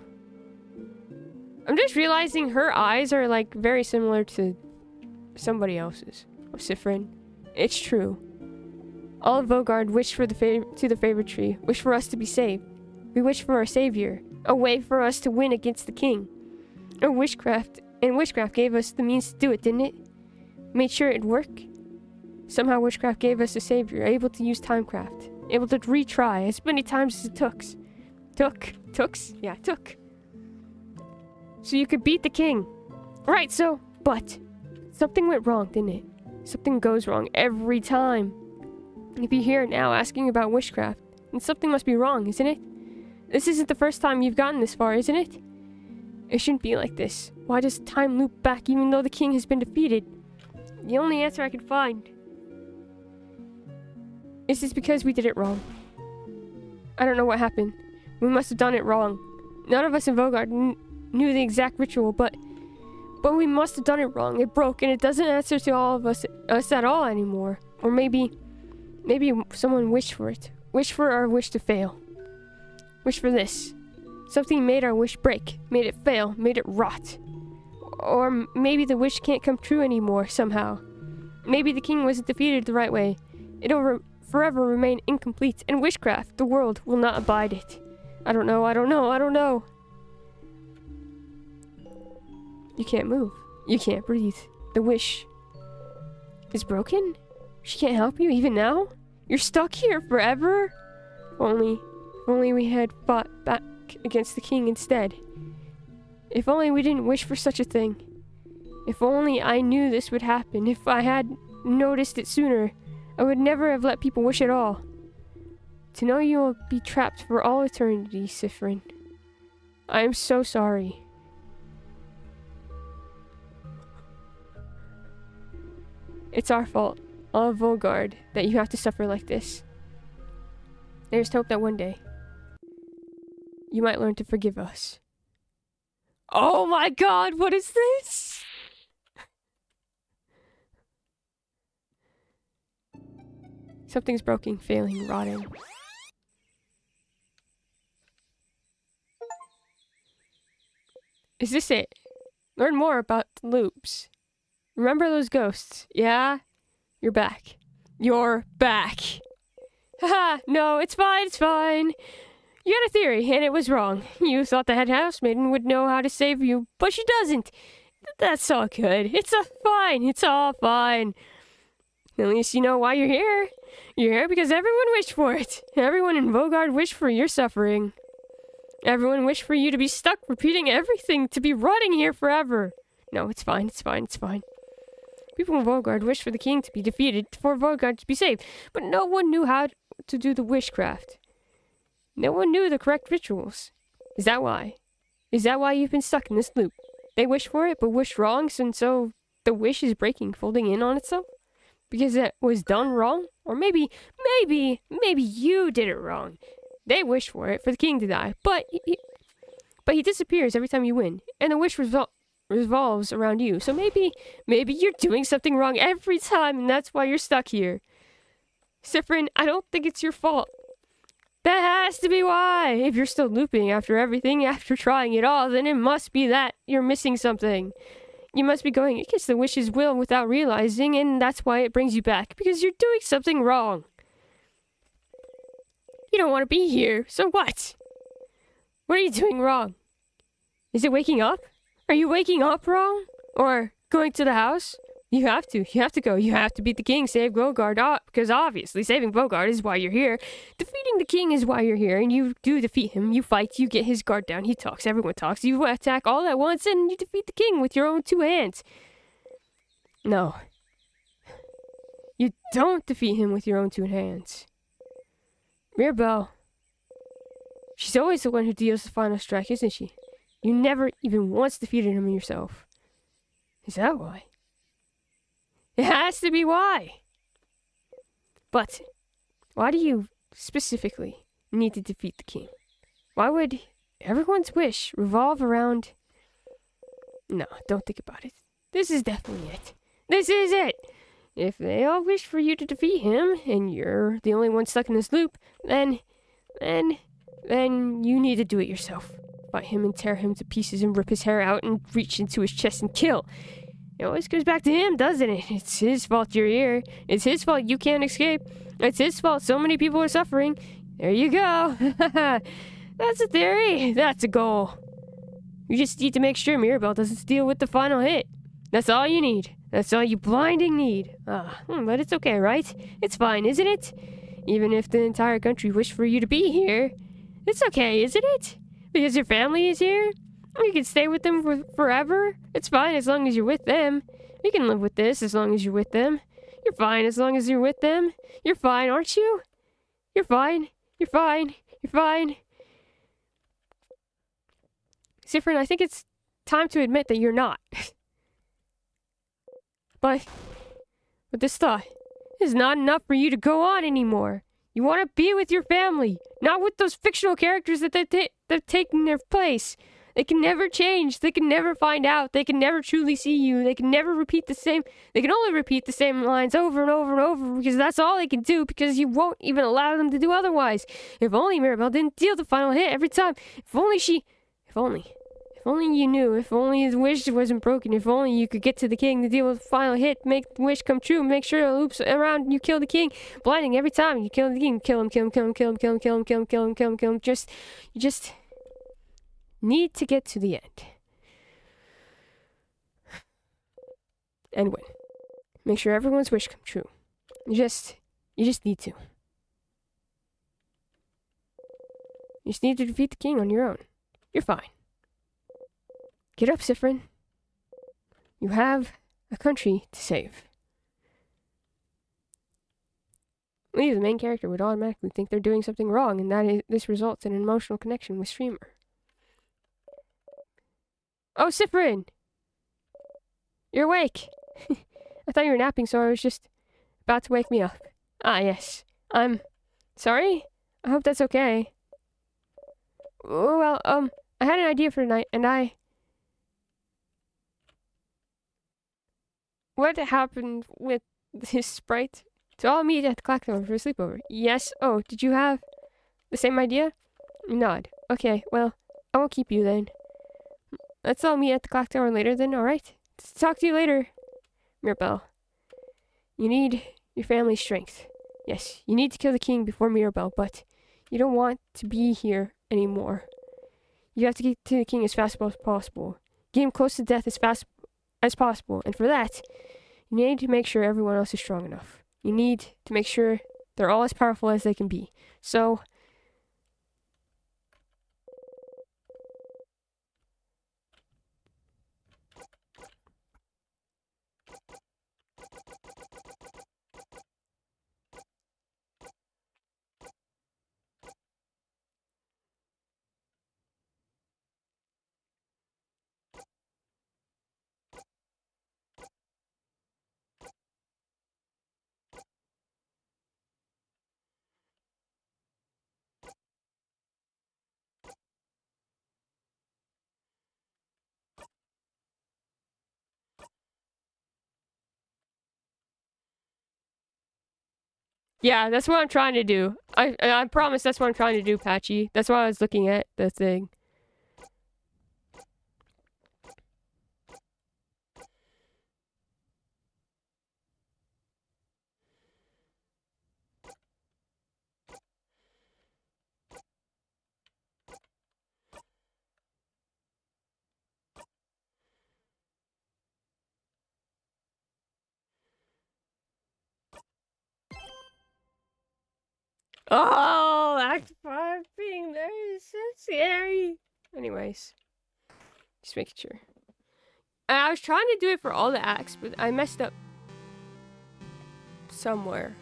I'm just realizing her eyes are, like, very similar to somebody else's. Oh, Cyprin. It's true. All of Vogard wished for the favorite tree, wished for us to be saved. We wished for our savior, a way for us to win against the king. Witchcraft gave us the means to do it, didn't it? Made sure it'd work. Somehow witchcraft gave us a savior, able to use timecraft, able to retry as many times as it took. Took. So you could beat the king. Right, but something went wrong, didn't it? Something goes wrong every time. If you're here now asking about witchcraft, then something must be wrong, isn't it? This isn't the first time you've gotten this far, isn't it? It shouldn't be like this. Why does time loop back even though the king has been defeated? The only answer I can find is this because we did it wrong. I don't know what happened. We must have done it wrong. None of us in Vaugarde knew the exact ritual, but we must have done it wrong. It broke, and it doesn't answer to all of us at all anymore. Or maybe someone wished for it. Wished for our wish to fail. Wished for this. Something made our wish break, made it fail, made it rot. Or maybe the wish can't come true anymore somehow. Maybe the king wasn't defeated the right way. It'll forever remain incomplete, and witchcraft, the world, will not abide it. I don't know. You can't move. You can't breathe. The wish is broken? She can't help you even now? You're stuck here forever? If only we had fought back against the king instead. If only we didn't wish for such a thing. If only I knew this would happen. If I had noticed it sooner, I would never have let people wish at all. To know you will be trapped for all eternity, Siffrin. I am so sorry. It's our fault, all of Vaugarde, that you have to suffer like this. There's hope that one day you might learn to forgive us. Oh my god, what is this? Something's broken, failing, rotting. Is this it? Learn more about the loops. Remember those ghosts? Yeah? You're back. You're back. Haha, no, it's fine. You had a theory, and it was wrong. You thought the head housemaiden would know how to save you, but she doesn't. That's all good. It's all fine. At least you know why you're here. You're here because everyone wished for it. Everyone in Vaugarde wished for your suffering. Everyone wished for you to be stuck repeating everything, to be rotting here forever. No, it's fine. People in Vaugarde wished for the king to be defeated, for Vaugarde to be saved, but no one knew how to do the witchcraft. No one knew the correct rituals. Is that why? Is that why you've been stuck in this loop? They wished for it, but wished wrong, and so the wish is breaking, folding in on itself? Because it was done wrong? Or maybe you did it wrong. They wished for it, for the king to die, but he disappears every time you win, and the wish revolves around you. So maybe you're doing something wrong every time, and that's why you're stuck here. Siffrin, I don't think it's your fault. That has to be why. If you're still looping after everything, after trying it all, then it must be that you're missing something. You must be going against the wish's will without realizing, and that's why it brings you back, because you're doing something wrong. You don't want to be here, so what? What are you doing wrong? Is it waking up? Are you waking up wrong? Or going to the house? You have to go. You have to beat the king, save Vaugarde, because obviously saving Vaugarde is why you're here. Defeating the king is why you're here, and you do defeat him. You fight, you get his guard down, he talks, everyone talks, you attack all at once, and you defeat the king with your own 2 hands. No. You don't defeat him with your own 2 hands. Mirabelle. She's always the one who deals the final strike, isn't she? You never even once defeated him yourself. Is that why? It has to be why. But why do you specifically need to defeat the king? Why would everyone's wish revolve around... No, don't think about it. This is definitely it. This is it! If they all wish for you to defeat him, and you're the only one stuck in this loop, then you need to do it yourself. Fight him and tear him to pieces and rip his hair out and reach into his chest and kill. It always goes back to him, doesn't it? It's his fault you're here. It's his fault you can't escape. It's his fault so many people are suffering. There you go. That's a theory. That's a goal. You just need to make sure Mirabelle doesn't steal with the final hit. That's all you need. That's all you blinding need. But it's okay, right? It's fine, isn't it? Even if the entire country wished for you to be here, it's okay, isn't it? Because your family is here. You can stay with them forever. It's fine as long as you're with them. You can live with this as long as you're with them. You're fine as long as you're with them. You're fine, aren't you? You're fine. You're fine. You're fine. Siffrin, I think it's time to admit that you're not. But this thought is not enough for you to go on anymore. You want to be with your family, not with those fictional characters that they've taken their place. They can never change. They can never find out. They can never truly see you. They can never repeat the same. They can only repeat the same lines over and over and over because that's all they can do because you won't even allow them to do otherwise. If only Mirabelle didn't deal the final hit every time. If only you knew. If only his wish wasn't broken. If only you could get to the king to deal with the final hit, make the wish come true, make sure it loops around and you kill the king. Blinding every time you kill the king. Kill him, kill him, kill him, kill him, kill him, kill him, kill him, kill him, kill him, kill him. You just need to get to the end. And win. Make sure everyone's wish come true. You just need to. You just need to defeat the king on your own. You're fine. Get up, Siffrin. You have a country to save. We, the main character, would automatically think they're doing something wrong, and this results in an emotional connection with Streamer. Oh, Siffrin! You're awake! I thought you were napping, so I was just about to wake me up. Ah, yes. I'm sorry? I hope that's okay. Well, I had an idea for tonight, and What happened with his sprite? To all meet at the clock tower for a sleepover. Yes? Oh, did you have the same idea? Nod. Okay, well, I won't keep you then. Let's all meet at the clock tower later then, alright? Talk to you later, Mirabelle. You need your family's strength. Yes, you need to kill the king before Mirabelle, but you don't want to be here anymore. You have to get to the king as fast as possible. Get him close to death as fast as possible, and for that, you need to make sure everyone else is strong enough. You need to make sure they're all as powerful as they can be. So, yeah, that's what I'm trying to do. I promise that's what I'm trying to do, Patchy. That's why I was looking at the thing. Oh, Act 5 being there is so scary. Anyways, just making sure. I was trying to do it for all the acts, but I messed up somewhere.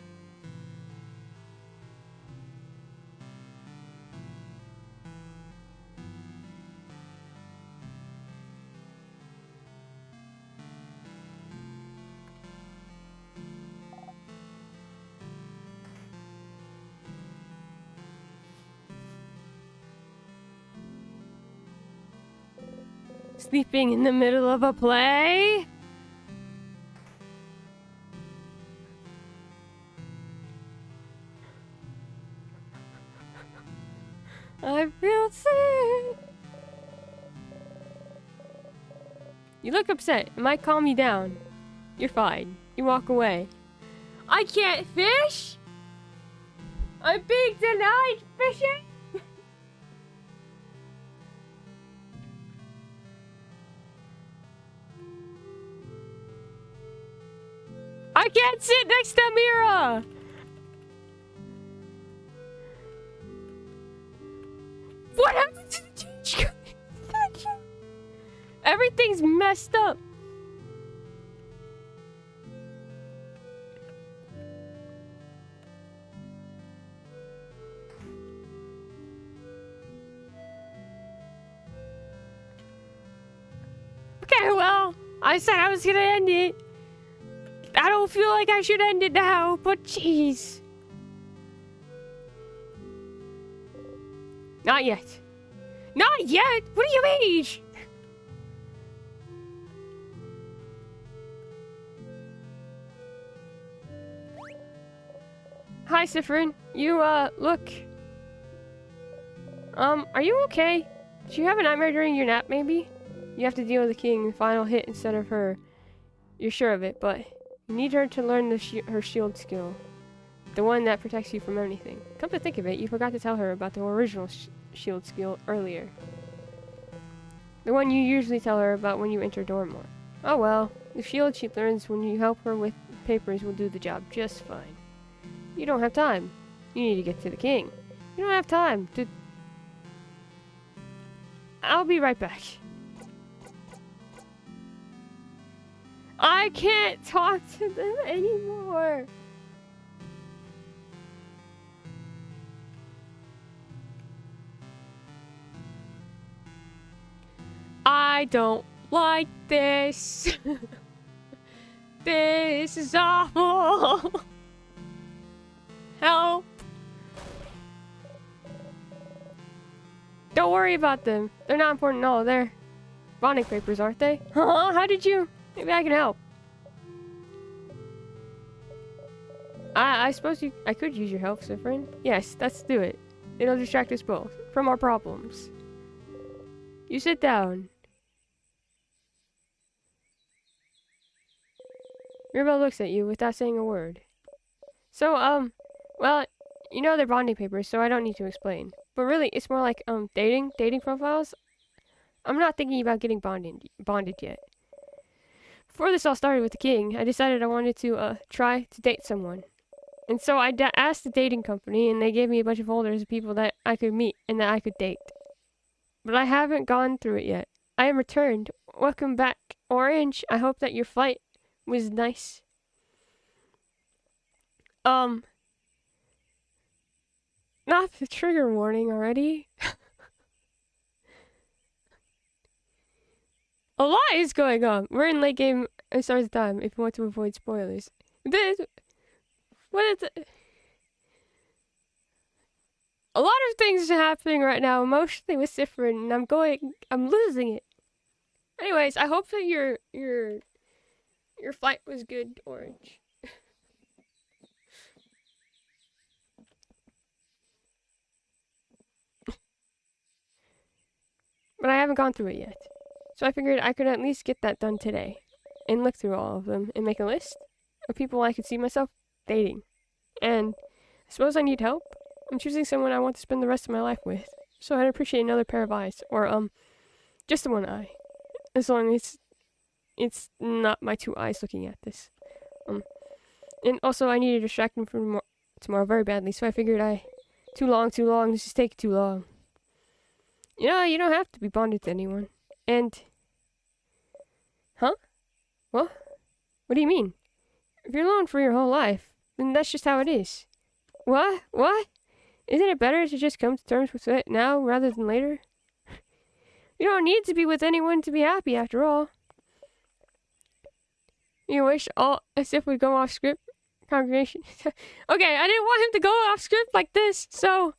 Sleeping in the middle of a play? I feel sick. You look upset. It might calm you down. You're fine. You walk away. I can't fish? I'm being denied fishing? I can't sit next to Mira! What happened to the change? Everything's messed up. Okay, well, I said I was gonna end it. I don't feel like I should end it now, but jeez. Not yet. Not yet? What do you mean? Hi, Sifrin. You, look. Are you okay? Did you have a nightmare during your nap, maybe? You have to deal with the king, final hit instead of her. You're sure of it, but you need her to learn her shield skill. The one that protects you from anything. Come to think of it, you forgot to tell her about the original shield skill earlier. The one you usually tell her about when you enter Dormor. Oh well, the shield she learns when you help her with papers will do the job just fine. You don't have time. You need to get to the king. You don't have time to... I'll be right back. I can't talk to them anymore. I don't like this. This is awful. Help. Don't worry about them. They're not important. No, they're bonding papers, aren't they? Huh? How did you? Maybe I can help. I suppose I could use your help, Sifrin. Yes, let's do it. It'll distract us both from our problems. You sit down. Mirabelle looks at you without saying a word. So, well, you know they're bonding papers, so I don't need to explain. But really, it's more like, dating profiles. I'm not thinking about getting bonded yet. Before this all started with the king, I decided I wanted to, try to date someone. And so I asked the dating company, and they gave me a bunch of folders of people that I could meet and that I could date. But I haven't gone through it yet. I am returned. Welcome back, Orange. I hope that your flight was nice. Not the trigger warning already. A lot is going on. We're in late game and starts the time if you want to avoid spoilers. What is it? A lot of things are happening right now emotionally with Sifrin, and I'm losing it. Anyways, I hope that your flight was good, Orange. But I haven't gone through it yet. So I figured I could at least get that done today. And look through all of them and make a list of people I could see myself dating. And I suppose I need help. I'm choosing someone I want to spend the rest of my life with. So I'd appreciate another pair of eyes. Or, just the one eye. As long as it's not my two eyes looking at this. And also I need to distract him from tomorrow very badly. So I figured too long, this is taking too long. You know, you don't have to be bonded to anyone. And... Huh? What? What do you mean? If you're alone for your whole life, then that's just how it is. What? What? Isn't it better to just come to terms with it now rather than later? You don't need to be with anyone to be happy after all. You wish all as if we go off script, congregation. Okay, I didn't want him to go off script like this, so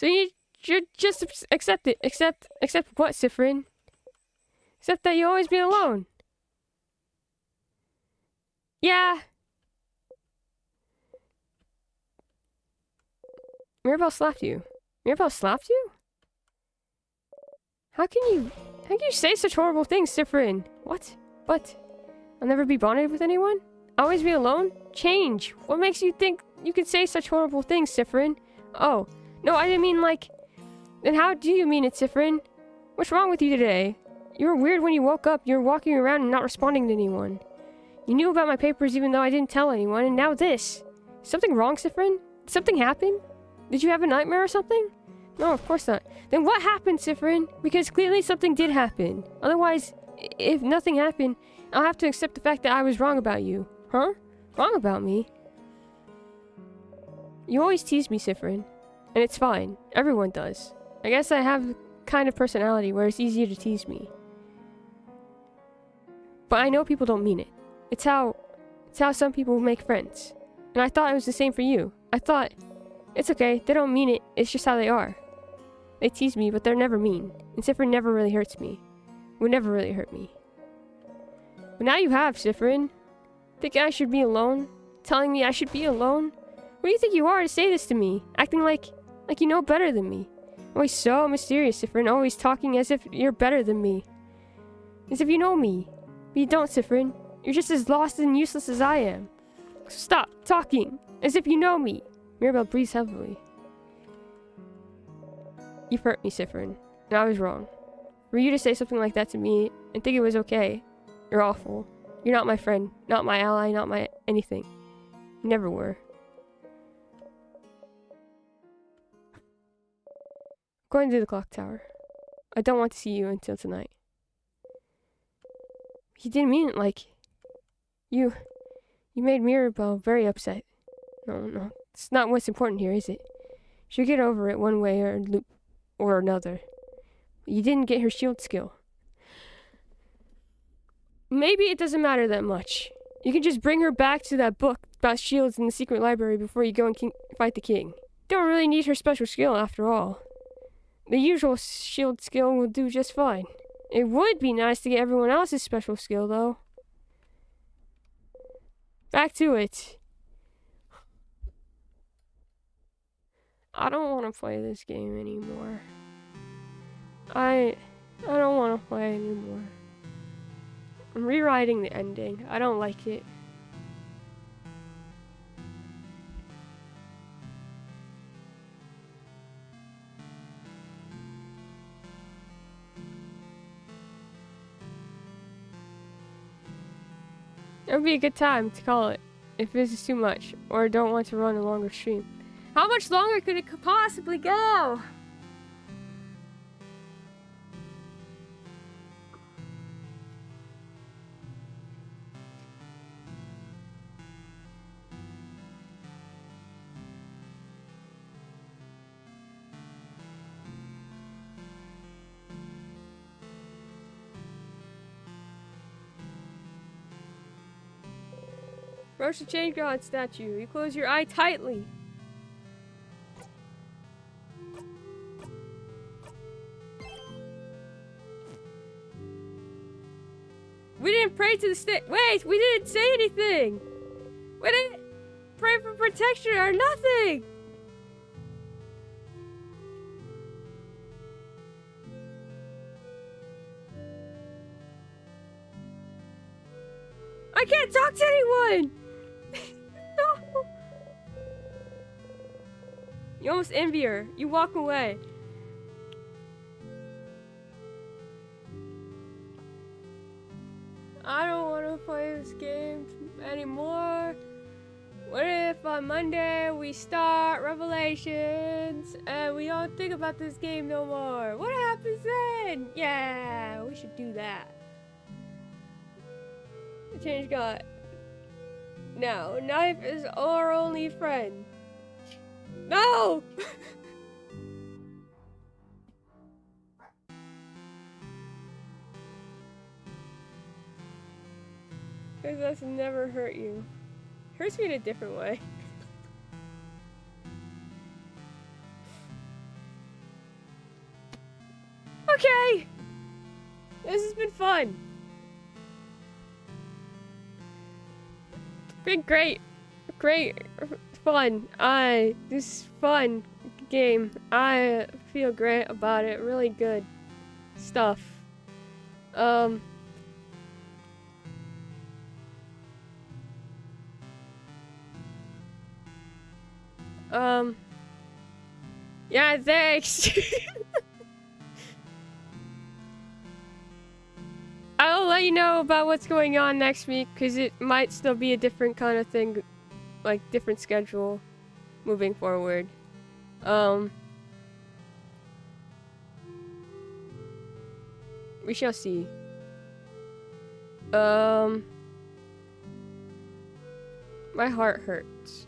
you should just accept it. Accept what, Sifrin? Accept that you always be alone. Yeah. Mirabelle slapped you. Mirabelle slapped you? How can you say such horrible things, Sifrin? What? I'll never be bonded with anyone? Always be alone? Change. What makes you think you could say such horrible things, Sifrin? Oh, no, I didn't mean like... Then how do you mean it, Sifrin? What's wrong with you today? You were weird when you woke up. You were walking around and not responding to anyone. You knew about my papers even though I didn't tell anyone, and now this. Something wrong, Sifrin? Did something happen? Did you have a nightmare or something? No, of course not. Then what happened, Sifrin? Because clearly something did happen. Otherwise, if nothing happened, I'll have to accept the fact that I was wrong about you. Huh? Wrong about me? You always tease me, Sifrin. And it's fine. Everyone does. I guess I have the kind of personality where it's easier to tease me. But I know people don't mean it. It's how some people make friends. And I thought it was the same for you. I thought, it's okay, they don't mean it, it's just how they are. They tease me, but they're never mean. And Sifrin never really hurts me. Would never really hurt me. But now you have, Sifrin. Think I should be alone? Telling me I should be alone? What do you think you are to say this to me? Acting like you know better than me. Always so mysterious, Sifrin. Always talking as if you're better than me. As if you know me. But you don't, Sifrin. You're just as lost and useless as I am. So stop talking. As if you know me. Mirabelle breathes heavily. You've hurt me, Sifrin. And I was wrong. For you to say something like that to me and think it was okay, you're awful. You're not my friend, not my ally, not my anything. You never were. Going to the clock tower. I don't want to see you until tonight. You didn't mean it like... You made Mirabelle very upset. No. It's not what's important here, is it? She'll get over it one way or another. You didn't get her shield skill. Maybe it doesn't matter that much. You can just bring her back to that book about shields in the secret library before you go and fight the king. Don't really need her special skill after all. The usual shield skill will do just fine. It would be nice to get everyone else's special skill, though. Back to it. I don't want to play this game anymore. I don't want to play anymore. I'm rewriting the ending. I don't like it. It would be a good time to call it if this is too much or don't want to run a longer stream. How much longer could it possibly go? Approach the Change God statue. You close your eye tightly. We didn't pray to the stick. Wait, we didn't say anything. We didn't pray for protection or nothing. I can't talk to anyone. No. You almost envy her. You walk away. I don't want to play this game anymore. What if on Monday we start Revelations and we don't think about this game no more? What happens then? Yeah, we should do that. The Change God. No, Knife is our only friend. No! Because that's never hurt you. Hurts me in a different way. Okay! This has been fun. Been great fun. This fun game. I feel great about it. Really good stuff. Yeah, thanks. I'll let you know about what's going on next week, because it might still be a different kind of thing, like different schedule moving forward. We shall see. My heart hurts.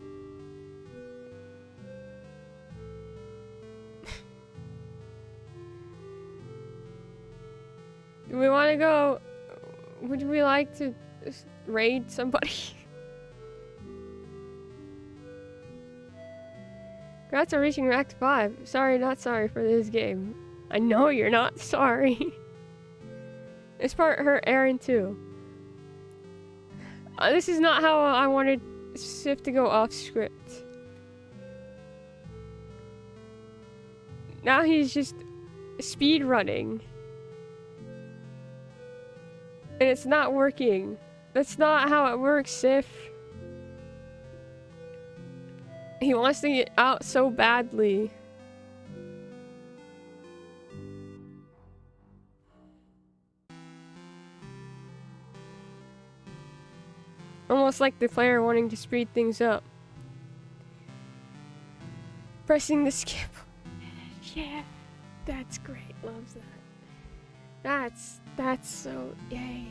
Do we want to go? Would we like to raid somebody? Congrats on reaching Act 5. Sorry, not sorry for this game. I know you're not sorry. This part hurt Aaron too. This is not how I wanted Sif to go off script. Now he's just speed running. And it's not working. That's not how it works, Sif. He wants to get out so badly. Almost like the player wanting to speed things up. Pressing the skip. Yeah, that's great. Loves that. That's so yay.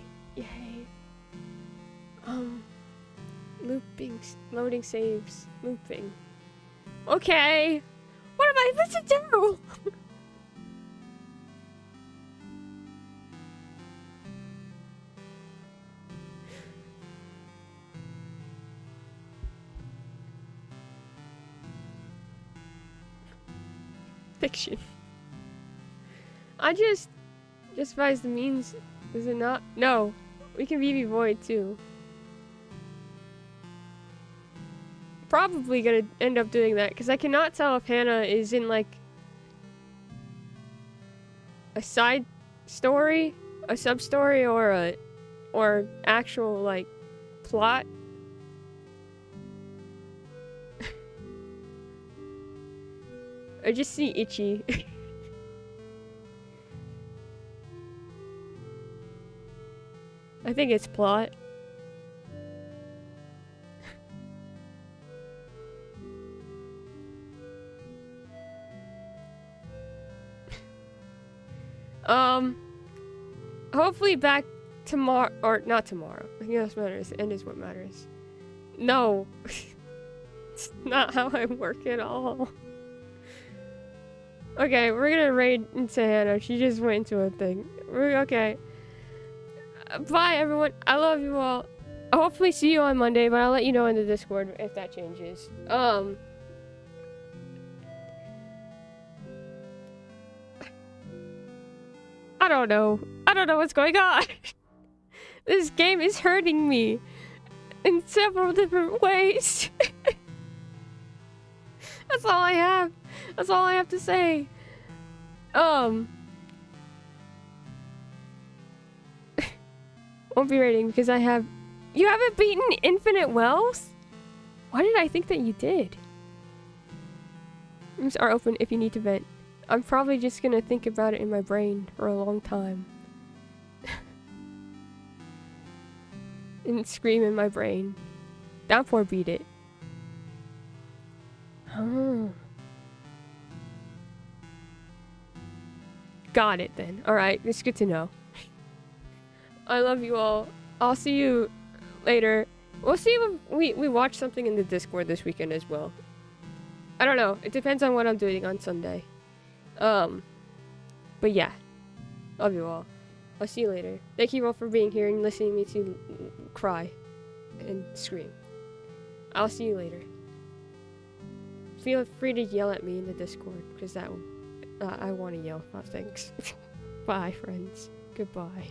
Looping, loading saves, looping. Okay. What am I supposed to do? Fiction. I just justifies the means, is it not? No. We can BB Void too. Probably gonna end up doing that because I cannot tell if Hannah is in like a side story, a sub story, or actual like plot. I just see Itchy. I think it's plot. Hopefully back tomorrow, or not tomorrow. I think that's what matters. The end is what matters. No. It's not how I work at all. Okay, we're gonna raid into Hannah. She just went into a thing. Okay. Bye, everyone. I love you all. I'll hopefully see you on Monday, but I'll let you know in the Discord if that changes. I don't know. I don't know what's going on. This game is hurting me in several different ways. That's all I have. That's all I have to say. Won't be rating because I have... You haven't beaten Infinite Wells? Why did I think that you did? Rooms are open if you need to vent. I'm probably just gonna think about it in my brain for a long time. And scream in my brain. Downpour beat it. Oh. Got it then. Alright, it's good to know. I love you all. I'll see you later. We'll see if we watch something in the Discord this weekend as well. I don't know. It depends on what I'm doing on Sunday. But yeah. Love you all. I'll see you later. Thank you all for being here and listening to me to cry and scream. I'll see you later. Feel free to yell at me in the Discord because that will, I want to yell about things. Bye, friends. Goodbye.